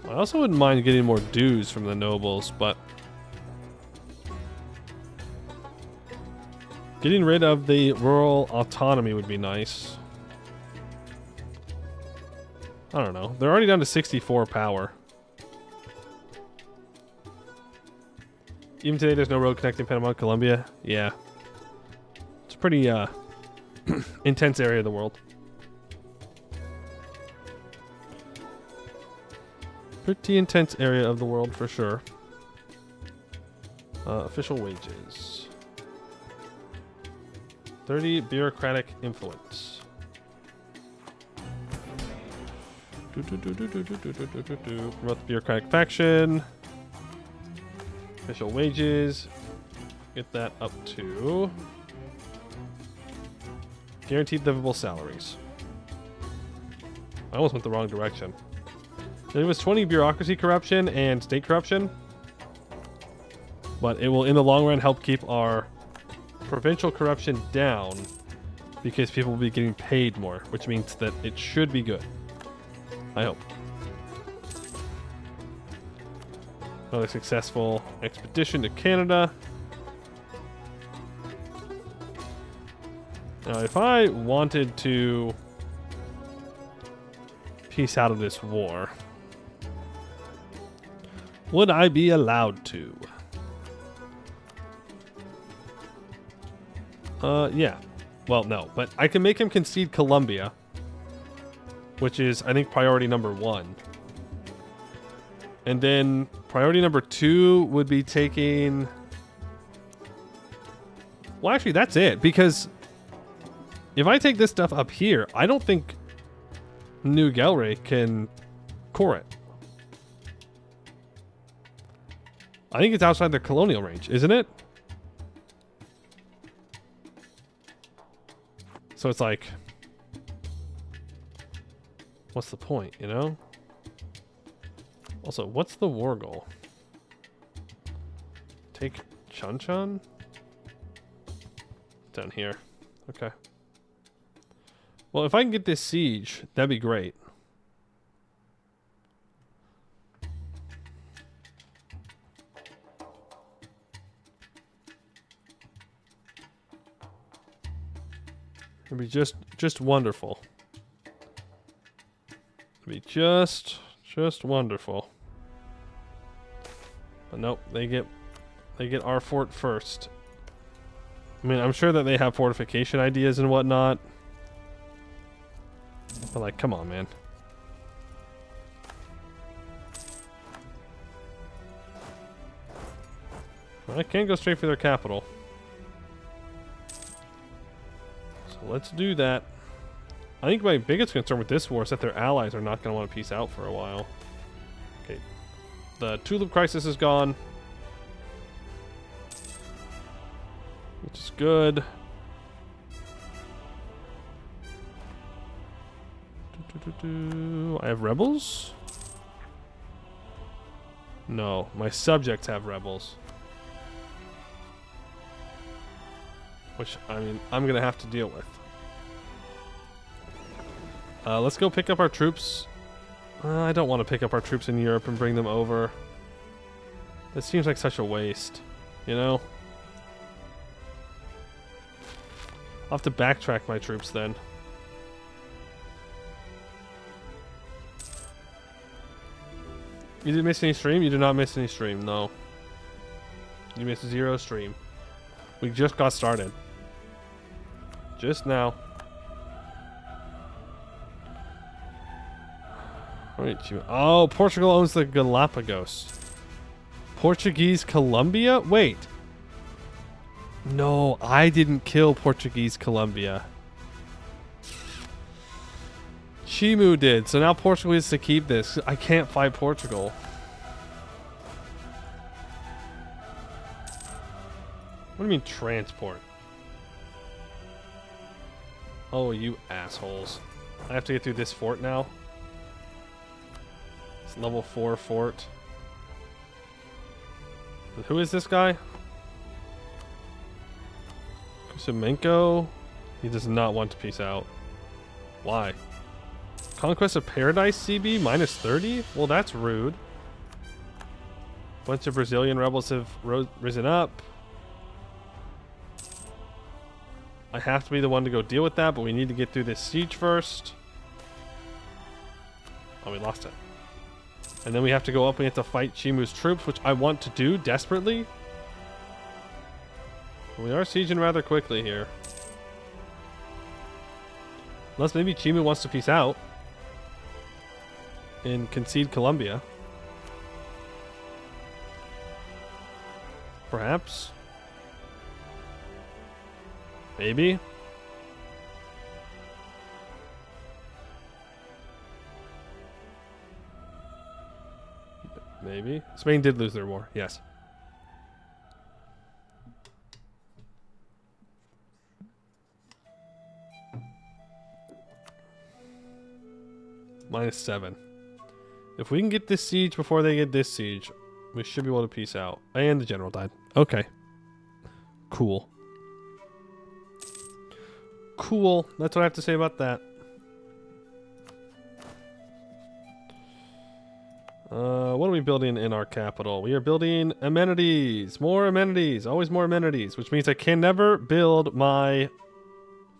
I also wouldn't mind getting more dues from the nobles, but getting rid of the rural autonomy would be nice. I don't know. They're already down to 64 power. Even today, there's no road connecting Panama and Colombia. Yeah. It's a pretty intense area of the world. Pretty intense area of the world for sure. Official wages. 30 bureaucratic influence. Promote the bureaucratic faction. Official wages. Get that up to guaranteed livable salaries. I almost went the wrong direction. There was 20 bureaucracy corruption and state corruption, but it will in the long run help keep our provincial corruption down because people will be getting paid more, which means that it should be good. I hope. Another successful expedition to Canada. Now, if I wanted to peace out of this war, would I be allowed to? Yeah. Well, no, but I can make him concede Colombia, which is, I think, priority number 1. And then priority number 2 would be taking... Well, actually, that's it, because if I take this stuff up here, I don't think New Galway can core it. I think it's outside the colonial range, isn't it? So it's like, what's the point, you know? Also, what's the war goal? Take Chun-Chun? Down here. Okay. Well, if I can get this siege, that'd be great. It'd be just wonderful. It'd be just wonderful. But nope, they get our fort first. I mean, I'm sure that they have fortification ideas and whatnot. But like, come on, man. Well, I can't go straight for their capital. So let's do that. I think my biggest concern with this war is that their allies are not going to want to peace out for a while. Okay. The tulip crisis is gone. Which is good. I have rebels? No, my subjects have rebels. Which, I mean, I'm going to have to deal with. Let's go pick up our troops. I don't want to pick up our troops in Europe and bring them over. That seems like such a waste, you know? I'll have to backtrack my troops then. You didn't miss any stream? You did not miss any stream, no. You missed 0 stream. We just got started. Just now. Oh, Portugal owns the Galapagos. Portuguese Colombia? Wait. No, I didn't kill Portuguese Colombia. Chimu did, so now Portugal is to keep this. I can't fight Portugal. What do you mean transport? Oh, you assholes. I have to get through this fort now. It's level 4 fort. Who is this guy? Kusimenko? He does not want to peace out. Why? Conquest of Paradise CB minus 30? Well, that's rude. Bunch of Brazilian rebels have risen up. I have to be the one to go deal with that, but we need to get through this siege first. Oh, we lost it. And then we have to go up and we have to fight Chimu's troops, which I want to do desperately. We are sieging rather quickly here. Unless maybe Chimu wants to peace out and concede Colombia. Perhaps. Maybe. Maybe. Spain did lose their war. Yes. -7. If we can get this siege before they get this siege, we should be able to peace out. And the general died. Okay. Cool. Cool. That's what I have to say about that. What are we building in our capital? We are building amenities. More amenities. Always more amenities. Which means I can never build my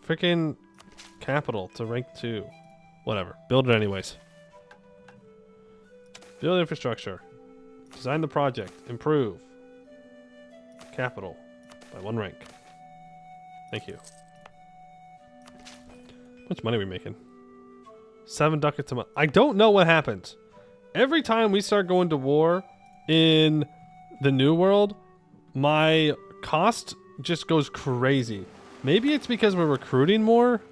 freaking capital to rank 2. Whatever. Build it anyways. Build infrastructure. Design the project. Improve. Capital. By 1 rank. Thank you. How much money are we making? 7 ducats a month. I don't know what happens. Every time we start going to war in the New World, my cost just goes crazy. Maybe it's because we're recruiting more,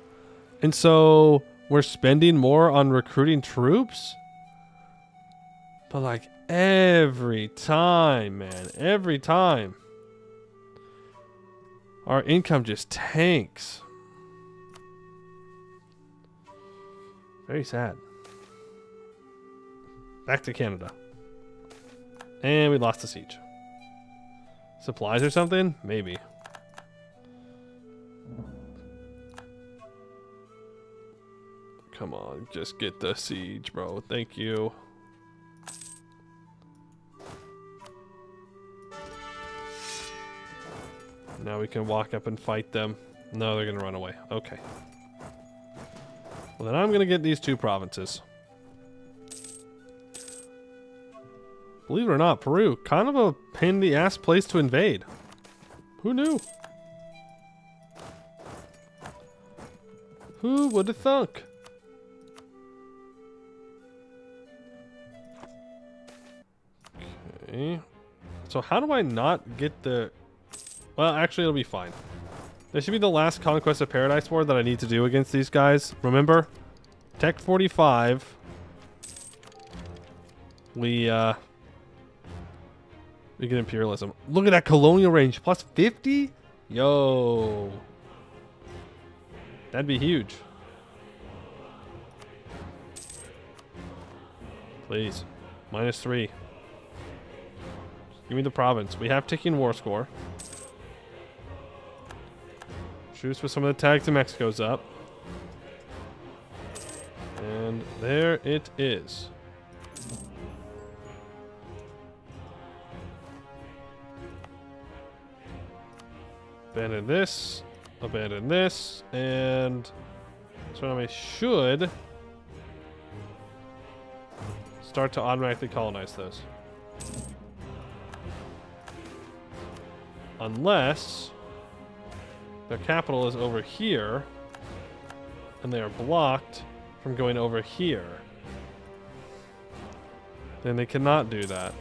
and so we're spending more on recruiting troops. But like every time, man, every time, our income just tanks. Very sad. Back to Canada. And we lost the siege. Supplies or something? Maybe. Come on, just get the siege, bro. Thank you. Now we can walk up and fight them. No, they're gonna run away. Okay. Well, then I'm gonna get these 2 provinces. Believe it or not, Peru, kind of a pain in the ass place to invade. Who knew? Who would have thunk? Okay. So how do I not get the... Well, actually, it'll be fine. This should be the last Conquest of Paradise war that I need to do against these guys. Remember? Tech 45. We get imperialism. Look at that colonial range. Plus 50? Yo. That'd be huge. Please. -3. Give me the province. We have ticking war score. Truce with some of the tags in Mexico's up. And there it is. Abandon this, and so I should start to automatically colonize those. Unless their capital is over here, and they are blocked from going over here. Then they cannot do that.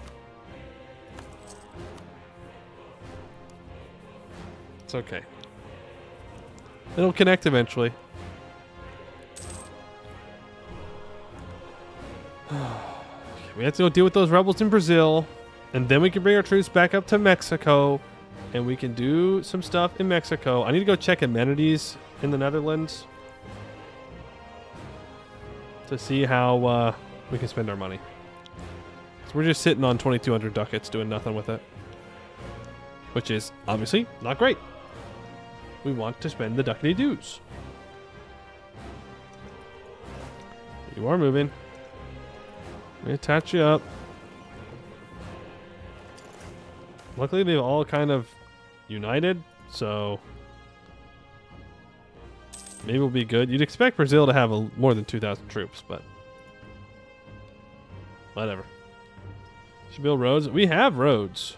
It's okay. It'll connect eventually. We have to go deal with those rebels in Brazil, and then we can bring our troops back up to Mexico, and we can do some stuff in Mexico. I need to go check amenities in the Netherlands to see how we can spend our money. So we're just sitting on 2,200 ducats doing nothing with it, which is obviously not great. We want to spend the ducady dues. You are moving. Let me attach you up. Luckily, they've all kind of united, so maybe we'll be good. You'd expect Brazil to have more than 2,000 troops, but whatever. Should build roads. We have roads.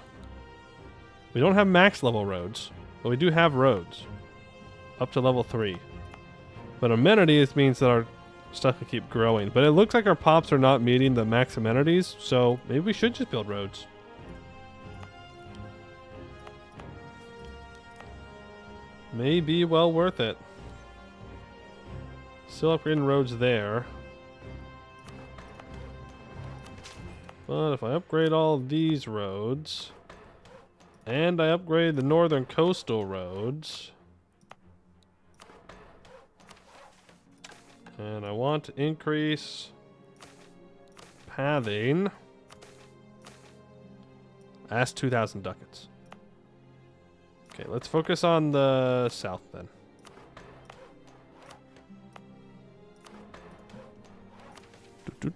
We don't have max level roads, but we do have roads up to level 3. But amenities means that our stuff can keep growing. But it looks like our pops are not meeting the max amenities, so maybe we should just build roads. May be well worth it. Still upgrading roads there. But if I upgrade all of these roads, and I upgrade the northern coastal roads, and I want to increase pathing, that's 2,000 ducats. Okay, let's focus on the south then. There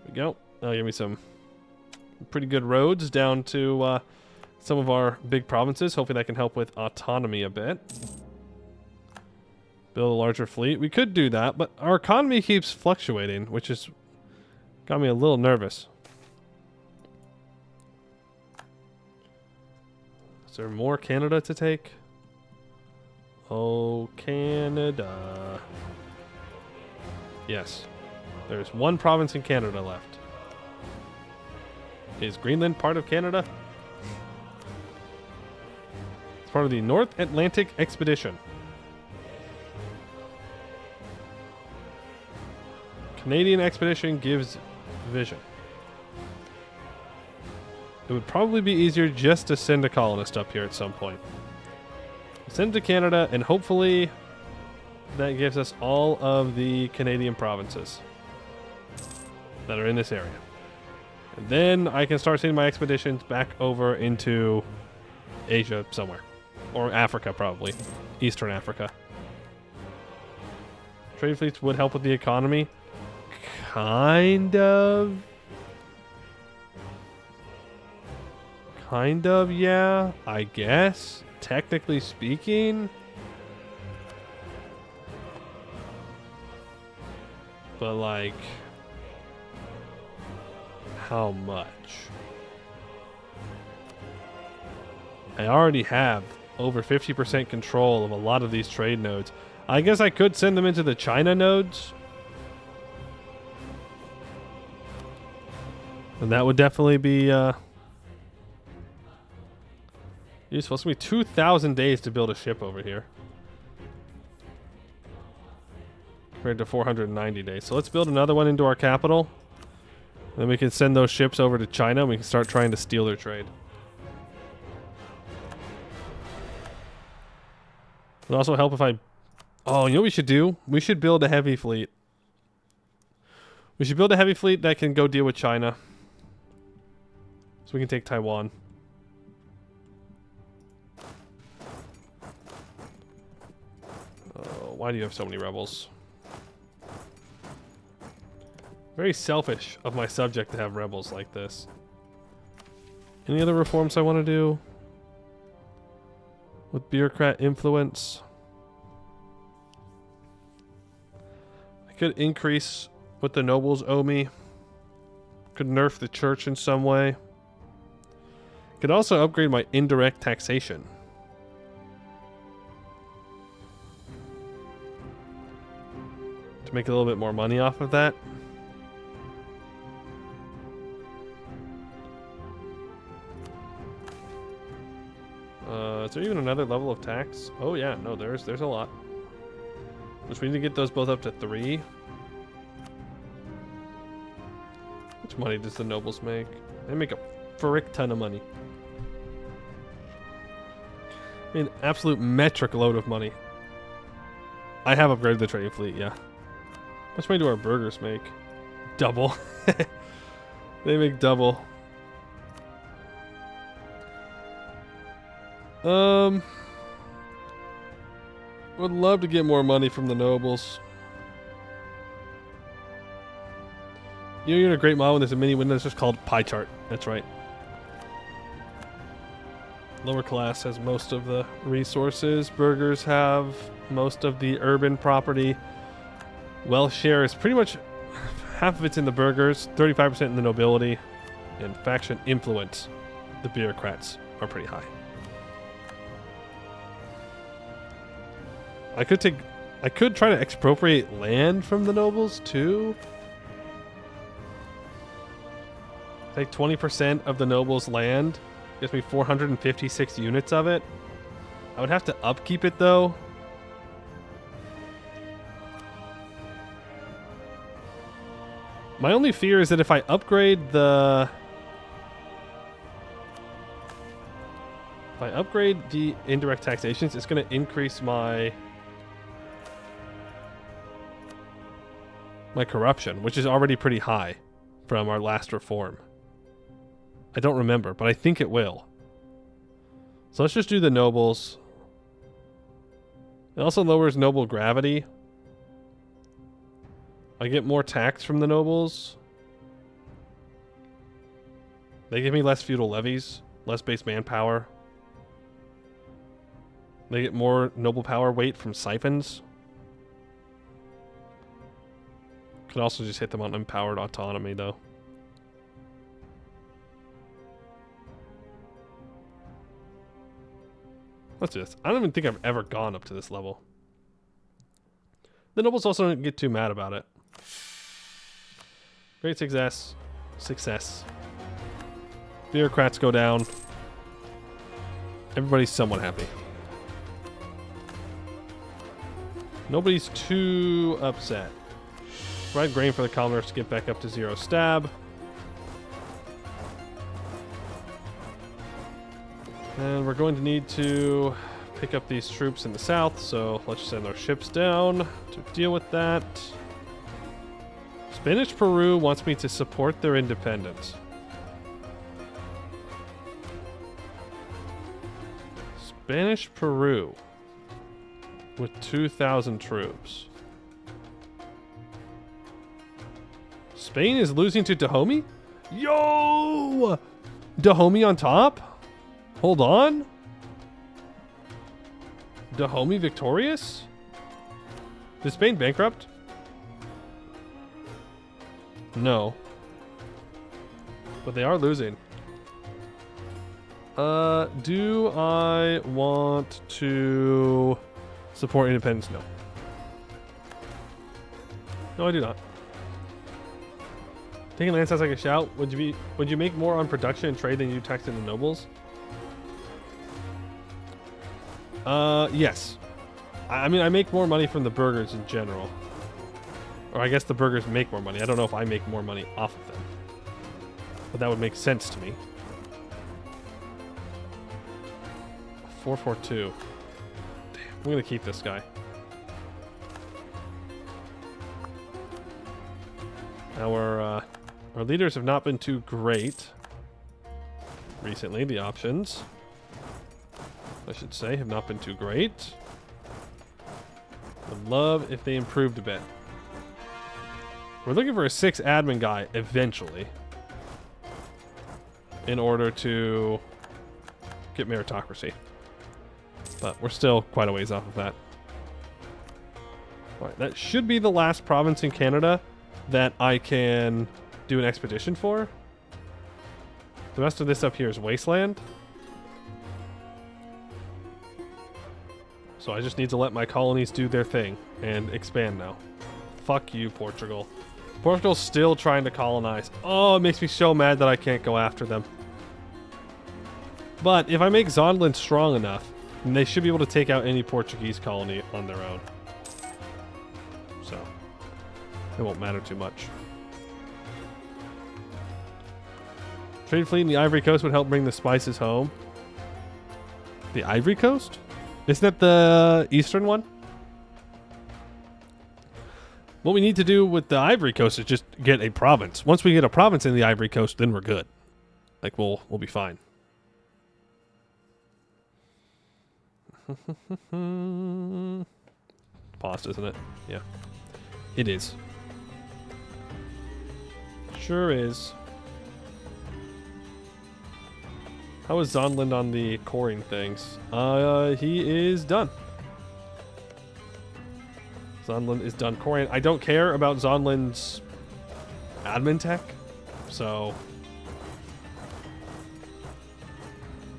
we go. That'll give me some pretty good roads down to some of our big provinces. Hopefully that can help with autonomy a bit. Build a larger fleet. We could do that, but our economy keeps fluctuating, which has got me a little nervous. Is there more Canada to take? Oh, Canada. Yes. There's one province in Canada left. Is Greenland part of Canada? It's part of the North Atlantic Expedition. Canadian expedition gives vision. It would probably be easier just to send a colonist up here at some point. Send to Canada, and hopefully that gives us all of the Canadian provinces that are in this area. And then I can start sending my expeditions back over into Asia somewhere. Or Africa, probably. Eastern Africa. Trade fleets would help with the economy. Kind of, yeah, I guess. Technically speaking. But, like, how much? I already have over 50% control of a lot of these trade nodes. I guess I could send them into the China nodes. And that would definitely be useful. It's going to be 2,000 days to build a ship over here. Compared to 490 days. So let's build another one into our capital. Then we can send those ships over to China and we can start trying to steal their trade. It would also help if I... Oh, you know what we should do? We should build a heavy fleet. We should build a heavy fleet that can go deal with China. So we can take Taiwan. Why do you have so many rebels? Very selfish of my subject to have rebels like this. Any other reforms I want to do? With bureaucrat influence? I could increase what the nobles owe me. Could nerf the church in some way. Could also upgrade my indirect taxation. To make a little bit more money off of that. Is there even another level of tax? Oh yeah, no, there's a lot. Which we need to get those both up to 3. How much money does the nobles make? They make a frick ton of money. I mean, absolute metric load of money. I have upgraded the trading fleet, yeah. How much money do our burghers make? Double. They make double. Would love to get more money from the nobles. You know, you're in a great model when there's a mini window that's just called pie chart. That's right. Lower class has most of the resources. Burghers have most of the urban property. Wealth share is pretty much half of it's in the burghers, 35% in the nobility, and faction influence. The bureaucrats are pretty high. I could try to expropriate land from the nobles too. Take 20% of the nobles' land. Gives me 456 units of it. I would have to upkeep it though. My only fear is that if I upgrade the... If I upgrade the indirect taxations, it's going to increase my corruption, which is already pretty high from our last reform. I don't remember, but I think it will. So let's just do the nobles. It also lowers noble gravity. I get more tax from the nobles. They give me less feudal levies, less base manpower. They get more noble power weight from siphons. Could also just hit them on empowered autonomy, though. Let's do this. I don't even think I've ever gone up to this level. The nobles also don't get too mad about it. Great success. Success. Bureaucrats go down. Everybody's somewhat happy. Nobody's too upset. Provide grain for the colonists to get back up to 0 stab. And we're going to need to pick up these troops in the south, so let's send our ships down to deal with that. Spanish Peru wants me to support their independence. Spanish Peru with 2,000 troops. Spain is losing to Dahomey? Yo! Dahomey on top? Hold on. Dahomey victorious? Is Spain bankrupt? No. But they are losing. Do I want to support independence? No. No, I do not. Taking land sounds like a shout. Would you make more on production and trade than you taxed in the nobles? Yes. I mean, I make more money from the burghers in general. Or I guess the burghers make more money. I don't know if I make more money off of them. But that would make sense to me. 442. Damn, I'm gonna keep this guy. Our leaders have not been too great recently. The options, I should say, have not been too great. Would love if they improved a bit. We're looking for a 6 admin guy eventually in order to get meritocracy. But we're still quite a ways off of that. Alright, that should be the last province in Canada that I can do an expedition for. The rest of this up here is wasteland. So I just need to let my colonies do their thing and expand now. Fuck you, Portugal. Portugal's still trying to colonize. Oh, it makes me so mad that I can't go after them. But if I make Zonderland strong enough, then they should be able to take out any Portuguese colony on their own. So it won't matter too much. Trade fleet in the Ivory Coast would help bring the spices home. The Ivory Coast? Isn't that the eastern one? What we need to do with the Ivory Coast is just get a province. Once we get a province in the Ivory Coast, then we're good. Like we'll be fine. Paused, isn't it? Yeah. It is. Sure is. How is Zonderland on the coring things? He is done. Zonderland is done coring. I don't care about Zonderland's admin tech, so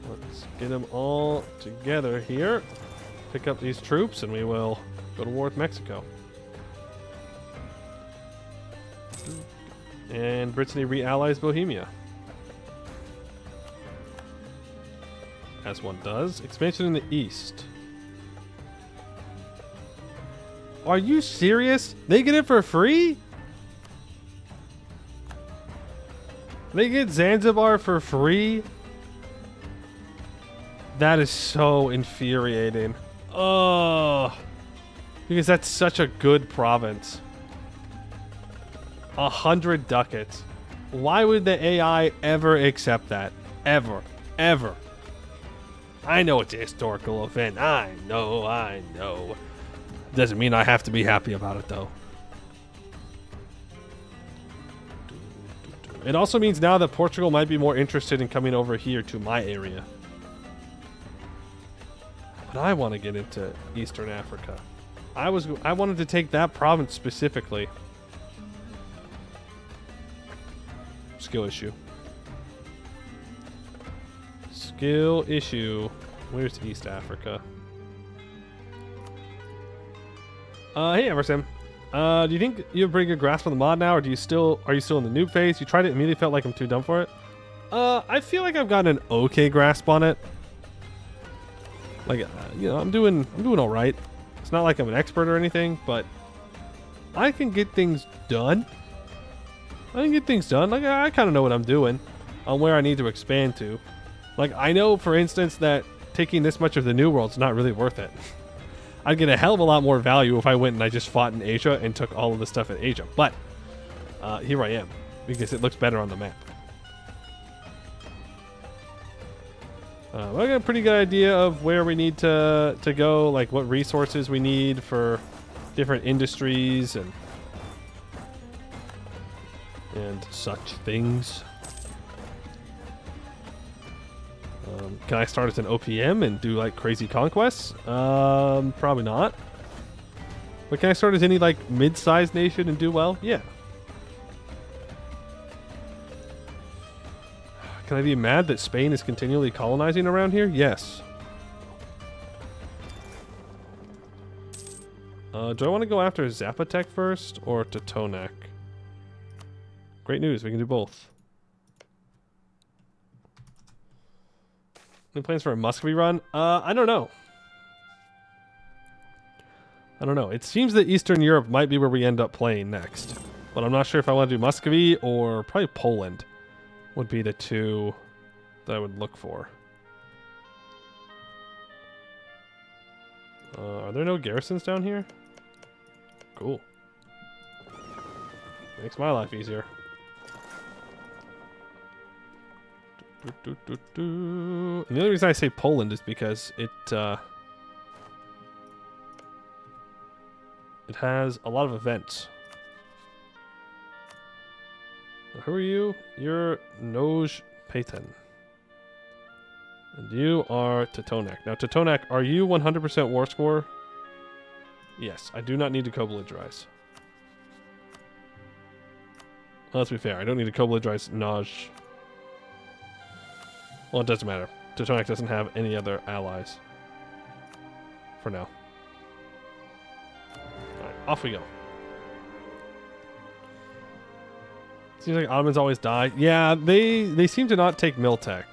let's get them all together here. Pick up these troops, and we will go to war with Mexico. And Brittany re-allies Bohemia. As one does. Expansion in the east. Are you serious? They get it for free? They get Zanzibar for free? That is so infuriating. Oh, because that's such a good province. 100 ducats. Why would the AI ever accept that? Ever. Ever. I know it's a historical event. I know. Doesn't mean I have to be happy about it, though. It also means now that Portugal might be more interested in coming over here to my area. But I want to get into Eastern Africa. I wanted to take that province specifically. Skill issue. Skill issue. Where's East Africa? Hey Emerson. Do you think you have a pretty good grasp on the mod now, or are you still in the noob phase? You tried it, immediately felt like I'm too dumb for it. I feel like I've gotten an okay grasp on it. Like, I'm doing all right. It's not like I'm an expert or anything, but I can get things done. Like, I kind of know what I'm doing on where I need to expand to. Like, I know, for instance, that taking this much of the New World's not really worth it. I'd get a hell of a lot more value if I went and I just fought in Asia and took all of the stuff in Asia. But here I am, because it looks better on the map. I got a pretty good idea of where we need to go, like what resources we need for different industries and such things. Can I start as an OPM and do like crazy conquests? Probably not. But can I start as any like mid-sized nation and do well? Yeah. Can I be mad that Spain is continually colonizing around here? Yes. Do I want to go after Zapotec first or Totonac? Great news, we can do both. Any plans for a Muscovy run? I don't know. It seems that Eastern Europe might be where we end up playing next. But I'm not sure if I want to do Muscovy or probably Poland would be the two that I would look for. Are there no garrisons down here? Cool. Makes my life easier. And the only reason I say Poland is because it has a lot of events. Who are you? You're Noj Payton. And you are Totonac. Now, Totonac, are you 100% war score? Yes, I do not need to co-belligerize. Well, let's be fair. I don't need to co-belligerize Noj. Well, it doesn't matter. Totonac doesn't have any other allies. For now. Alright, off we go. Seems like Ottomans always die. Yeah, they seem to not take Miltech.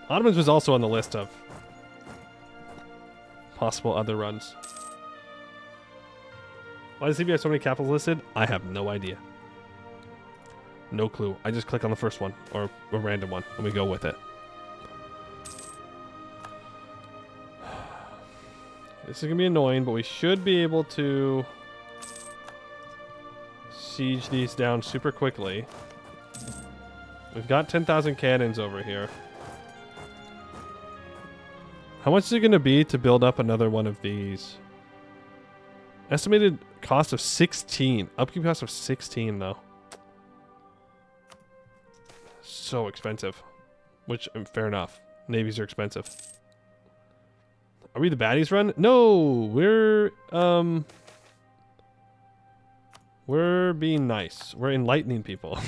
Ottomans was also on the list of possible other runs. Why does CB have so many capitals listed? I have no idea. No clue. I just click on the first one, or a random one, and we go with it. This is going to be annoying, but we should be able to siege these down super quickly. We've got 10,000 cannons over here. How much is it going to be to build up another one of these? Estimated cost of 16. Upkeep cost of 16, though. So expensive. Which, fair enough. Navies are expensive. Are we the baddies run? No, we're being nice. We're enlightening people.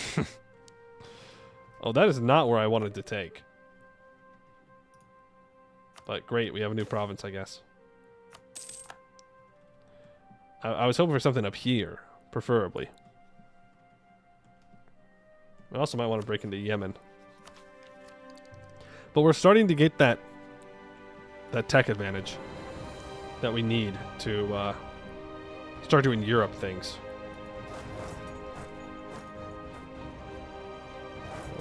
Oh, that is not where I wanted to take. But great, we have a new province, I guess. I was hoping for something up here, preferably. I also might want to break into Yemen. But we're starting to get that tech advantage that we need to start doing Europe things.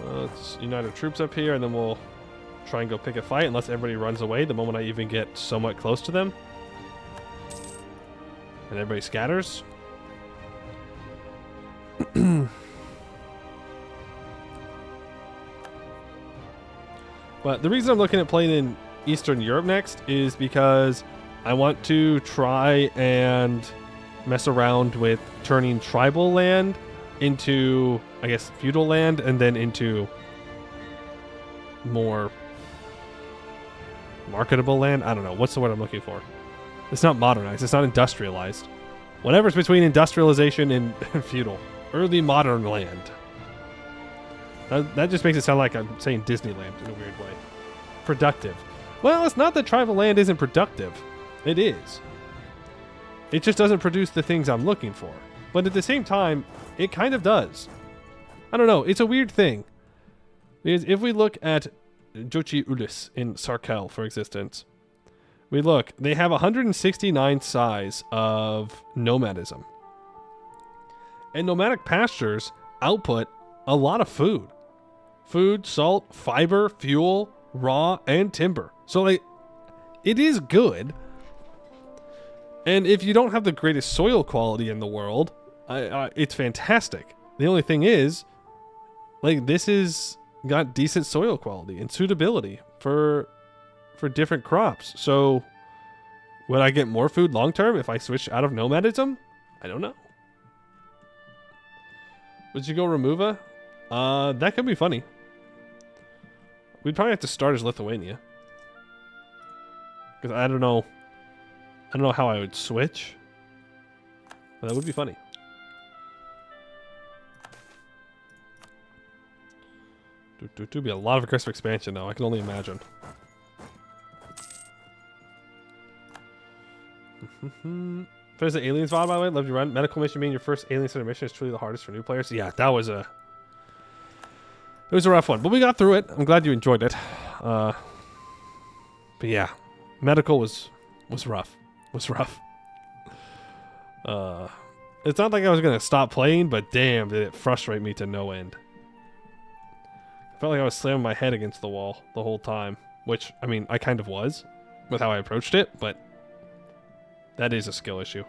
Let's unite our troops up here, and then we'll try and go pick a fight unless everybody runs away the moment I even get somewhat close to them. And everybody scatters. But the reason I'm looking at playing in Eastern Europe next is because I want to try and mess around with turning tribal land into, I guess, feudal land, and then into more marketable land. I don't know. What's the word I'm looking for? It's not modernized. It's not industrialized. Whatever's between industrialization and feudal. Early modern land. That just makes it sound like I'm saying Disneyland in a weird way. Productive. Well, it's not that tribal land isn't productive. It is. It just doesn't produce the things I'm looking for. But at the same time, it kind of does. I don't know. It's a weird thing. Because if we look at Jochi Ulis in Sarkel, for existence, we look, they have 169 size of nomadism. And nomadic pastures output a lot of food. Food, salt, fiber, fuel, raw, and timber. So like, it is good. And if you don't have the greatest soil quality in the world, it's fantastic. The only thing is, like, this is got decent soil quality and suitability for different crops. So would I get more food long term if I switch out of nomadism? I don't know. Would you go remove a? That could be funny. We'd probably have to start as Lithuania. Because I don't know how I would switch. But that would be funny. It'd be a lot of aggressive expansion though, I can only imagine. There's an aliens VOD, by the way. Love you run. Medical mission being your first alien center mission is truly the hardest for new players. Yeah, that was it was a rough one, but we got through it. I'm glad you enjoyed it. But yeah, medical was rough. Was rough. It's not like I was gonna stop playing, but damn, did it frustrate me to no end. I felt like I was slamming my head against the wall the whole time, which, I mean, I kind of was with how I approached it, but that is a skill issue.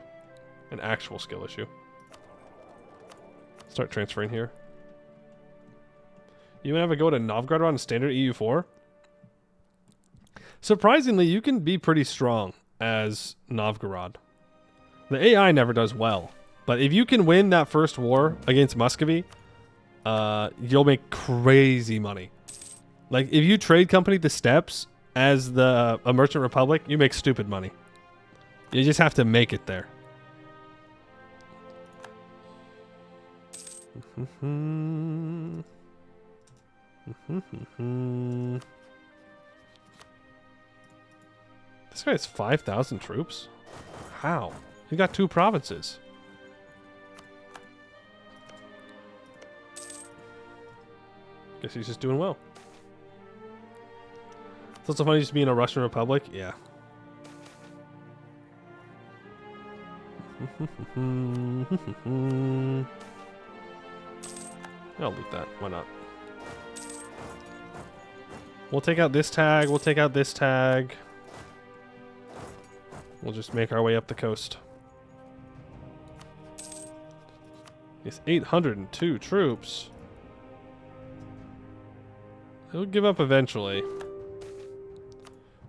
An actual skill issue. Start transferring here. You want to have a go to Novgorod on standard EU4? Surprisingly, you can be pretty strong as Novgorod. The AI never does well, but if you can win that first war against Muscovy, you'll make crazy money. Like, if you trade company the steppes as a merchant republic, you make stupid money. You just have to make it there. This guy has 5,000 troops? How? He got 2 provinces. Guess he's just doing well. It's also funny just being a Russian Republic. Yeah. I'll loot that. Why not? We'll take out this tag. We'll take out this tag. We'll just make our way up the coast. It's 802 troops. He'll give up eventually.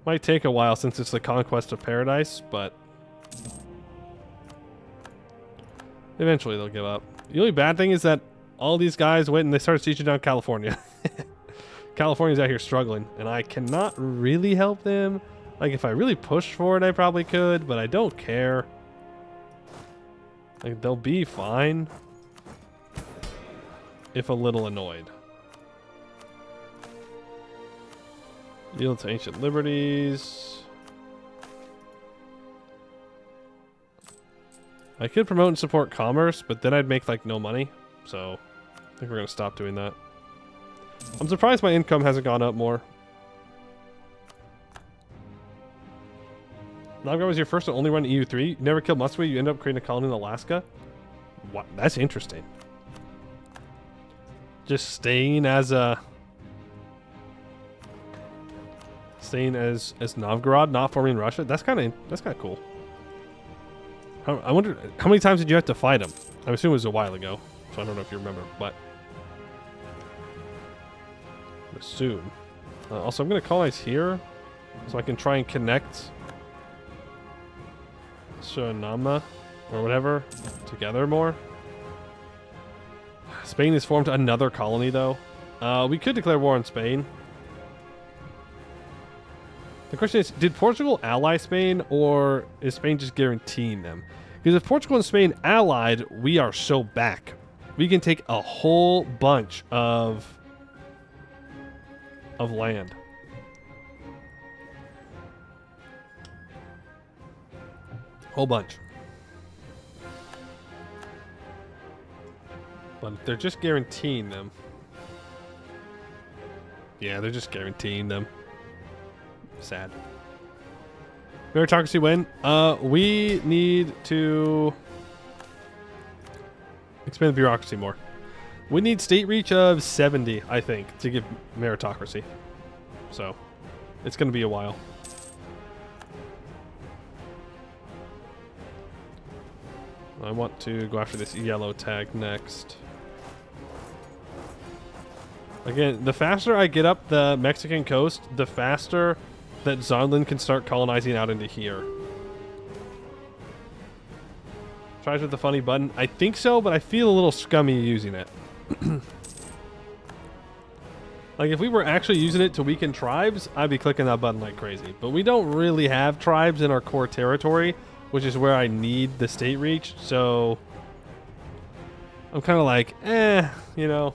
Might take a while since it's the conquest of paradise, but eventually they'll give up. The only bad thing is that all these guys went and they started sieging down California. California's out here struggling, and I cannot really help them. Like, if I really pushed for it, I probably could, but I don't care. Like, they'll be fine. If a little annoyed. Yield to ancient liberties. I could promote and support commerce, but then I'd make like no money. So I think we're gonna stop doing that. I'm surprised my income hasn't gone up more. Novgorod was your first and only run EU3. You never killed Muscovy. You end up creating a colony in Alaska. What? That's interesting. just staying as Novgorod, not forming Russia. That's kind of cool. I wonder how many times did you have to fight him? I'm assuming it was a while ago, so I don't know if you remember, but I assume. Also, I'm going to colonize here so I can try and connect Suriname or whatever together more. Spain has formed another colony, though. We could declare war on Spain. The question is, did Portugal ally Spain, or is Spain just guaranteeing them? Because if Portugal and Spain allied, we are so back. We can take a whole bunch of land. Whole bunch. But they're just guaranteeing them. Yeah, they're just guaranteeing them. Sad. Meritocracy win. We need to expand the bureaucracy more. We need state reach of 70, I think, to give meritocracy. So, it's going to be a while. I want to go after this yellow tag next. Again, the faster I get up the Mexican coast, the faster that Zonlin can start colonizing out into here. Tries with the funny button. I think so, but I feel a little scummy using it. Like, if we were actually using it to weaken tribes, I'd be clicking that button like crazy. But we don't really have tribes in our core territory, which is where I need the state reach, so I'm kind of like, you know.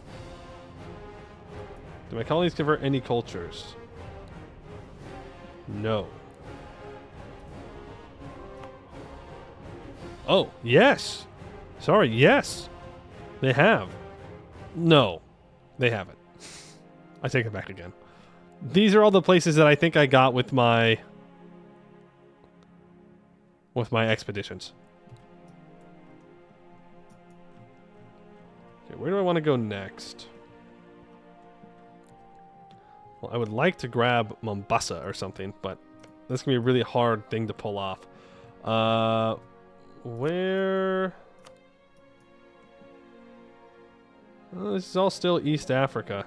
Do my colonies convert any cultures? No. Oh, yes. Sorry, yes. They have. No, they haven't. I take it back again. These are all the places that I think I got with my expeditions. Okay, where do I want to go next? Well, I would like to grab Mombasa or something, but that's going to be a really hard thing to pull off. Where? Oh, this is all still East Africa.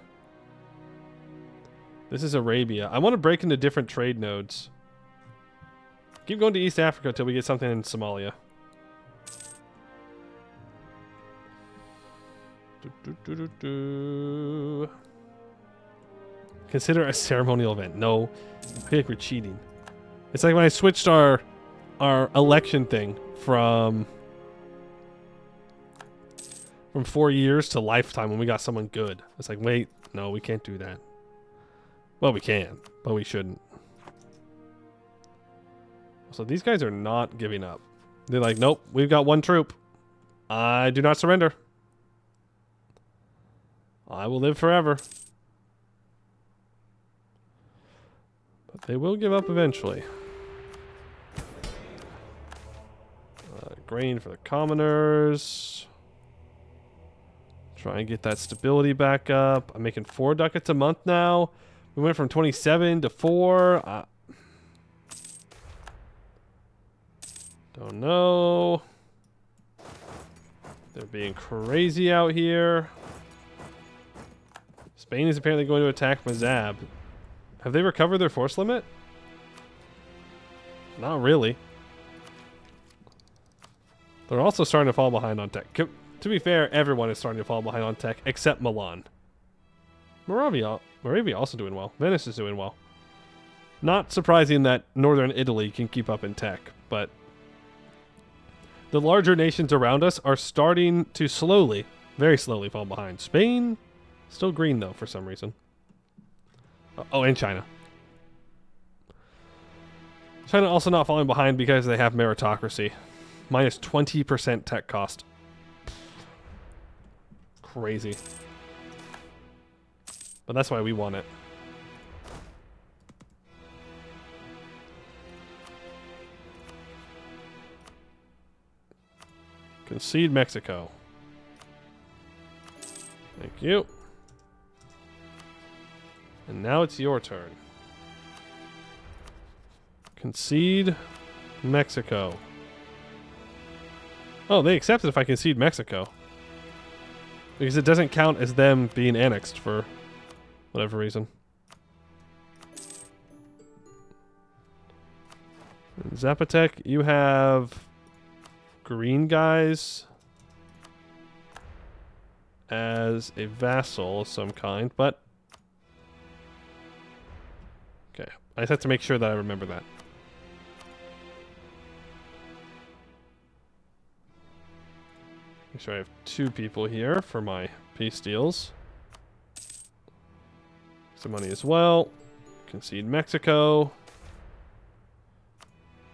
This is Arabia. I want to break into different trade nodes. Keep going to East Africa until we get something in Somalia. Consider a ceremonial event. No, I feel like we're cheating. It's like when I switched our election thing from 4 years to lifetime when we got someone good. It's like, wait, no, we can't do that. Well, we can, but we shouldn't. So these guys are not giving up. They're like, nope, we've got one troop. I do not surrender. I will live forever. But they will give up eventually. Grain for the commoners. Try and get that stability back up. I'm making 4 ducats a month now. We went from 27 to 4. Don't know. They're being crazy out here. Spain is apparently going to attack Mazab. Have they recovered their force limit? Not really. They're also starting to fall behind on tech. To be fair, everyone is starting to fall behind on tech except Milan. Moravia also doing well. Venice is doing well. Not surprising that northern Italy can keep up in tech, but the larger nations around us are starting to slowly, very slowly fall behind. Spain, still green though for some reason. Oh, and China. China also not falling behind because they have meritocracy. Minus 20% tech cost. Crazy. But that's why we want it. Concede Mexico. Thank you. And now it's your turn. Concede Mexico. Oh, they accepted if I concede Mexico. Because it doesn't count as them being annexed for whatever reason. Zapotec, you have green guys as a vassal of some kind, but okay. I just have to make sure that I remember that. Make sure I have 2 people here for my peace deals. Some money as well. Concede Mexico.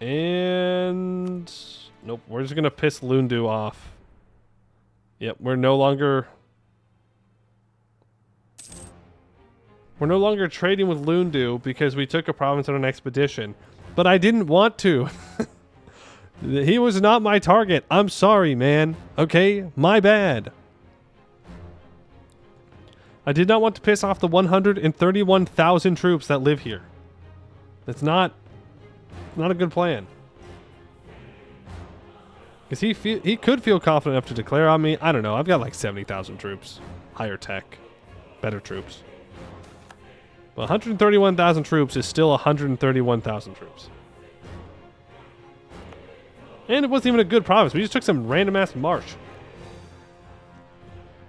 And nope, we're just gonna piss Lundu off. Yep, we're no longer trading with Lundu because we took a province on an expedition. But I didn't want to. He was not my target. I'm sorry, man. Okay, my bad. I did not want to piss off the 131,000 troops that live here. That's not a good plan. Because he could feel confident enough to declare on me. I don't know. I've got like 70,000 troops. Higher tech. Better troops. But 131,000 troops is still 131,000 troops. And it wasn't even a good province. We just took some random ass marsh.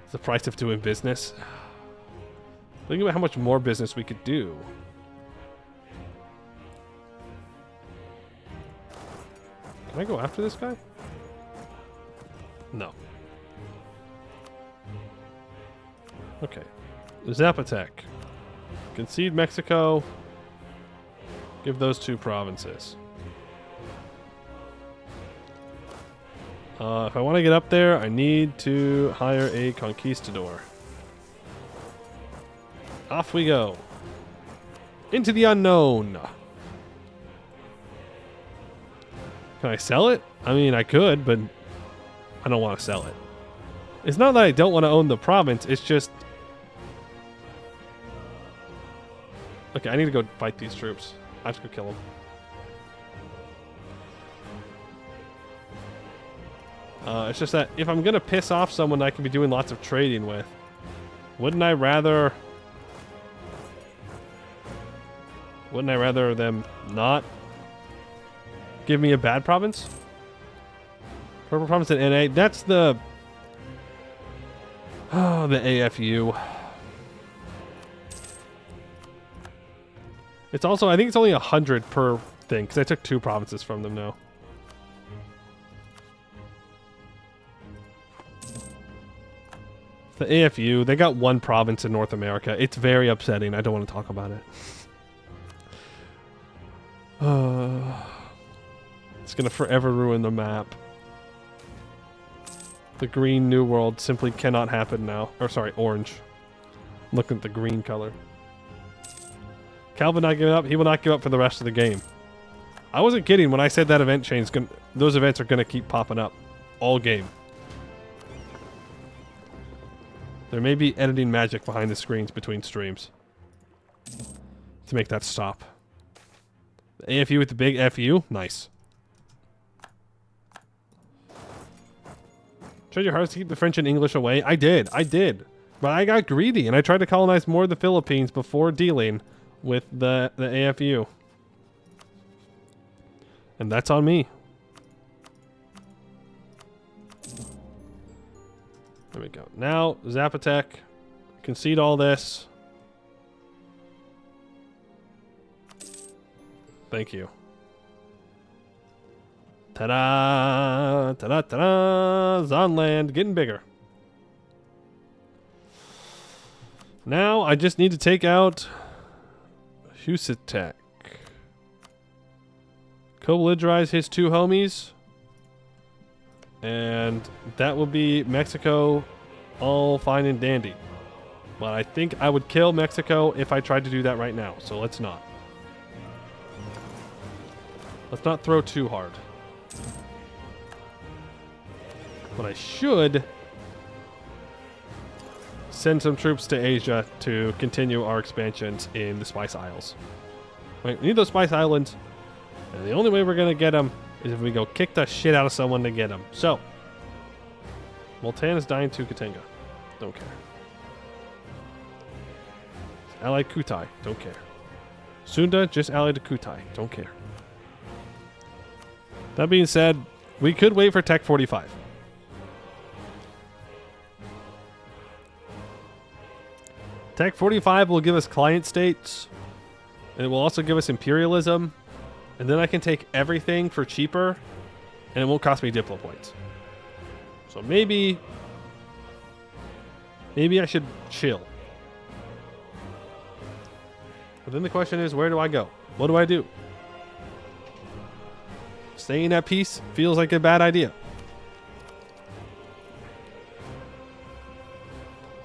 It's the price of doing business. Think about how much more business we could do. Can I go after this guy? No. Okay. Zapotec. Concede Mexico. Give those 2 provinces. If I want to get up there, I need to hire a conquistador. Off we go. Into the unknown. Can I sell it? I mean, I could, but I don't want to sell it. It's not that I don't want to own the province, it's just... Okay, I need to go fight these troops. I have to go kill them. It's just that if I'm going to piss off someone I could be doing lots of trading with, wouldn't I rather them not give me a bad province? Purple province in NA. That's the... Oh, the AFU. It's also... I think it's only 100 per thing, because I took 2 provinces from them now. The AFU, they got 1 province in North America. It's very upsetting. I don't want to talk about it. It's going to forever ruin the map. The green New World simply cannot happen now. Or sorry, orange. Look at the green color. Calvin not giving up. He will not give up for the rest of the game. I wasn't kidding when I said that event chain's gonna... Those events are going to keep popping up. All game. There may be editing magic behind the screens between streams. To make that stop. The AFU with the big FU? Nice. Tried your hardest to keep the French and English away? I did. But I got greedy and I tried to colonize more of the Philippines before dealing with the AFU. And that's on me. There we go. Now, Zapotec, concede all this. Thank you. Ta-da! Ta-da! Ta-da! Zonland getting bigger. Now, I just need to take out Husitek. Co-belligerize his 2 homies. And that will be Mexico all fine and dandy. But I think I would kill Mexico if I tried to do that right now. So let's not. Let's not throw too hard. But I should send some troops to Asia to continue our expansions in the Spice Isles. Right, we need those Spice Islands, and the only way we're going to get them is if we go kick the shit out of someone to get them. So, Multan is dying to Katenga. Don't care. Allied Kutai. Don't care. Sunda just allied to Kutai. Don't care. That being said, we could wait for Tech 45. Tech 45 will give us client states, and it will also give us imperialism, and then I can take everything for cheaper, and it won't cost me Diplo points. So maybe I should chill. But then the question is, where do I go? What do I do? Staying at peace feels like a bad idea.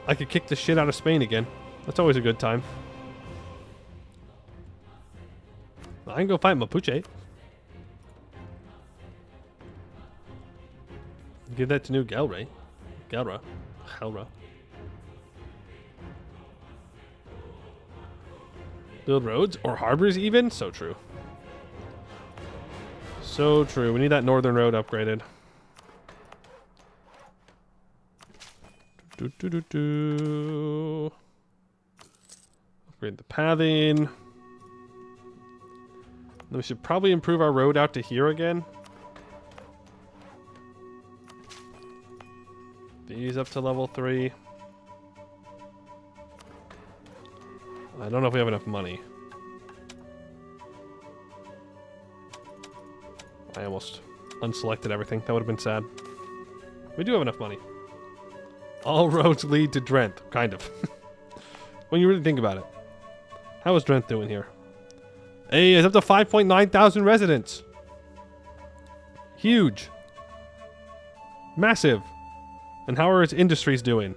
I could kick the shit out of Spain again. That's always a good time. I can go fight Mapuche. Give that to New Galra. Build roads or harbors even? So true. So true. We need that northern road upgraded. Upgrade the pathing. Then we should probably improve our road out to here again. These up to level 3. I don't know if we have enough money. I almost unselected everything. That would have been sad. We do have enough money. All roads lead to Drenthe, kind of. When you really think about it. How is Drenthe doing here? Hey, it's up to 5.9 thousand residents. Huge. Massive. And how are its industries doing?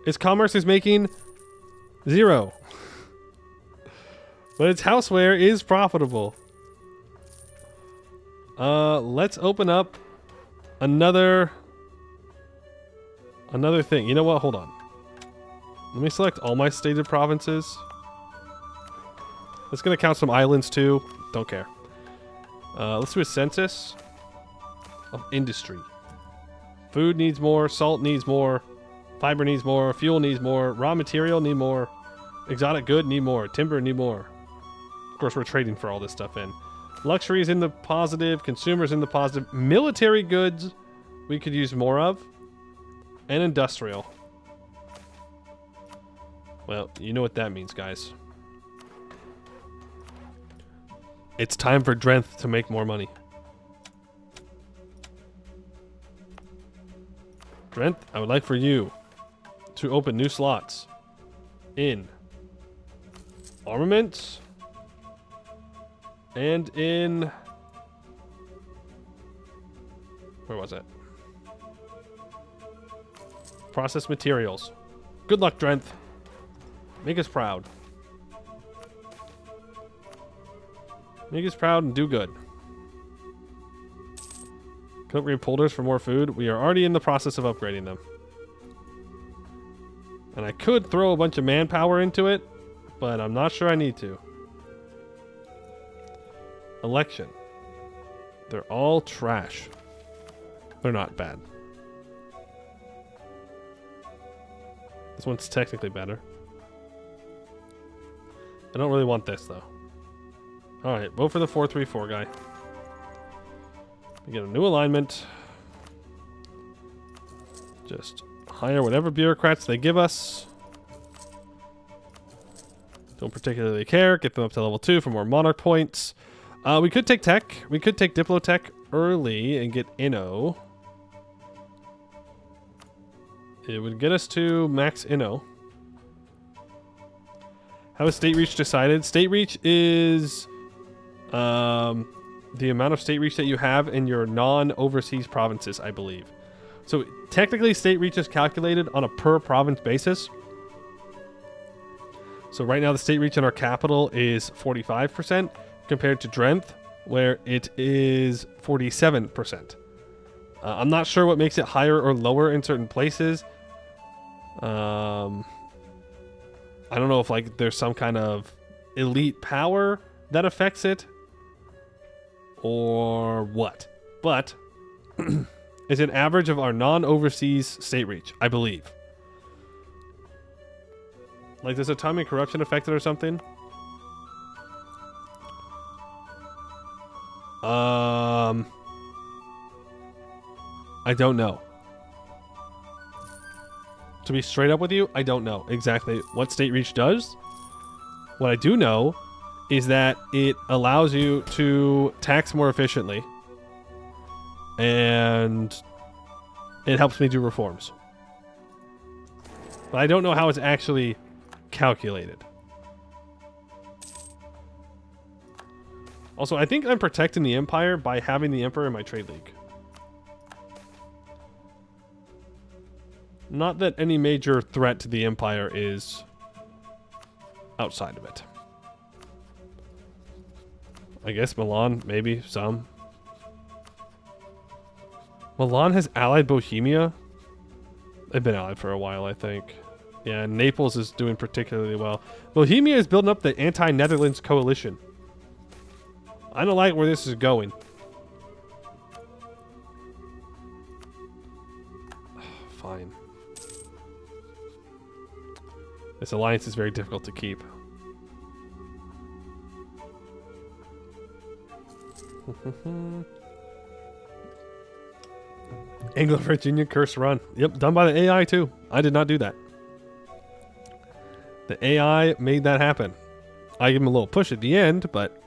Its commerce is making 0. But its houseware is profitable. Let's open up another thing. You know what? Hold on. Let me select all my stated provinces. It's going to count some islands too. Don't care. Let's do a census of industry. Food needs more. Salt needs more. Fiber needs more. Fuel needs more. Raw material need more. Exotic good need more. Timber need more. Of course, we're trading for all this stuff in. Luxury is in the positive. Consumers in the positive. Military goods we could use more of. And industrial. Well, you know what that means, guys. It's time for Drenthe to make more money. Drenthe, I would like for you to open new slots in armaments and in... Where was it? Processed materials. Good luck, Drenthe. Make us proud. Make us proud and do good. Can upgrade poulders for more food. We are already in the process of upgrading them. And I could throw a bunch of manpower into it, but I'm not sure I need to. Election. They're all trash. They're not bad. This one's technically better. I don't really want this, though. Alright, vote for the 434 guy. We get a new alignment. Just hire whatever bureaucrats they give us. Don't particularly care. Get them up to level 2 for more monarch points. We could take tech. We could take Diplotech early and get Inno. It would get us to max Inno. How is State Reach decided? State Reach is the amount of State Reach that you have in your non-overseas provinces, I believe. So technically State Reach is calculated on a per province basis. So right now the State Reach in our capital is 45% compared to Drenthe, where it is 47%. I'm not sure what makes it higher or lower in certain places. I don't know if like there's some kind of elite power that affects it or what, but it's an average of our non-overseas state reach, I believe. Like, does atomic corruption affect it or something? I don't know. To be straight up with you, I don't know exactly what state reach does. What I do know is that it allows you to tax more efficiently. And it helps me do reforms. But I don't know how it's actually calculated. Also, I think I'm protecting the Empire by having the Emperor in my trade league. Not that any major threat to the Empire is outside of it. I guess Milan, maybe some. Milan has allied Bohemia. They've been allied for a while, I think. Yeah, Naples is doing particularly well. Bohemia is building up the anti-Netherlands coalition. I don't like where this is going. Fine. This alliance is very difficult to keep. Anglo-Virginia curse run. Yep, done by the AI too. I did not do that. The AI made that happen. I gave him a little push at the end, but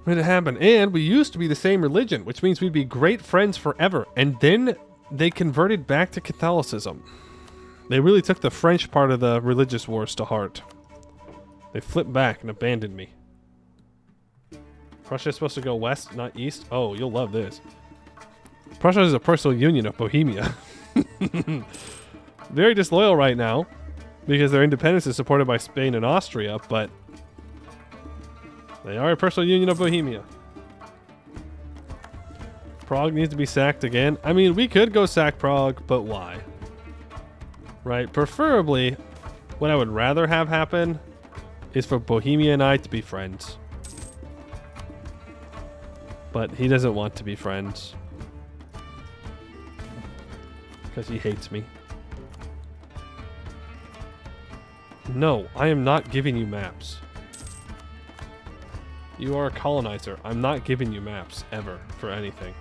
made it happen. And we used to be the same religion, which means we'd be great friends forever. And then they converted back to Catholicism. They really took the French part of the religious wars to heart. They flipped back and abandoned me. Prussia is supposed to go west, not east. Oh, you'll love this. Prussia is a personal union of Bohemia. Very disloyal right now because their independence is supported by Spain and Austria, but they are a personal union of Bohemia. Prague needs to be sacked again. I mean, we could go sack Prague, but why? Right? Preferably, what I would rather have happen is for Bohemia and I to be friends. But he doesn't want to be friends. Because he hates me. No, I am not giving you maps. You are a colonizer. I'm not giving you maps, ever, for anything.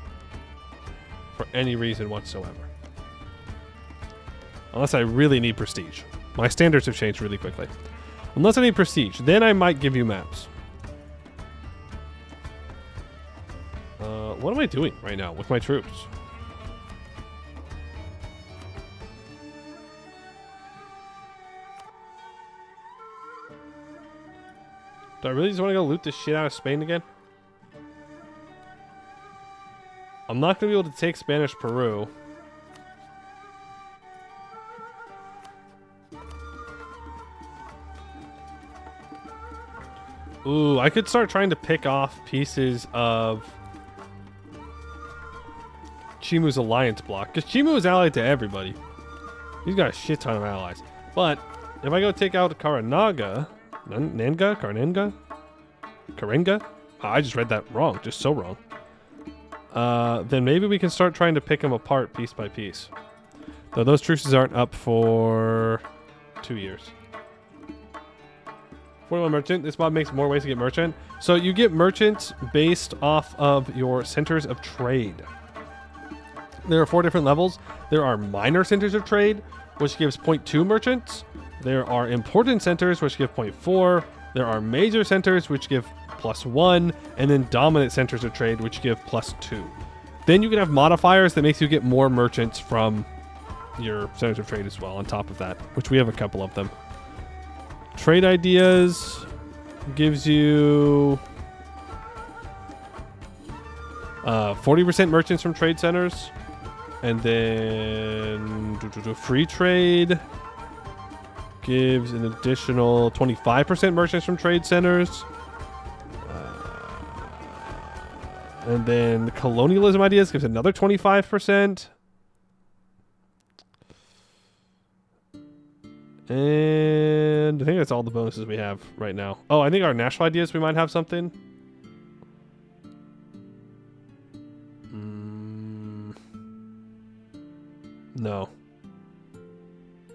For any reason whatsoever. Unless I really need prestige. My standards have changed really quickly. Unless I need prestige, then I might give you maps. What am I doing right now with my troops? Do I really just want to go loot the shit out of Spain again? I'm not going to be able to take Spanish Peru. Ooh, I could start trying to pick off pieces of Chimu's alliance block. Because Chimu is allied to everybody. He's got a shit ton of allies. But if I go take out Karanaga... Karenga? Oh, I just read that wrong. Just so wrong. Then maybe we can start trying to pick them apart piece by piece. Though those truces aren't up for 2 years. 41 merchant. This mod makes more ways to get merchant. So you get merchants based off of your centers of trade. There are 4 different levels. There are minor centers of trade, which gives 0.2 merchants. There are important centers, which give 0.4. There are major centers, which give +1. And then dominant centers of trade, which give +2. Then you can have modifiers that makes you get more merchants from your centers of trade as well on top of that, which we have a couple of them. Trade ideas gives you 40% merchants from trade centers. And then free trade gives an additional 25% merchants from trade centers. And then colonialism ideas gives another 25%. And I think that's all the bonuses we have right now. Oh, I think our national ideas, we might have something. No.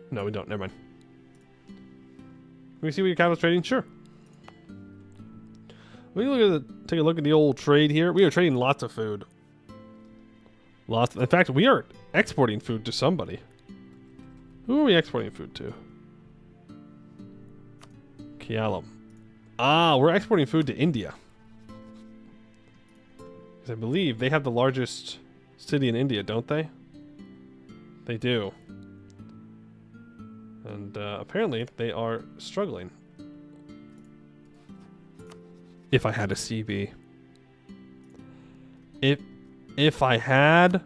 No, we don't. Never mind. Can we see what your capital's trading? Sure. Let me take a look at the old trade here. We are trading lots of food. In fact, we are exporting food to somebody. Who are we exporting food to? Kialum. Ah, we're exporting food to India. Because I believe they have the largest city in India, don't they? They do. And apparently they are struggling. If I had a CB. If I had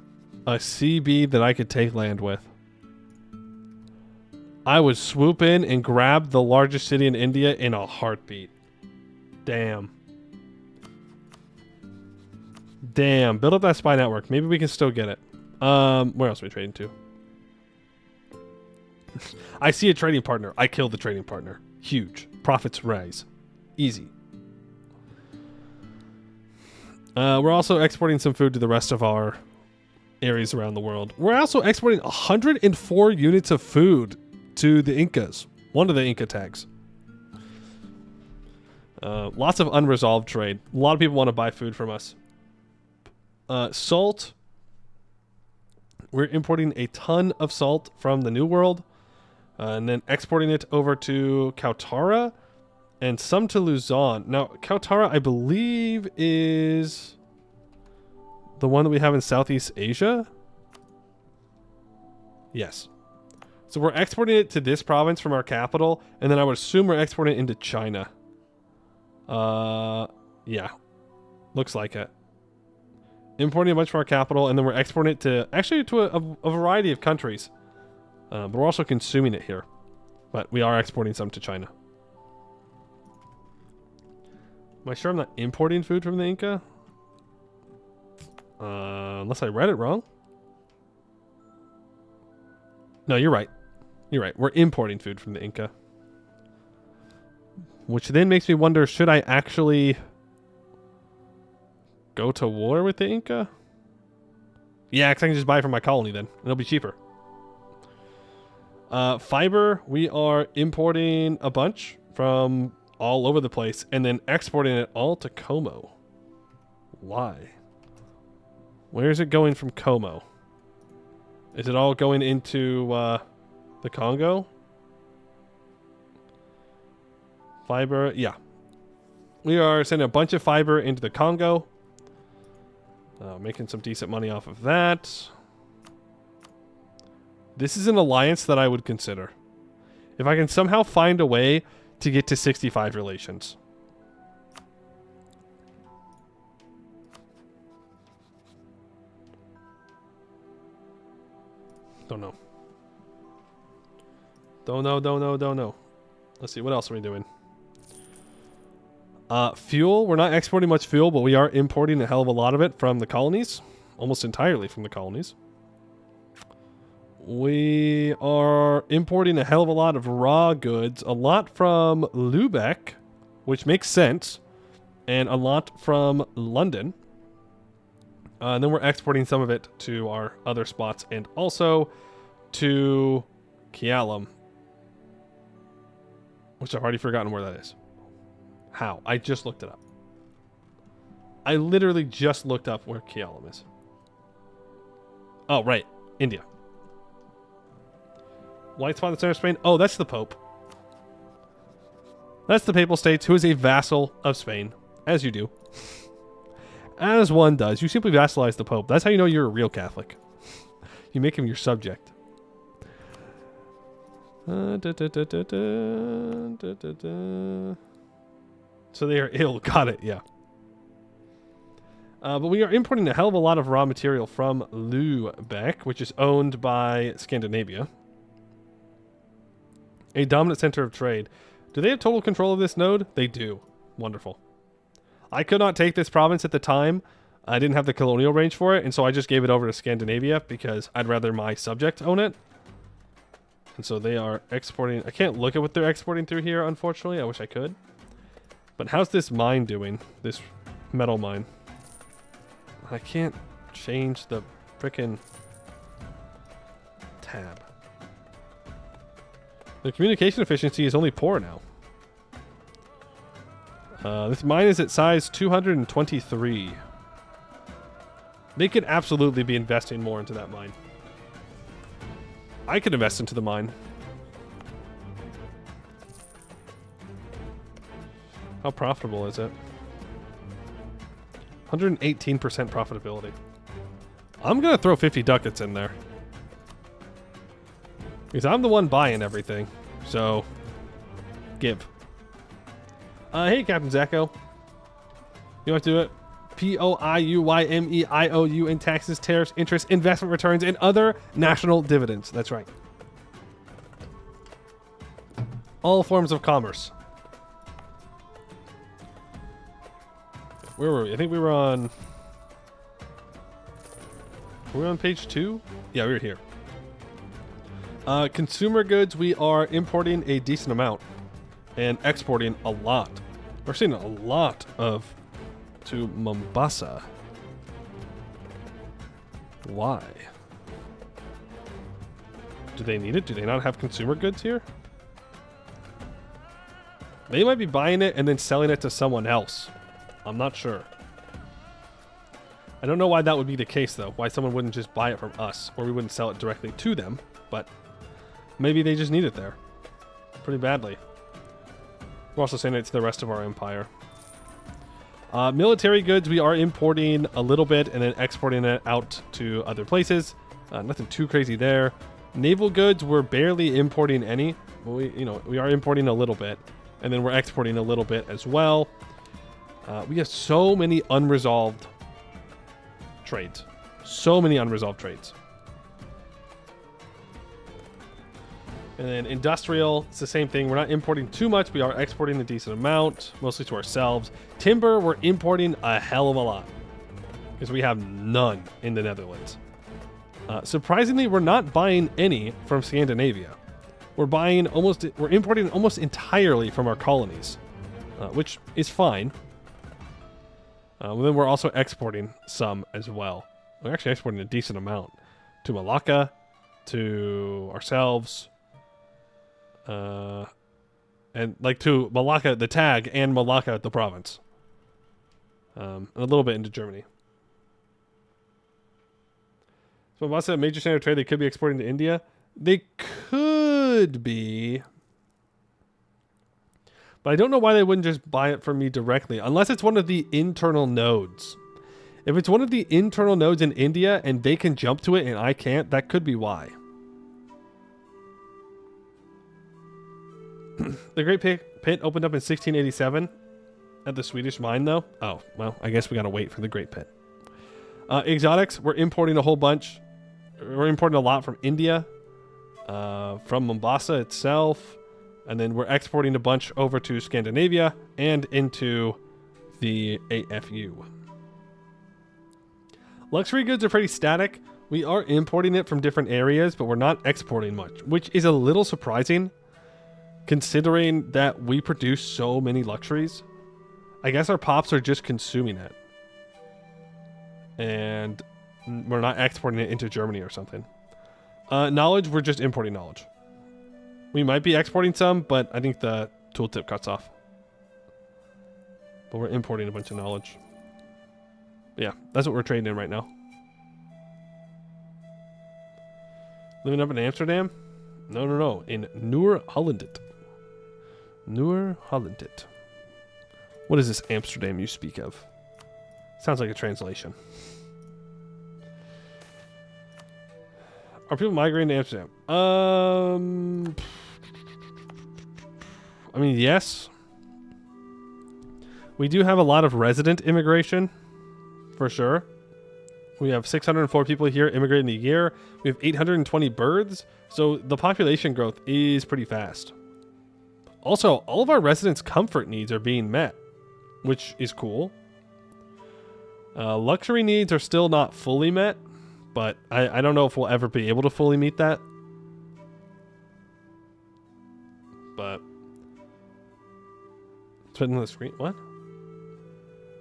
a CB that I could take land with, I would swoop in and grab the largest city in India in a heartbeat. Damn. Damn. Build up that spy network. Maybe we can still get it. Where else are we trading to? I see a trading partner. I kill the trading partner. Huge. Profits rise. Easy. We're also exporting some food to the rest of our areas around the world. We're also exporting 104 units of food to the Incas. One of the Inca tags. Lots of unresolved trade. A lot of people want to buy food from us. Salt. We're importing a ton of salt from the New World. And then exporting it over to Kautara. And some to Luzon. Now, Kautara, I believe, is the one that we have in Southeast Asia. Yes. So we're exporting it to this province from our capital, and then I would assume we're exporting it into China. Yeah. Looks like it. Importing a bunch from our capital, and then we're exporting it to, actually, to a variety of countries. But we're also consuming it here. But we are exporting some to China. Am I sure I'm not importing food from the Inca? Unless I read it wrong. No, you're right. You're right. We're importing food from the Inca. Which then makes me wonder, should I actually go to war with the Inca? Yeah, because I can just buy it from my colony then. It'll be cheaper. Fiber, we are importing a bunch from all over the place and then exporting it all to Como. Why? Where is it going from Como? Is it all going into the Congo? Fiber, yeah. We are sending a bunch of fiber into the Congo. Making some decent money off of that. This is an alliance that I would consider. If I can somehow find a way to get to 65 relations. Don't know. Don't know. Let's see, what else are we doing? Fuel. We're not exporting much fuel, but we are importing a hell of a lot of it from the colonies. Almost entirely from the colonies. We are importing a hell of a lot of raw goods. A lot from Lubeck, which makes sense. And a lot from London. And then we're exporting some of it to our other spots. And also to Kialum. Which I've already forgotten where that is. How? I just looked it up. I literally just looked up where Kialum is. Oh, right. India. White spot in the center of Spain. Oh, that's the Pope. That's the Papal States, who is a vassal of Spain. As you do. As one does. You simply vassalize the Pope. That's how you know you're a real Catholic. You make him your subject. So they are ill. Got it, yeah. But we are importing a hell of a lot of raw material from Lubeck, which is owned by Scandinavia. A dominant center of trade. Do they have total control of this node? They do. Wonderful. I could not take this province at the time. I didn't have the colonial range for it, and so I just gave it over to Scandinavia because I'd rather my subject own it. And so they are exporting. I can't look at what they're exporting through here, unfortunately. I wish I could. But how's this mine doing? This metal mine. I can't change the frickin' tab. The communication efficiency is only poor now. This mine is at size 223. They could absolutely be investing more into that mine. I could invest into the mine. How profitable is it? 118% profitability. I'm going to throw 50 ducats in there. Because I'm the one buying everything. So, give. Hey, Captain Zacko. You want to do it? POIUYMEIOU in taxes, tariffs, interest, investment returns, and other national dividends. That's right. All forms of commerce. Where were we? I think we were on... Were we on page 2? Yeah, we were here. Consumer goods, we are importing a decent amount and exporting a lot. We're seeing a lot of to Mombasa. Why? Do they need it? Do they not have consumer goods here? They might be buying it and then selling it to someone else. I'm not sure. I don't know why that would be the case, though. Why someone wouldn't just buy it from us, or we wouldn't sell it directly to them. But maybe they just need it there pretty badly. We're also saying it to the rest of our empire. Military goods, we are importing a little bit and then exporting it out to other places. Nothing too crazy there. Naval goods, we're barely importing any. We are importing a little bit, and then we're exporting a little bit as well. We have so many unresolved trades. So many unresolved trades. And then industrial, it's the same thing. We're not importing too much. We are exporting a decent amount, mostly to ourselves. Timber, we're importing a hell of a lot because we have none in the Netherlands. Surprisingly, we're not buying any from Scandinavia. We're importing almost entirely from our colonies, which is fine. Then we're also exporting some as well. We're actually exporting a decent amount to Malacca, to ourselves, and like to Malacca, the tag, and Malacca, the province. And a little bit into Germany. So Mombasa, a major center of trade, they could be exporting to India. They could be. But I don't know why they wouldn't just buy it from me directly, unless it's one of the internal nodes. If it's one of the internal nodes in India and they can jump to it and I can't, that could be why. The Great Pit opened up in 1687 at the Swedish mine, though. Oh, well, I guess we gotta wait for the Great Pit. Exotics, we're importing a whole bunch. We're importing a lot from India, from Mombasa itself, and then we're exporting a bunch over to Scandinavia and into the AFU. Luxury goods are pretty static. We are importing it from different areas, but we're not exporting much, which is a little surprising considering that we produce so many luxuries. I guess our pops are just consuming it. And we're not exporting it into Germany or something. Knowledge, we're just importing knowledge. We might be exporting some, but I think the tooltip cuts off. But we're importing a bunch of knowledge. Yeah, that's what we're trading in right now. Living up in Amsterdam? No. In Noord-Holland. Noord-Holland. What is this Amsterdam you speak of? Sounds like a translation. Are people migrating to Amsterdam? I mean, yes. We do have a lot of resident immigration, for sure. We have 604 people here immigrating a year. We have 820 births, so the population growth is pretty fast. Also, all of our residents' comfort needs are being met, which is cool. Luxury needs are still not fully met, but I don't know if we'll ever be able to fully meet that. but it's written on the screen. What?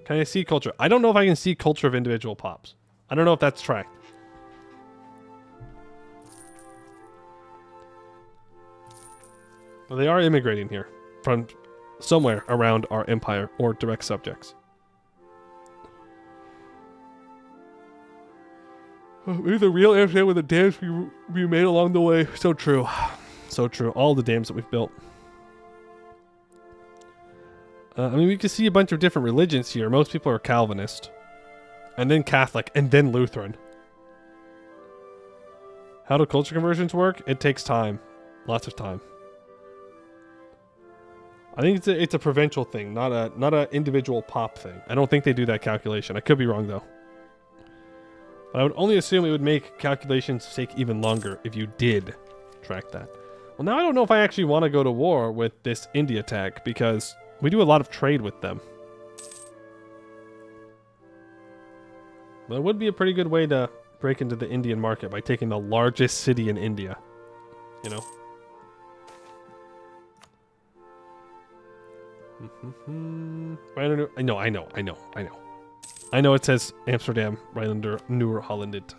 Can I see culture? I don't know if I can see culture of individual pops. I don't know if that's tracked. Well, they are immigrating here from somewhere around our empire or direct subjects. We're the real Amsterdam with the dams we made along the way. So true. So true. All the dams that we've built. I mean, we can see a bunch of different religions here. Most people are Calvinist. And then Catholic. And then Lutheran. How do culture conversions work? It takes time. Lots of time. I think it's a provincial thing, not a individual pop thing. I don't think they do that calculation. I could be wrong, though. But I would only assume it would make calculations take even longer if you did track that. Well, now I don't know if I actually want to go to war with this India tag, because we do a lot of trade with them. But it would be a pretty good way to break into the Indian market by taking the largest city in India. You know? I know. I know it says Amsterdam, Rijnlander, Noord-Holland.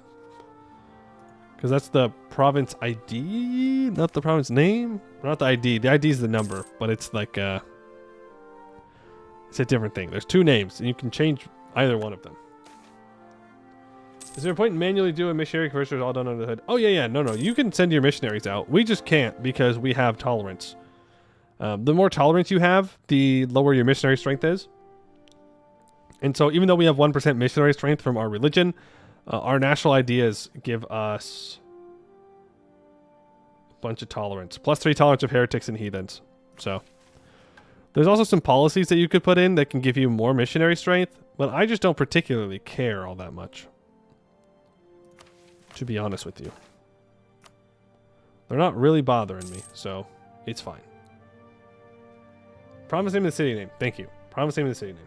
Because that's the province ID, not the province name. Not the ID. The ID is the number, but it's like it's a different thing. There's two names, and you can change either one of them. Is there a point in manually doing missionary conversions all done under the hood? Oh, yeah. No. You can send your missionaries out. We just can't because we have tolerance. The more tolerance you have, the lower your missionary strength is. And so even though we have 1% missionary strength from our religion, our national ideas give us a bunch of tolerance. +3 tolerance of heretics and heathens. So there's also some policies that you could put in that can give you more missionary strength, but I just don't particularly care all that much. To be honest with you. They're not really bothering me, so it's fine. Promise name of the city name. Thank you. Promise name of the city name.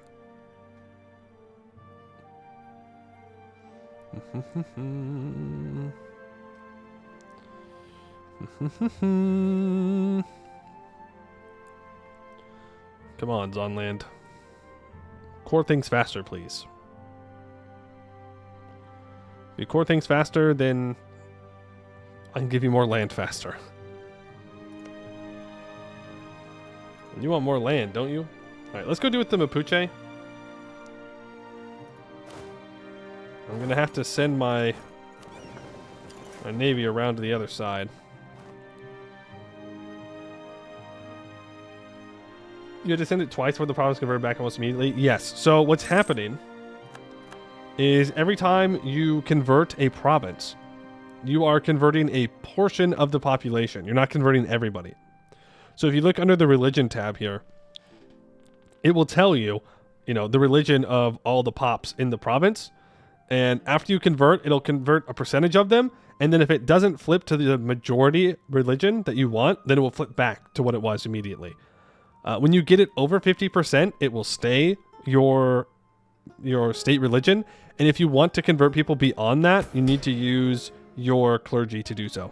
Come on, Zonland. Core things faster, please. If you core things faster, then I can give you more land faster. You want more land, don't you? Alright, let's go do it with the Mapuche. I'm going to have to send my navy around to the other side. You had to send it twice for the province converted back almost immediately? Yes. So what's happening is every time you convert a province, you are converting a portion of the population. You're not converting everybody. So if you look under the religion tab here, it will tell you, the religion of all the pops in the province. And after you convert, it'll convert a percentage of them. And then if it doesn't flip to the majority religion that you want, then it will flip back to what it was immediately. When you get it over 50%, it will stay your state religion. And if you want to convert people beyond that, you need to use your clergy to do so.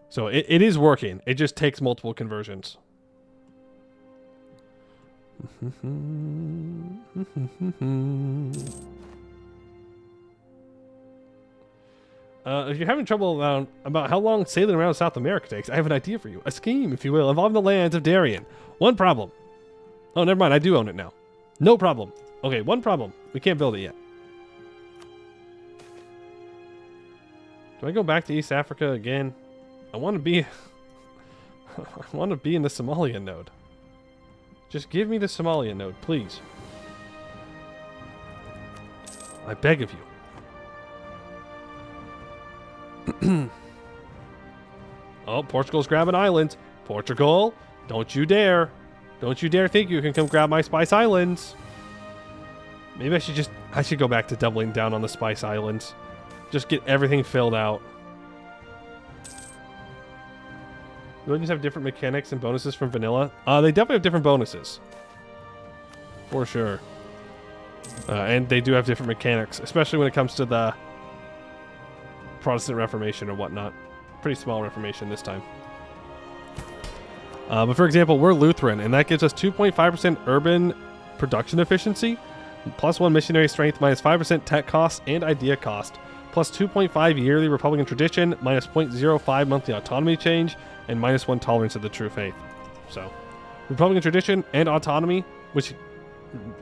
So it is working. It just takes multiple conversions. If you're having trouble about how long sailing around South America takes, I have an idea for you. A scheme, if you will, involving the lands of Darien. One problem. Oh, never mind. I do own it now. No problem. Okay, one problem. We can't build it yet. Do I go back to East Africa again? I want to be... I want to be in the Somalian node. Just give me the Somalian node, please. I beg of you. Oh, Portugal's grabbing islands. Portugal, don't you dare. Don't you dare think you can come grab my Spice Islands. Maybe I should go back to doubling down on the Spice Islands. Just get everything filled out. Religions have different mechanics and bonuses from vanilla. They definitely have different bonuses. For sure. And they do have different mechanics, especially when it comes to the Protestant Reformation or whatnot. Pretty small Reformation this time. But for example, we're Lutheran, and that gives us 2.5% urban production efficiency, +1 missionary strength, -5% tech cost and idea cost, +2.5 yearly Republican tradition, -0.05 monthly autonomy change, and -1 tolerance of the true faith. So, Republican tradition and autonomy, which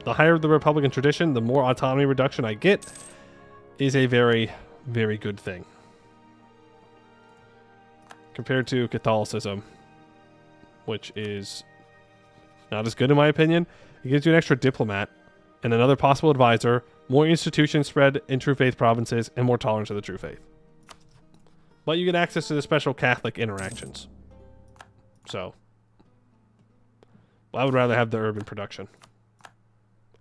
the higher the Republican tradition, the more autonomy reduction I get, is a very, very good thing. Compared to Catholicism, which is not as good in my opinion. It gives you an extra diplomat and another possible advisor, more institutions spread in true faith provinces, and more tolerance of the true faith. But you get access to the special Catholic interactions. So, I would rather have the urban production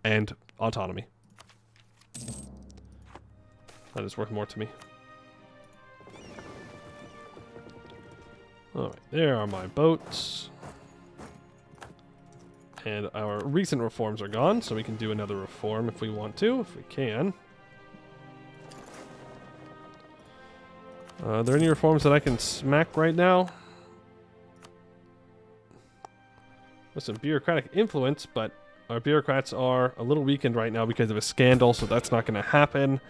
and autonomy. That is worth more to me. Alright, there are my boats. And our recent reforms are gone, so we can do another reform if we want to, if we can. Are there any reforms that I can smack right now? With some bureaucratic influence, but our bureaucrats are a little weakened right now because of a scandal, so that's not going to happen.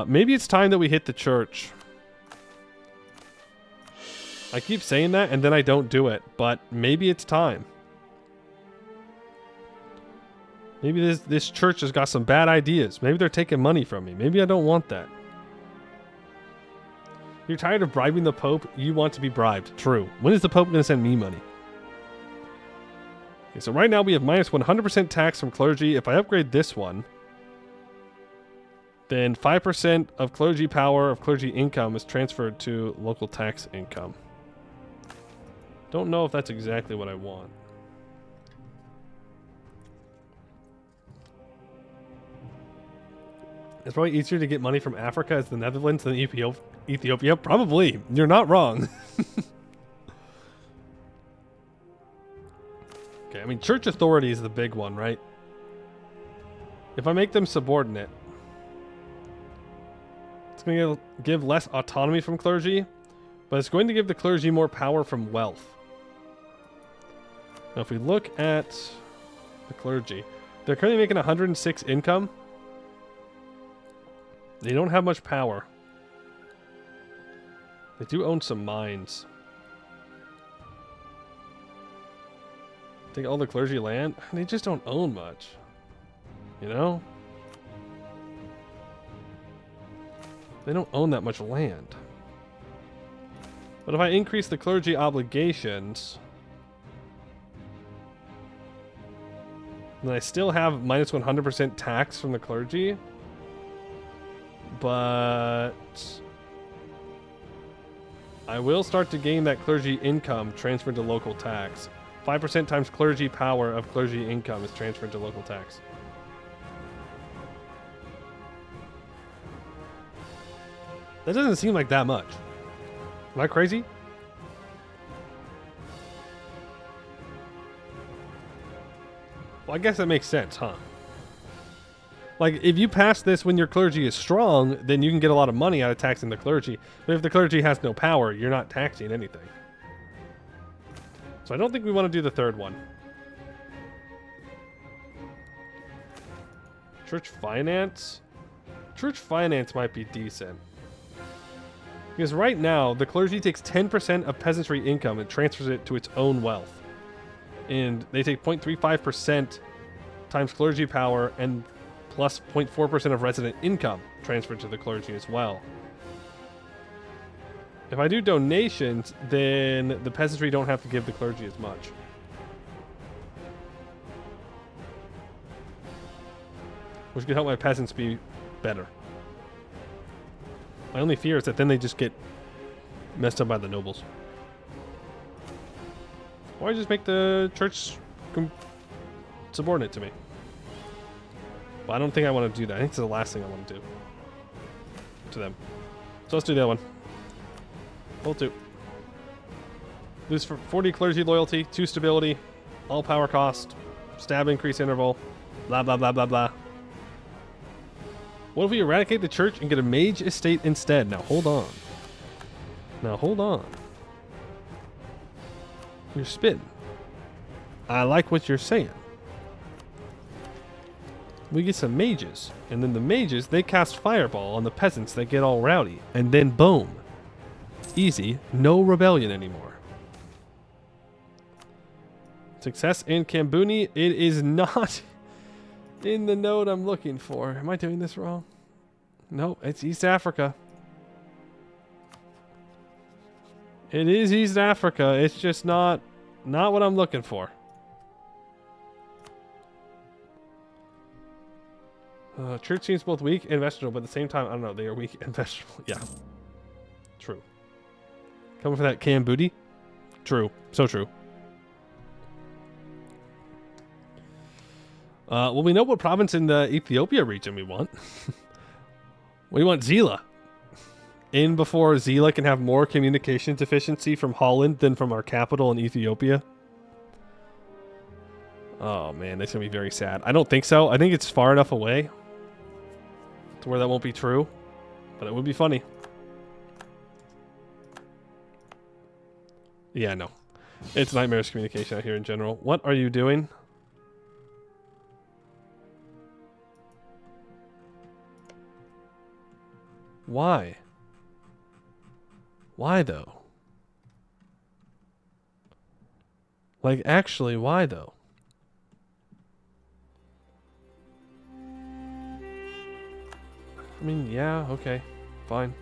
Maybe it's time that we hit the church. I keep saying that, and then I don't do it, but maybe it's time. Maybe this church has got some bad ideas. Maybe they're taking money from me. Maybe I don't want that. You're tired of bribing the Pope? You want to be bribed. True. When is the Pope going to send me money? Okay, so right now we have -100% tax from clergy. If I upgrade this one, then 5% of clergy power, of clergy income, is transferred to local tax income. Don't know if that's exactly what I want. It's probably easier to get money from Africa as the Netherlands than Ethiopia. Probably. You're not wrong. Okay, I mean, church authority is the big one, right? If I make them subordinate, it's going to give less autonomy from clergy, but it's going to give the clergy more power from wealth. Now, if we look at the clergy, they're currently making 106 income. They don't have much power. They do own some mines. Take all the clergy land. They just don't own much. You know? They don't own that much land. But if I increase the clergy obligations, then I still have -100% tax from the clergy. But I will start to gain that clergy income transferred to local tax. 5% times clergy power of clergy income is transferred to local tax. That doesn't seem like that much. Am I crazy? Well, I guess that makes sense, huh? Like, if you pass this when your clergy is strong, then you can get a lot of money out of taxing the clergy. But if the clergy has no power, you're not taxing anything. So I don't think we want to do the third one. Church finance? Church finance might be decent. Because right now, the clergy takes 10% of peasantry income and transfers it to its own wealth. And they take 0.35% times clergy power and plus 0.4% of resident income transferred to the clergy as well. If I do donations, then the peasantry don't have to give the clergy as much. Which could help my peasants be better. My only fear is that then they just get messed up by the nobles. Why just make the church subordinate to me? Well, I don't think I want to do that. I think it's the last thing I want to do to them. So let's do the other one. Level 2. Lose for 40 clergy loyalty, 2 stability, all power cost, stab increase interval, blah, blah, blah, blah, blah. What if we eradicate the church and get a mage estate instead? Now, hold on. Now, hold on. You're spitting. I like what you're saying. We get some mages. And then the mages, they cast fireball on the peasants that get all rowdy. And then boom. Easy. No rebellion anymore. Success in Kambuni. It is not in the node I'm looking for. Am I doing this wrong? No, it's East Africa. It is East Africa. It's just not what I'm looking for. Church seems both weak and vegetable, but at the same time, I don't know. They are weak and vegetable. Yeah. True. Coming for that canned booty? True. So true. Well, we know what province in the Ethiopia region we want. We want Zila. In before Zila can have more communications efficiency from Holland than from our capital in Ethiopia. Oh, man. That's going to be very sad. I don't think so. I think it's far enough away to where that won't be true. But it would be funny. Yeah, no. It's nightmarish communication out here in general. What are you doing? Why? Why though? Like, actually, why though? I mean, yeah, okay, fine.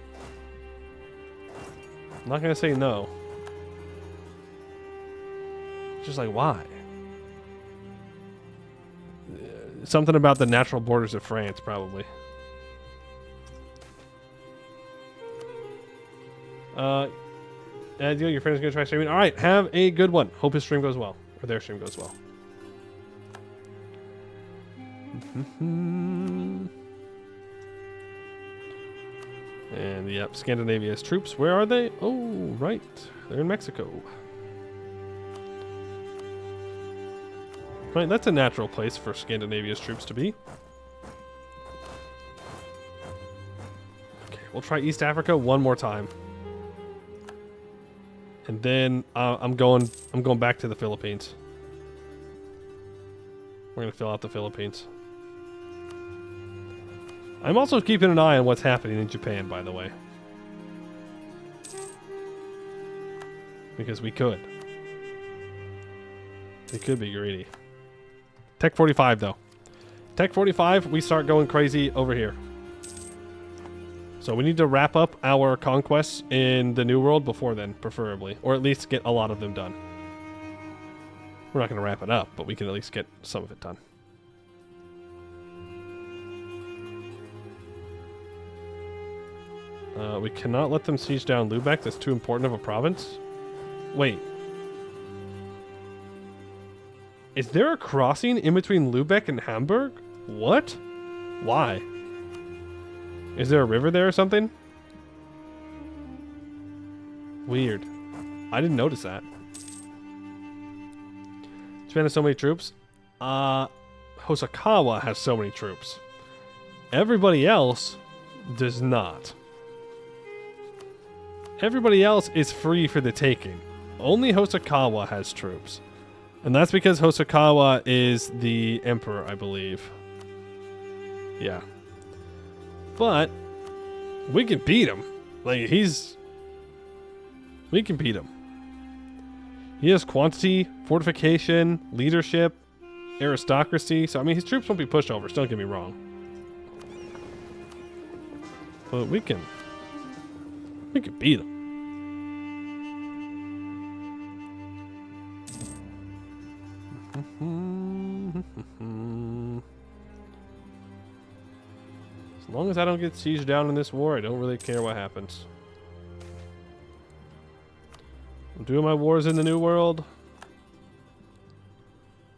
I'm not gonna say no. Just like, why? Something about the natural borders of France, probably. Your friend's gonna try streaming. All right, have a good one. Hope his stream goes well, or their stream goes well. And yep, Scandinavia's troops. Where are they? Oh, right, they're in Mexico. Right, that's a natural place for Scandinavia's troops to be. Okay, we'll try East Africa one more time. And then I'm going back to the Philippines. We're gonna fill out the Philippines. I'm also keeping an eye on what's happening in Japan, by the way. Because we could. We could be greedy. Tech 45 though. Tech 45, we start going crazy over here. So we need to wrap up our conquests in the New World before then, preferably. Or at least get a lot of them done. We're not going to wrap it up, but we can at least get some of it done. We cannot let them siege down Lübeck. That's too important of a province. Wait. Is there a crossing in between Lübeck and Hamburg? What? Why? Is there a river there or something? Weird. I didn't notice that. Japan has so many troops. Hosokawa has so many troops. Everybody else does not. Everybody else is free for the taking. Only Hosokawa has troops. And that's because Hosokawa is the emperor, I believe. Yeah. But we can beat him. Like, we can beat him. He has quantity, fortification, leadership, aristocracy. So, I mean, his troops won't be pushovers. Don't get me wrong. But we can beat him. As long as I don't get sieged down in this war, I don't really care what happens. I'm doing my wars in the New World.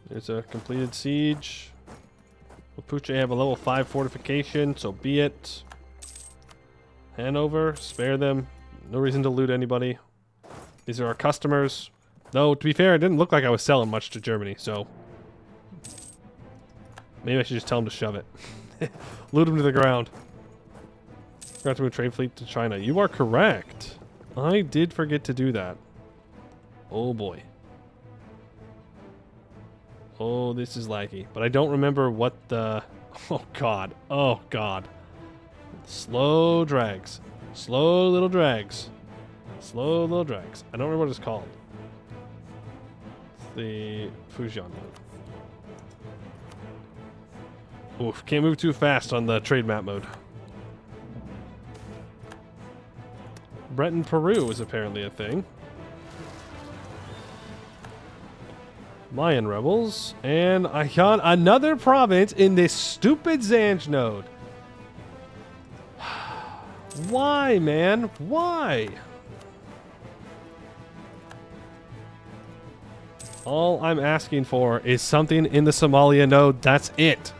There's a completed siege. Mapuche have a level 5 fortification, so be it. Hanover, spare them. No reason to loot anybody. These are our customers. Though, to be fair, it didn't look like I was selling much to Germany, so maybe I should just tell them to shove it. Loot them to the ground. Forgot to move trade fleet to China. You are correct. I did forget to do that. Oh boy. Oh, this is laggy. But I don't remember what the... Oh, God. Oh, God. Slow drags. Slow little drags. Slow little drags. I don't remember what it's called. It's the Fujian mode. Oof. Can't move too fast on the trade map mode. Breton Peru is apparently a thing. Mayan rebels. And I got another province in this stupid Zanj node. Why, man? Why? All I'm asking for is something in the Somalia node. That's it.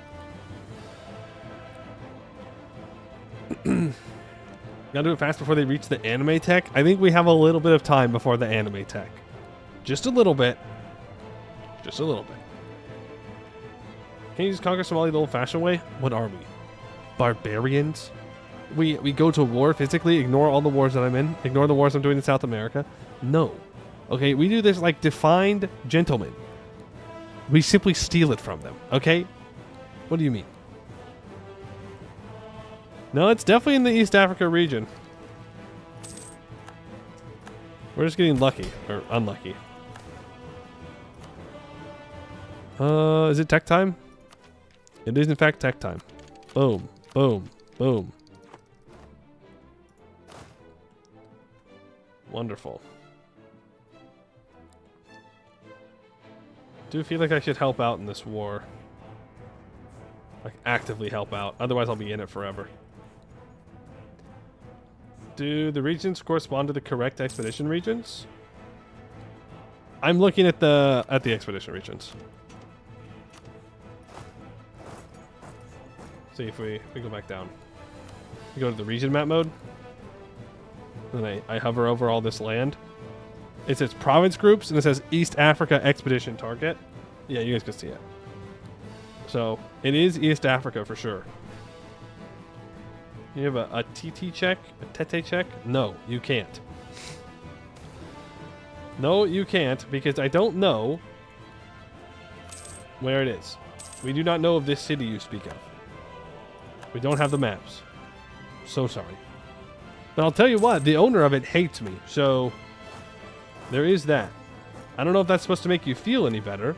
Gotta do it fast before they reach the anime tech. I think we have a little bit of time before the anime tech. Just a little bit. Just a little bit. Can you just conquer Somalia the old-fashioned way? What are we? Barbarians? We go to war physically, ignore all the wars that I'm in, ignore the wars I'm doing in South America? No. Okay, we do this like defined gentlemen. We simply steal it from them, okay? What do you mean? No, it's definitely in the East Africa region. We're just getting lucky, or unlucky. Is it tech time? It is in fact tech time. Boom, boom, boom. Wonderful. Do feel like I should help out in this war. Like actively help out. Otherwise I'll be in it forever. Do the regions correspond to the correct expedition regions? I'm looking at the expedition regions. See if we go back down. We go to the region map mode. And I hover over all this land. It says province groups and it says East Africa expedition target. Yeah, you guys can see it. So it is East Africa for sure. You have a TT check? A Tete check? No, you can't. No, you can't, because I don't know where it is. We do not know of this city you speak of. We don't have the maps. So sorry. But I'll tell you what, the owner of it hates me, so there is that. I don't know if that's supposed to make you feel any better.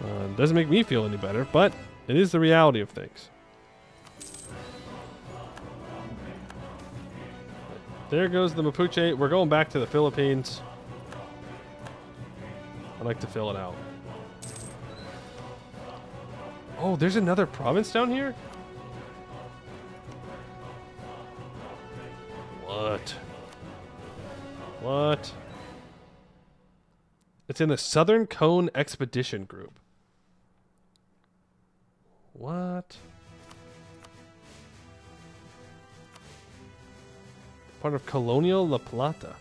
It doesn't make me feel any better, but it is the reality of things. There goes the Mapuche. We're going back to the Philippines. I'd like to fill it out. Oh, there's another province down here? What? What? It's in the Southern Cone Expedition Group. What? Part of Colonial La Plata.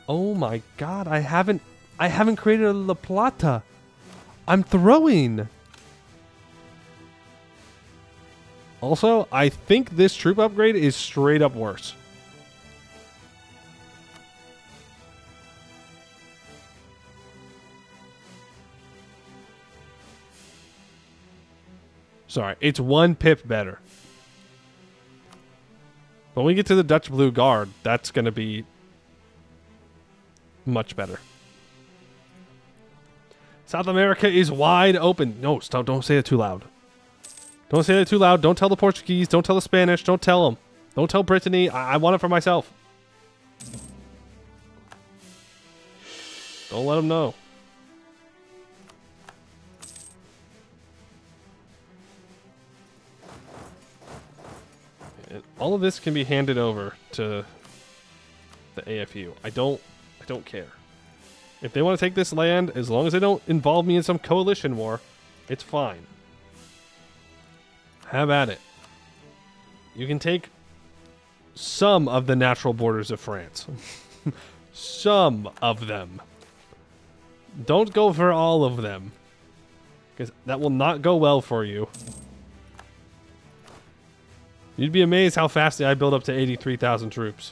Oh my god, I haven't created a La Plata. I'm throwing. Also, I think this troop upgrade is straight up worse. Sorry, it's 1 pip better. When we get to the Dutch Blue Guard, that's going to be much better. South America is wide open. No, stop, don't say it too loud. Don't say it too loud. Don't tell the Portuguese. Don't tell the Spanish. Don't tell them. Don't tell Brittany. I want it for myself. Don't let them know. All of this can be handed over to the AFU. I don't care. If they want to take this land, as long as they don't involve me in some coalition war, it's fine. Have at it. You can take some of the natural borders of France. Some of them. Don't go for all of them, because that will not go well for you. You'd be amazed how fast I build up to 83,000 troops.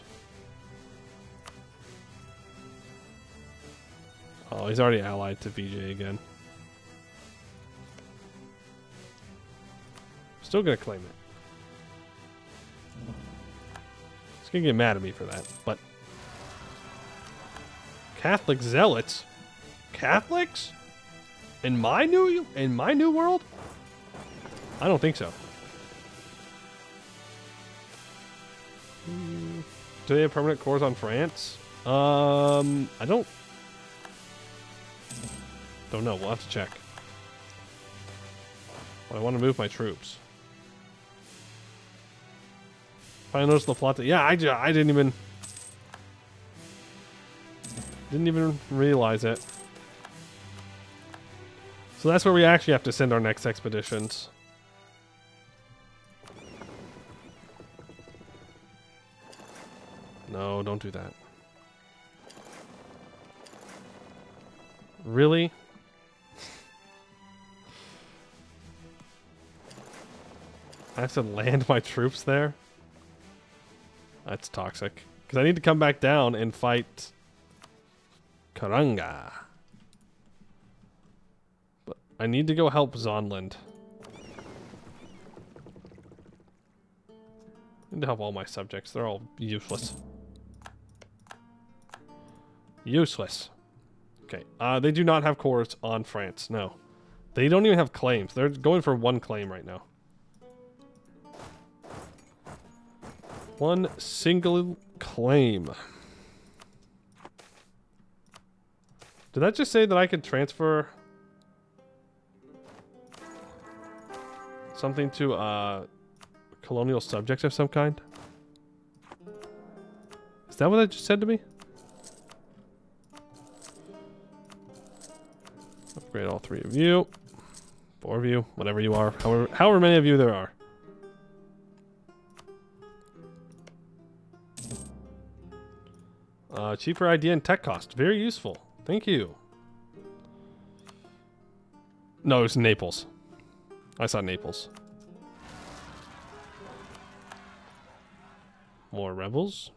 Oh, he's already allied to VJ again. Still gonna claim it. He's gonna get mad at me for that, but Catholic zealots? Catholics? In my new world? I don't think so. Do they have permanent cores on France? I don't know. We'll have to check. But I want to move my troops. If I notice La Plata, yeah, I didn't even realize it. So that's where we actually have to send our next expeditions. No, don't do that. Really? I have to land my troops there? That's toxic. Because I need to come back down and fight Karanga. But I need to go help Zonland. I need to help all my subjects. They're all useless. Useless. Okay. They do not have cores on France. No. They don't even have claims. They're going for one claim right now. One single claim. Did that just say that I could transfer something to colonial subjects of some kind? Is that what it just said to me? Upgrade all 3 of you. 4 of you. Whatever you are. However many of you there are. Cheaper idea and tech cost. Very useful. Thank you. No, it's Naples. I saw Naples. More rebels.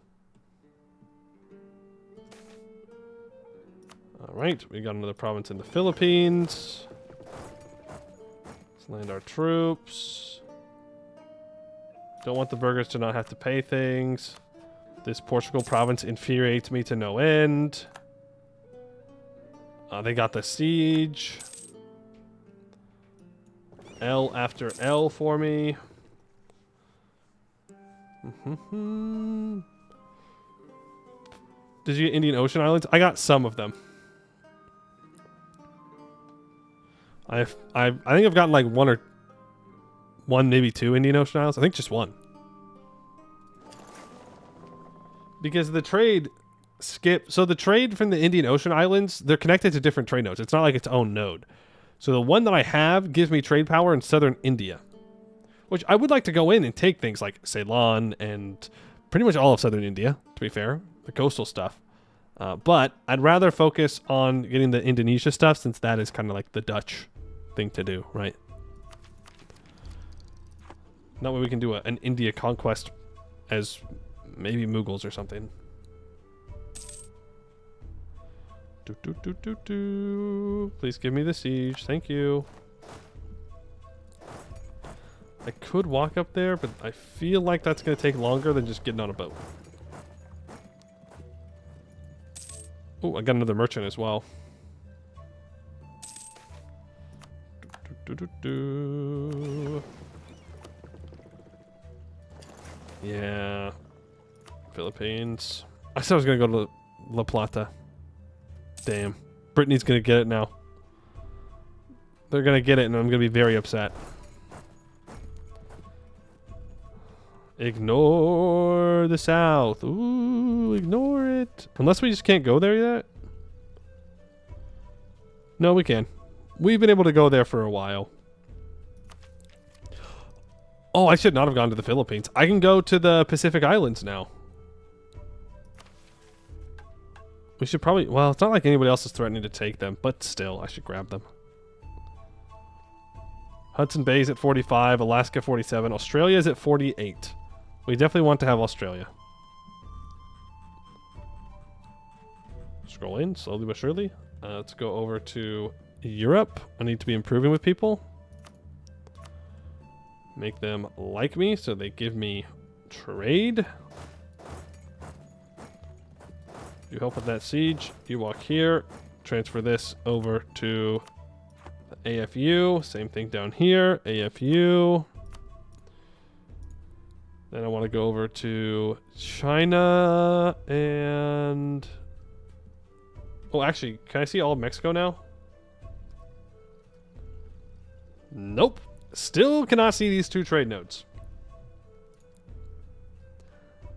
Alright, we got another province in the Philippines. Let's land our troops. Don't want the burghers to not have to pay things. This Portugal province infuriates me to no end. They got the siege. L after L for me. Did you get Indian Ocean Islands? I got some of them. I think I've gotten like one, maybe 2 Indian Ocean Islands. I think just 1. Because the trade so the trade from the Indian Ocean Islands, they're connected to different trade nodes. It's not like its own node. So the one that I have gives me trade power in southern India, which I would like to go in and take things like Ceylon and pretty much all of southern India, to be fair, the coastal stuff. But I'd rather focus on getting the Indonesia stuff, since that is kind of like the Dutch thing to do, right? That way we can do an India conquest as maybe Mughals or something. Please give me the siege. Thank you. I could walk up there, but I feel like that's going to take longer than just getting on a boat. Oh, I got another merchant as well. Yeah. Philippines. I said I was going to go to La Plata. Damn. Brittany's going to get it now. They're going to get it, and I'm going to be very upset. Ignore the south. Ooh, ignore it. Unless we just can't go there yet. No, we can. We've been able to go there for a while. Oh, I should not have gone to the Philippines. I can go to the Pacific Islands now. We should probably... Well, it's not like anybody else is threatening to take them, but still, I should grab them. Hudson Bay's at 45, Alaska 47, Australia's at 48. We definitely want to have Australia. Scroll in slowly but surely. Let's go over to Europe. I need to be improving with people. Make them like me so they give me trade. You help with that siege. You walk here. Transfer this over to the AFU. Same thing down here. AFU. Then I want to go over to China and... Oh, actually, can I see all of Mexico now? Nope. Still cannot see these 2 trade nodes.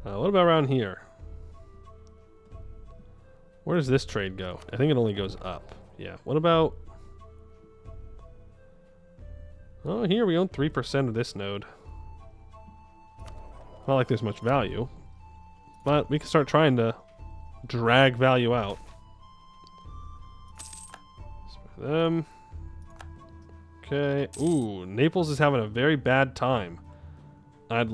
What about around here? Where does this trade go? I think it only goes up. Yeah. What about... Oh, here we own 3% of this node. Not like there's much value. But we can start trying to drag value out. Spare them. Okay. Ooh, Naples is having a very bad time. I'd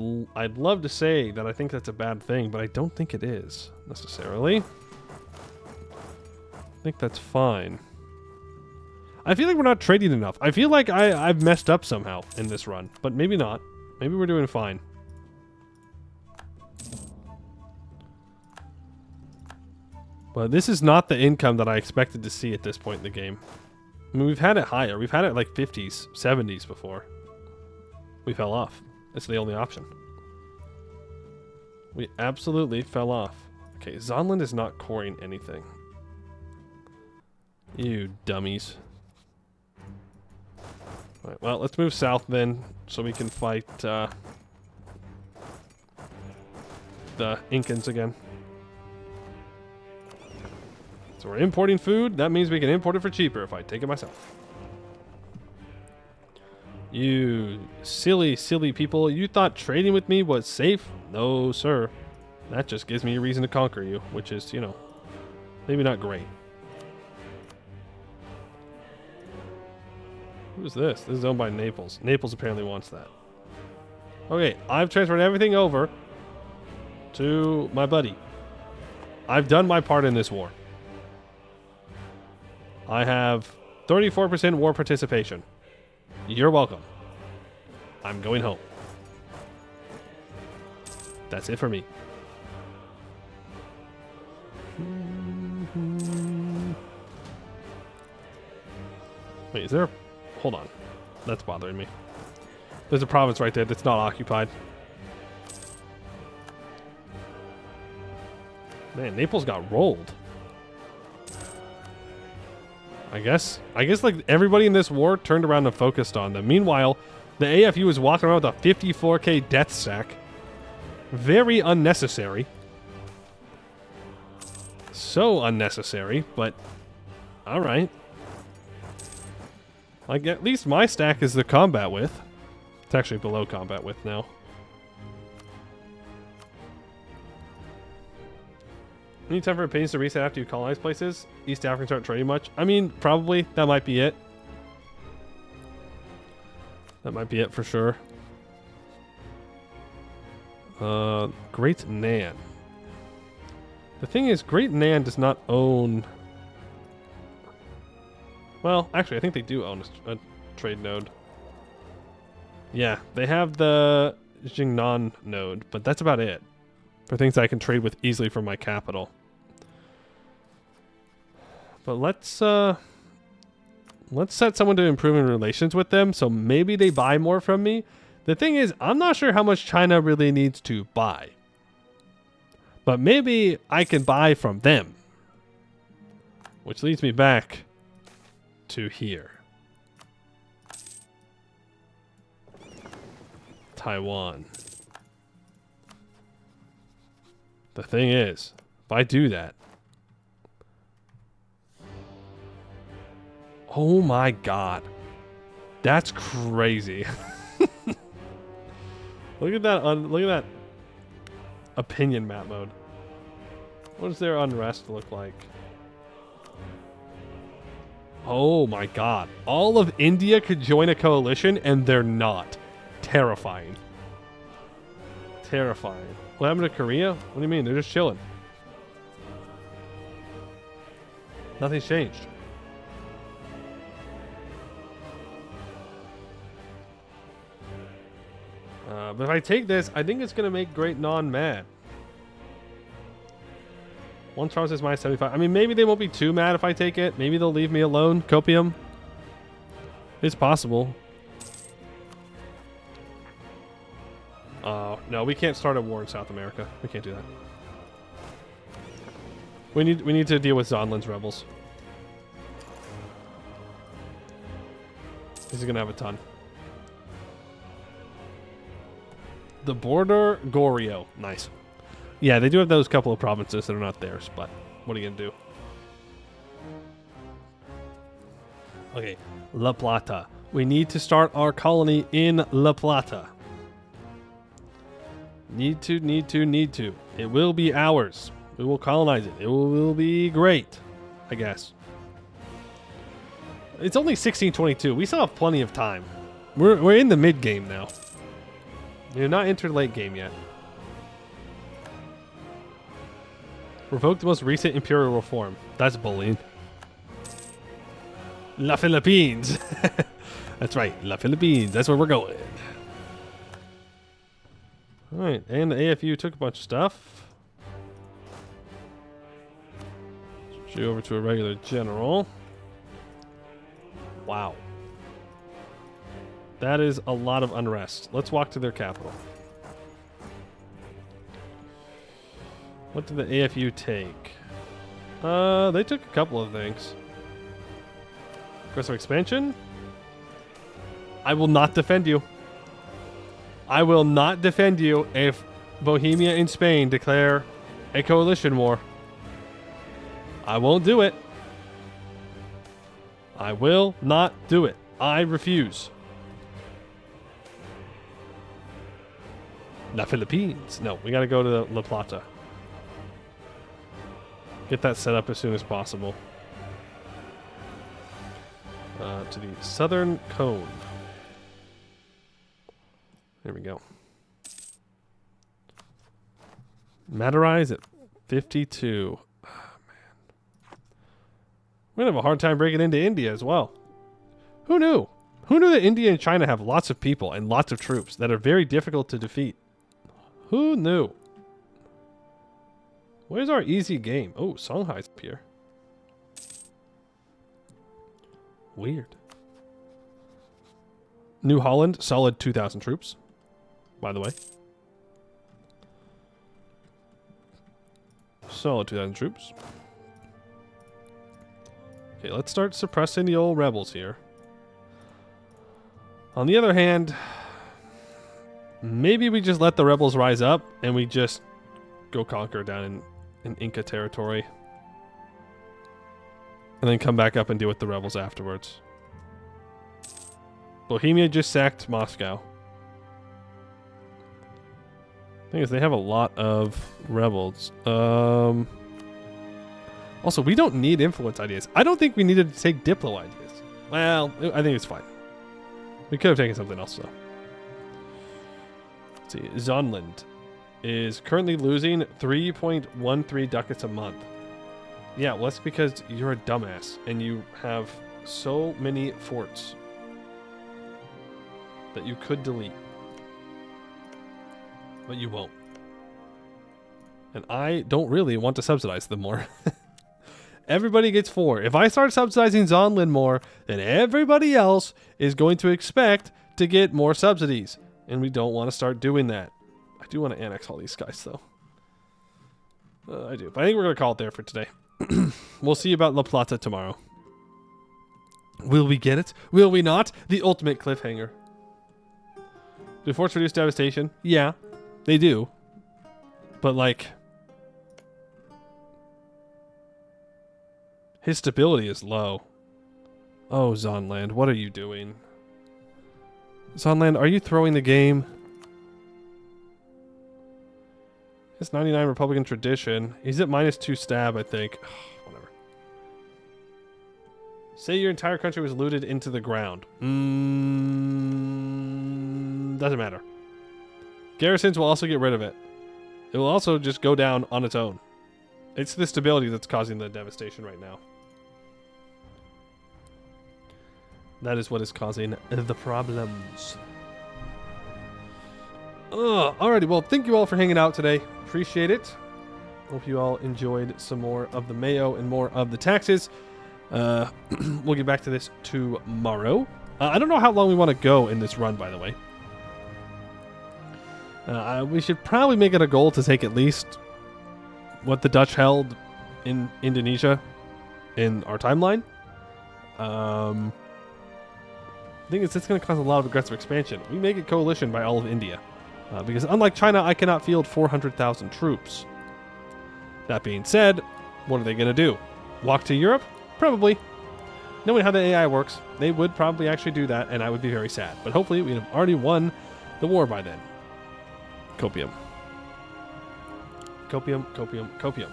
love to say that I think that's a bad thing, but I don't think it is necessarily. I think that's fine. I feel like we're not trading enough. I feel like I've messed up somehow in this run, but maybe not. Maybe we're doing fine. But this is not the income that I expected to see at this point in the game. I mean, we've had it higher. We've had it like 50s, 70s before. We fell off. It's the only option. We absolutely fell off. Okay, Zonland is not coring anything. You dummies. Alright, well, let's move south then, so we can fight the Incans again. So we're importing food. That means we can import it for cheaper if I take it myself. You silly, silly people. You thought trading with me was safe? No, sir. That just gives me a reason to conquer you, which is, you know, maybe not great. Who's this? This is owned by Naples. Naples apparently wants that. Okay, I've transferred everything over to my buddy. I've done my part in this war. I have 34% war participation. You're welcome. I'm going home. That's it for me. Wait, is there... Hold on. That's bothering me. There's a province right there that's not occupied. Man, Naples got rolled. I guess like everybody in this war turned around and focused on them. Meanwhile, the AFU is walking around with a 54k death stack. Very unnecessary. So unnecessary, but alright. Like, at least my stack is the combat width. It's actually below combat width now. Any time for opinions to reset after you colonize places? East Africans aren't trading much? I mean, probably. That might be it. That might be it for sure. Great Nan. The thing is, Great Nan does not own... Well, actually, I think they do own a trade node. Yeah, they have the Jingnan node, but that's about it. For things I can trade with easily from my capital. But let's set someone to improving relations with them, so maybe they buy more from me. The thing is, I'm not sure how much China really needs to buy. But maybe I can buy from them. Which leads me back to here. Taiwan. The thing is, if I do that... Oh my god. That's crazy. Look at that look at that opinion map mode. What does their unrest look like? Oh my god. All of India could join a coalition and they're not. Terrifying. Terrifying. What happened to Korea? What do you mean? They're just chilling. Nothing's changed. But if I take this, I think it's going to make Great Non mad. One province is minus 75. I mean, maybe they won't be too mad if I take it. Maybe they'll leave me alone. Copium. It's possible. No, we can't start a war in South America. We can't do that. We need to deal with Zonlin's rebels. He's gonna have a ton. The border Goryeo. Nice. Yeah, they do have those couple of provinces that are not theirs, but what are you gonna do? Okay, La Plata. We need to start our colony in La Plata. Need to. It will be ours. We will colonize it. It will be great, I guess. It's only 1622. We still have plenty of time. We're in the mid game now. We're not entered late game yet. Revoke the most recent imperial reform. That's bullying. La Philippines. That's right, La Philippines. That's where we're going. All right, and the AFU took a bunch of stuff. Switch you over to a regular general. Wow. That is a lot of unrest. Let's walk to their capital. What did the AFU take? They took a couple of things. Aggressive expansion? I will not defend you. I will not defend you if Bohemia and Spain declare a coalition war. I won't do it. I will not do it. I refuse. La Philippines. No, we got to go to La Plata. Get that set up as soon as possible. To the southern cone. There we go. Madarize at 52. Oh, man. We're going to have a hard time breaking into India as well. Who knew? Who knew that India and China have lots of people and lots of troops that are very difficult to defeat? Who knew? Where's our easy game? Oh, Songhai's up here. Weird. New Holland, solid 2,000 troops, by the way. Solid 2,000 troops. Okay, let's start suppressing the old rebels here. On the other hand, maybe we just let the rebels rise up and we just go conquer down in Inca territory. And then come back up and deal with the rebels afterwards. Bohemia just sacked Moscow. Thing is, they have a lot of rebels. Also, we don't need influence ideas. I don't think we needed to take Diplo ideas. Well, I think it's fine. We could have taken something else, though. Let's see. Zonland is currently losing 3.13 ducats a month. Yeah, well, that's because you're a dumbass and you have so many forts that you could delete. But you won't. And I don't really want to subsidize them more. Everybody gets 4. If I start subsidizing Zonlin more, then everybody else is going to expect to get more subsidies. And we don't want to start doing that. I do want to annex all these guys, though. I do. But I think we're going to call it there for today. We'll see about La Plata tomorrow. Will we get it? Will we not? The ultimate cliffhanger. Do forts reduce devastation? Yeah, they do. But, like, his stability is low. Oh, Zonland, what are you doing? Zonland, are you throwing the game? It's 99 Republican tradition. He's at -2 stab, I think. Whatever. Say your entire country was looted into the ground. Doesn't matter. Garrisons will also get rid of it. It will also just go down on its own. It's the stability that's causing the devastation right now. That is what is causing the problems. Alrighty, well, thank you all for hanging out today. Appreciate it. Hope you all enjoyed some more of the MEIOU and more of the taxes. We'll get back to this tomorrow. I don't know how long we want to go in this run, by the way. We should probably make it a goal to take at least what the Dutch held in Indonesia in our timeline. The thing is, it's going to cause a lot of aggressive expansion. We make a coalition by all of India. Because unlike China, I cannot field 400,000 troops. That being said, what are they going to do? Walk to Europe? Probably. Knowing how the AI works, they would probably actually do that, and I would be very sad. But hopefully, we'd have already won the war by then. Copium. Copium, copium, copium.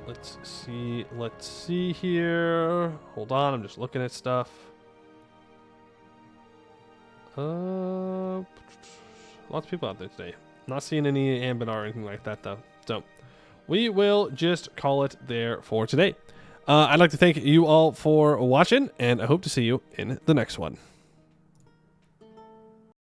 Let's see here. Hold on, I'm just looking at stuff. Lots of people out there today. Not seeing any Ambinar or anything like that though. So we will just call it there for today. I'd like to thank you all for watching, and I hope to see you in the next one.